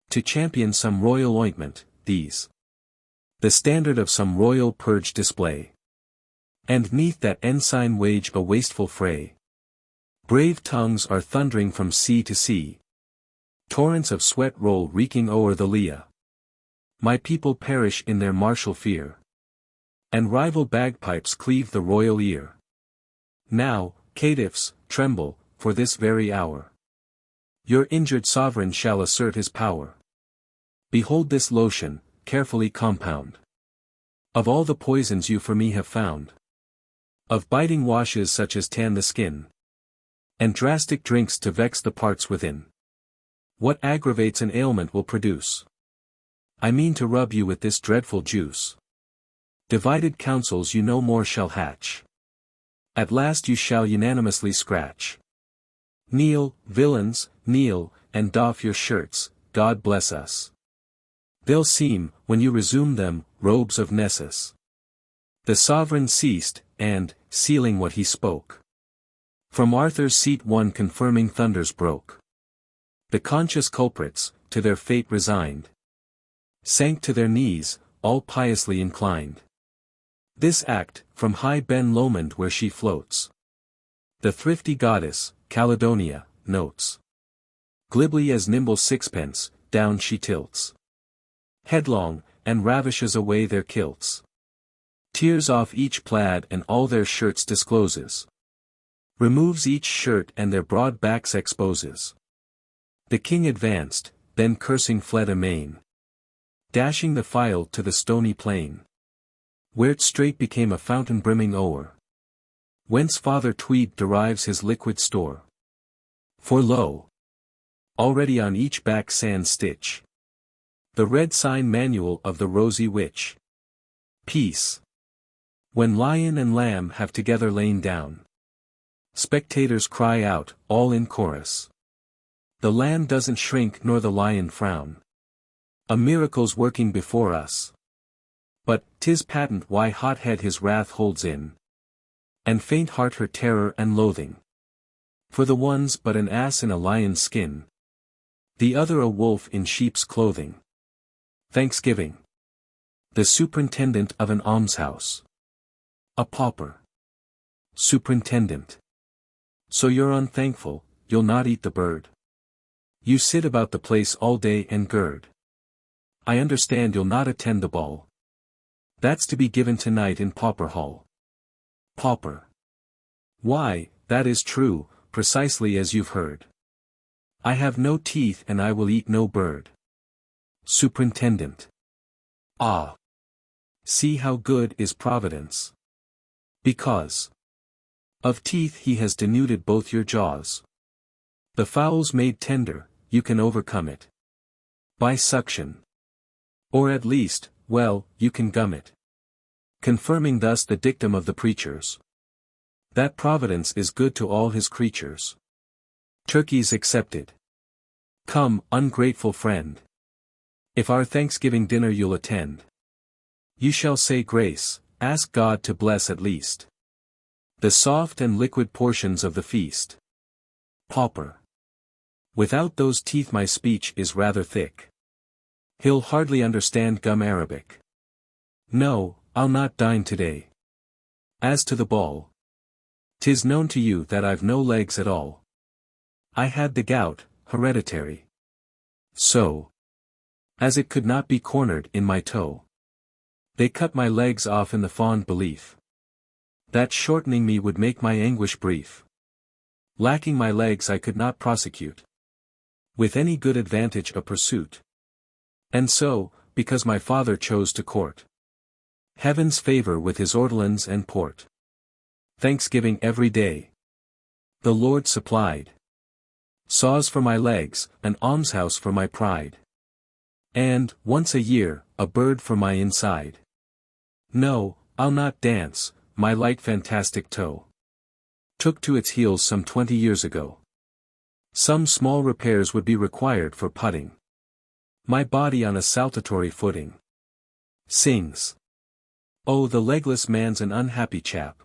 to champion some royal ointment, these the standard of some royal purge display, and 'neath that ensign wage a wasteful fray. Brave tongues are thundering from sea to sea, torrents of sweat roll reeking o'er the Lea. My people perish in their martial fear, and rival bagpipes cleave the royal ear. Now, caitiffs, tremble, for this very hour. Your injured sovereign shall assert his power. Behold this lotion, carefully compound, of all the poisons you for me have found, of biting washes such as tan the skin, and drastic drinks to vex the parts within. What aggravates an ailment will produce. I mean to rub you with this dreadful juice. Divided counsels you no more shall hatch. At last you shall unanimously scratch. Kneel, villains, kneel, and doff your shirts, God bless us. They'll seem, when you resume them, robes of Nessus. The sovereign ceased, and, sealing what he spoke, from Arthur's seat one confirming thunders broke. The conscious culprits, to their fate resigned, sank to their knees, all piously inclined. This act, from high Ben Lomond where she floats, the thrifty goddess, Caledonia, notes. Glibly as nimble sixpence, down she tilts, headlong, and ravishes away their kilts. Tears off each plaid and all their shirts discloses. Removes each shirt and their broad backs exposes. The king advanced, then cursing fled amain, dashing the file to the stony plain, where't straight became a fountain brimming o'er, whence Father Tweed derives his liquid store. For lo! Already on each back sand stitch, the red sign manual of the rosy witch. Peace. When lion and lamb have together lain down, spectators cry out, all in chorus. The lamb doesn't shrink nor the lion frown. A miracle's working before us. But 'tis patent why hothead his wrath holds in, and faint heart her terror and loathing. For the one's but an ass in a lion's skin, the other a wolf in sheep's clothing. Thanksgiving. The superintendent of an almshouse. A pauper. Superintendent. So you're unthankful, you'll not eat the bird. You sit about the place all day and gird. I understand you'll not attend the ball. That's to be given tonight in Pauper Hall. Pauper. Why, that is true, precisely as you've heard. I have no teeth and I will eat no bird. Superintendent. Ah! See how good is Providence. Because of teeth he has denuded both your jaws. The fowl's made tender, you can overcome it by suction. Or at least, well, you can gum it. Confirming thus the dictum of the preachers, that Providence is good to all his creatures. Turkeys excepted. Come, ungrateful friend. If our Thanksgiving dinner you'll attend, you shall say grace, ask God to bless at least the soft and liquid portions of the feast. Pauper. Without those teeth my speech is rather thick. He'll hardly understand gum Arabic. No, I'll not dine today. As to the ball, 'tis known to you that I've no legs at all. I had the gout, hereditary. So, as it could not be cornered in my toe, they cut my legs off in the fond belief that shortening me would make my anguish brief. Lacking my legs I could not prosecute with any good advantage a pursuit. And so, because my father chose to court heaven's favor with his ortolans and port, Thanksgiving every day the Lord supplied saws for my legs, an almshouse for my pride, and, once a year, a bird for my inside. No, I'll not dance, my light fantastic toe took to its heels some 20 years ago. Some small repairs would be required for putting my body on a saltatory footing. Sings. Oh, the legless man's an unhappy chap.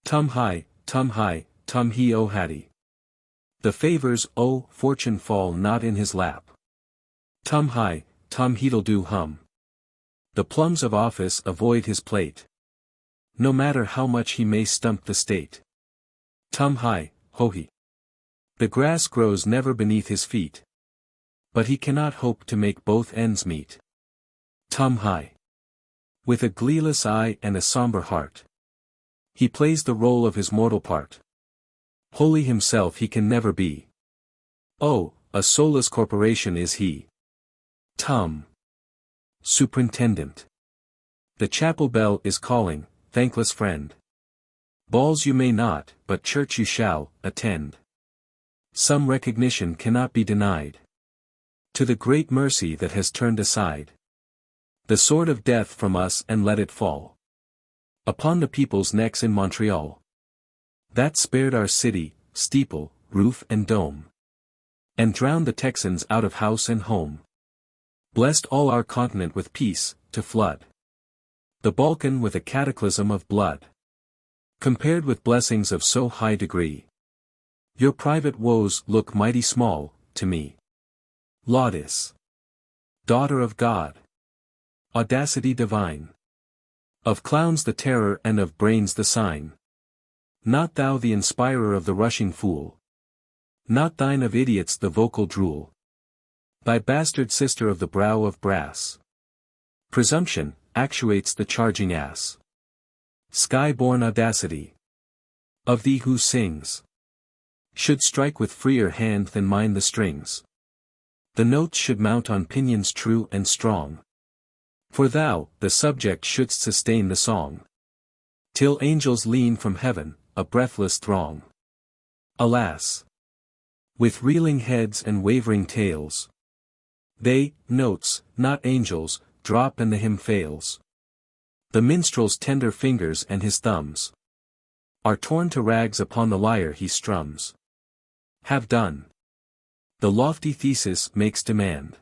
Tum hi, tum he oh hattie. The favors, oh, fortune fall not in his lap. Tum hi, tum he'll do hum. The plums of office avoid his plate, no matter how much he may stump the state. Tum hi, ho he. The grass grows never beneath his feet, but he cannot hope to make both ends meet. Tum hi. With a gleeless eye and a somber heart, he plays the role of his mortal part. Holy himself he can never be. Oh, a soulless corporation is he. Tum. Superintendent. The chapel bell is calling, thankless friend. Balls you may not, but church you shall, attend. Some recognition cannot be denied to the great mercy that has turned aside the sword of death from us and let it fall upon the people's necks in Montreal, that spared our city, steeple, roof and dome, and drowned the Texans out of house and home. Blessed all our continent with peace, to flood the Balkan with a cataclysm of blood. Compared with blessings of so high degree, your private woes look mighty small, to me. Laudis. Daughter of God. Audacity divine. Of clowns the terror and of brains the sign. Not thou the inspirer of the rushing fool. Not thine of idiots the vocal drool. Thy bastard sister of the brow of brass. Presumption, actuates the charging ass. Sky-born audacity. Of thee who sings. Should strike with freer hand than mine the strings. The notes should mount on pinions true and strong. For thou, the subject shouldst sustain the song. Till angels lean from heaven, a breathless throng. Alas! With reeling heads and wavering tails. They, notes, not angels, drop and the hymn fails. The minstrel's tender fingers and his thumbs are torn to rags upon the lyre he strums. Have done. The lofty thesis makes demand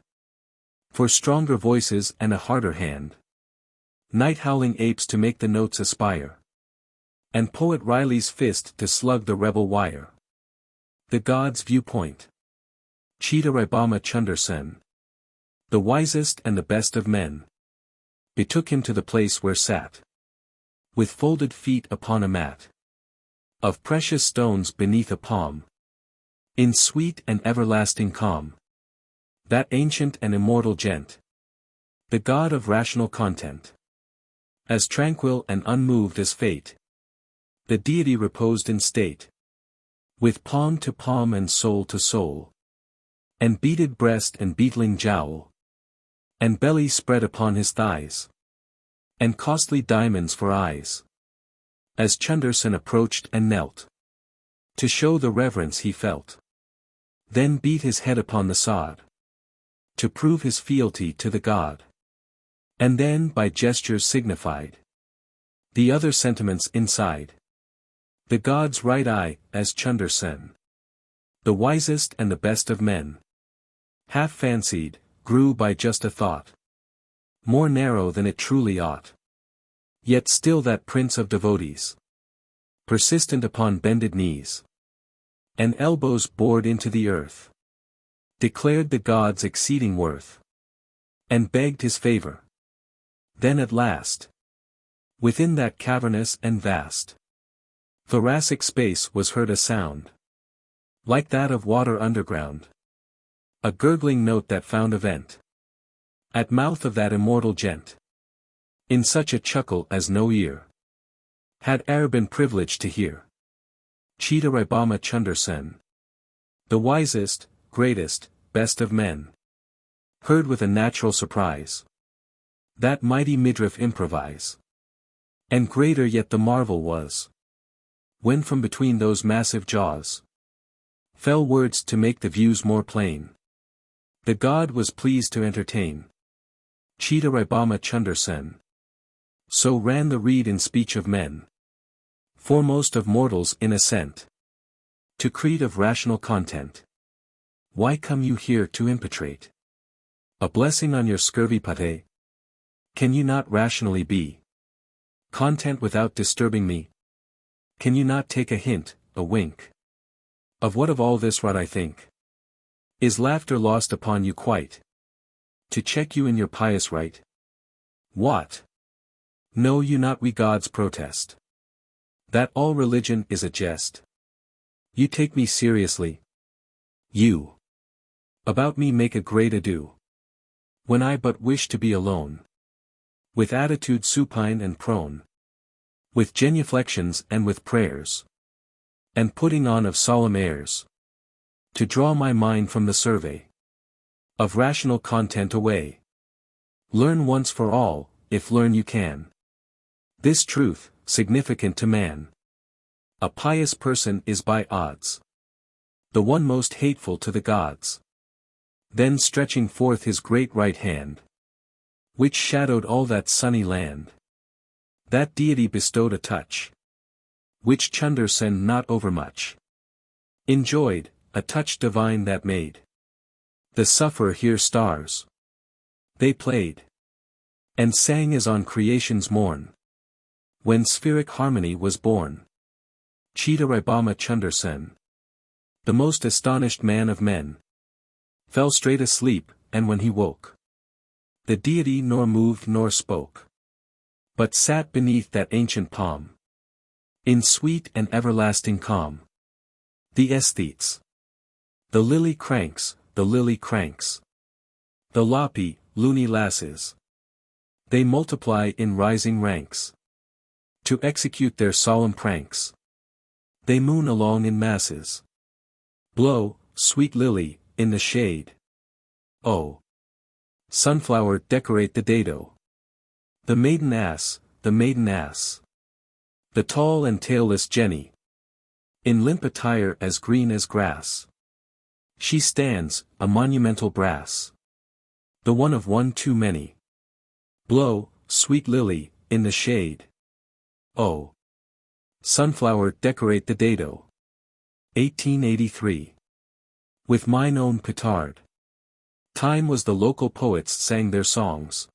for stronger voices and a harder hand. Night-howling apes to make the notes aspire. And poet Riley's fist to slug the rebel wire. The God's viewpoint. Chitta-Ribama Chunder Sen. The wisest and the best of men. Betook him to the place where sat. With folded feet upon a mat. Of precious stones beneath a palm. In sweet and everlasting calm. That ancient and immortal gent. The God of rational content. As tranquil and unmoved as fate. The deity reposed in state. With palm to palm and soul to soul. And beaded breast and beetling jowl. And belly spread upon his thighs. And costly diamonds for eyes. As Chunder Sen approached and knelt. To show the reverence he felt. Then beat his head upon the sod. To prove his fealty to the God. And then by gestures signified. The other sentiments inside. The God's right eye, as Chunder Sen. The wisest and the best of men. Half fancied, grew by just a thought. More narrow than it truly ought. Yet still that prince of devotees. Persistent upon bended knees. And elbows bored into the earth. Declared the God's exceeding worth. And begged his favor. Then at last. Within that cavernous and vast. Thoracic space was heard a sound. Like that of water underground. A gurgling note that found a vent. At mouth of that immortal gent. In such a chuckle as no ear. Had e'er been privileged to hear. Chitta-Ribama Chunder Sen. The wisest, greatest, best of men. Heard with a natural surprise. That mighty midriff improvise. And greater yet the marvel was. When from between those massive jaws. Fell words to make the views more plain. The God was pleased to entertain. Chitta-Ribama Chunder Sen. So ran the reed in speech of men. Foremost of mortals in assent. To creed of rational content. Why come you here to impetrate? A blessing on your scurvy pate? Can you not rationally be content without disturbing me? Can you not take a hint, a wink? Of what of all this rot I think? Is laughter lost upon you quite? To check you in your pious right? What? Know you not we gods protest? That all religion is a jest. You take me seriously. You. About me make a great ado. When I but wish to be alone. With attitude supine and prone. With genuflections and with prayers. And putting on of solemn airs. To draw my mind from the survey. Of rational content away. Learn once for all, if learn you can. This truth, significant to man. A pious person is by odds. The one most hateful to the gods. Then stretching forth his great right hand. Which shadowed all that sunny land. That deity bestowed a touch. Which Chunder Sen not overmuch. Enjoyed, a touch divine that made. The sufferer hear stars. They played. And sang as on creation's morn. When spheric harmony was born. Chitta-Ribama Chunder Sen. The most astonished man of men. fell straight asleep, and when he woke, the deity nor moved nor spoke, but sat beneath that ancient palm, in sweet and everlasting calm. The aesthetes, the lily cranks, the lily cranks, the loppy, loony lasses, they multiply in rising ranks, to execute their solemn pranks. They moon along in masses. Blow, sweet lily, in the shade. Oh, sunflower, decorate the dado. The maiden ass, the maiden ass. The tall and tailless Jenny, in limp attire as green as grass. She stands, a monumental brass, the one of one too many. Blow, sweet lily, in the shade. Oh, sunflower, decorate the dado. 1883. With mine own petard. Time was the local poets sang their songs.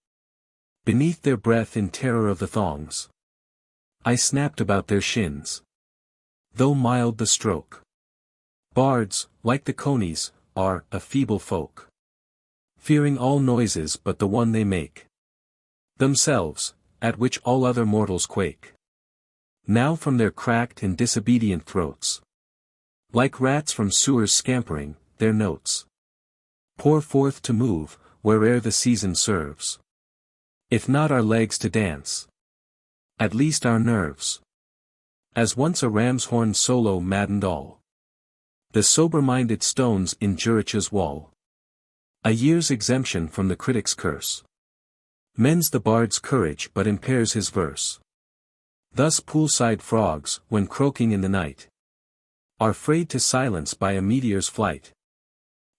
Beneath their breath in terror of the thongs, I snapped about their shins, though mild the stroke. Bards, like the conies, are a feeble folk, fearing all noises but the one they make themselves, at which all other mortals quake. Now from their cracked and disobedient throats, like rats from sewers scampering, their notes pour forth to move, where'er the season serves. If not our legs to dance, at least our nerves. As once a ram's horn solo maddened all the sober-minded stones in Jericho's wall. A year's exemption from the critic's curse mends the bard's courage but impairs his verse. Thus poolside frogs, when croaking in the night, are frayed to silence by a meteor's flight,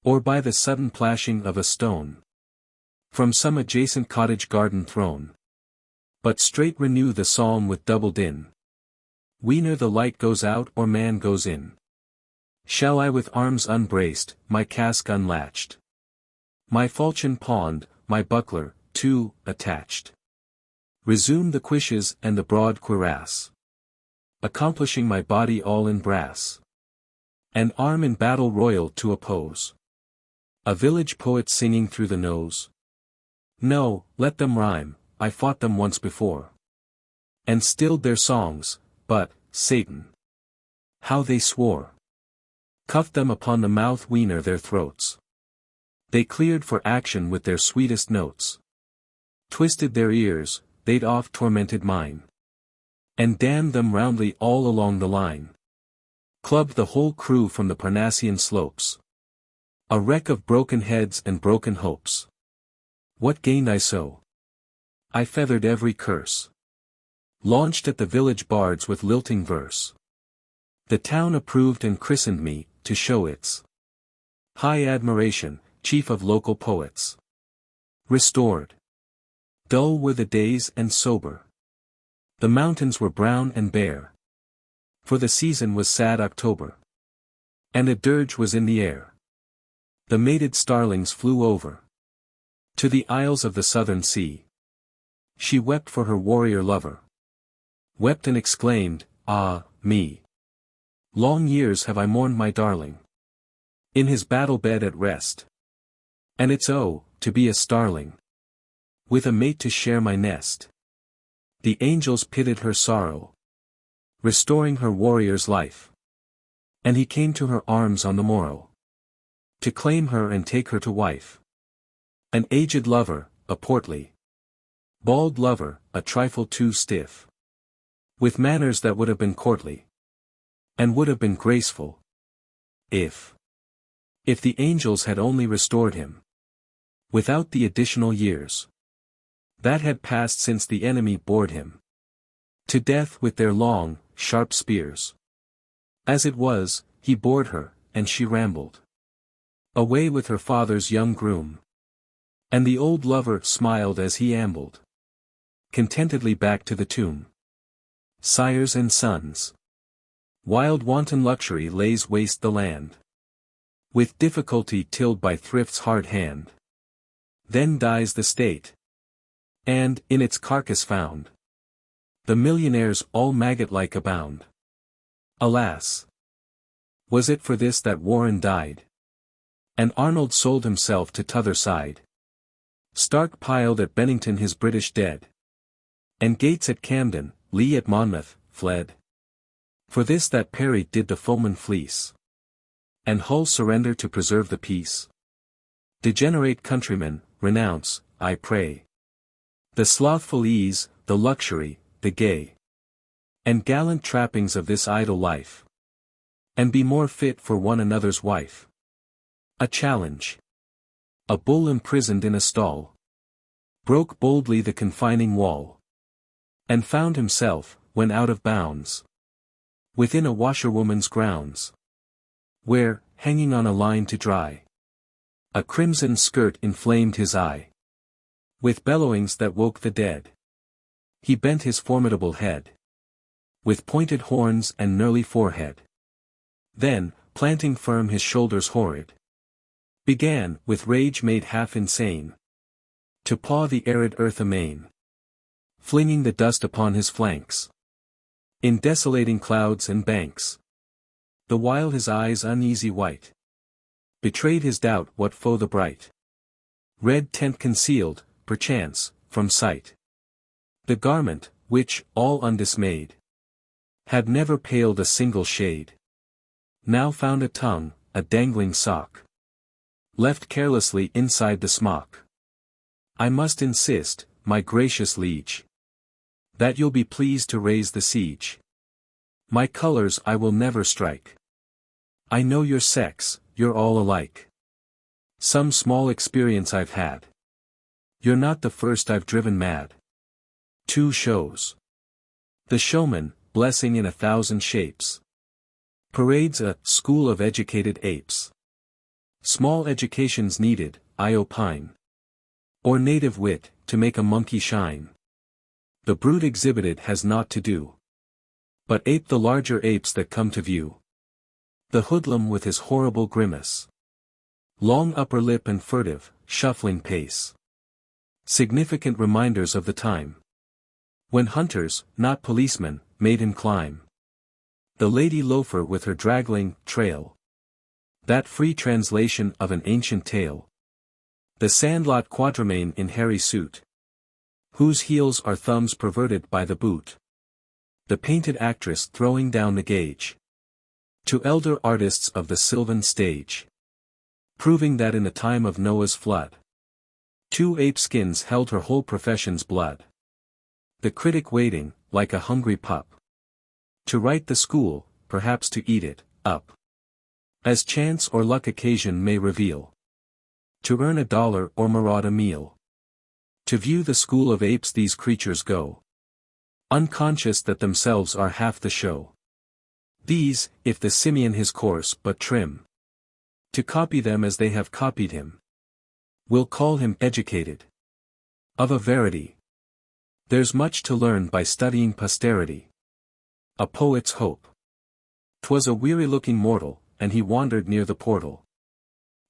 or by the sudden plashing of a stone from some adjacent cottage garden thrown. But straight renew the psalm with double din. Whene'er the light goes out or man goes in, shall I with arms unbraced, my casque unlatched, my falchion pawned, my buckler, too, attached, resume the cuishes and the broad cuirass, accomplishing my body all in brass, and arm in battle royal to oppose a village poet singing through the nose. No, let them rhyme, I fought them once before, and stilled their songs, but, Satan, how they swore! Cuffed them upon the mouth weener their throats. They cleared for action with their sweetest notes. Twisted their ears, they'd oft tormented mine, and damned them roundly all along the line. Clubbed the whole crew from the Parnassian slopes, a wreck of broken heads and broken hopes. What gained I so? I feathered every curse, launched at the village bards with lilting verse. The town approved and christened me, to show its high admiration, chief of local poets. Restored. Dull were the days and sober. The mountains were brown and bare, for the season was sad October, and a dirge was in the air. The mated starlings flew over to the isles of the southern sea. She wept for her warrior lover, wept and exclaimed, ah, me! Long years have I mourned my darling, in his battle bed at rest. And it's oh, to be a starling, with a mate to share my nest. The angels pitied her sorrow, restoring her warrior's life. And he came to her arms on the morrow, to claim her and take her to wife. An aged lover, a portly, bald lover, a trifle too stiff, with manners that would have been courtly, and would have been graceful, if the angels had only restored him, without the additional years that had passed since the enemy bored him to death with their long, sharp spears. As it was, he bored her, and she rambled away with her father's young groom. And the old lover smiled as he ambled contentedly back to the tomb. Sires and sons, wild wanton luxury lays waste the land, with difficulty tilled by thrift's hard hand. Then dies the state, and, in its carcass found, the millionaires all maggot-like abound. Alas! Was it for this that Warren died? And Arnold sold himself to t'other side. Stark piled at Bennington his British dead. And Gates at Camden, Lee at Monmouth, fled. For this that Perry did the foeman fleece. And Hull surrender to preserve the peace. Degenerate countrymen, renounce, I pray, the slothful ease, the luxury, the gay, and gallant trappings of this idle life. And be more fit for one another's wife. A challenge. A bull imprisoned in a stall broke boldly the confining wall. And found himself, when out of bounds, within a washerwoman's grounds. Where, hanging on a line to dry, a crimson skirt inflamed his eye. With bellowings that woke the dead, he bent his formidable head, with pointed horns and knurly forehead. Then, planting firm his shoulders horrid, began, with rage made half insane, to paw the arid earth amain, flinging the dust upon his flanks, in desolating clouds and banks. The while his eyes uneasy white betrayed his doubt what foe the bright red tent concealed, perchance, from sight. The garment, which, all undismayed, had never paled a single shade, now found a tongue, a dangling sock, left carelessly inside the smock. I must insist, my gracious liege, that you'll be pleased to raise the siege. My colours I will never strike. I know your sex, you're all alike. Some small experience I've had. You're not the first I've driven mad. 2 shows. The showman, blessing in 1,000 shapes, parades a school of educated apes. Small education's needed, I opine, or native wit, to make a monkey shine. The brute exhibited has naught to do but ape the larger apes that come to view. The hoodlum with his horrible grimace, long upper lip and furtive, shuffling pace, significant reminders of the time when hunters, not policemen, made him climb. The lady loafer with her draggling trail, that free translation of an ancient tale. The sandlot quadrumane in hairy suit, whose heels are thumbs perverted by the boot. The painted actress throwing down the gauge to elder artists of the sylvan stage, proving that in the time of Noah's flood 2 ape skins held her whole profession's blood. The critic waiting, like a hungry pup, to write the school, perhaps to eat it up, as chance or luck occasion may reveal, to earn $1 or maraud a meal. To view the school of apes these creatures go, unconscious that themselves are half the show. These, if the simian his course but trim, to copy them as they have copied him, will call him educated. Of a verity, there's much to learn by studying posterity. A poet's hope. 'Twas a weary-looking mortal, and he wandered near the portal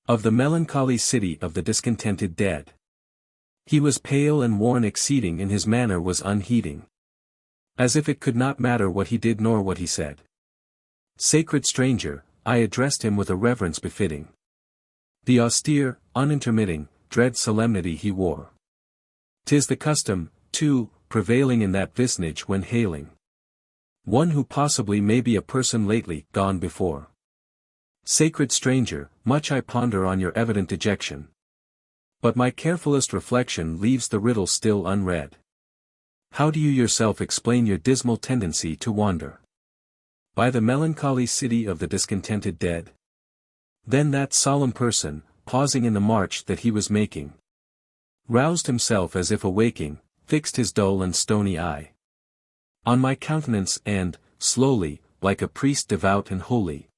of the melancholy city of the discontented dead. He was pale and worn exceeding, and his manner was unheeding, as if it could not matter what he did nor what he said. Sacred stranger, I addressed him with a reverence befitting the austere, unintermitting, dread solemnity he wore. 'Tis the custom, too, prevailing in that vicinage when hailing one who possibly may be a person lately gone before. Sacred stranger, much I ponder on your evident dejection, but my carefulest reflection leaves the riddle still unread. How do you yourself explain your dismal tendency to wander by the melancholy city of the discontented dead? Then that solemn person, pausing in the march that he was making, roused himself as if awaking, fixed his dull and stony eye on my countenance and, slowly, like a priest devout and holy,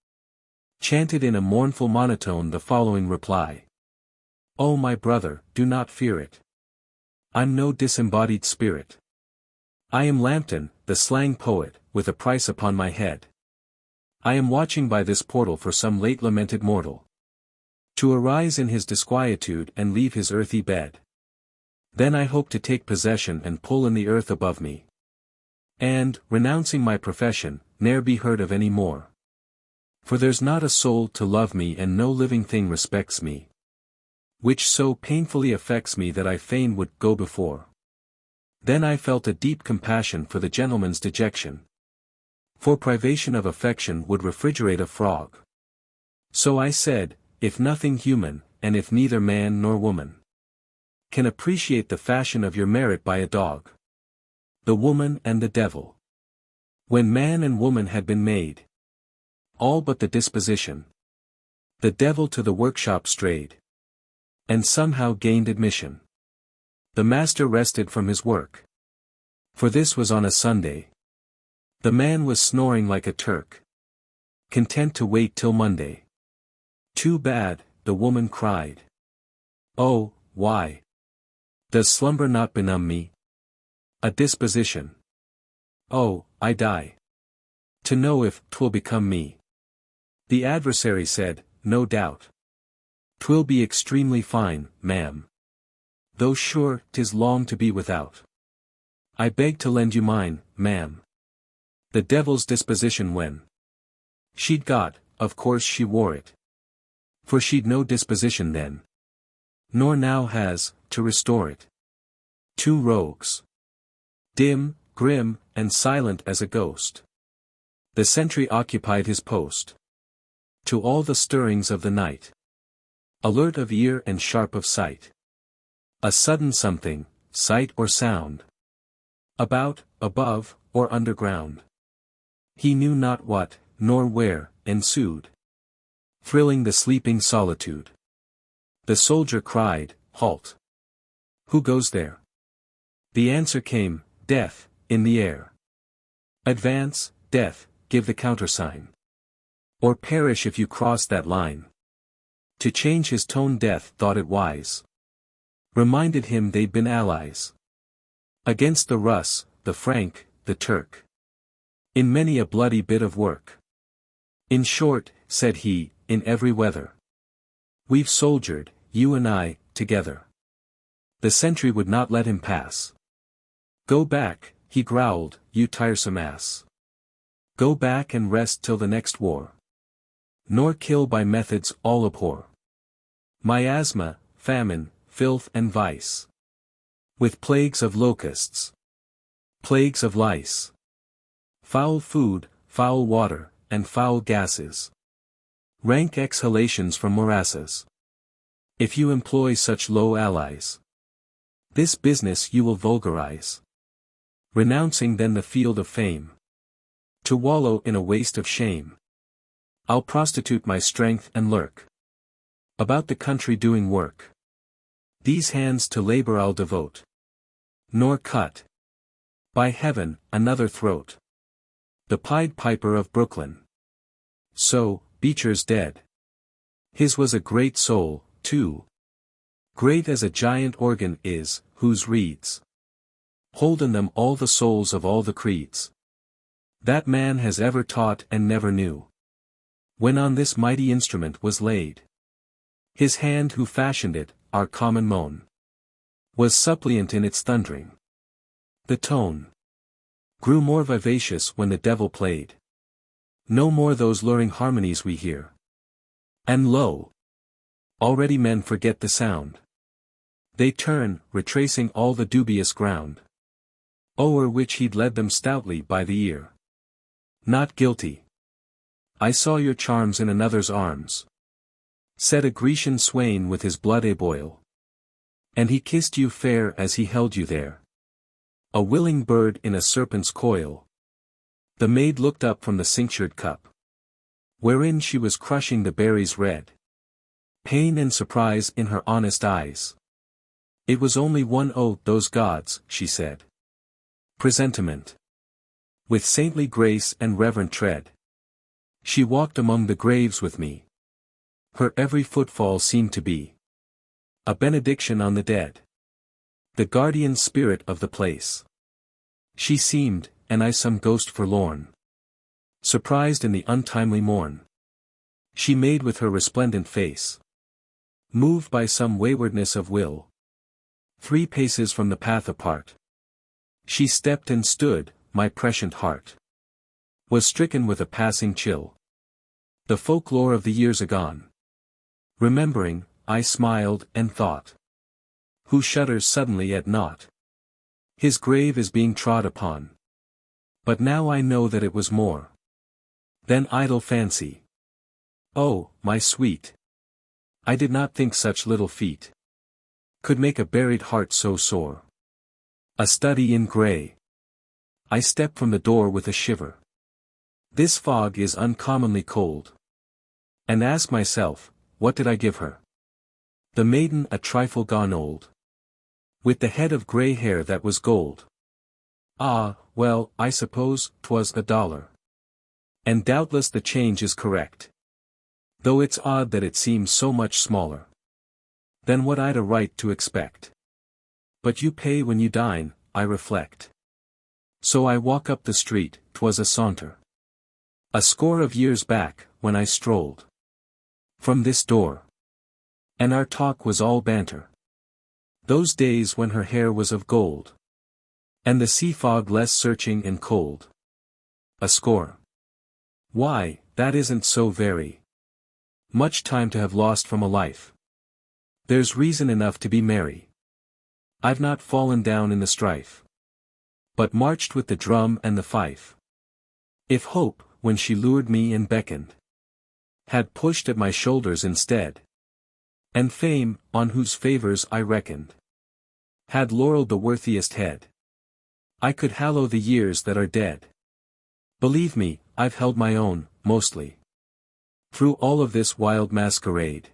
chanted in a mournful monotone the following reply. Oh my brother, do not fear it. I'm no disembodied spirit. I am Lambton, the slang poet, with a price upon my head. I am watching by this portal for some late lamented mortal to arise in his disquietude and leave his earthy bed. Then I hope to take possession and pull in the earth above me, and, renouncing my profession, ne'er be heard of any more. For there's not a soul to love me and no living thing respects me. Which so painfully affects me that I fain would go before. Then I felt a deep compassion for the gentleman's dejection. For privation of affection would refrigerate a frog. So I said, if nothing human, and if neither man nor woman can appreciate the fashion of your merit by a dog, the woman and the devil, when man and woman had been made, all but the disposition, the devil to the workshop strayed, and somehow gained admission. The master rested from his work. For this was on a Sunday. The man was snoring like a Turk, content to wait till Monday. Too bad, the woman cried. Oh, why does slumber not benumb me? A disposition. Oh, I die to know if 'twill become me. The adversary said, no doubt 'twill be extremely fine, ma'am. Though sure 'tis long to be without. I beg to lend you mine, ma'am. The devil's disposition when she'd got, of course she wore it. For she'd no disposition then, nor now has, to restore it. Two rogues, dim, grim, and silent as a ghost. The sentry occupied his post. To all the stirrings of the night, alert of ear and sharp of sight. A sudden something, sight or sound, about, above, or underground. He knew not what, nor where, ensued, thrilling the sleeping solitude. The soldier cried, halt! Who goes there? The answer came, death, in the air. Advance, death, give the countersign. Or perish if you cross that line. To change his tone death thought it wise. Reminded him they'd been allies against the Russ, the Frank, the Turk. In many a bloody bit of work. In short, said he, in every weather. We've soldiered, you and I, together. The sentry would not let him pass. Go back, he growled, you tiresome ass. Go back and rest till the next war. Nor kill by methods all abhor. Miasma, famine, filth and vice. With plagues of locusts. Plagues of lice. Foul food, foul water, and foul gases. Rank exhalations from morasses. If you employ such low allies, this business you will vulgarize. Renouncing then the field of fame, to wallow in a waste of shame. I'll prostitute my strength and lurk about the country doing work. These hands to labor I'll devote, nor cut, by heaven, another throat. The Pied Piper of Brooklyn. So, Beecher's dead. His was a great soul, too. Great as a giant organ is, whose reeds hold in them all the souls of all the creeds that man has ever taught and never knew. When on this mighty instrument was laid his hand who fashioned it, our common moan was suppliant in its thundering. The tone grew more vivacious when the devil played. No more those luring harmonies we hear. And lo! Already men forget the sound. They turn, retracing all the dubious ground o'er which he'd led them stoutly by the ear. Not guilty. I saw your charms in another's arms, said a Grecian swain with his blood aboil. And he kissed you fair as he held you there, a willing bird in a serpent's coil. The maid looked up from the cinctured cup, wherein she was crushing the berries red. Pain and surprise in her honest eyes. It was only one those gods, she said. Presentiment. With saintly grace and reverent tread, she walked among the graves with me. Her every footfall seemed to be a benediction on the dead, the guardian spirit of the place. She seemed, and I some ghost forlorn, surprised in the untimely morn. She made with her resplendent face, moved by some waywardness of will, 3 paces from the path apart. She stepped and stood, my prescient heart was stricken with a passing chill. The folklore of the years agone. Remembering, I smiled and thought. Who shudders suddenly at naught? His grave is being trod upon. But now I know that it was more than idle fancy. Oh, my sweet! I did not think such little feet could make a buried heart so sore. A study in grey. I step from the door with a shiver. This fog is uncommonly cold. And ask myself, what did I give her? The maiden a trifle gone old, with the head of grey hair that was gold. Ah, well, I suppose 'twas $1. And doubtless the change is correct. Though it's odd that it seems so much smaller than what I'd a right to expect. But you pay when you dine, I reflect. So I walk up the street, 'twas a saunter. A score of years back, when I strolled from this door. And our talk was all banter. Those days when her hair was of gold. And the sea fog less searching and cold. A score. Why, that isn't so very much time to have lost from a life. There's reason enough to be merry. I've not fallen down in the strife, but marched with the drum and the fife. If hope, when she lured me and beckoned, had pushed at my shoulders instead, and fame, on whose favors I reckoned, had laureled the worthiest head, I could hallow the years that are dead. Believe me, I've held my own, mostly, through all of this wild masquerade.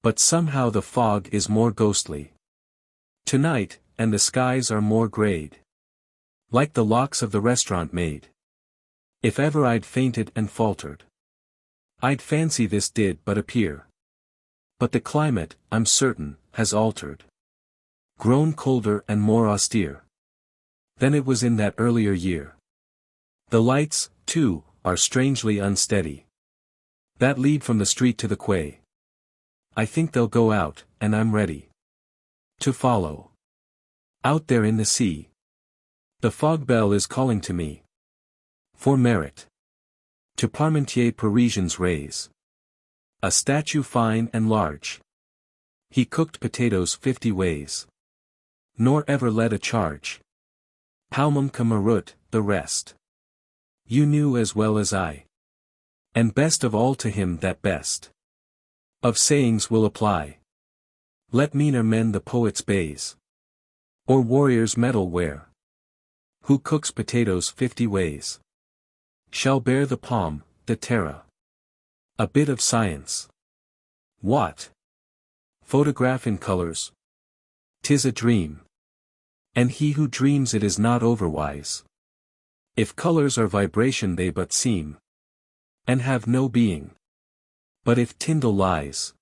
But somehow the fog is more ghostly tonight, and the skies are more greyed, like the locks of the restaurant maid. If ever I'd fainted and faltered, I'd fancy this did but appear. But the climate, I'm certain, has altered, grown colder and more austere than it was in that earlier year. The lights, too, are strangely unsteady, that lead from the street to the quay. I think they'll go out, and I'm ready to follow. Out there in the sea, the fog bell is calling to me for merit. To Parmentier Parisians raise a statue fine and large. He cooked potatoes 50 ways, nor ever led a charge. Palmum cum marut, the rest you knew as well as I. And best of all to him that best of sayings will apply. Let meaner men the poet's bays, or warrior's medal wear. Who cooks potatoes 50 ways shall bear the palm, the terra. A bit of science. What? Photograph in colors. 'Tis a dream. And he who dreams it is not overwise. If colors are vibration they but seem, and have no being. But if Tyndall lies,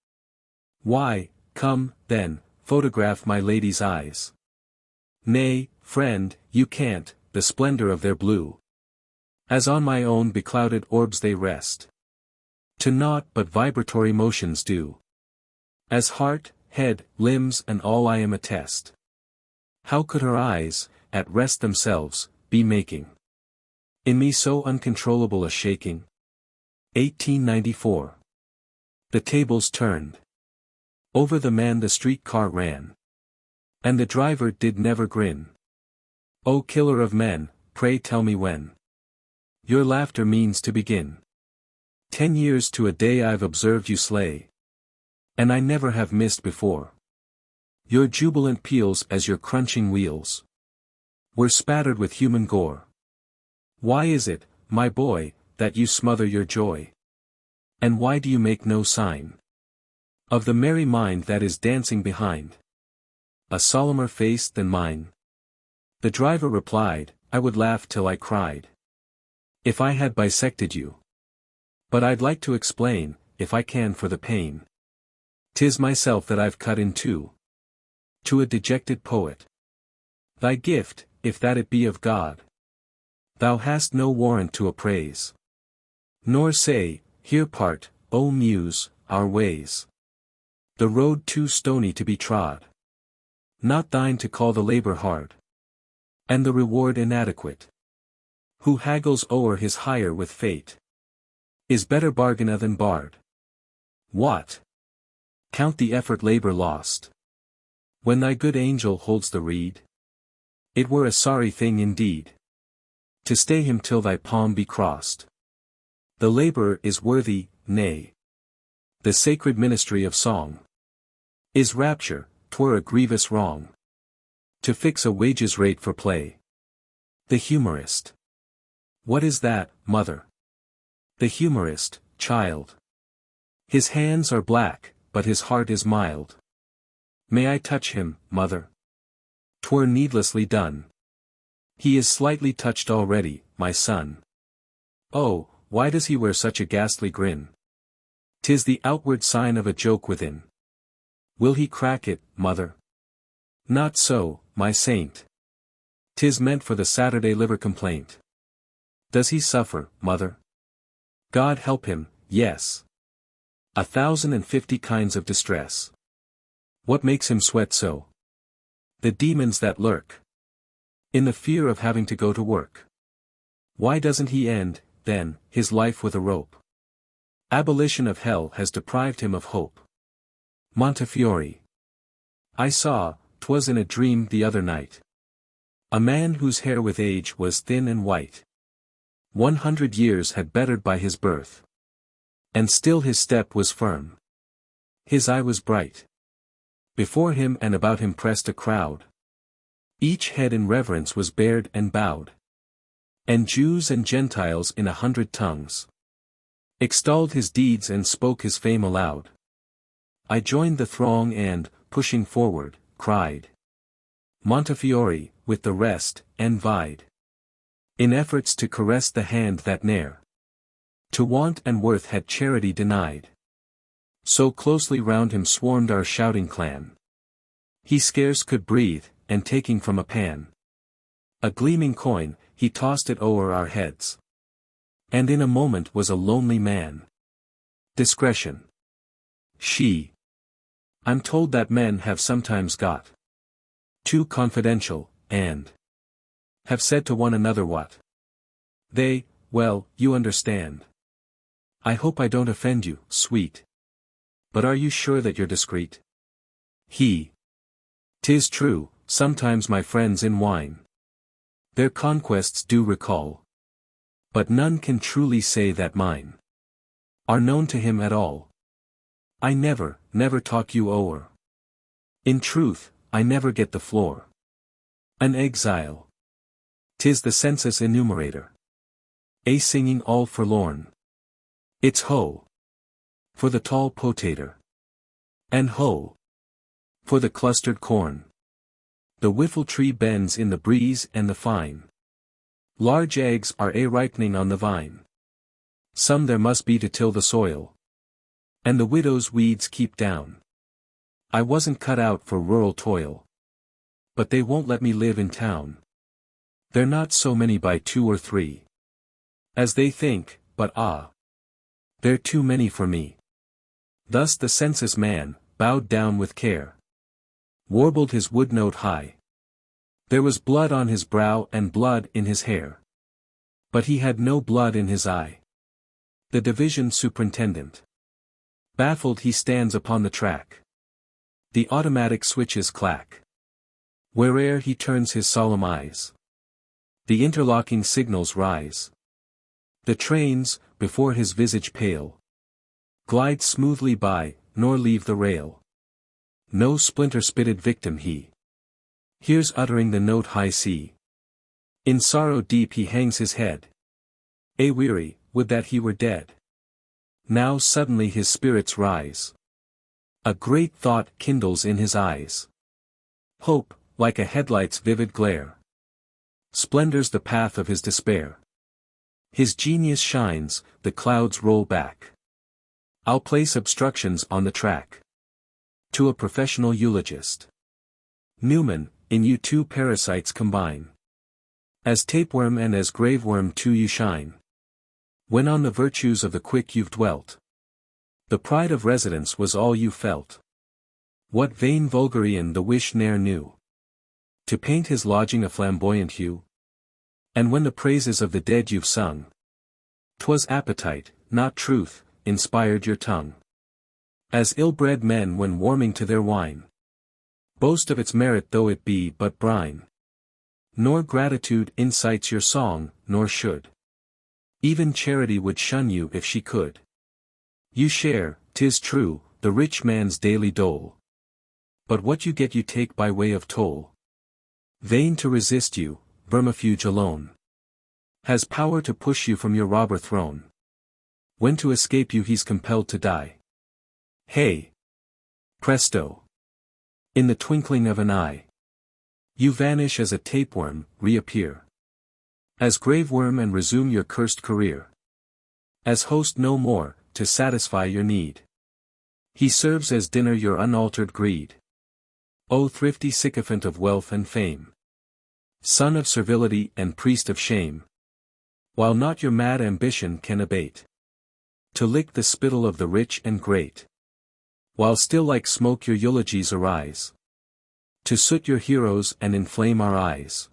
why, come, then, photograph my lady's eyes. Nay, friend, you can't, the splendor of their blue, as on my own beclouded orbs they rest, to naught but vibratory motions do, as heart, head, limbs and all I am attest. How could her eyes, at rest themselves, be making in me so uncontrollable a shaking? 1894. The tables turned. Over the man the streetcar ran. And the driver did never grin. O killer of men, pray tell me when your laughter means to begin. 10 years to a day I've observed you slay, and I never have missed before your jubilant peals as your crunching wheels were spattered with human gore. Why is it, my boy, that you smother your joy? And why do you make no sign of the merry mind that is dancing behind a solemner face than mine? The driver replied, I would laugh till I cried, if I had bisected you. But I'd like to explain, if I can for the pain. 'Tis myself that I've cut in two. To a dejected poet. Thy gift, if that it be of God, thou hast no warrant to appraise. Nor say, here part, O Muse, our ways. The road too stony to be trod. Not thine to call the labor hard, and the reward inadequate. Who haggles o'er his hire with fate? Is better bargain than barred. What? Count the effort labor lost. When thy good angel holds the reed? It were a sorry thing indeed to stay him till thy palm be crossed. The laborer is worthy, nay. The sacred ministry of song is rapture, 'twere a grievous wrong to fix a wages rate for play. The humorist. What is that, mother? The humorist, child. His hands are black, but his heart is mild. May I touch him, mother? 'Twere needlessly done. He is slightly touched already, my son. Oh, why does he wear such a ghastly grin? 'Tis the outward sign of a joke within. Will he crack it, mother? Not so, my saint. 'Tis meant for the Saturday liver complaint. Does he suffer, mother? God help him, yes. 1,050 kinds of distress. What makes him sweat so? The demons that lurk in the fear of having to go to work. Why doesn't he end, then, his life with a rope? Abolition of hell has deprived him of hope. Montefiore. I saw, 'twas in a dream the other night, a man whose hair with age was thin and white. 100 years had bettered by his birth. And still his step was firm. His eye was bright. Before him and about him pressed a crowd. Each head in reverence was bared and bowed. And Jews and Gentiles in 100 tongues extolled his deeds and spoke his fame aloud. I joined the throng and, pushing forward, cried Montefiore, with the rest, and vied in efforts to caress the hand that ne'er to want and worth had charity denied. So closely round him swarmed our shouting clan. He scarce could breathe, and taking from a pan a gleaming coin, he tossed it o'er our heads. And in a moment was a lonely man. Discretion. She. I'm told that men have sometimes got too confidential, and have said to one another what they, well, you understand. I hope I don't offend you, sweet. But are you sure that you're discreet? He. 'Tis true, sometimes my friends in wine their conquests do recall. But none can truly say that mine are known to him at all. I never talk you o'er. In truth, I never get the floor. An exile. 'Tis the census enumerator. A singing all forlorn. It's ho! For the tall potator. And ho! For the clustered corn. The whiffle tree bends in the breeze and the fine large eggs are ripening on the vine. Some there must be to till the soil. And the widow's weeds keep down. I wasn't cut out for rural toil. But they won't let me live in town. They're not so many by 2 or 3 as they think, but ah! They're too many for me. Thus the census man, bowed down with care, warbled his wood note high. There was blood on his brow and blood in his hair. But he had no blood in his eye. The division superintendent. Baffled he stands upon the track. The automatic switches clack. Where'er he turns his solemn eyes, the interlocking signals rise. The trains, before his visage pale, glide smoothly by, nor leave the rail. No splinter-spitted victim he hears uttering the note high C. In sorrow deep he hangs his head. Weary, would that he were dead. Now suddenly his spirits rise. A great thought kindles in his eyes. Hope, like a headlight's vivid glare, splendors the path of his despair. His genius shines, the clouds roll back. I'll place obstructions on the track. To a professional eulogist. Newman, in you 2 parasites combine. As tapeworm and as graveworm too you shine. When on the virtues of the quick you've dwelt, the pride of residence was all you felt. What vain vulgarian the wish ne'er knew? To paint his lodging a flamboyant hue? And when the praises of the dead you've sung, 'Twas appetite, not truth, inspired your tongue. As ill-bred men when warming to their wine boast of its merit though it be but brine. Nor gratitude incites your song, nor should even charity would shun you if she could. You share, 'tis true, the rich man's daily dole. But what you get you take by way of toll. Vain to resist you, vermifuge alone has power to push you from your robber throne. When to escape you he's compelled to die. Hey! Presto! In the twinkling of an eye, you vanish as a tapeworm, reappear as graveworm and resume your cursed career. As host no more, to satisfy your need. He serves as dinner your unaltered greed. O thrifty sycophant of wealth and fame! Son of servility and priest of shame! While not your mad ambition can abate to lick the spittle of the rich and great. While still like smoke your eulogies arise to soot your heroes and inflame our eyes.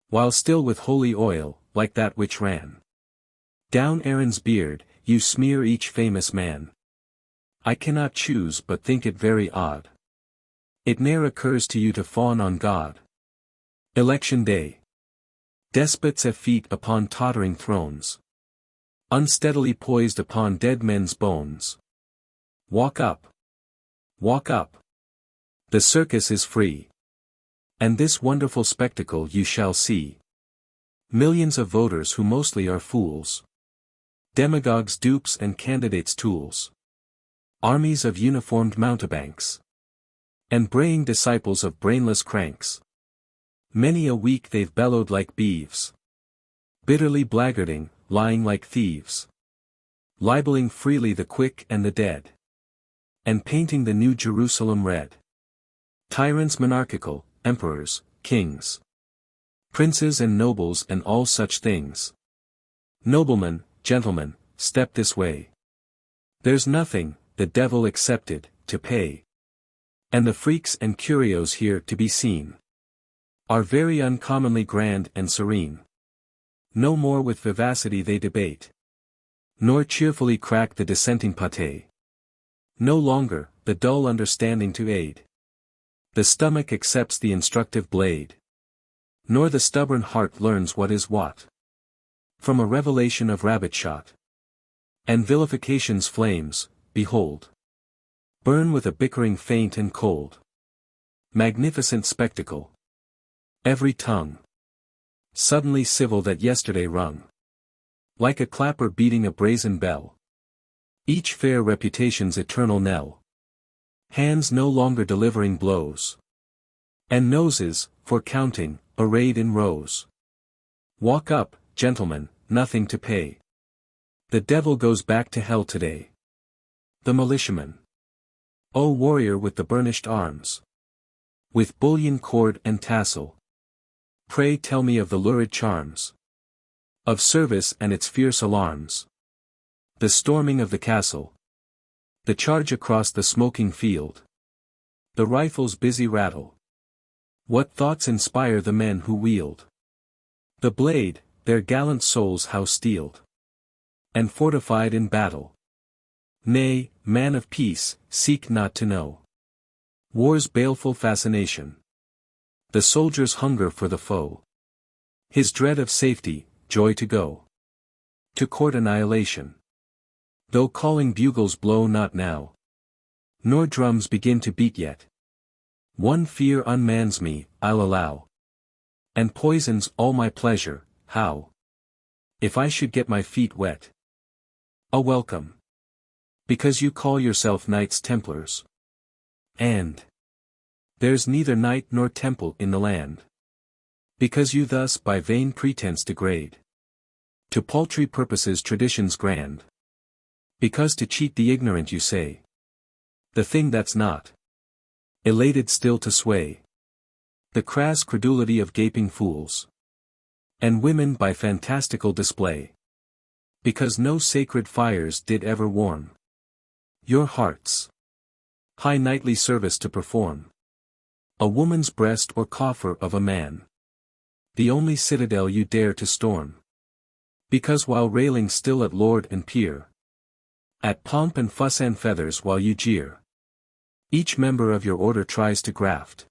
While still with holy oil, like that which ran down Aaron's beard, you smear each famous man. I cannot choose but think it very odd. It ne'er occurs to you to fawn on God. Election day. Despots have feet upon tottering thrones, unsteadily poised upon dead men's bones. Walk up. Walk up. The circus is free. And this wonderful spectacle you shall see. Millions of voters who mostly are fools. Demagogues' dupes and candidates' tools. Armies of uniformed mountebanks. And braying disciples of brainless cranks. Many a week they've bellowed like beeves. Bitterly blackguarding, lying like thieves. Libeling freely the quick and the dead. And painting the New Jerusalem red. Tyrants monarchical, emperors, kings. Princes and nobles and all such things. Noblemen, gentlemen, step this way. There's nothing, the devil excepted, to pay. And the freaks and curios here to be seen are very uncommonly grand and serene. No more with vivacity they debate, nor cheerfully crack the dissenting pate. No longer, the dull understanding to aid. The stomach accepts the instructive blade. Nor the stubborn heart learns what is what. From a revelation of rabbit shot. And vilification's flames, behold, burn with a bickering faint and cold. Magnificent spectacle. Every tongue suddenly civil that yesterday rung like a clapper beating a brazen bell. Each fair reputation's eternal knell. Hands no longer delivering blows. And noses, for counting, arrayed in rows. Walk up, gentlemen, nothing to pay. The devil goes back to hell today. The militiaman. O warrior with the burnished arms. With bullion cord and tassel. Pray tell me of the lurid charms of service and its fierce alarms. The storming of the castle. The charge across the smoking field. The rifle's busy rattle. What thoughts inspire the men who wield the blade, their gallant souls how steeled and fortified in battle. Nay, man of peace, seek not to know war's baleful fascination. The soldier's hunger for the foe. His dread of safety, joy to go to court annihilation. Though calling bugles blow not now, nor drums begin to beat yet. One fear unmans me, I'll allow, and poisons all my pleasure. How? If I should get my feet wet. A welcome. Because you call yourself Knights Templars. And there's neither knight nor temple in the land. Because you thus by vain pretense degrade to paltry purposes traditions grand. Because to cheat the ignorant you say the thing that's not. Elated still to sway the crass credulity of gaping fools. And women by fantastical display. Because no sacred fires did ever warm your hearts. High knightly service to perform. A woman's breast or coffer of a man. The only citadel you dare to storm. Because while railing still at lord and peer, at pomp and fuss and feathers while you jeer, each member of your order tries to graft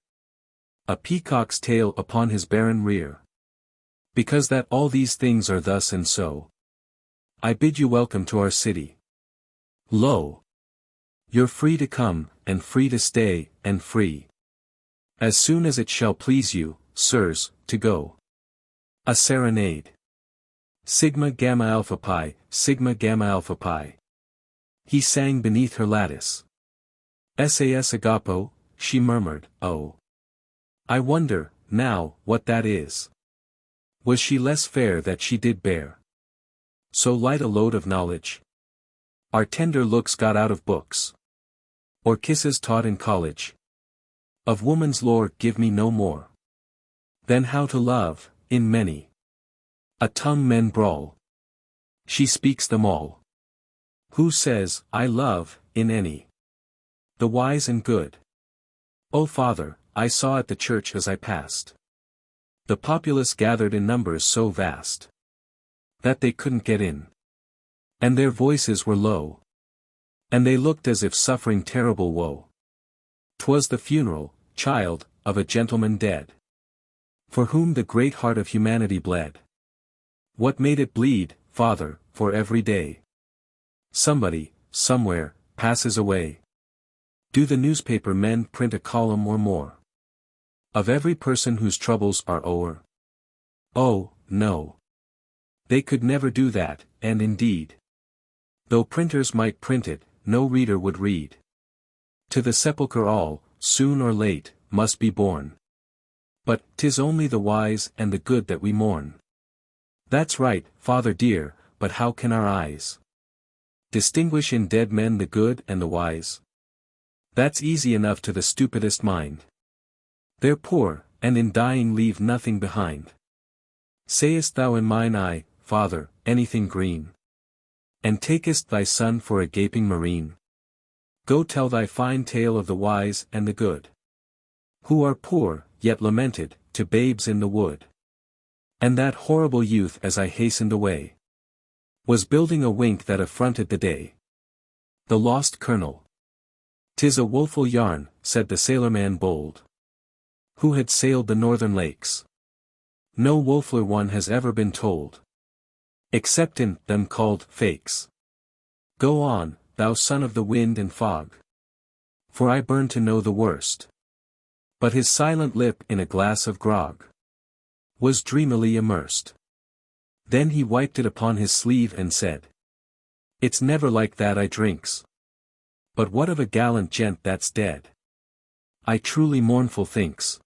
a peacock's tail upon his barren rear. Because that all these things are thus and so, I bid you welcome to our city. Lo! You're free to come, and free to stay, and free, as soon as it shall please you, sirs, to go. A serenade. Sigma Gamma Alpha Pi, Sigma Gamma Alpha Pi. He sang beneath her lattice. Sas agapo, she murmured, oh. I wonder, now, what that is. Was she less fair that she did bear so light a load of knowledge? Our tender looks got out of books, or kisses taught in college. Of woman's lore give me no more than how to love, in many a tongue men brawl. She speaks them all. Who says, I love, in any the wise and good? O Father, I saw at the church as I passed the populace gathered in numbers so vast that they couldn't get in, and their voices were low, and they looked as if suffering terrible woe. 'Twas the funeral, child, of a gentleman dead, for whom the great heart of humanity bled. What made it bleed, Father? For every day somebody, somewhere, passes away. Do the newspaper men print a column or more of every person whose troubles are o'er? Oh, no. They could never do that, and indeed, though printers might print it, no reader would read. To the sepulchre all, soon or late, must be borne. But 'tis only the wise and the good that we mourn. That's right, Father dear, but how can our eyes distinguish in dead men the good and the wise? That's easy enough to the stupidest mind. They're poor, and in dying leave nothing behind. Sayest thou in mine eye, Father, anything green? And takest thy son for a gaping marine? Go tell thy fine tale of the wise and the good, who are poor, yet lamented, to babes in the wood. And that horrible youth as I hastened away was building a wink that affronted the day. The lost colonel. 'Tis a woeful yarn, said the sailorman bold, who had sailed the northern lakes. No woefuler one has ever been told, except in them called fakes. Go on, thou son of the wind and fog, for I burn to know the worst. But his silent lip in a glass of grog was dreamily immersed. Then he wiped it upon his sleeve and said, It's never like that I drinks. But what of a gallant gent that's dead? I truly mournful thinks.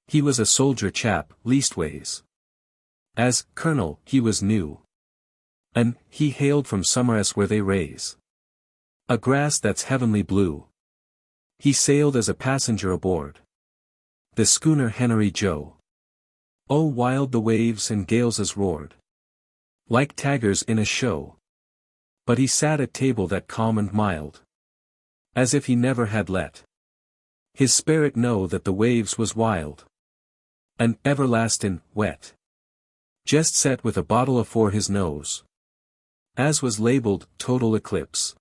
He was a soldier chap, leastways. As colonel, he was new. And he hailed from somewheres where they raise a grass that's heavenly blue. He sailed as a passenger aboard the schooner Henry Joe. Oh, wild the waves and gales as roared, like tigers in a show. But he sat at table that calm and mild, as if he never had let his spirit know that the waves was wild and everlastin' wet. Just set with a bottle afore his nose, as was labeled, total eclipse.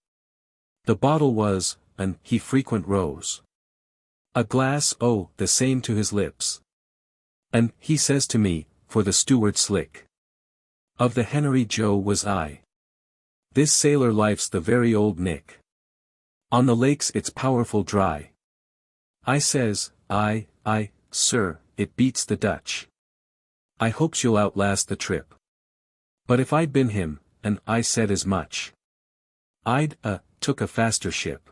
The bottle was, and he frequent rose. A glass, oh, the same to his lips. And, he says to me, for the steward slick of the Henry Joe was I. This sailor life's the very old Nick. On the lakes it's powerful dry. I says, I, sir, it beats the Dutch. I hopes you'll outlast the trip. But if I'd been him, and I said as much, I'd, took a faster ship.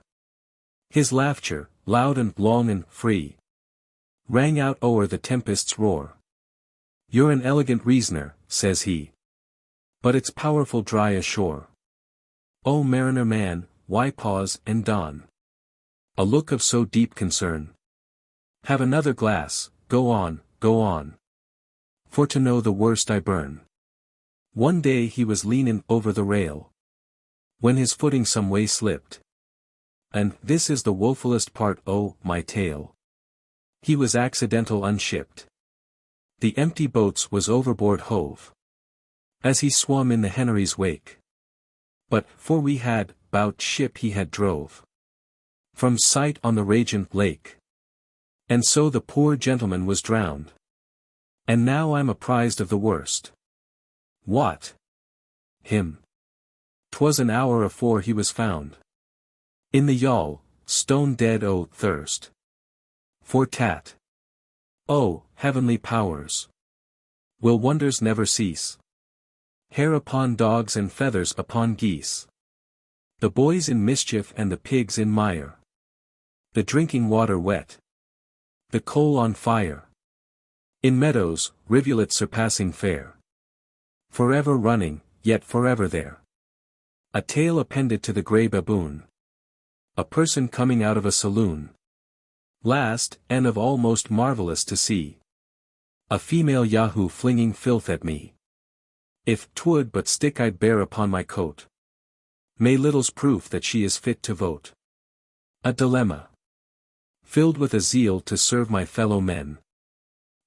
His laughter, loud and long and free, rang out o'er the tempest's roar. You're an elegant reasoner, says he, but it's powerful dry ashore. O mariner man, why pause and don a look of so deep concern? Have another glass, go on, for to know the worst I burn. One day he was leanin' over the rail, when his footing some way slipped. And this is the woefulest part o' my tale. He was accidental unshipped. The empty boats was overboard hove. as he swum in the Henry's wake. But, for we had, 'bout ship he had drove from sight on the raging lake. And so the poor gentleman was drowned. And now I'm apprised of the worst. What? Him. 'Twas an hour afore he was found in the yawl, stone dead o' thirst. For tat. Oh, heavenly powers! Will wonders never cease? Hair upon dogs and feathers upon geese. The boys in mischief and the pigs in mire. The drinking water wet. The coal on fire. In meadows, rivulets surpassing fair. Forever running, yet forever there. A tail appended to the grey baboon. A person coming out of a saloon. Last, and of all most marvellous to see. A female Yahoo flinging filth at me. If 'twould but stick I'd bear upon my coat. May little's proof that she is fit to vote. A dilemma. Filled with a zeal to serve my fellow men.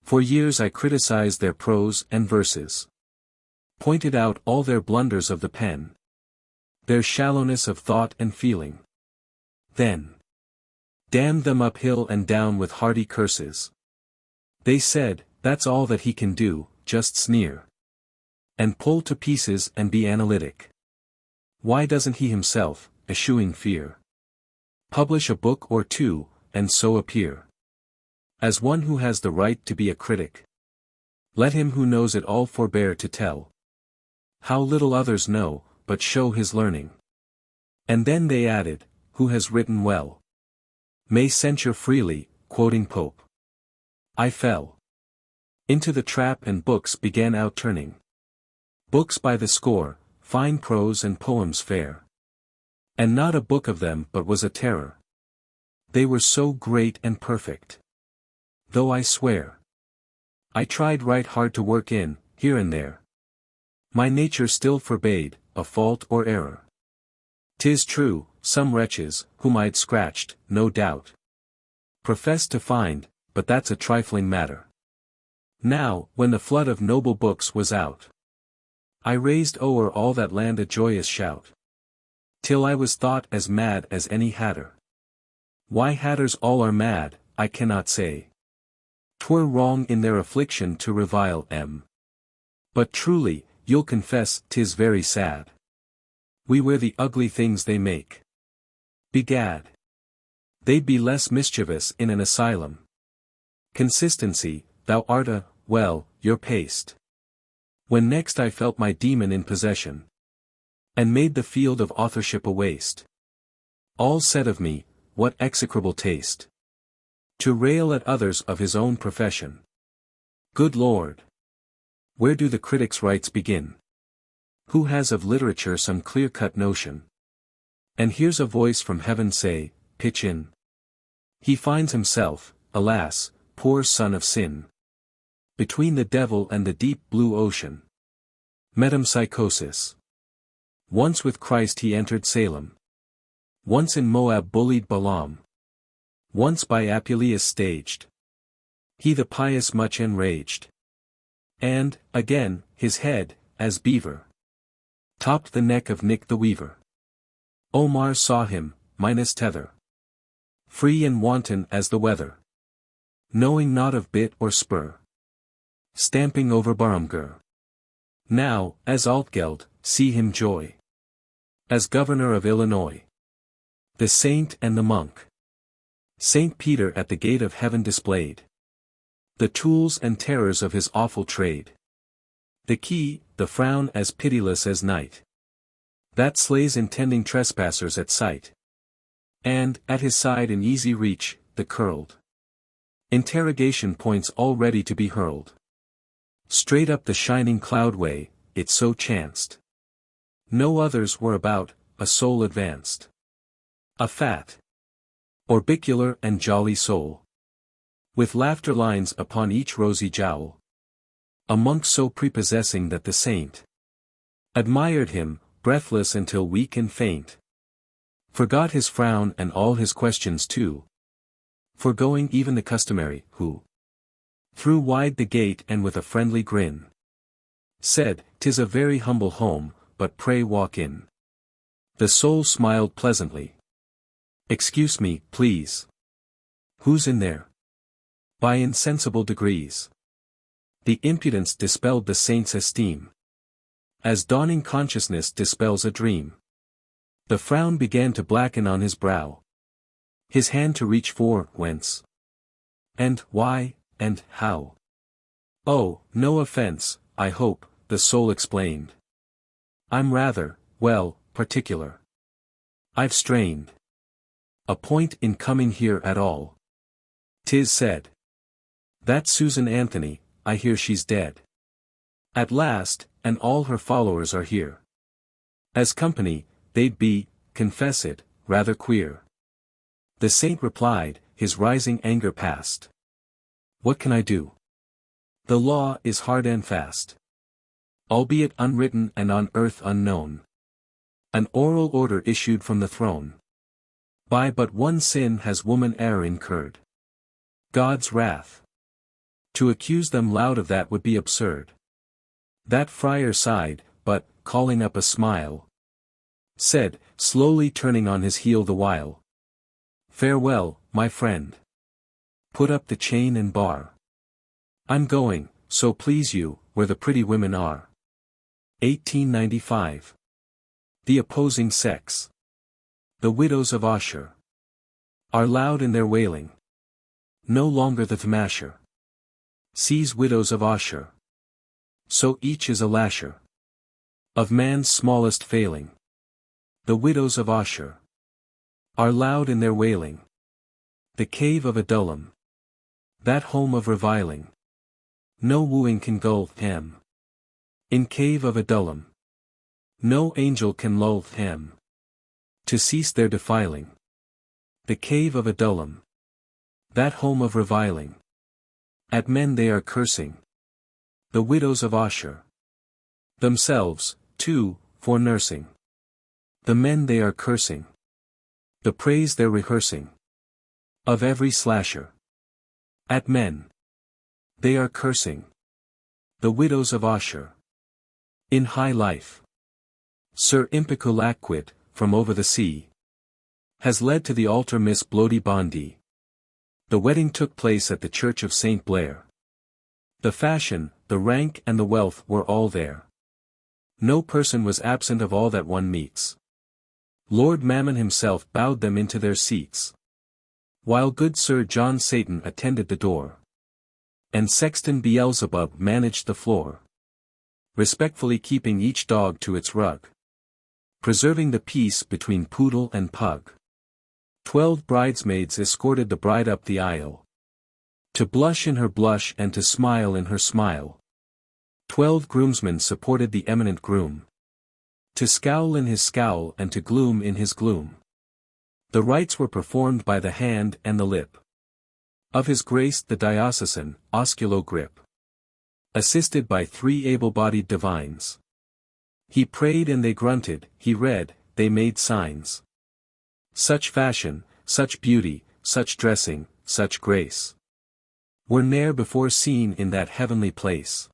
For years I criticized their prose and verses. Pointed out all their blunders of the pen. Their shallowness of thought and feeling. Then damned them up hill and down with hearty curses. They said, that's all that he can do, just sneer. And pull to pieces and be analytic. Why doesn't he himself, eschewing fear, publish a book or two, and so appear as one who has the right to be a critic? Let him who knows it all forbear to tell how little others know, but show his learning. And then they added, who has written well may censure freely, quoting Pope. I fell into the trap and books began outturning. Books by the score, fine prose and poems fair. And not a book of them but was a terror. They were so great and perfect. Though I swear, I tried right hard to work in, here and there. My nature still forbade, a fault or error. 'Tis true, some wretches, whom I'd scratched, no doubt, professed to find, but that's a trifling matter. Now, when the flood of noble books was out, I raised o'er all that land a joyous shout. Till I was thought as mad as any hatter. Why hatters all are mad, I cannot say. 'Twere wrong in their affliction to revile 'em. But truly, you'll confess, 'tis very sad. We wear the ugly things they make. Begad, they'd be less mischievous in an asylum. Consistency, thou art a, well, you're paste. When next I felt my demon in possession, and made the field of authorship a waste. All said of me, what execrable taste, to rail at others of his own profession. Good Lord! Where do the critic's rights begin? Who has of literature some clear-cut notion? And hears a voice from heaven say, pitch in. He finds himself, alas, poor son of sin, between the devil and the deep blue ocean. Metempsychosis. Once with Christ he entered Salem. Once in Moab bullied Balaam. Once by Apuleius staged. He the pious much enraged. And, again, his head, as beaver, topped the neck of Nick the Weaver. Omar saw him, minus tether, free and wanton as the weather, knowing naught of bit or spur, stamping over Barumgur. Now, as Altgeld, see him joy, as governor of Illinois. The saint and the monk, Saint Peter at the gate of heaven displayed, the tools and terrors of his awful trade. The key, the frown as pitiless as night, that slays intending trespassers at sight. And, at his side in easy reach, the curled interrogation points all ready to be hurled. Straight up the shining cloudway, it so chanced. No others were about, a soul advanced. A fat, orbicular and jolly soul, with laughter lines upon each rosy jowl. A monk so prepossessing that the saint admired him, breathless until weak and faint. Forgot his frown and all his questions too, foregoing even the customary, who threw wide the gate and with a friendly grin Said, "'Tis a very humble home, but pray walk in." The soul smiled pleasantly. "Excuse me, please. Who's in there?" By insensible degrees. The impudence dispelled the saint's esteem, as dawning consciousness dispels a dream. The frown began to blacken on his brow, his hand to reach for whence, and why, and how. "Oh, no offense, I hope," the soul explained. "I'm rather, well, particular. I've strained a point in coming here at all." "'Tis said that Susan Anthony, I hear she's dead at last, and all her followers are here. As company, they'd be, confess it, rather queer." The saint replied, his rising anger past. "What can I do? The law is hard and fast, albeit unwritten and on earth unknown. An oral order issued from the throne. By but one sin has woman error incurred God's wrath. To accuse them loud of that would be absurd." That friar sighed, but, calling up a smile, said, slowly turning on his heel the while, "Farewell, my friend. Put up the chain and bar. I'm going, so please you, where the pretty women are." 1895. The opposing sex. The widows of Asher are loud in their wailing. No longer the tamasher sees widows of Asher. So each is a lasher of man's smallest failing. The widows of Asher are loud in their wailing. The cave of Adullam, that home of reviling, no wooing can gull him. In cave of Adullam, no angel can lull him to cease their defiling. The cave of Adullam, that home of reviling, at men they are cursing. The widows of Asher themselves, too, for nursing. The men they are cursing. The praise they're rehearsing of every slasher. At men they are cursing. The widows of Asher. In high life, Sir Impiculaquit, from over the sea, has led to the altar Miss Bloody Bondi. The wedding took place at the church of St. Blair. The fashion, the rank and the wealth were all there. No person was absent of all that one meets. Lord Mammon himself bowed them into their seats, while good Sir John Satan attended the door, and Sexton Beelzebub managed the floor, respectfully keeping each dog to its rug, preserving the peace between poodle and pug. 12 bridesmaids escorted the bride up the aisle, to blush in her blush and to smile in her smile. 12 groomsmen supported the eminent groom, to scowl in his scowl and to gloom in his gloom. The rites were performed by the hand and the lip of His Grace the Diocesan, Osculo Grip, assisted by 3 able-bodied divines. He prayed and they grunted, he read, they made signs. Such fashion, such beauty, such dressing, such grace, were ne'er before seen in that heavenly place.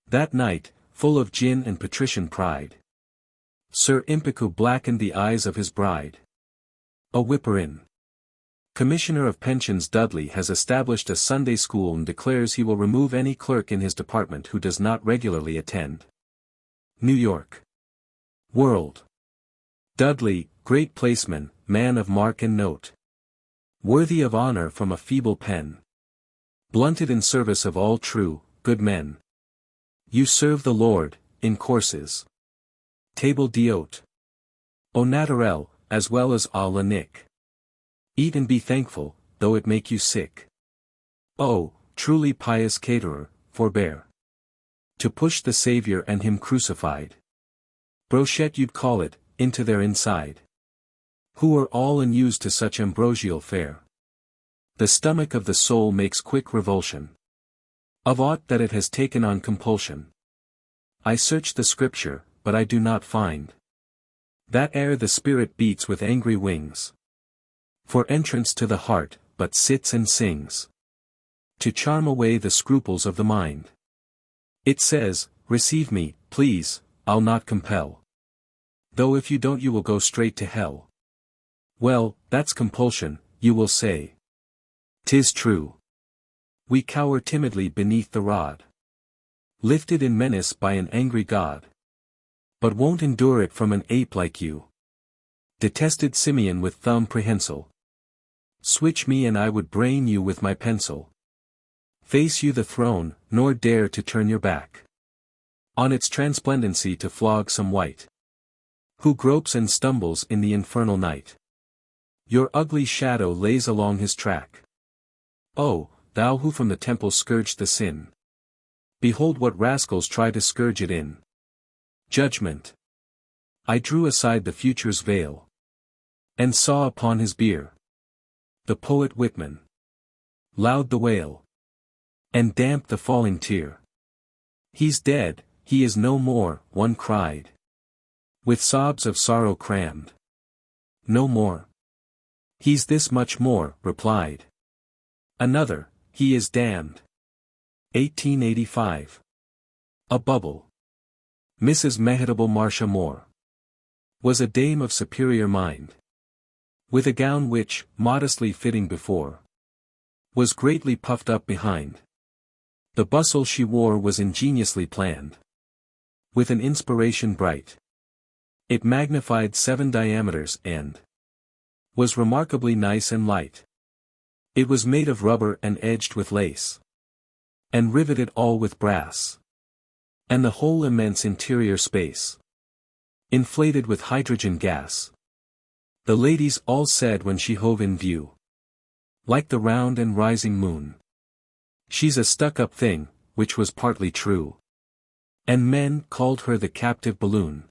That night, full of gin and patrician pride, Sir Impicu blackened the eyes of his bride. A whipper-in, Commissioner of Pensions Dudley has established a Sunday school and declares he will remove any clerk in his department who does not regularly attend. New York World. Dudley, great placeman, man of mark and note, worthy of honor from a feeble pen, blunted in service of all true, good men. You serve the Lord, in courses, table d'hôte, au naturel, as well as à la nick. Eat and be thankful, though it make you sick. Oh, truly pious caterer, forbear to push the Savior and Him crucified, brochette you'd call it, into their inside, who are all unused to such ambrosial fare. The stomach of the soul makes quick revulsion of aught that it has taken on compulsion. I search the Scripture, but I do not find that ere the spirit beats with angry wings for entrance to the heart, but sits and sings to charm away the scruples of the mind. It says, receive me, please, I'll not compel. Though if you don't you will go straight to hell. Well, that's compulsion, you will say. 'Tis true. We cower timidly beneath the rod, lifted in menace by an angry God. But won't endure it from an ape like you. Detested simian with thumb prehensile. Switch me and I would brain you with my pencil. Face you the throne, nor dare to turn your back on its transplendency to flog some wight who gropes and stumbles in the infernal night. Your ugly shadow lays along his track. Oh, thou who from the temple scourged the sin, behold what rascals try to scourge it in. Judgment. I drew aside the future's veil, and saw upon his bier the poet Whitman. Loud the wail, and damp the falling tear. He's dead, he is no more, one cried, with sobs of sorrow crammed. No more. He's this much more, replied another, he is damned. 1885. A bubble. Mrs. Mehitable Marcia Moore was a dame of superior mind, with a gown which, modestly fitting before, was greatly puffed up behind. The bustle she wore was ingeniously planned, with an inspiration bright. It magnified 7 diameters and was remarkably nice and light. It was made of rubber and edged with lace, and riveted all with brass, and the whole immense interior space inflated with hydrogen gas. The ladies all said when she hove in view, like the round and rising moon, she's a stuck-up thing, which was partly true. And men called her the captive balloon.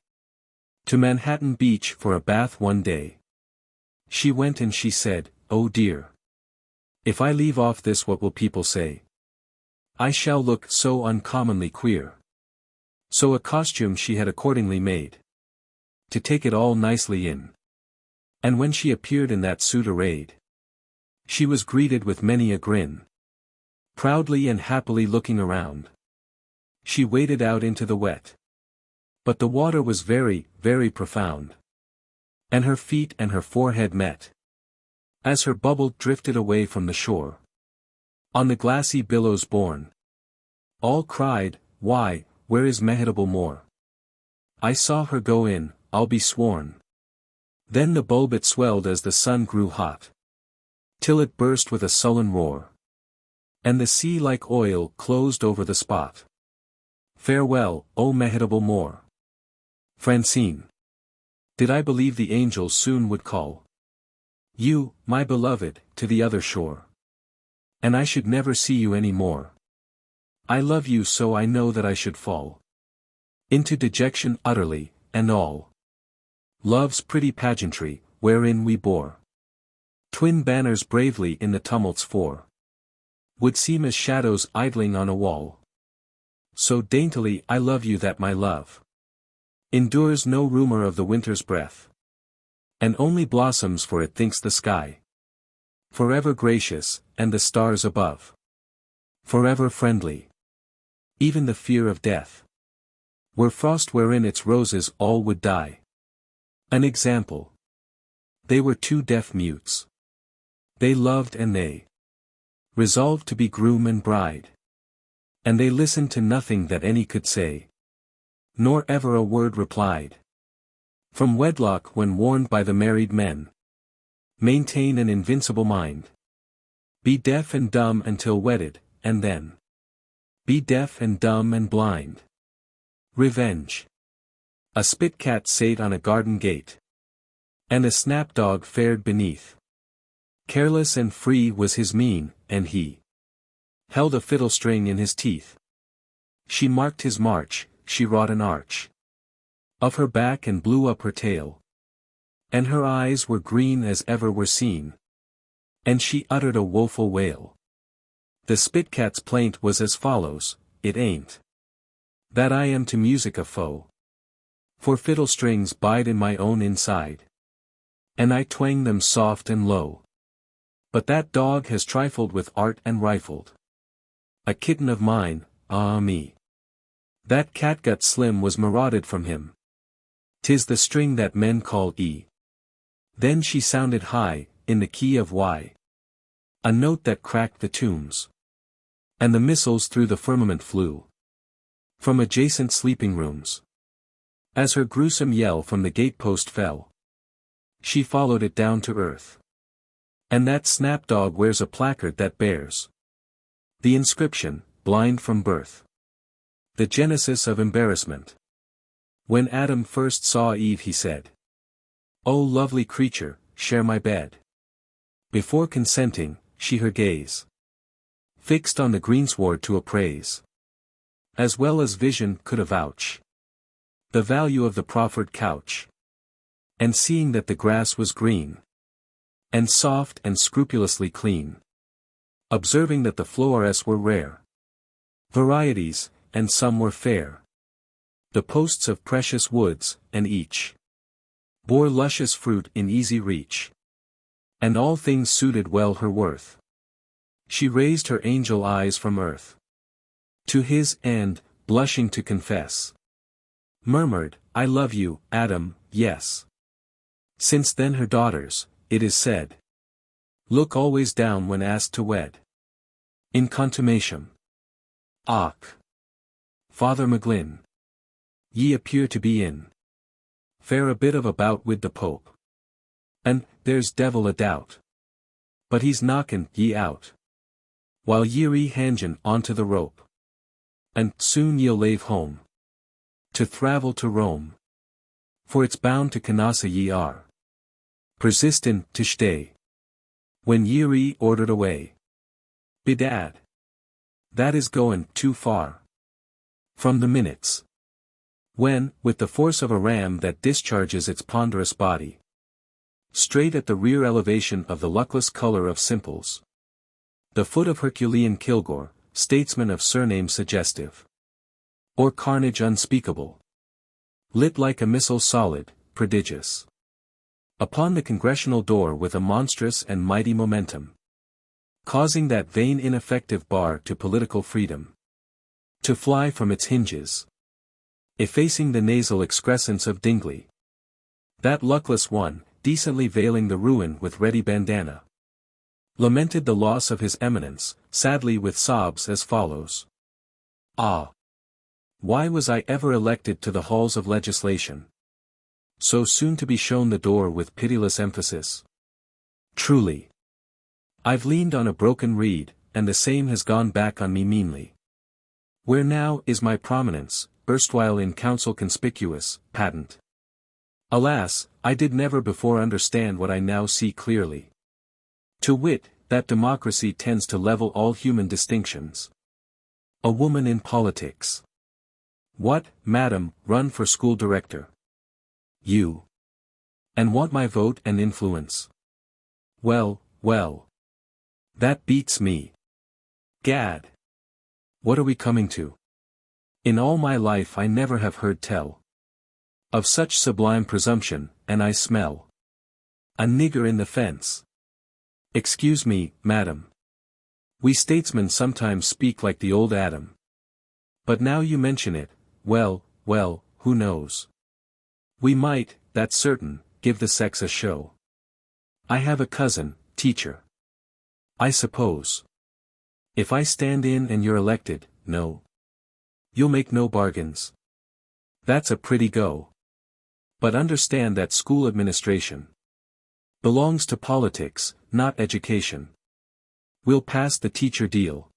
To Manhattan Beach for a bath one day she went and she said, oh dear, if I leave off this what will people say? I shall look so uncommonly queer. So a costume she had accordingly made, to take it all nicely in. And when she appeared in that suit arrayed, she was greeted with many a grin. Proudly and happily looking around, she waded out into the wet. But the water was very, very profound, and her feet and her forehead met, as her bubble drifted away from the shore. On the glassy billows borne, all cried, why, where is Mehitable Moore? I saw her go in, I'll be sworn. Then the bulb it swelled as the sun grew hot, till it burst with a sullen roar, and the sea like oil closed over the spot. Farewell, O Mehitable Moore. Francine. Did I believe the angels soon would call you, my beloved, to the other shore, and I should never see you any more. I love you so I know that I should fall into dejection utterly, and all love's pretty pageantry, wherein we bore twin banners bravely in the tumult's fore, would seem as shadows idling on a wall. So daintily I love you that my love endures no rumor of the winter's breath, and only blossoms for it thinks the sky forever gracious, and the stars above forever friendly. Even the fear of death were frost wherein its roses all would die. An example. They were 2 deaf mutes. They loved and they resolved to be groom and bride. And they listened to nothing that any could say, nor ever a word replied. From wedlock when warned by the married men, maintain an invincible mind. Be deaf and dumb until wedded, and then be deaf and dumb and blind. Revenge. A spit cat sate on a garden gate, and a snap dog fared beneath. Careless and free was his mien, and he held a fiddle string in his teeth. She marked his march, she wrought an arch of her back and blew up her tail, and her eyes were green as ever were seen, and she uttered a woeful wail. The spit cat's plaint was as follows, it ain't that I am to music a foe, for fiddle strings bide in my own inside, and I twang them soft and low. But that dog has trifled with art and rifled a kitten of mine, ah me. That catgut slim was marauded from him. 'Tis the string that men call E. Then she sounded high, in the key of Y. A note that cracked the tombs. And the missiles through the firmament flew. From adjacent sleeping rooms. As her gruesome yell from the gatepost fell. She followed it down to earth. And that snapdog wears a placard that bears the inscription, blind from birth. The genesis of embarrassment. When Adam first saw Eve he said, "O lovely creature, share my bed." Before consenting, she her gaze fixed on the greensward to appraise, as well as vision could avouch, the value of the proffered couch. And seeing that the grass was green, and soft and scrupulously clean, observing that the flowers were rare varieties, and some were fair, the posts of precious woods, and each bore luscious fruit in easy reach, and all things suited well her worth, she raised her angel eyes from earth to his, and, blushing to confess, murmured, "I love you, Adam, yes." Since then her daughters, it is said, look always down when asked to wed. In contumaciam. Och! Father McGlynn. Ye appear to be in fair a bit of a bout with the Pope. And, there's devil a doubt. But he's knockin' ye out. While ye're hangin' onto the rope. And, soon ye'll lave home. To thravel to Rome. For it's bound to Canassa ye are. Persistin' to stay. When ye're ordered away. Bedad. That is goin' too far. From the minutes. When, with the force of a ram that discharges its ponderous body straight at the rear elevation of the luckless color of simples, the foot of Herculean Kilgore, statesman of surname suggestive, or carnage unspeakable, lit like a missile solid, prodigious, upon the congressional door with a monstrous and mighty momentum, causing that vain ineffective bar to political freedom to fly from its hinges, effacing the nasal excrescence of Dingley, that luckless one, decently veiling the ruin with ready bandana, lamented the loss of his eminence, sadly with sobs as follows. Ah! Why was I ever elected to the halls of legislation? So soon to be shown the door with pitiless emphasis. Truly. I've leaned on a broken reed, and the same has gone back on me meanly. Where now is my prominence, erstwhile in council conspicuous, patent? Alas, I did never before understand what I now see clearly. To wit, that democracy tends to level all human distinctions. A woman in politics. What, madam, run for school director? You. And want my vote and influence? Well, well. That beats me. Gad. What are we coming to? In all my life I never have heard tell of such sublime presumption, and I smell a nigger in the fence. Excuse me, madam. We statesmen sometimes speak like the old Adam. But now you mention it, well, well, who knows? We might, that's certain, give the sex a show. I have a cousin, teacher. I suppose. If I stand in and you're elected, no. You'll make no bargains. That's a pretty go. But understand that school administration belongs to politics, not education. We'll pass the teacher deal.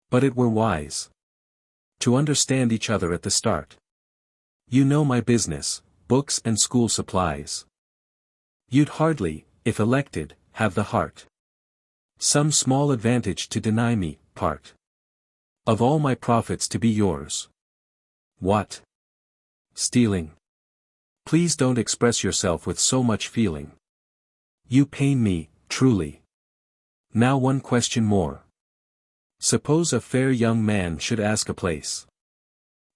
But it were wise to understand each other at the start. You know my business, books and school supplies. You'd hardly, if elected, have the heart. Some small advantage to deny me, part of all my profits to be yours. What? Stealing? Please don't express yourself with so much feeling. You pain me, truly. Now one question more. Suppose a fair young man should ask a place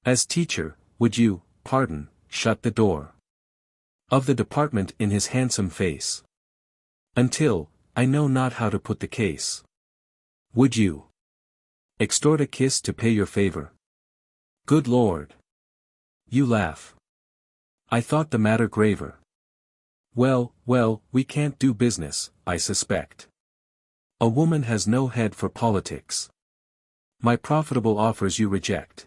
as teacher, would you, pardon, shut the door of the department in his handsome face? Until, I know not how to put the case. Would you extort a kiss to pay your favor? Good Lord! You laugh. I thought the matter graver. Well, we can't do business, I suspect. A woman has no head for politics. My profitable offers you reject.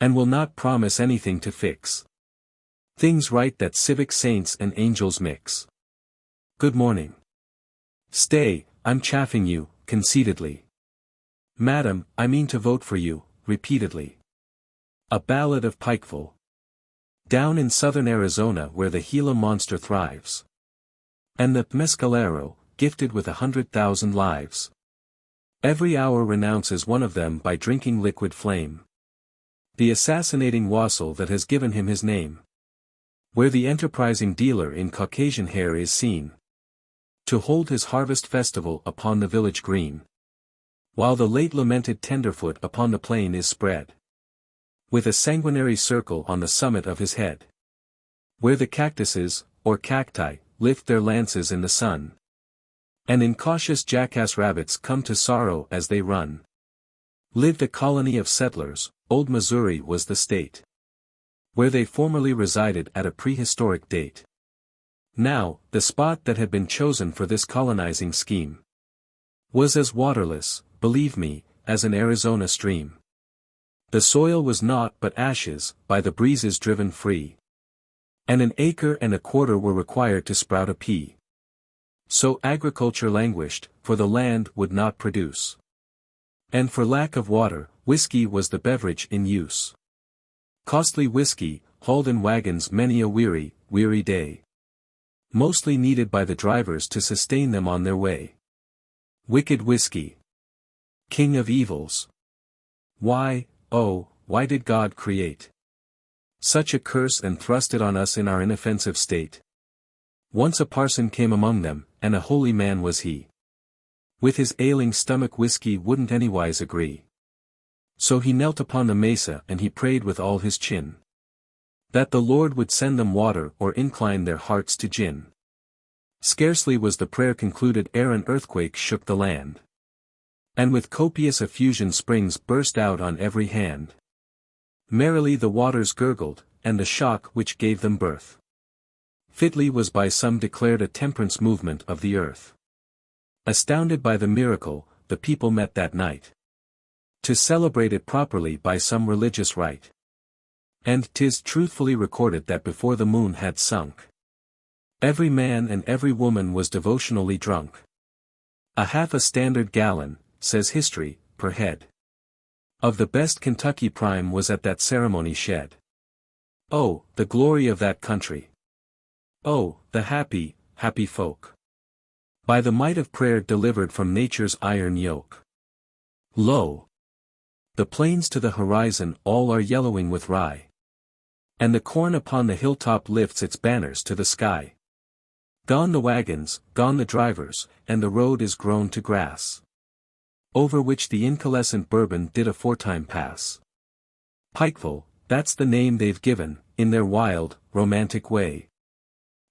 And will not promise anything to fix things right that civic saints and angels mix. Good morning. Stay, I'm chaffing you, conceitedly. Madam, I mean to vote for you, repeatedly. A ballad of Pikeville. Down in southern Arizona where the Gila monster thrives. And the mescalero, gifted with 100,000 lives. Every hour renounces one of them by drinking liquid flame. The assassinating wassail that has given him his name. Where the enterprising dealer in Caucasian hair is seen to hold his harvest festival upon the village green. While the late lamented tenderfoot upon the plain is spread. With a sanguinary circle on the summit of his head. Where the cactuses, or cacti, lift their lances in the sun. And incautious jackass rabbits come to sorrow as they run. Lived a colony of settlers, old Missouri was the state. Where they formerly resided at a prehistoric date. Now, the spot that had been chosen for this colonizing scheme. Was as waterless, believe me, as an Arizona stream. The soil was naught but ashes, by the breezes driven free. And an acre and a quarter were required to sprout a pea. So agriculture languished, for the land would not produce. And for lack of water, whiskey was the beverage in use. Costly whiskey, hauled in wagons many a weary day. Mostly needed by the drivers to sustain them on their way. Wicked whiskey. King of evils. Why, oh, why did God create such a curse and thrust it on us in our inoffensive state? Once a parson came among them, and a holy man was he. With his ailing stomach whiskey wouldn't anywise agree. So he knelt upon the mesa and he prayed with all his chin. That the Lord would send them water or incline their hearts to gin. Scarcely was the prayer concluded ere an earthquake shook the land. And with copious effusion springs burst out on every hand. Merrily the waters gurgled, and the shock which gave them birth. Fitly was by some declared a temperance movement of the earth. Astounded by the miracle, the people met that night. To celebrate it properly by some religious rite. And 'tis truthfully recorded that before the moon had sunk, every man and every woman was devotionally drunk. A standard gallon, says history, per head. Of the best Kentucky prime was at that ceremony shed. Oh, the glory of that country! Oh, the happy folk! By the might of prayer delivered from nature's iron yoke. Lo! The plains to the horizon all are yellowing with rye. And the corn upon the hilltop lifts its banners to the sky. Gone the wagons, gone the drivers, and the road is grown to grass. Over which the incalescent Bourbon did aforetime pass. Pikeville, that's the name they've given, in their wild, romantic way.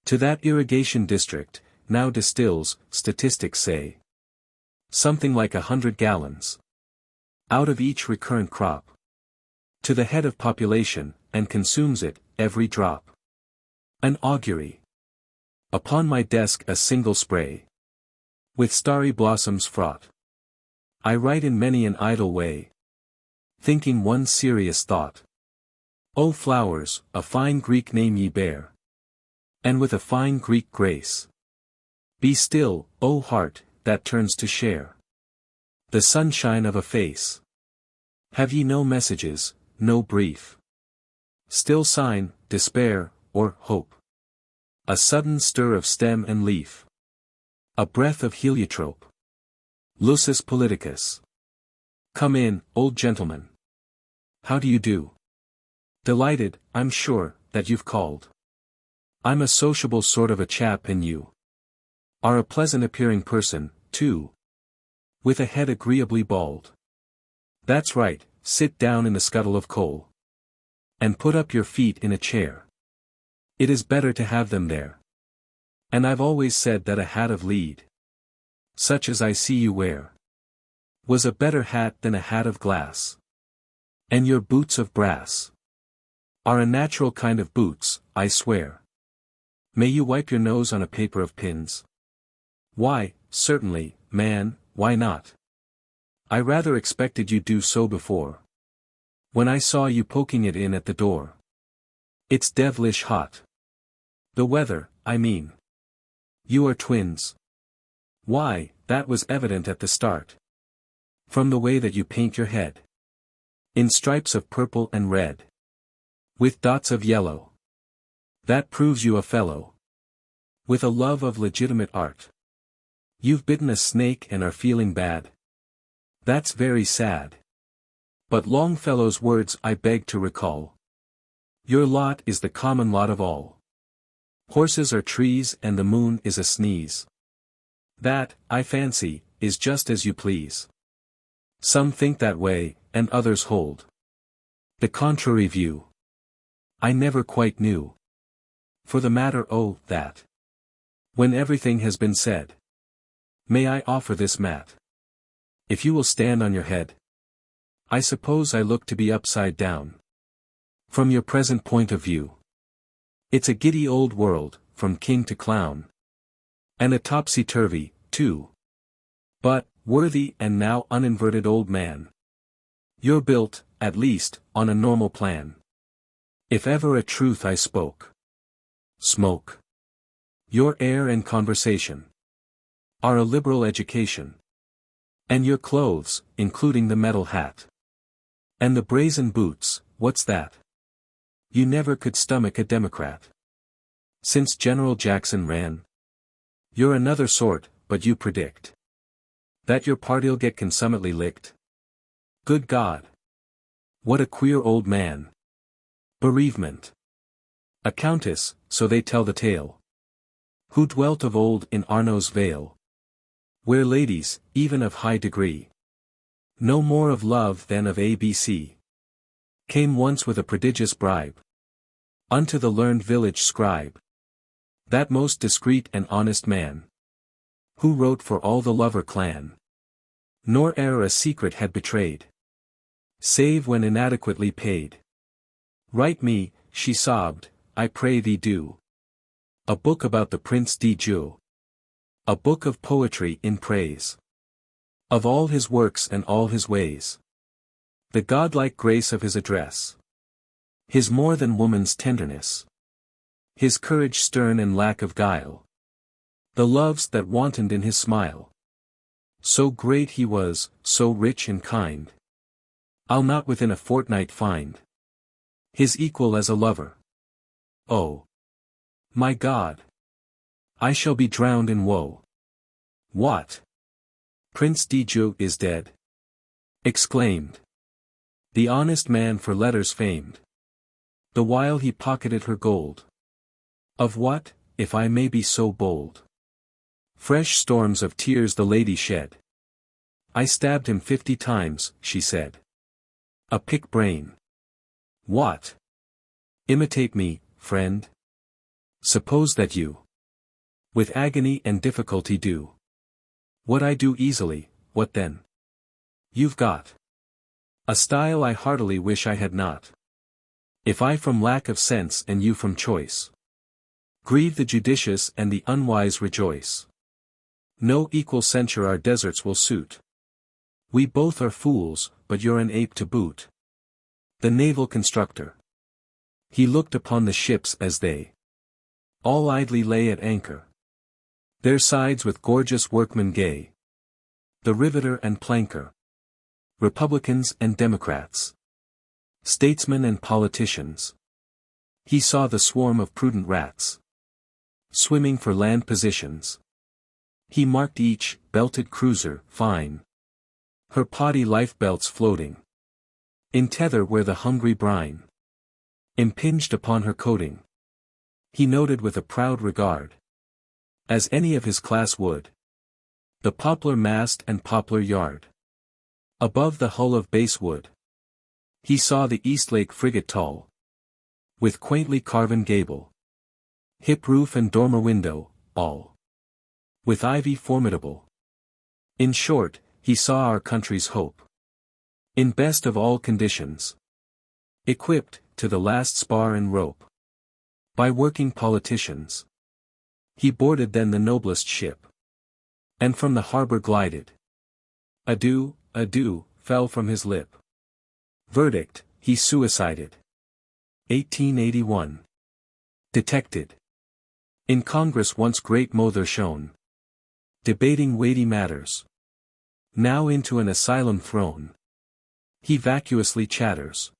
To that irrigation district, now distills, statistics say. Something like 100 gallons. Out of each recurrent crop. To the head of population, and consumes it, every drop. An augury. Upon my desk a single spray. With starry blossoms fraught. I write in many an idle way. Thinking one serious thought. O flowers, a fine Greek name ye bear. And with a fine Greek grace. Be still, O heart, that turns to share the sunshine of a face. Have ye no messages, no brief? Still sign, despair, or hope? A sudden stir of stem and leaf. A breath of heliotrope. Lusus politicus. Come in, old gentleman. How do you do? Delighted, I'm sure, that you've called. I'm a sociable sort of a chap and you are a pleasant-appearing person, too. With a head agreeably bald. That's right, sit down in the scuttle of coal. And put up your feet in a chair. It is better to have them there. And I've always said that a hat of lead, such as I see you wear, was a better hat than a hat of glass. And your boots of brass are a natural kind of boots, I swear. May you wipe your nose on a paper of pins? Why, certainly, man, why not? I rather expected you'd do so before. When I saw you poking it in at the door. It's devilish hot. The weather, I mean. You are twins. Why, that was evident at the start. From the way that you paint your head. In stripes of purple and red. With dots of yellow. That proves you a fellow. With a love of legitimate art. You've bitten a snake and are feeling bad. That's very sad. But Longfellow's words I beg to recall. Your lot is the common lot of all. Horses are trees and the moon is a sneeze. That, I fancy, is just as you please. Some think that way, and others hold the contrary view. I never quite knew. For the matter that. When everything has been said. May I offer this mat? If you will stand on your head. I suppose I look to be upside down. From your present point of view. It's a giddy old world, from king to clown. And a topsy-turvy, too. But, worthy and now uninverted old man. You're built, at least, on a normal plan. If ever a truth I spoke. Smoke. Your air and conversation. Are a liberal education. And your clothes, including the metal hat. And the brazen boots, what's that? You never could stomach a Democrat. Since General Jackson ran. You're another sort, but you predict. That your party'll get consummately licked? Good God! What a queer old man. Bereavement. A countess, so they tell the tale. Who dwelt of old in Arno's Vale. Where ladies, even of high degree. No more of love than of ABC. Came once with a prodigious bribe. Unto the learned village scribe. That most discreet and honest man. Who wrote for all the lover clan. Nor e'er a secret had betrayed. Save when inadequately paid. Write me, she sobbed, I pray thee do. A book about the Prince de Dieu. A book of poetry in praise. Of all his works and all his ways. The godlike grace of his address. His more than woman's tenderness. His courage stern and lack of guile. The loves that wantoned in his smile. So great he was, so rich and kind. I'll not within a fortnight find his equal as a lover. Oh! My God! I shall be drowned in woe. What? Prince de Dieu is dead? Exclaimed the honest man for letters famed. The while he pocketed her gold. Of what, if I may be so bold? Fresh storms of tears the lady shed. I stabbed him 50 times, she said. A pick brain. What? Imitate me, friend. Suppose that you, with agony and difficulty do what I do easily, what then? You've got a style I heartily wish I had not. If I from lack of sense and you from choice, grieve the judicious and the unwise rejoice. No equal censure our deserts will suit. We both are fools, but you're an ape to boot. The naval constructor. He looked upon the ships as they all idly lay at anchor. Their sides with gorgeous workmen gay. The riveter and planker. Republicans and Democrats. Statesmen and politicians. He saw the swarm of prudent rats. Swimming for land positions. He marked each, belted cruiser, fine. Her poddy life-belts floating. In tether where the hungry brine impinged upon her coating. He noted with a proud regard, as any of his class would, the poplar mast and poplar yard. Above the hull of basswood, he saw the Eastlake frigate tall, with quaintly carven gable, hip roof and dormer window, all with ivy formidable. In short, he saw our country's hope. In best of all conditions. Equipped, to the last spar and rope. By working politicians. He boarded then the noblest ship. And from the harbor glided. Adieu, adieu, fell from his lip. Verdict, he suicided. 1881. Detected. In Congress once great Mother shone. Debating weighty matters. Now into an asylum thrown. He vacuously chatters.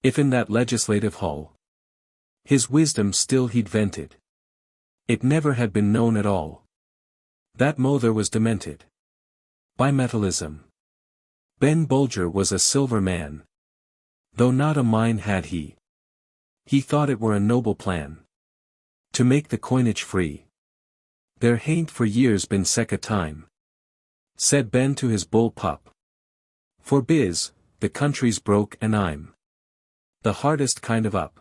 If in that legislative hall his wisdom still he'd vented, it never had been known at all that Mother was demented by metalism. Ben Bulger was a silver man, though not a mine had he. He thought it were a noble plan to make the coinage free. There hain't for years been sec a time, said Ben to his bull pup. For biz, the country's broke and I'm the hardest kind of up.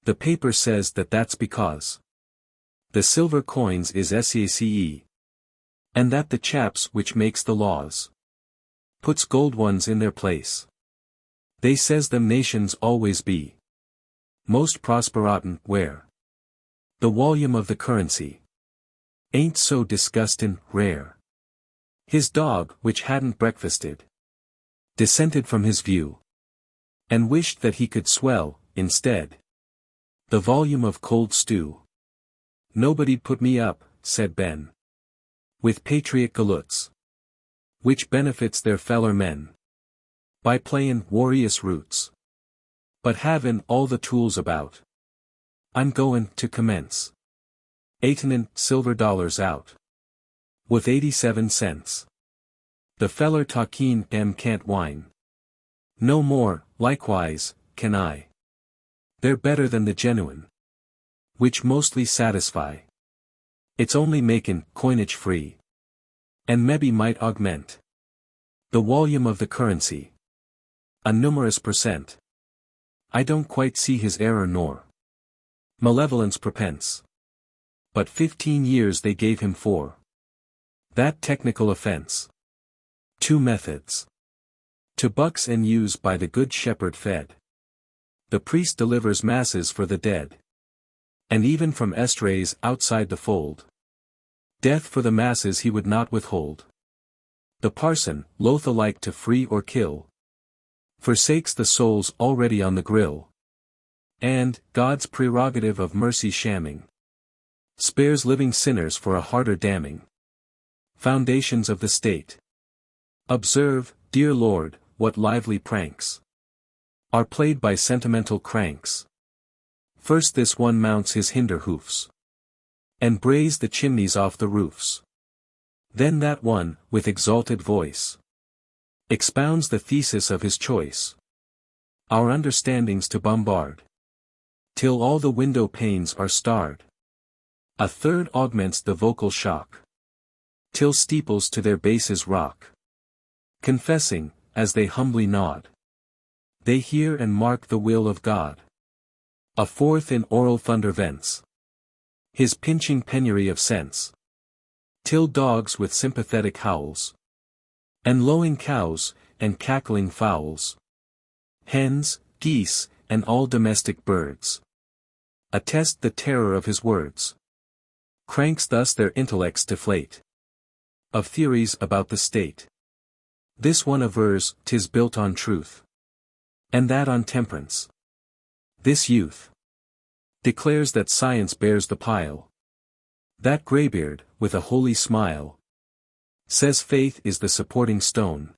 The paper says that that's because the silver coins is SACE. And that the chaps which makes the laws puts gold ones in their place. They says them nations always be most prosperatin' where the volume of the currency ain't so disgustin' rare. His dog, which hadn't breakfasted, dissented from his view, and wished that he could swell, instead, the volume of cold stew. Nobody'd put me up, said Ben, with patriot galoots, which benefits their feller men by playin' warious roots. But havin' all the tools about, I'm goin' to commence eightenin' silver dollars out with 87 cents. The feller talkin' can't whine no more, likewise, can I. They're better than the genuine, which mostly satisfy. It's only makin' coinage free, and mebbe might augment the volume of the currency a numerous %. I don't quite see his error nor malevolence prepense. But 15 years they gave him for that technical offense. 2 methods to bucks and ewes by the good shepherd fed. The priest delivers masses for the dead, and even from estrays outside the fold. Death for the masses he would not withhold. The parson, loath alike to free or kill, forsakes the souls already on the grill. And, God's prerogative of mercy shamming, spares living sinners for a harder damning. Foundations of the state. Observe, dear Lord, what lively pranks are played by sentimental cranks. First this one mounts his hinder hoofs, and brays the chimneys off the roofs. Then that one, with exalted voice, expounds the thesis of his choice. Our understandings to bombard, till all the window panes are starred. A third augments the vocal shock, till steeples to their bases rock. Confessing, as they humbly nod, they hear and mark the will of God. A fourth in oral thunder vents his pinching penury of sense, till dogs with sympathetic howls, and lowing cows, and cackling fowls, hens, geese, and all domestic birds, attest the terror of his words. Cranks thus their intellects deflate of theories about the state. This one avers 'tis built on truth, and that on temperance. This youth declares that science bears the pile. That graybeard, with a holy smile, says faith is the supporting stone,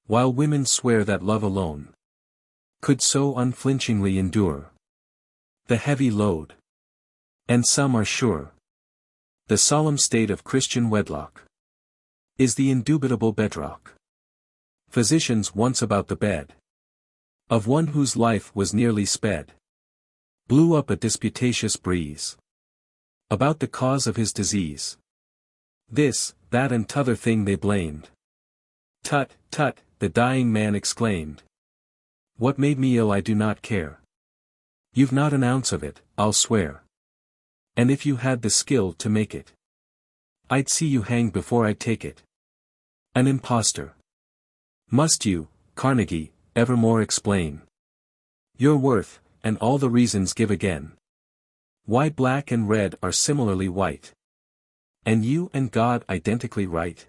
while women swear that love alone could so unflinchingly endure the heavy load. And some are sure the solemn state of Christian wedlock is the indubitable bedrock. Physicians once about the bed of one whose life was nearly sped blew up a disputatious breeze about the cause of his disease. This, that and t'other thing they blamed. Tut, tut, the dying man exclaimed. What made me ill I do not care. You've not an ounce of it, I'll swear. And if you had the skill to make it, I'd see you hanged before I'd take it. An impostor. Must you, Carnegie, evermore explain Your worth, and all the reasons give again. Why black and red are similarly white. And you and God identically right.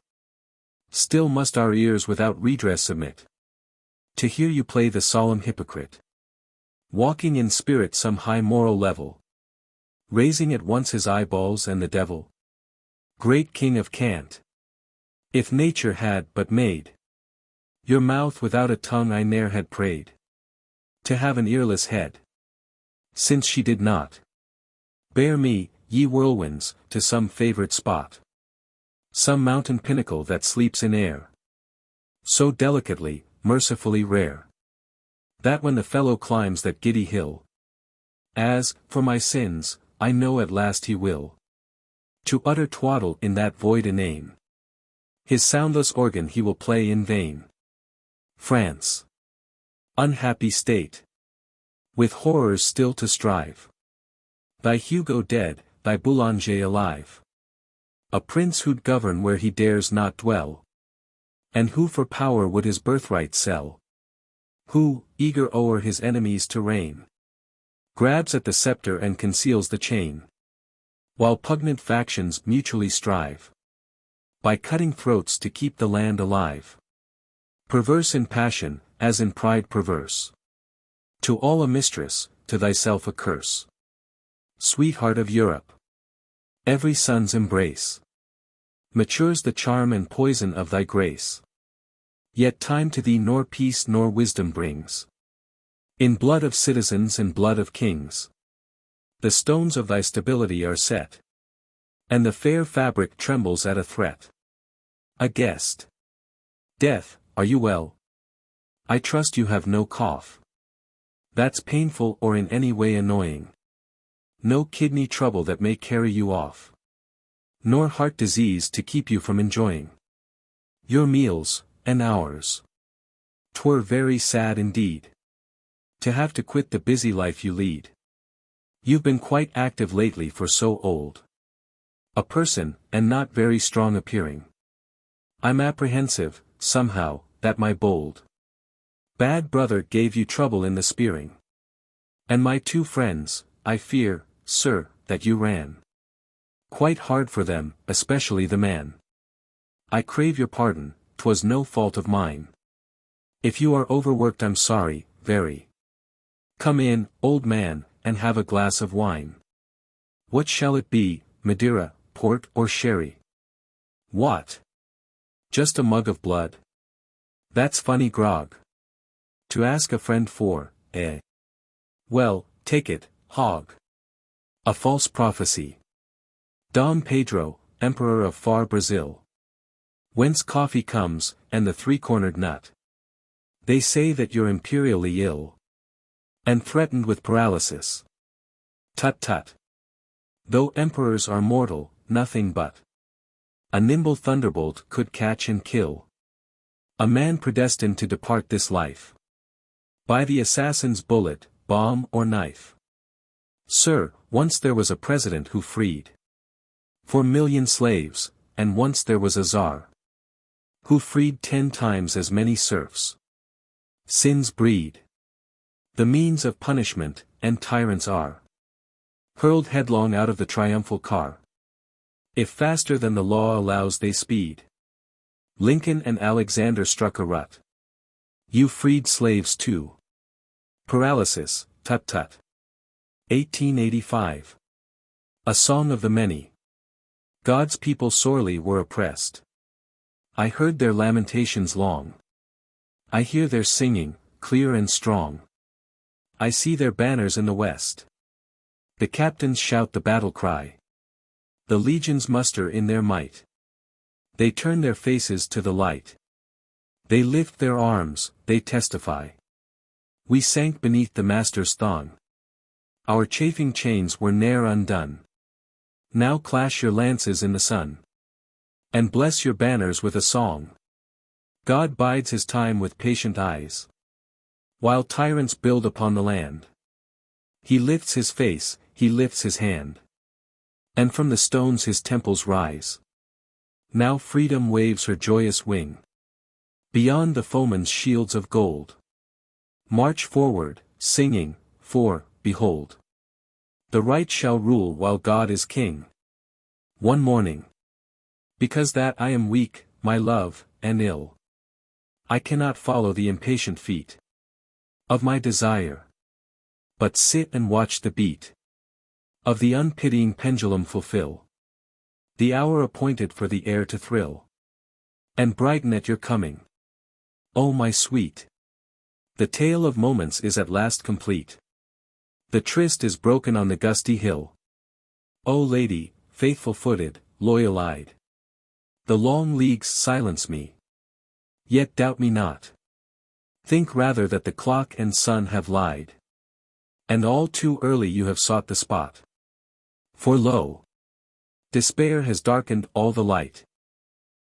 Still must our ears without redress submit to hear you play the solemn hypocrite. Walking in spirit some high moral level. Raising at once his eyeballs and the devil. Great king of cant. If nature had but made your mouth without a tongue, I ne'er had prayed to have an earless head. Since she did not bear me, ye whirlwinds, to some favorite spot. Some mountain pinnacle that sleeps in air. So delicately, mercifully rare. That when the fellow climbs that giddy hill, as, for my sins, I know at last he will to utter twaddle in that void inane. His soundless organ he will play in vain. France. Unhappy state. With horrors still to strive. Thy Hugo dead, thy Boulanger alive. A prince who'd govern where he dares not dwell. And who for power would his birthright sell. Who, eager o'er his enemies to reign, grabs at the scepter and conceals the chain. While pugnant factions mutually strive by cutting throats to keep the land alive. Perverse in passion, as in pride perverse. To all a mistress, to thyself a curse. Sweetheart of Europe. Every sun's embrace matures the charm and poison of thy grace. Yet time to thee nor peace nor wisdom brings. In blood of citizens and blood of kings. The stones of thy stability are set. And the fair fabric trembles at a threat. A guest. Death, are you well? I trust you have no cough. That's painful or in any way annoying. No kidney trouble that may carry you off. Nor heart disease to keep you from enjoying your meals, and ours. 'Twere very sad indeed to have to quit the busy life you lead. You've been quite active lately for so old a person, and not very strong appearing. I'm apprehensive, somehow, that my bold bad brother gave you trouble in the spearing. And my two friends, I fear, sir, that you ran quite hard for them, especially the man. I crave your pardon, 'twas no fault of mine. If you are overworked I'm sorry, very. Come in, old man, and have a glass of wine. What shall it be, Madeira, port or sherry? What? Just a mug of blood? That's funny grog. To ask a friend for, eh? Well, take it, hog. A false prophecy. Dom Pedro, Emperor of far Brazil. Whence coffee comes, and the three-cornered nut. They say that you're imperially ill. And threatened with paralysis. Tut tut. Though emperors are mortal, nothing but a nimble thunderbolt could catch and kill a man predestined to depart this life by the assassin's bullet, bomb or knife. Sir, once there was a president who freed 4,000,000 slaves, and once there was a czar who freed 10 times as many serfs. Sins breed the means of punishment, and tyrants are hurled headlong out of the triumphal car. If faster than the law allows they speed. Lincoln and Alexander struck a rut. You freed slaves too. Paralysis, tut tut. 1885. A Song of the Many. God's people sorely were oppressed. I heard their lamentations long. I hear their singing, clear and strong. I see their banners in the west. The captains shout the battle cry. The legions muster in their might. They turn their faces to the light. They lift their arms, they testify. We sank beneath the master's thong. Our chafing chains were ne'er undone. Now clash your lances in the sun. And bless your banners with a song. God bides his time with patient eyes. While tyrants build upon the land. He lifts his face, he lifts his hand. And from the stones his temples rise. Now freedom waves her joyous wing. Beyond the foeman's shields of gold. March forward, singing, for, behold, the right shall rule while God is king. One morning, because that I am weak, my love, and ill, I cannot follow the impatient feet of my desire, but sit and watch the beat of the unpitying pendulum fulfill the hour appointed for the air to thrill, and brighten at your coming. O my sweet, the tale of moments is at last complete. The tryst is broken on the gusty hill. O lady, faithful-footed, loyal-eyed, the long leagues silence me. Yet doubt me not. Think rather that the clock and sun have lied, and all too early you have sought the spot. For lo, despair has darkened all the light,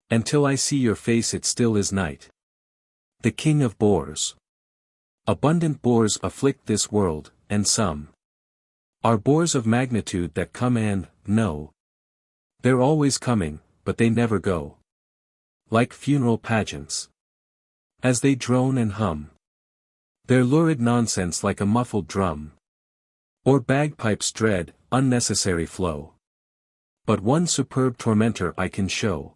and till I see your face it still is night. The king of bores. Abundant bores afflict this world, and some are bores of magnitude that come and, no, they're always coming, but they never go. Like funeral pageants, as they drone and hum their lurid nonsense like a muffled drum, or bagpipes' dread, unnecessary flow. But one superb tormentor I can show.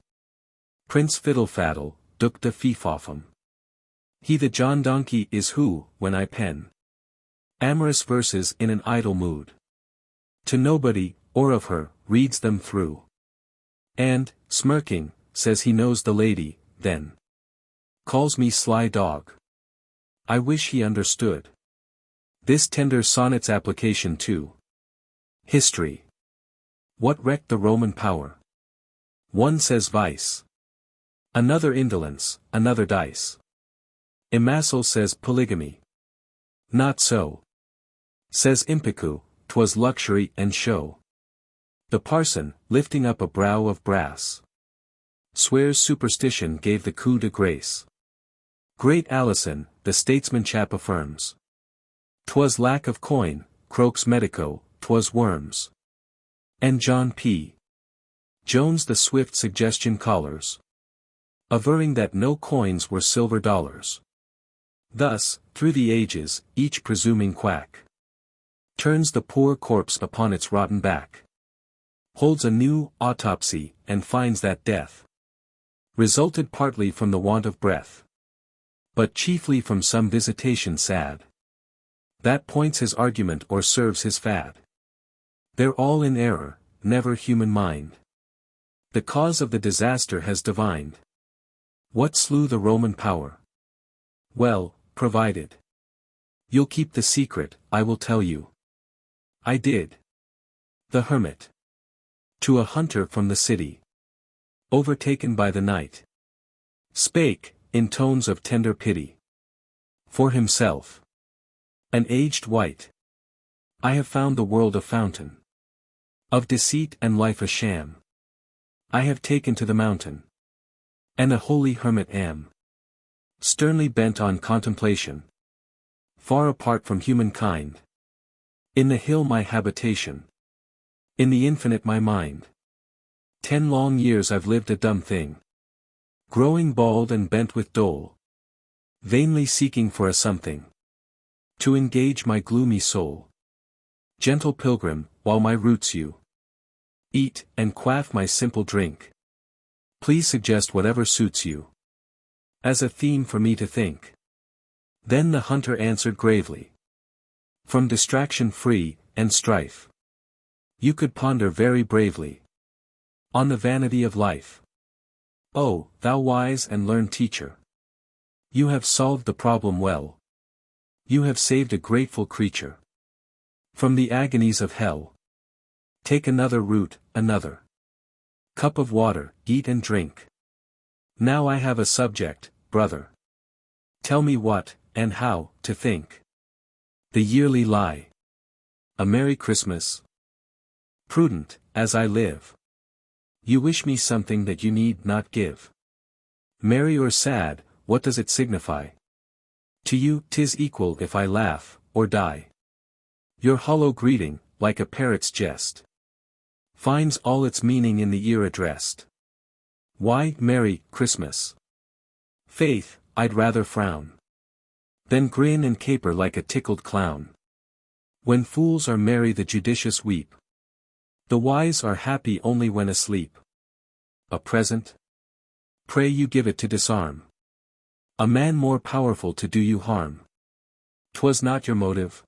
Prince Fiddlefaddle, Duc de Feefaughum. He the John Donkey is who, when I pen amorous verses in an idle mood, to nobody, or of her, reads them through, and, smirking, says he knows the lady, then calls me sly dog. I wish he understood this tender sonnet's application to history. What wrecked the Roman power? One says vice, another indolence, another dice. Imassel says polygamy. Not so, says Impicu, 'twas luxury and show. The parson, lifting up a brow of brass, swears superstition gave the coup de grace. Great Alison, the statesman chap affirms, 'twas lack of coin, croaks Medico, 'twas worms. And John P. Jones the swift suggestion collars, averring that no coins were silver dollars. Thus, through the ages, each presuming quack turns the poor corpse upon its rotten back, holds a new autopsy, and finds that death resulted partly from the want of breath, but chiefly from some visitation sad that points his argument or serves his fad. They're all in error, never human mind the cause of the disaster has divined. What slew the Roman power? Well, provided you'll keep the secret, I will tell you. I did. The hermit, to a hunter from the city, overtaken by the night, spake, in tones of tender pity, for himself, an aged wight. I have found the world a fountain of deceit and life a sham. I have taken to the mountain, and a holy hermit am, sternly bent on contemplation, far apart from humankind. In the hill my habitation, in the infinite my mind. 10 long years I've lived a dumb thing, growing bald and bent with dole, vainly seeking for a something to engage my gloomy soul. Gentle pilgrim, while my roots you eat and quaff my simple drink, please suggest whatever suits you as a theme for me to think. Then the hunter answered gravely, from distraction free, and strife, you could ponder very bravely on the vanity of life. Oh, thou wise and learned teacher, you have solved the problem well. You have saved a grateful creature from the agonies of hell. Take another root, another cup of water, eat and drink. Now I have a subject, brother. Tell me what, and how, to think. The yearly lie. A Merry Christmas. Prudent, as I live. You wish me something that you need not give. Merry or sad, what does it signify? To you, 'tis equal if I laugh, or die. Your hollow greeting, like a parrot's jest, finds all its meaning in the ear addressed. Why, Merry Christmas? Faith, I'd rather frown Then grin and caper like a tickled clown. When fools are merry the judicious weep. The wise are happy only when asleep. A present? Pray you give it to disarm a man more powerful to do you harm. 'Twas not your motive?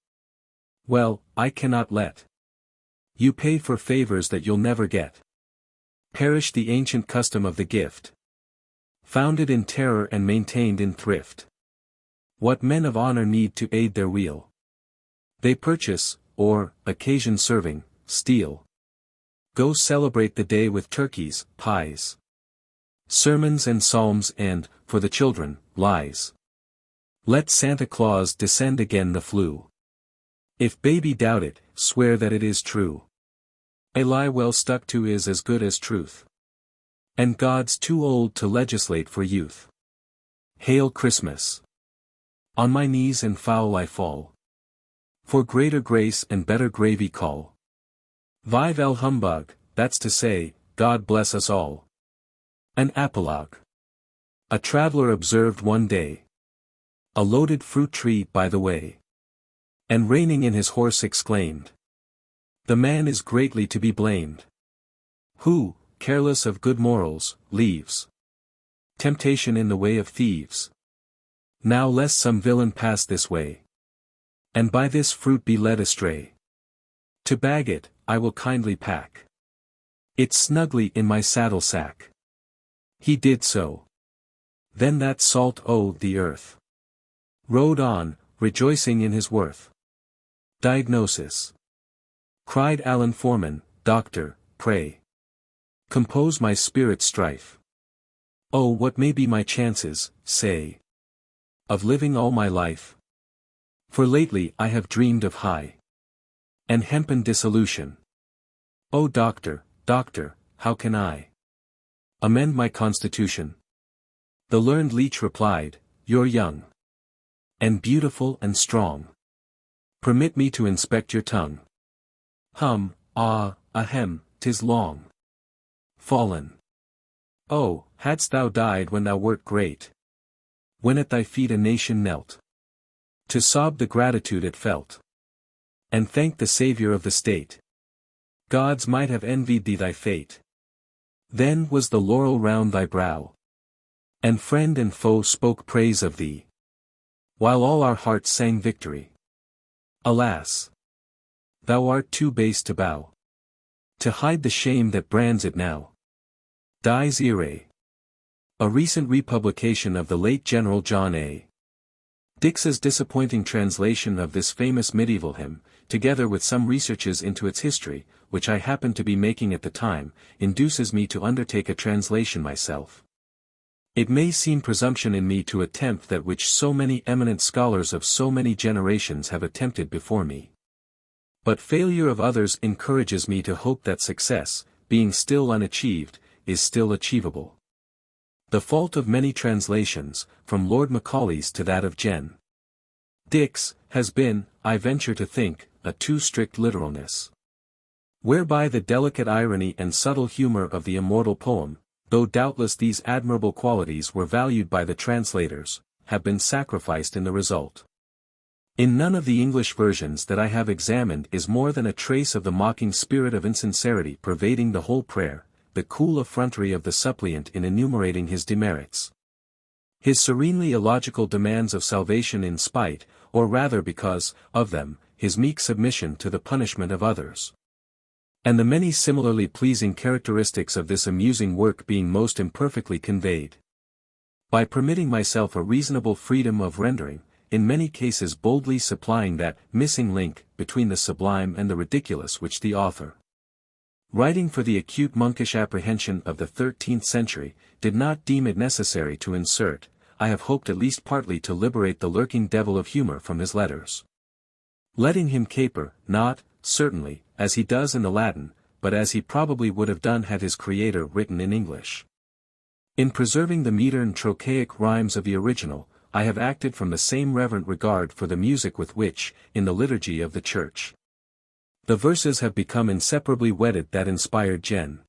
Well, I cannot let you pay for favors that you'll never get. Perish the ancient custom of the gift, founded in terror and maintained in thrift. What men of honor need to aid their weal, they purchase, or, occasion serving, steal. Go celebrate the day with turkeys, pies, sermons and psalms and, for the children, lies. Let Santa Claus descend again the flue. If baby doubt it, swear that it is true. A lie well stuck to is as good as truth. And God's too old to legislate for youth. Hail Christmas! On my knees and foul I fall. For greater grace and better gravy call. Vive el humbug, that's to say, God bless us all. An apologue. A traveler observed one day a loaded fruit tree by the way, and reining in his horse exclaimed, the man is greatly to be blamed, who, careless of good morals, leaves temptation in the way of thieves. Now lest some villain pass this way, and by this fruit be led astray, to bag it, I will kindly pack it snugly in my saddle sack. He did so. Then that salt the earth rode on, rejoicing in his worth. Diagnosis. Cried Alan Foreman, Doctor, pray compose my spirit strife. Oh, what may be my chances, say, of living all my life? For lately I have dreamed of high and hempen dissolution. Oh doctor, doctor, how can I amend my constitution? The learned leech replied, you're young and beautiful and strong. Permit me to inspect your tongue. Hum, ah, ahem, 'tis long fallen. Oh, hadst thou died when thou wert great, when at thy feet a nation knelt, to sob the gratitude it felt, and thank the Saviour of the state. Gods might have envied thee thy fate. Then was the laurel round thy brow, and friend and foe spoke praise of thee, while all our hearts sang victory. Alas! Thou art too base to bow, to hide the shame that brands it now. Dies Irae. A recent republication of the late General John A. Dix's disappointing translation of this famous medieval hymn, together with some researches into its history, which I happened to be making at the time, induces me to undertake a translation myself. It may seem presumption in me to attempt that which so many eminent scholars of so many generations have attempted before me. But failure of others encourages me to hope that success, being still unachieved, is still achievable. The fault of many translations, from Lord Macaulay's to that of Gen. Dix, has been, I venture to think, a too strict literalness, whereby the delicate irony and subtle humor of the immortal poem, though doubtless these admirable qualities were valued by the translators, have been sacrificed in the result. In none of the English versions that I have examined is more than a trace of the mocking spirit of insincerity pervading the whole prayer, the cool effrontery of the suppliant in enumerating his demerits, his serenely illogical demands of salvation in spite, or rather because, of them, his meek submission to the punishment of others, and the many similarly pleasing characteristics of this amusing work being most imperfectly conveyed. By permitting myself a reasonable freedom of rendering, in many cases boldly supplying that missing link between the sublime and the ridiculous which the author, writing for the acute monkish apprehension of the 13th century, did not deem it necessary to insert, I have hoped at least partly to liberate the lurking devil of humor from his letters. Letting him caper, not, certainly, as he does in the Latin, but as he probably would have done had his creator written in English. In preserving the meter and trochaic rhymes of the original, I have acted from the same reverent regard for the music with which, in the liturgy of the Church, the verses have become inseparably wedded that inspired Gen.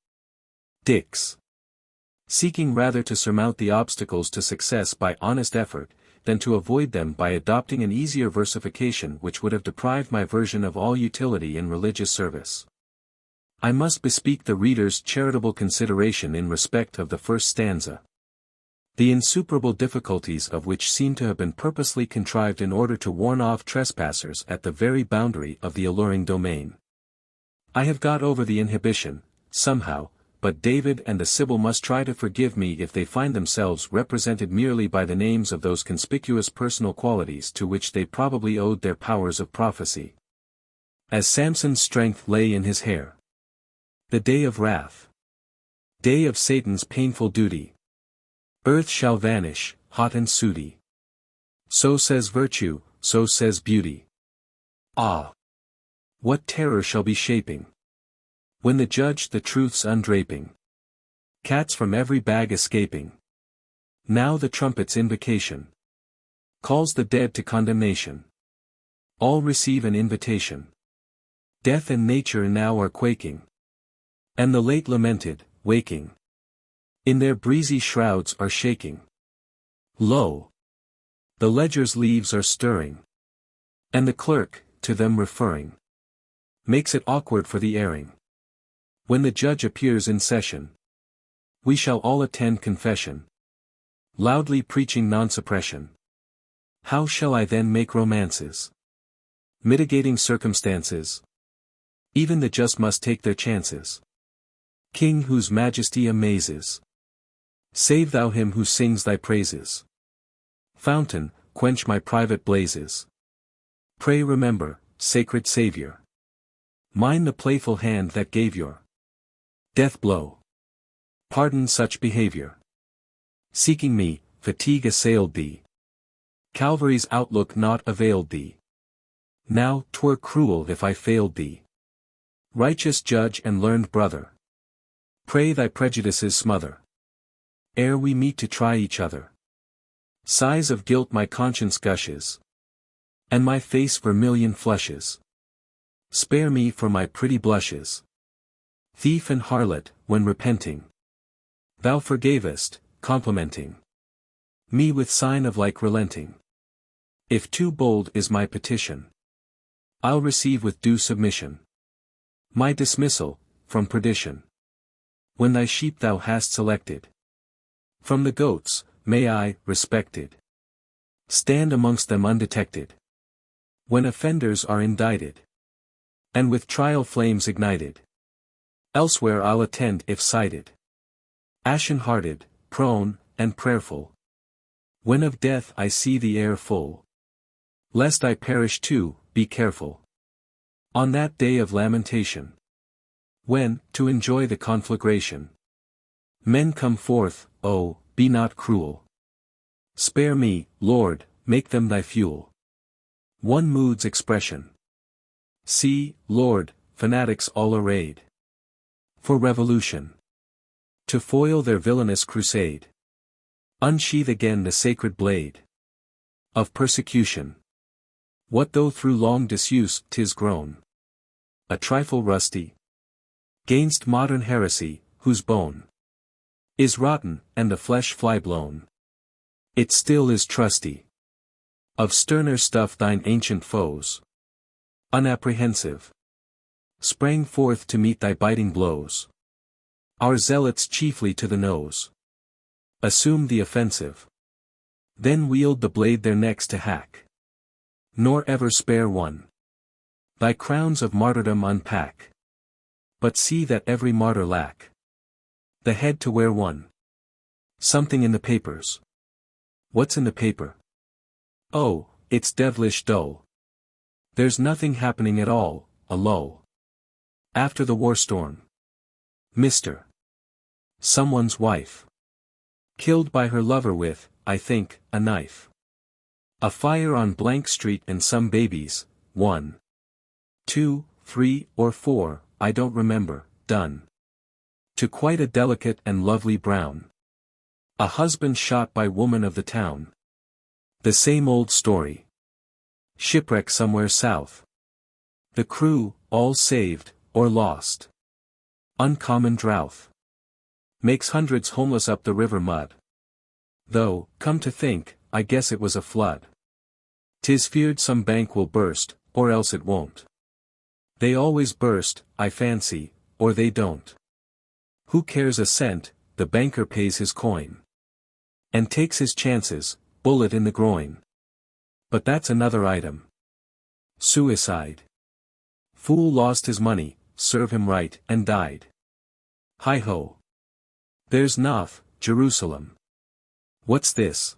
Dix. Seeking rather to surmount the obstacles to success by honest effort, than to avoid them by adopting an easier versification which would have deprived my version of all utility in religious service. I must bespeak the reader's charitable consideration in respect of the first stanza, the insuperable difficulties of which seem to have been purposely contrived in order to warn off trespassers at the very boundary of the alluring domain. I have got over the inhibition, somehow, but David and the Sibyl must try to forgive me if they find themselves represented merely by the names of those conspicuous personal qualities to which they probably owed their powers of prophecy. As Samson's strength lay in his hair. The day of wrath. Day of Satan's painful duty. Earth shall vanish, hot and sooty. So says virtue, so says beauty. Ah! What terror shall be shaping, when the judge the truth's undraping. Cats from every bag escaping. Now the trumpet's invocation calls the dead to condemnation. All receive an invitation. Death and nature now are quaking, and the late lamented, waking, in their breezy shrouds are shaking. Lo! The ledger's leaves are stirring, and the clerk, to them referring, makes it awkward for the erring. When the judge appears in session, we shall all attend confession, loudly preaching non-suppression. How shall I then make romances, mitigating circumstances? Even the just must take their chances. King whose majesty amazes, save thou him who sings thy praises. Fountain, quench my private blazes. Pray remember, sacred Saviour, mine the playful hand that gave your death blow. Pardon such behavior. Seeking me, fatigue assailed thee. Calvary's outlook not availed thee. Now 'twere cruel if I failed thee. Righteous judge and learned brother, pray thy prejudices smother, ere we meet to try each other. Sighs of guilt my conscience gushes, and my face vermilion flushes. Spare me for my pretty blushes. Thief and harlot, when repenting, thou forgavest, complimenting me with sign of like relenting. If too bold is my petition, I'll receive with due submission my dismissal from perdition. When thy sheep thou hast selected from the goats, may I, respected, stand amongst them undetected. When offenders are indicted, and with trial flames ignited, elsewhere I'll attend if cited. Ashen-hearted, prone, and prayerful, when of death I see the air full, lest I perish too, be careful. On that day of lamentation, when, to enjoy the conflagration, men come forth, oh, be not cruel. Spare me, Lord, make them thy fuel. One mood's expression. See, Lord, fanatics all arrayed for revolution, to foil their villainous crusade. Unsheathe again the sacred blade of persecution. What though through long disuse 'tis grown a trifle rusty gainst modern heresy, whose bone is rotten and the flesh fly blown? It still is trusty. Of sterner stuff thine ancient foes, unapprehensive, sprang forth to meet thy biting blows. Our zealots chiefly to the nose assume the offensive, then wield the blade their necks to hack, nor ever spare one. Thy crowns of martyrdom unpack, but see that every martyr lack the head to wear one. Something in the papers. What's in the paper? Oh, it's devilish dull. There's nothing happening at all, a lull. After the war storm. Mr. Someone's wife, killed by her lover with, I think, a knife. A fire on blank street and some babies, 1, 2, 3, or 4, I don't remember, done to quite a delicate and lovely brown. A husband shot by woman of the town. The same old story. Shipwreck somewhere south. The crew, all saved, or lost. Uncommon drouth makes hundreds homeless up the river mud. Though, come to think, I guess it was a flood. 'Tis feared some bank will burst, or else it won't. They always burst, I fancy, or they don't. Who cares a cent, the banker pays his coin. And takes his chances, bullet in the groin. But that's another item. Suicide. Fool lost his money, serve him right, and died. Hi-ho. There's Noth, Jerusalem. What's this?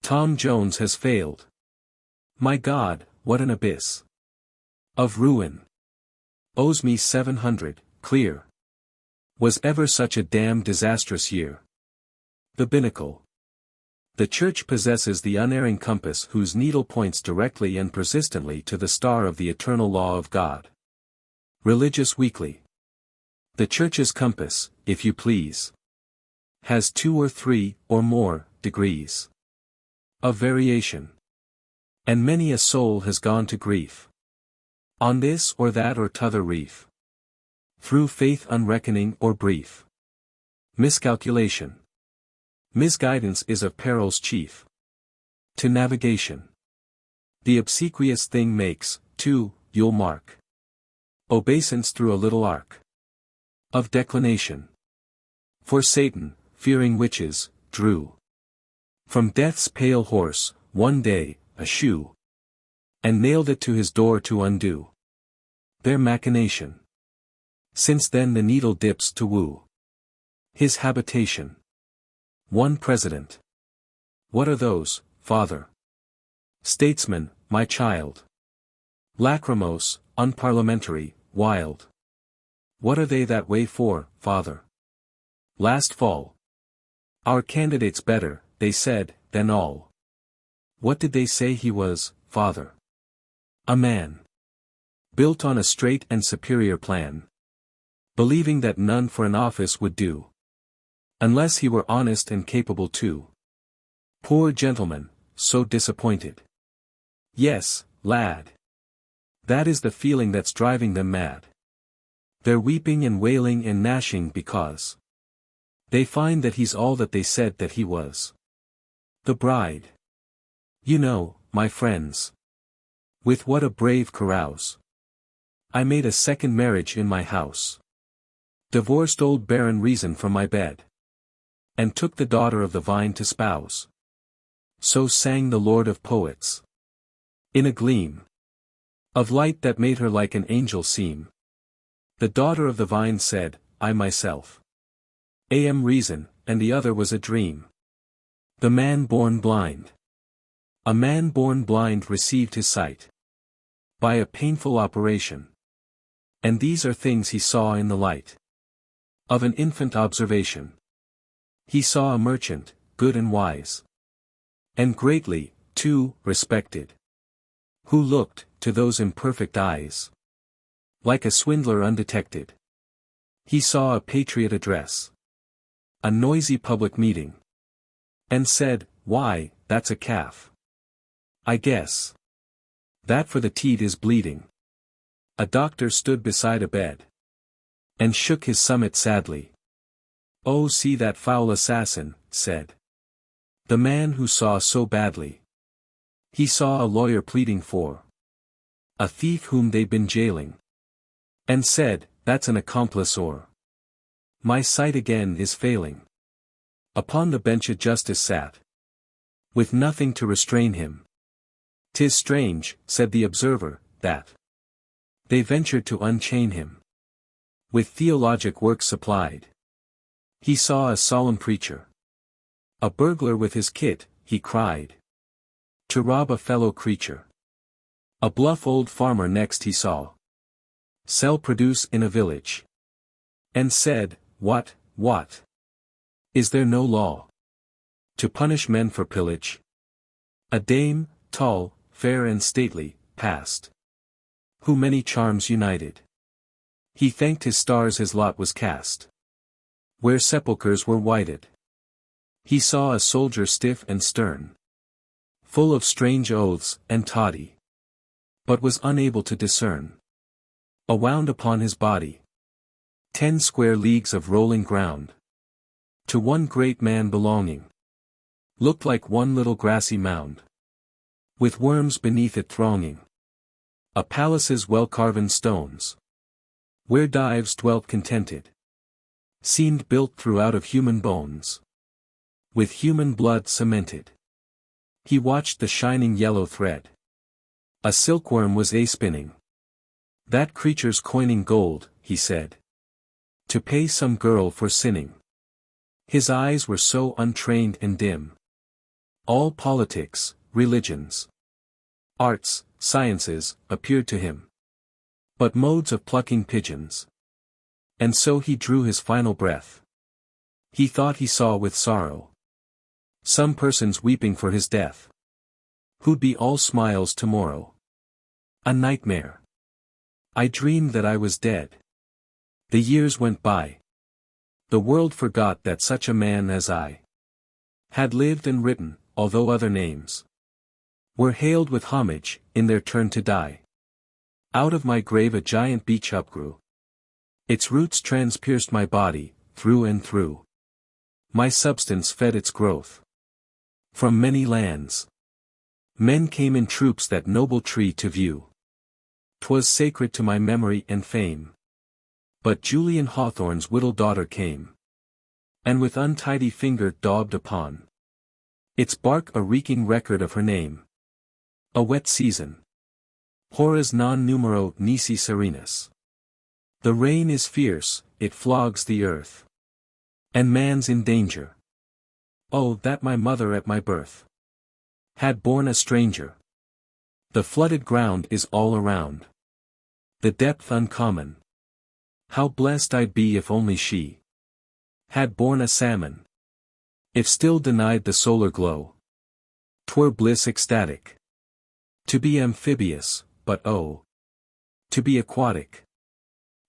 Tom Jones has failed. My God, what an abyss of ruin. Owes me 700, clear. Was ever such a damned disastrous year? The binnacle. The Church possesses the unerring compass whose needle points directly and persistently to the star of the eternal law of God. Religious Weekly. The Church's compass, if you please, has 2 or 3, or more, degrees of variation. And many a soul has gone to grief on this or that or t'other reef, through faith unreckoning or brief miscalculation. Misguidance is of perils chief to navigation. The obsequious thing makes, too, you'll mark, obeisance through a little arc of declination. For Satan, fearing witches, drew from death's pale horse, one day, a shoe, and nailed it to his door to undo their machination. Since then the needle dips to woo his habitation. One president. What are those, father? Statesmen, my child. Lachrymose, unparliamentary, wild. What are they that way for, father? Last fall. Our candidate's better, they said, than all. What did they say he was, father? A man built on a straight and superior plan, believing that none for an office would do, unless he were honest and capable too. Poor gentleman, so disappointed. Yes, lad. That is the feeling that's driving them mad. They're weeping and wailing and gnashing because they find that he's all that they said that he was. The bride. You know, my friends. With what a brave carouse. I made a second marriage in my house. Divorced old Baron Reason from my bed. And took the daughter of the vine to spouse. So sang the Lord of Poets. In a gleam of light that made her like an angel seem, the daughter of the vine said, I myself am reason, and the other was a dream. The man born blind. A man born blind received his sight by a painful operation. And these are things he saw in the light of an infant observation. He saw a merchant, good and wise, and greatly, too, respected, who looked, to those imperfect eyes, like a swindler undetected. He saw a patriot address a noisy public meeting, and said, why, that's a calf. I guess that for the teat is bleeding. A doctor stood beside a bed, and shook his summit sadly. Oh, see that foul assassin, said the man who saw so badly. He saw a lawyer pleading for a thief whom they'd been jailing, and said, that's an accomplice or my sight again is failing. Upon the bench a justice sat, with nothing to restrain him. 'Tis strange, said the observer, that they ventured to unchain him. With theologic works supplied, he saw a solemn preacher, a burglar with his kit, he cried, to rob a fellow creature. A bluff old farmer next he saw sell produce in a village, and said, what, is there no law to punish men for pillage? A dame, tall, fair and stately, passed, who many charms united. He thanked his stars his lot was cast where sepulchres were whited. He saw a soldier stiff and stern, full of strange oaths and toddy, but was unable to discern awound upon his body 10 square leagues of rolling ground, to one great man belonging. looked like one little grassy mound, with worms beneath it thronging. A palace's well-carven stones, where dives dwelt contented, seemed built throughout of human bones, with human blood cemented. He watched the shining yellow thread. A silkworm was a-spinning. That creature's coining gold, he said, to pay some girl for sinning. His eyes were so untrained and dim. All politics, religions, arts, sciences, appeared to him but modes of plucking pigeons. And so he drew his final breath. He thought he saw with sorrow some persons weeping for his death, who'd be all smiles tomorrow. A nightmare. I dreamed that I was dead. The years went by. The world forgot that such a man as I had lived and written, although other names were hailed with homage, in their turn to die. Out of my grave a giant beech upgrew. Its roots transpierced my body, through and through. My substance fed its growth. From many lands, men came in troops that noble tree to view. 'Twas sacred to my memory and fame. But Julian Hawthorne's widow daughter came, and with untidy finger daubed upon its bark a reeking record of her name. A wet season. Hora's non numero nisi serenus. The rain is fierce, it flogs the earth, and man's in danger. Oh, that my mother at my birth had borne a stranger. The flooded ground is all around, the depth uncommon. How blessed I'd be if only she had borne a salmon. If still denied the solar glow, 'twere bliss ecstatic. To be amphibious, but oh, to be aquatic.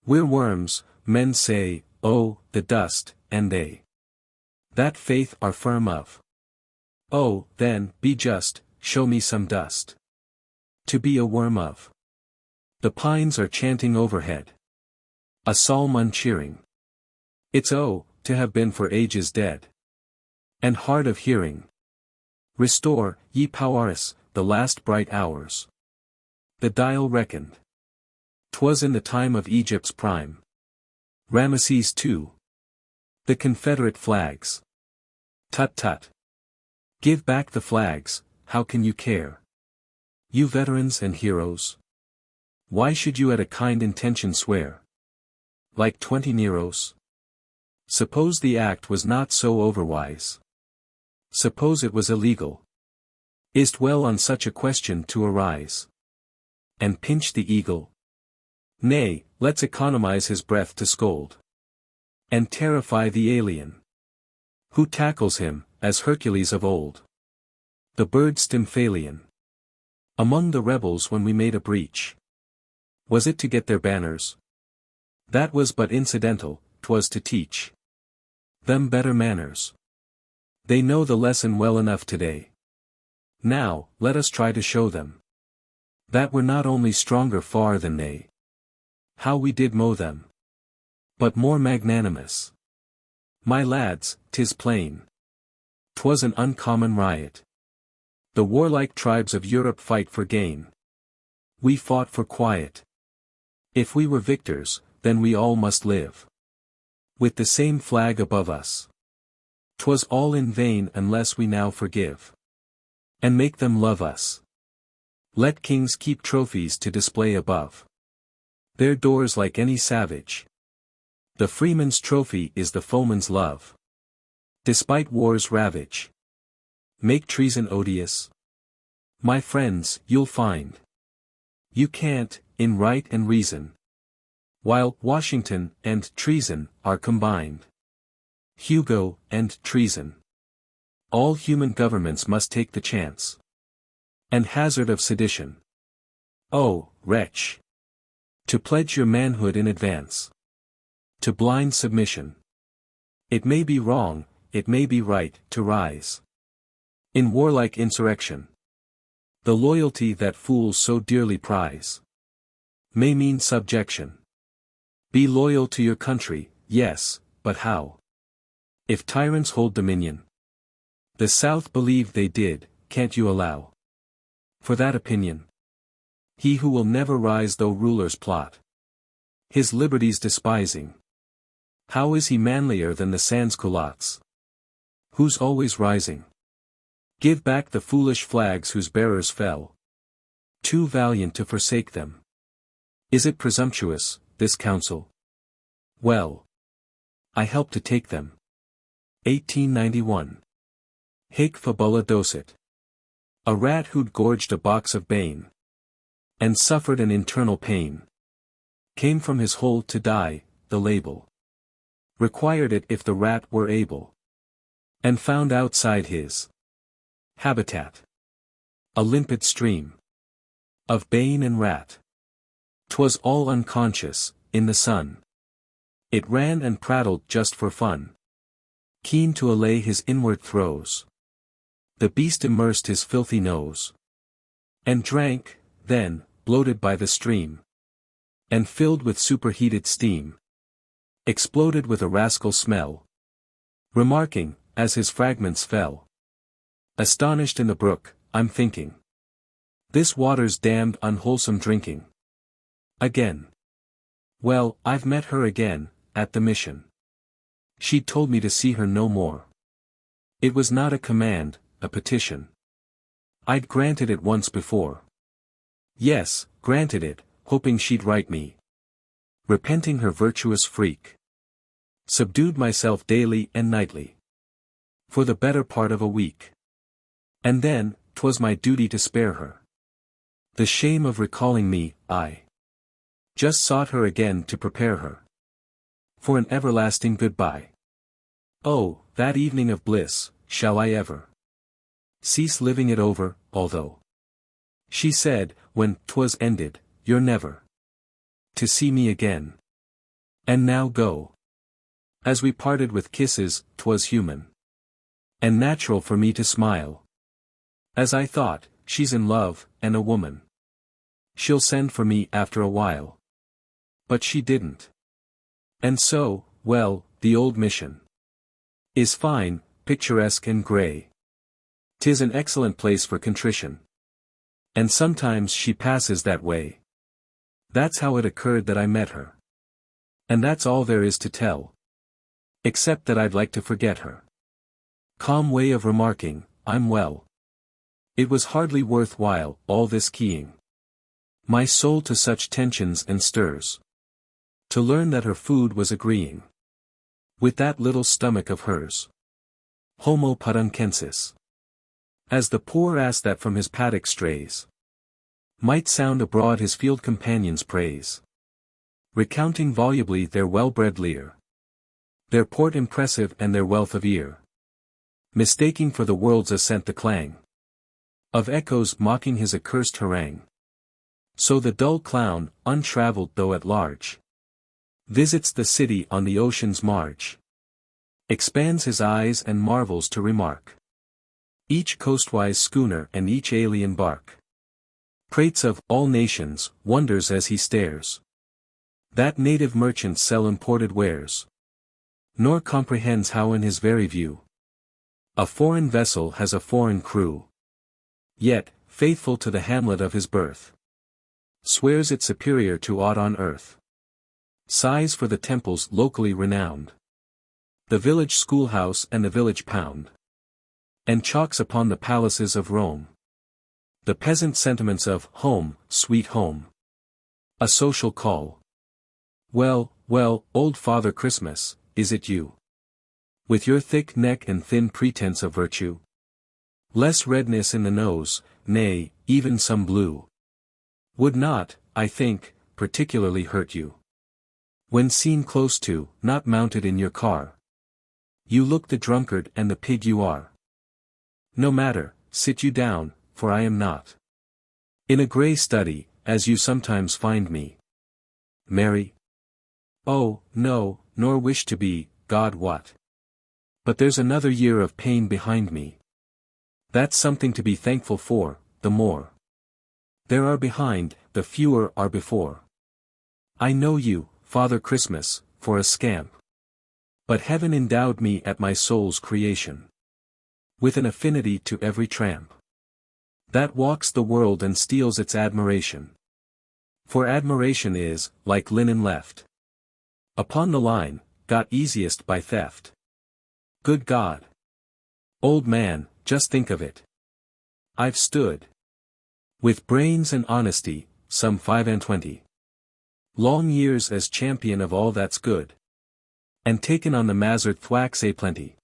We're worms, men say, oh, the dust, and they that faith are firm of. Oh, then, be just, show me some dust to be a worm of. The pines are chanting overhead, a psalm uncheering. It's oh, to have been for ages dead, and hard of hearing. Restore, ye powers, the last bright hours. The dial reckoned. 'Twas in the time of Egypt's prime. Ramesses II. The Confederate flags. Tut tut. Give back the flags, how can you care? You veterans and heroes. Why should you at a kind intention swear? Like 20 Neros? Suppose the act was not so overwise. Suppose it was illegal. Is't well on such a question to arise and pinch the eagle? Nay, let's economize his breath to scold and terrify the alien who tackles him, as Hercules of old, the bird Stymphalion. Among the rebels when we made a breach, was it to get their banners? That was but incidental, 'twas to teach them better manners. They know the lesson well enough today. Now, let us try to show them that we're not only stronger far than they, how we did mow them, but more magnanimous. My lads, 'tis plain, 'twas an uncommon riot. The warlike tribes of Europe fight for gain. We fought for quiet. If we were victors, then we all must live with the same flag above us. 'Twas all in vain unless we now forgive and make them love us. Let kings keep trophies to display above their doors like any savage. The freeman's trophy is the foeman's love. Despite war's ravage, make treason odious. My friends, you'll find you can't, in right and reason, while Washington and treason are combined. Hugo and treason. All human governments must take the chance and hazard of sedition. Oh, wretch! To pledge your manhood in advance to blind submission. It may be wrong, it may be right, to rise in warlike insurrection. The loyalty that fools so dearly prize may mean subjection. Be loyal to your country, yes, but how? If tyrants hold dominion, The South believed they did, can't you allow? For that opinion. He who will never rise though rulers plot. His liberties despising. How is he manlier than the sans-culottes? Who's always rising? Give back the foolish flags whose bearers fell. Too valiant to forsake them. Is it presumptuous, this counsel? Well, I help to take them. 1891. Hic fabula docet. A rat who'd gorged a box of bane, and suffered an internal pain, came from his hole to die, the label required it if the rat were able, and found outside his habitat a limpid stream of bane and rat. 'Twas all unconscious, in the sun. It ran and prattled just for fun, keen to allay his inward throes. The beast immersed his filthy nose, and drank, then, bloated by the stream, and filled with superheated steam, exploded with a rascal smell, remarking, as his fragments fell, astonished in the brook, I'm thinking, this water's damned unwholesome drinking. Again. Well, I've met her again, at the mission. She'd told me to see her no more. It was not a command, a petition. I'd granted it once before. Yes, granted it, hoping she'd right me. Repenting her virtuous freak. Subdued myself daily and nightly. For the better part of a week. And then, 'twas my duty to spare her. The shame of recalling me, I just sought her again to prepare her for an everlasting goodbye. Oh, that evening of bliss, shall I ever cease living it over, although she said, when 'twas ended, you're never to see me again. And now go. As we parted with kisses, 'twas human and natural for me to smile, as I thought, she's in love, and a woman. She'll send for me after a while. But she didn't. And so, well, the old mission is fine, picturesque and grey. 'Tis an excellent place for contrition. And sometimes she passes that way. That's how it occurred that I met her. And that's all there is to tell. Except that I'd like to forget her calm way of remarking, I'm well. It was hardly worth while, all this keying my soul to such tensions and stirs, to learn that her food was agreeing with that little stomach of hers. Homo paduncensis. As the poor ass that from his paddock strays might sound abroad his field companions' praise, recounting volubly their well-bred leer, their port impressive and their wealth of ear, mistaking for the world's assent the clang of echoes mocking his accursed harangue. So the dull clown, untravelled though at large, visits the city on the ocean's marge, expands his eyes and marvels to remark each coastwise schooner and each alien bark, prates of all nations, wonders as he stares that native merchants sell imported wares, nor comprehends how in his very view a foreign vessel has a foreign crew, yet, faithful to the hamlet of his birth, swears it superior to aught on earth, sighs for the temples locally renowned, the village schoolhouse and the village pound, and chalks upon the palaces of Rome the peasant sentiments of home, sweet home, a social call. Well, well, old Father Christmas, is it you? With your thick neck and thin pretense of virtue? Less redness in the nose, nay, even some blue, would not, I think, particularly hurt you. When seen close to, not mounted in your car, you look the drunkard and the pig you are. No matter, sit you down, for I am not in a grey study, as you sometimes find me. Merry? Oh, no, nor wish to be, God wot. But there's another year of pain behind me. That's something to be thankful for, the more there are behind, the fewer are before. I know you, Father Christmas, for a scamp. But heaven endowed me at my soul's creation with an affinity to every tramp that walks the world and steals its admiration. For admiration is, like linen left upon the line, got easiest by theft. Good God! Old man, just think of it. I've stood with brains and honesty, some 25 long years as champion of all that's good, and taken on the mazard thwacks a plenty.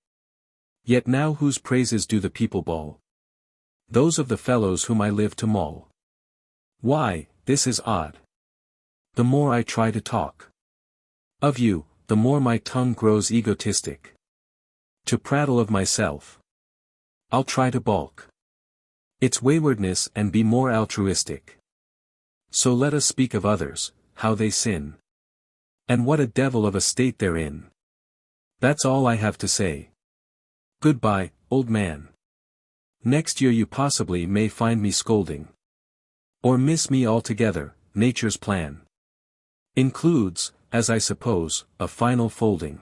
Yet now whose praises do the people bawl? Those of the fellows whom I live to maul. Why, this is odd. The more I try to talk of you, the more my tongue grows egotistic. To prattle of myself, I'll try to balk its waywardness and be more altruistic. So let us speak of others, how they sin, and what a devil of a state they're in. That's all I have to say. Goodbye, old man. Next year you possibly may find me scolding, or miss me altogether. Nature's plan includes, as I suppose, a final folding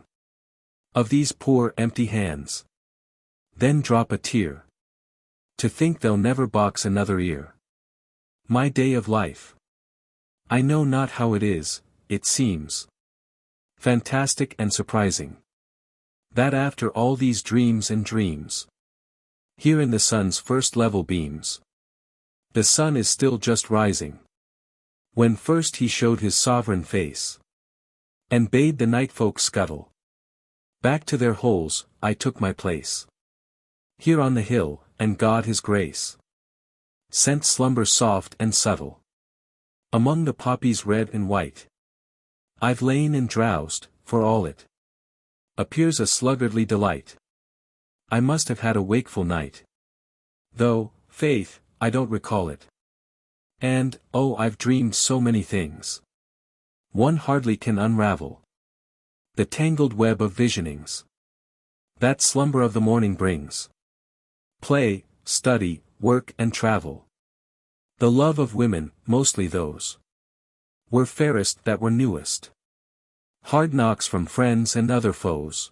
of these poor empty hands. Then drop a tear to think they'll never box another ear. My day of life, I know not how it is, it seems fantastic and surprising, that after all these dreams and dreams, here in the sun's first level beams, the sun is still just rising. When first he showed his sovereign face, and bade the night folk scuttle back to their holes, I took my place here on the hill, and God his grace sent slumber soft and subtle among the poppies red and white. I've lain and drowsed, for all it appears a sluggardly delight. I must have had a wakeful night, though, faith, I don't recall it. And, oh, I've dreamed so many things, one hardly can unravel the tangled web of visionings that slumber of the morning brings. Play, study, work and travel. The love of women, mostly those were fairest that were newest. Hard knocks from friends and other foes.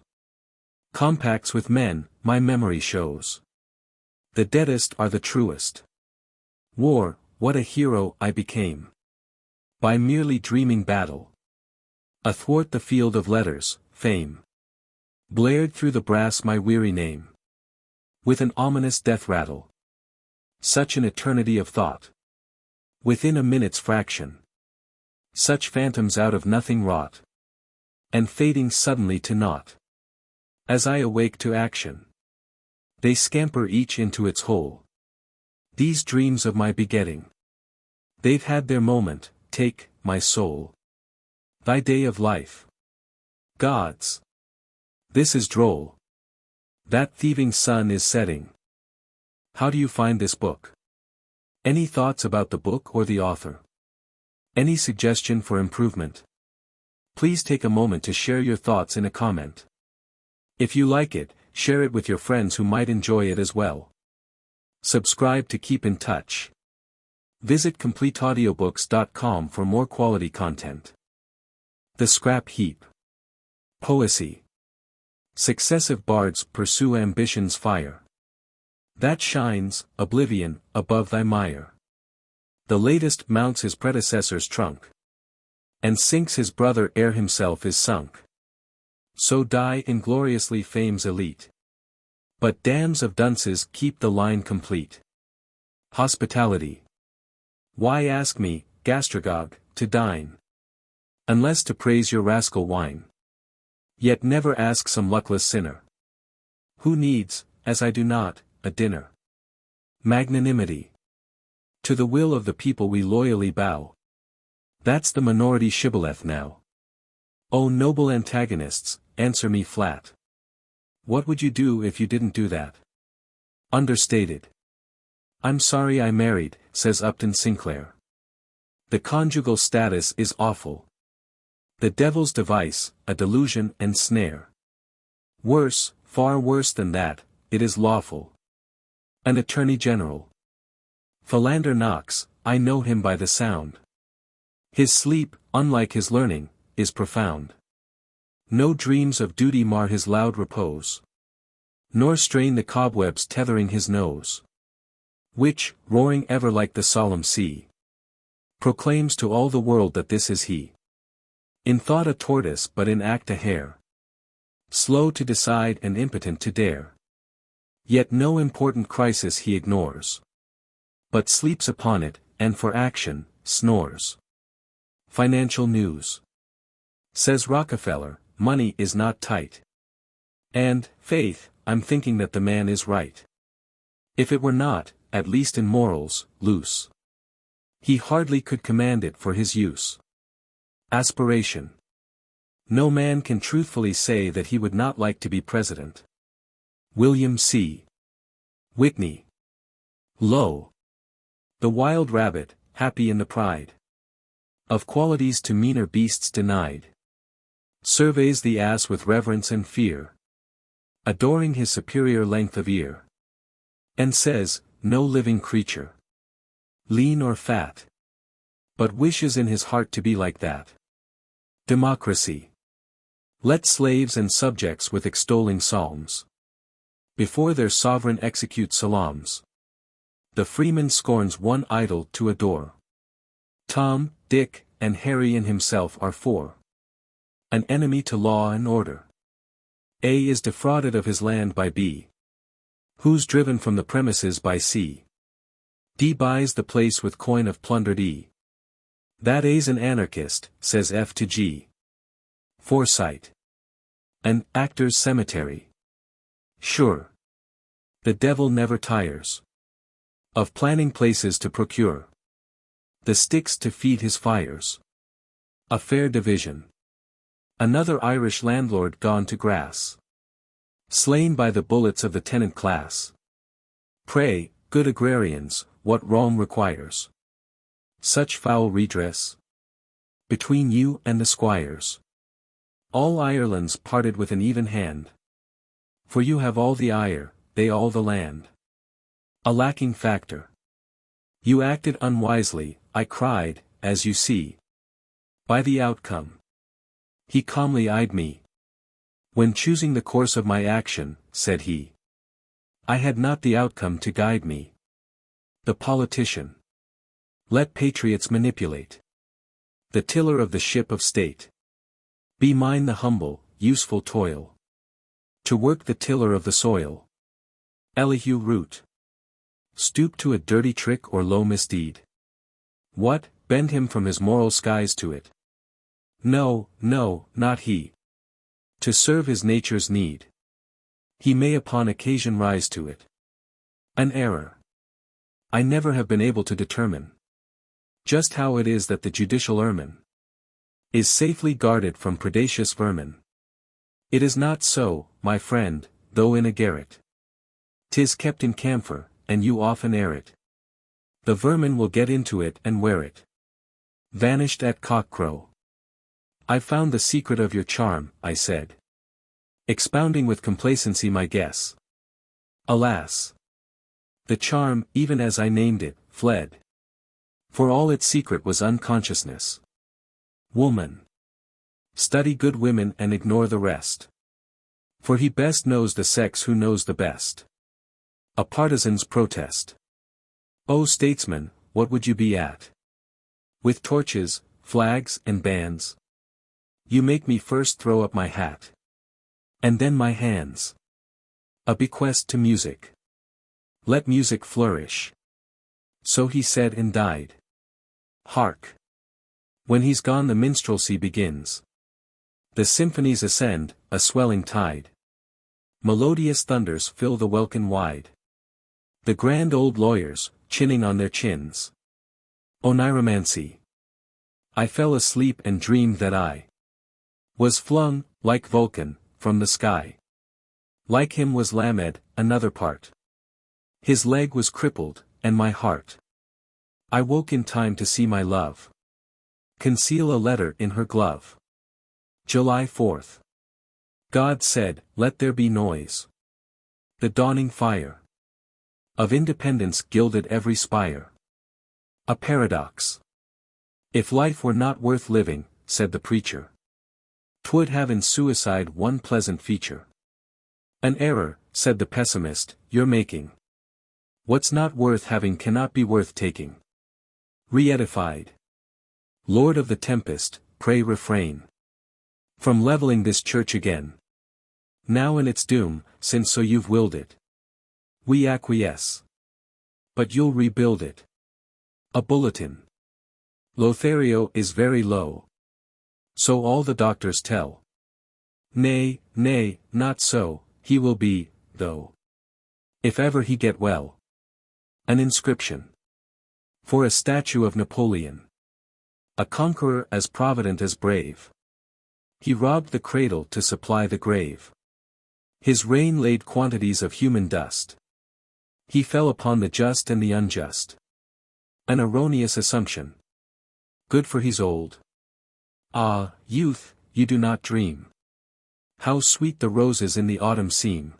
Compacts with men, my memory shows. The deadest are the truest. War, what a hero I became by merely dreaming battle. Athwart the field of letters, fame blared through the brass my weary name, with an ominous death rattle. Such an eternity of thought, within a minute's fraction. Such phantoms out of nothing wrought, and fading suddenly to naught. As I awake to action, they scamper each into its hole. These dreams of my begetting, they've had their moment. Take, my soul, thy day of life. Gods! This is droll. That thieving sun is setting. How do you find this book? Any thoughts about the book or the author? Any suggestion for improvement? Please take a moment to share your thoughts in a comment. If you like it, share it with your friends who might enjoy it as well. Subscribe to keep in touch. Visit CompleteAudiobooks.com for more quality content. The Scrap Heap. Poesy. Successive bards pursue ambition's fire that shines, oblivion, above thy mire. The latest mounts his predecessor's trunk, and sinks his brother ere himself is sunk. So die ingloriously fame's elite. But dams of dunces keep the line complete. Hospitality. Why ask me, gastrogogue, to dine, unless to praise your rascal wine? Yet never ask some luckless sinner, who needs, as I do not, a dinner. Magnanimity. To the will of the people we loyally bow. That's the minority shibboleth now. O noble antagonists, answer me flat. What would you do if you didn't do that? Understated. I'm sorry I married, says Upton Sinclair. The conjugal status is awful. The devil's device, a delusion and snare. Worse, far worse than that, it is lawful. An attorney general. Philander Knox, I know him by the sound. His sleep, unlike his learning, is profound. No dreams of duty mar his loud repose. Nor strain the cobwebs tethering his nose, which, roaring ever like the solemn sea, proclaims to all the world that this is he. In thought a tortoise but in act a hare, slow to decide and impotent to dare. Yet no important crisis he ignores, but sleeps upon it, and for action, snores. Financial news. Says Rockefeller, money is not tight. And, faith, I'm thinking that the man is right. If it were not, at least in morals, loose, he hardly could command it for his use. Aspiration. No man can truthfully say that he would not like to be president. William C. Whitney. Lo! The wild rabbit, happy in the pride of qualities to meaner beasts denied, surveys the ass with reverence and fear, adoring his superior length of ear, and says, no living creature, lean or fat, but wishes in his heart to be like that. Democracy. Let slaves and subjects with extolling psalms before their sovereign execute salams. The freeman scorns one idol to adore. Tom, Dick, and Harry in himself are four. An enemy to law and order. A is defrauded of his land by B, who's driven from the premises by C. D buys the place with coin of plundered E. That A's an anarchist, says F to G. Foresight. An actor's cemetery. Sure. The devil never tires of planning places to procure the sticks to feed his fires. A fair division. Another Irish landlord gone to grass, slain by the bullets of the tenant class. Pray, good agrarians, what Rome requires? Such foul redress between you and the squires. All Ireland's parted with an even hand, for you have all the ire, they all the land. A lacking factor. You acted unwisely, I cried, as you see, by the outcome. He calmly eyed me. When choosing the course of my action, said he, I had not the outcome to guide me. The politician. Let patriots manipulate the tiller of the ship of state. Be mine the humble, useful toil, to work the tiller of the soil. Elihu Root. Stoop to a dirty trick or low misdeed. What, bend him from his moral skies to it? No, no, not he. To serve his nature's need, he may upon occasion rise to it. An error. I never have been able to determine just how it is that the judicial ermine is safely guarded from predaceous vermin. It is not so, my friend, though in a garret. 'Tis kept in camphor, and you often air it. The vermin will get into it and wear it. Vanished at cockcrow. I've found the secret of your charm, I said, expounding with complacency my guess. Alas! The charm, even as I named it, fled. For all its secret was unconsciousness. Woman. Study good women and ignore the rest. For he best knows the sex who knows the best. A partisan's protest. O statesman, what would you be at? With torches, flags and bands. You make me first throw up my hat. And then my hands. A bequest to music. Let music flourish. So he said and died. Hark! When he's gone the minstrelsy begins. The symphonies ascend, a swelling tide. Melodious thunders fill the welkin wide. The grand old lawyers, chinning on their chins. Oniromancy. I fell asleep and dreamed that I was flung, like Vulcan, from the sky. Like him was Lamed, another part. His leg was crippled, and my heart. I woke in time to see my love conceal a letter in her glove. July 4th. God said, let there be noise. The dawning fire of independence gilded every spire. A paradox. If life were not worth living, said the preacher, 'twould have in suicide one pleasant feature. An error, said the pessimist, you're making. What's not worth having cannot be worth taking. Re-edified. Lord of the tempest, pray refrain from leveling this church again. Now in its doom, since so you've willed it. We acquiesce. But you'll rebuild it. A bulletin. Lothario is very low. So all the doctors tell. Nay, nay, not so, he will be, though. If ever he get well. An inscription. For a statue of Napoleon. A conqueror as provident as brave. He robbed the cradle to supply the grave. His reign laid quantities of human dust. He fell upon the just and the unjust. An erroneous assumption. Good for he's old. Ah, youth, you do not dream. How sweet the roses in the autumn seem.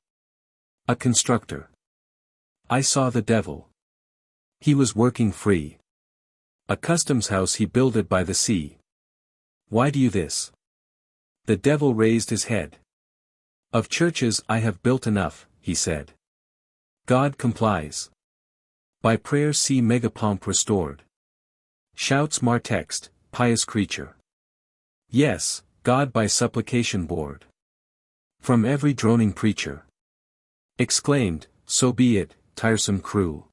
A constructor. I saw the devil. He was working free. A customs house he builded by the sea. Why do you this? The devil raised his head. Of churches I have built enough, he said. God complies. By prayer see megapomp restored. Shouts Martext, pious creature. Yes, God by supplication bored. From every droning preacher. Exclaimed, so be it, tiresome crew.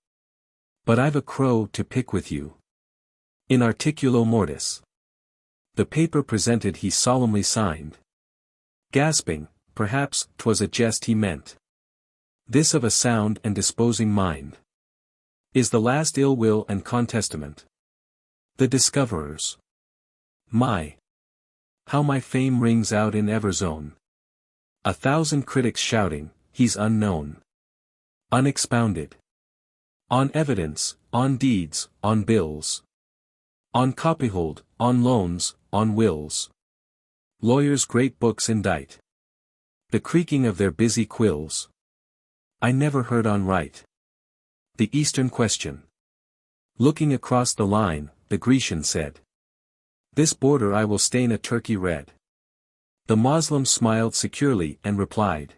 But I've a crow to pick with you. In articulo mortis. The paper presented he solemnly signed. Gasping, perhaps 'twas a jest he meant. This of a sound and disposing mind. Is the last ill will and contestament. The discoverers. My. How my fame rings out in Everzone. 1,000 critics shouting, he's unknown. Unexpounded. On evidence, on deeds, on bills. On copyhold, on loans, on wills. Lawyers great books indite. The creaking of their busy quills. I never heard on right. The Eastern question. Looking across the line, the Grecian said. This border I will stain a turkey red. The Moslem smiled securely and replied.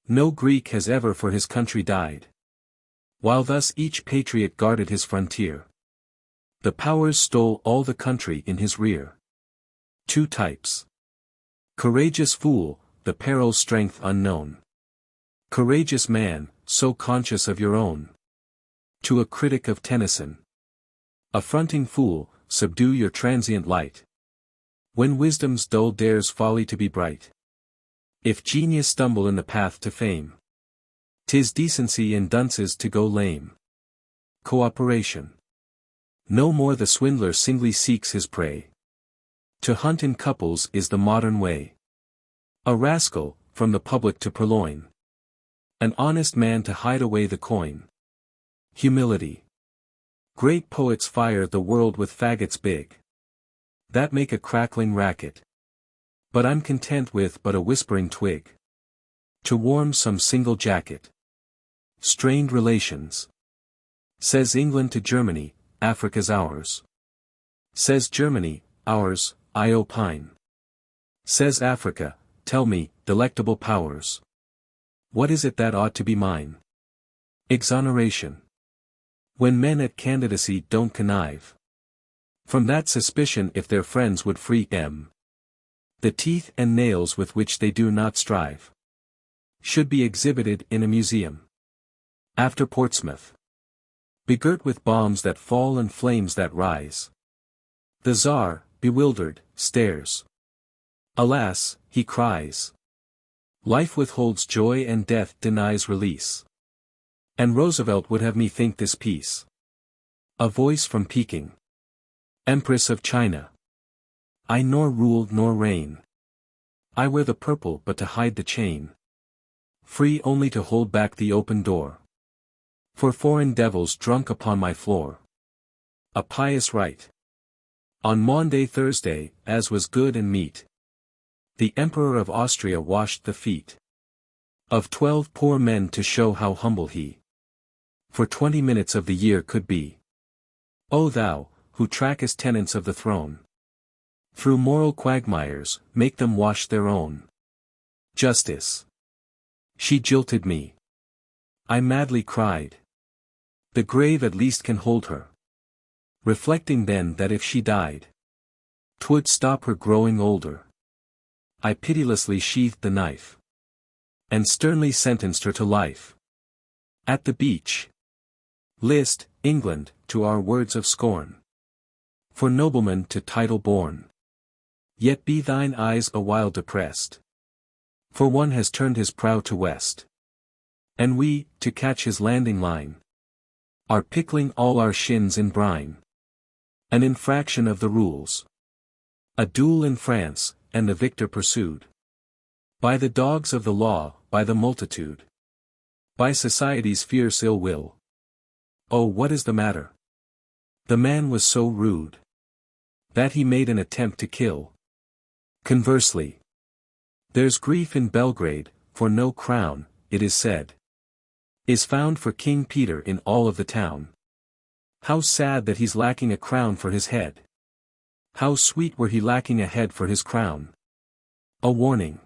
No Greek has ever for his country died. While thus each patriot guarded his frontier. The powers stole all the country in his rear. Two types. Courageous fool, the peril's strength unknown. Courageous man, so conscious of your own. To a critic of Tennyson. Affronting fool, subdue your transient light. When wisdom's dull dares folly to be bright. If genius stumble in the path to fame. 'Tis decency in dunces to go lame. Cooperation. No more the swindler singly seeks his prey. To hunt in couples is the modern way. A rascal, from the public to purloin. An honest man to hide away the coin. Humility. Great poets fire the world with faggots big. That make a crackling racket. But I'm content with but a whispering twig. To warm some single jacket. Strained relations. Says England to Germany, Africa's ours. Says Germany, ours, I opine. Says Africa, tell me, delectable powers. What is it that ought to be mine? Exoneration. When men at candidacy don't connive. From that suspicion if their friends would free them. The teeth and nails with which they do not strive. Should be exhibited in a museum. After Portsmouth. Begirt with bombs that fall and flames that rise. The Tsar, bewildered, stares. Alas, he cries. Life withholds joy and death denies release. And Roosevelt would have me think this piece. A voice from Peking. Empress of China. I nor rule nor reign. I wear the purple but to hide the chain. Free only to hold back the open door. For foreign devils drunk upon my floor. A pious rite. On Maunday Thursday, as was good and meet. The Emperor of Austria washed the feet. Of 12 poor men to show how humble he. For 20 minutes of the year could be. O thou, who trackest tenants of the throne. Through moral quagmires, make them wash their own. Justice. She jilted me. I madly cried. The grave at least can hold her. Reflecting then that if she died, 'twould stop her growing older. I pitilessly sheathed the knife, and sternly sentenced her to life. At the beach. List, England, to our words of scorn. For nobleman to title born. Yet be thine eyes awhile depressed. For one has turned his prow to west. And we, to catch his landing line, are pickling all our shins in brine. An infraction of the rules. A duel in France, and the victor pursued. By the dogs of the law, by the multitude. By society's fierce ill will. Oh, what is the matter? The man was so rude that he made an attempt to kill. Conversely, there's grief in Belgrade, for no crown, it is said, is found for King Peter in all of the town. How sad that he's lacking a crown for his head. How sweet were he lacking a head for his crown. A warning.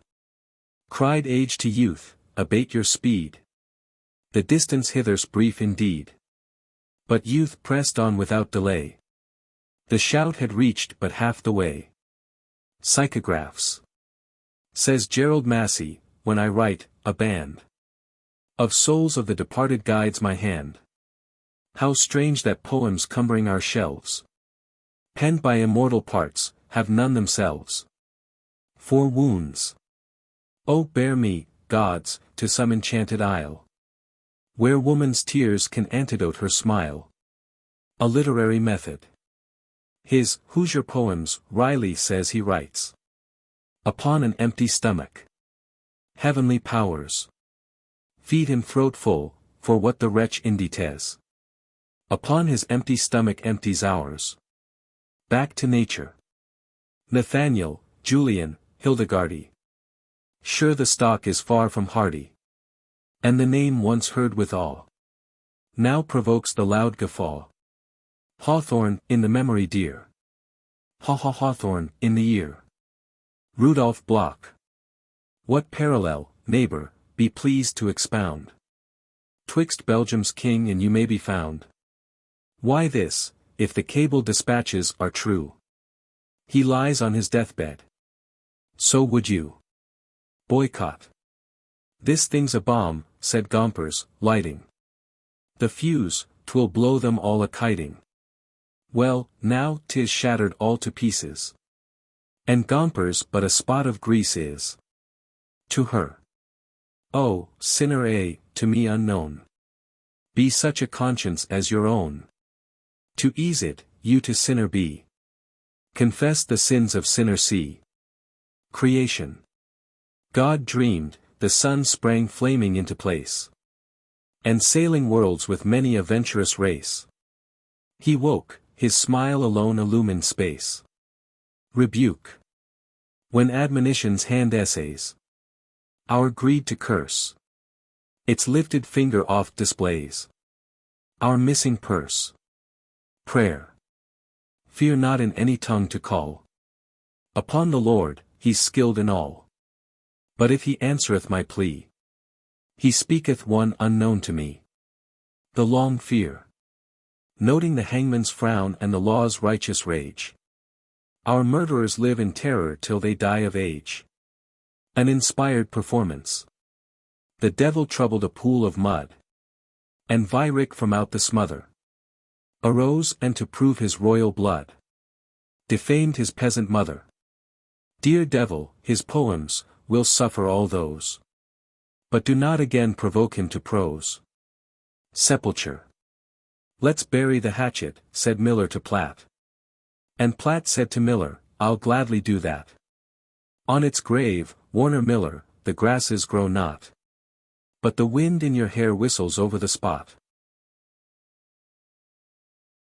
Cried age to youth, abate your speed. The distance hither's brief indeed. But youth pressed on without delay. The shout had reached but half the way. Psychographs. Says Gerald Massey, when I write, a band of souls of the departed guides my hand. How strange that poems cumbering our shelves, penned by immortal parts, have none themselves. For wounds. Oh, bear me, gods, to some enchanted isle, where woman's tears can antidote her smile. A literary method. His Hoosier poems, Riley says he writes upon an empty stomach. Heavenly powers feed him throat full, for what the wretch indites. Upon his empty stomach empties ours. Back to nature. Nathaniel, Julian, Hildegardy. Sure the stock is far from hearty. And the name once heard with awe now provokes the loud guffaw. Hawthorne, in the memory dear. Hawthorne, in the ear. Rudolph Bloch. What parallel, neighbor, be pleased to expound? Twixt Belgium's king and you may be found. Why this, if the cable dispatches are true? He lies on his deathbed. So would you. Boycott. This thing's a bomb, said Gompers, lighting the fuse, 'twill blow them all a-kiting. Well, now 'tis shattered all to pieces. And Gompers but a spot of grease is to her. Oh, sinner to me unknown. Be such a conscience as your own. To ease it, you to sinner be. Confess the sins of sinner see. Creation. God dreamed, the sun sprang flaming into place. And sailing worlds with many a venturous race. He woke, his smile alone illumined space. Rebuke. When admonitions hand essays our greed to curse, its lifted finger oft displays our missing purse. Prayer. Fear not in any tongue to call upon the Lord, he's skilled in all. But if he answereth my plea, he speaketh one unknown to me. The long fear. Noting the hangman's frown and the law's righteous rage. Our murderers live in terror till they die of age. An inspired performance. The devil troubled a pool of mud. And Vyrick from out the smother arose and to prove his royal blood defamed his peasant mother. Dear devil, his poems will suffer all those. But do not again provoke him to prose. Sepulture. Let's bury the hatchet, said Miller to Platt. And Platt said to Miller, I'll gladly do that. On its grave, Warner Miller, the grasses grow not. But the wind in your hair whistles over the spot.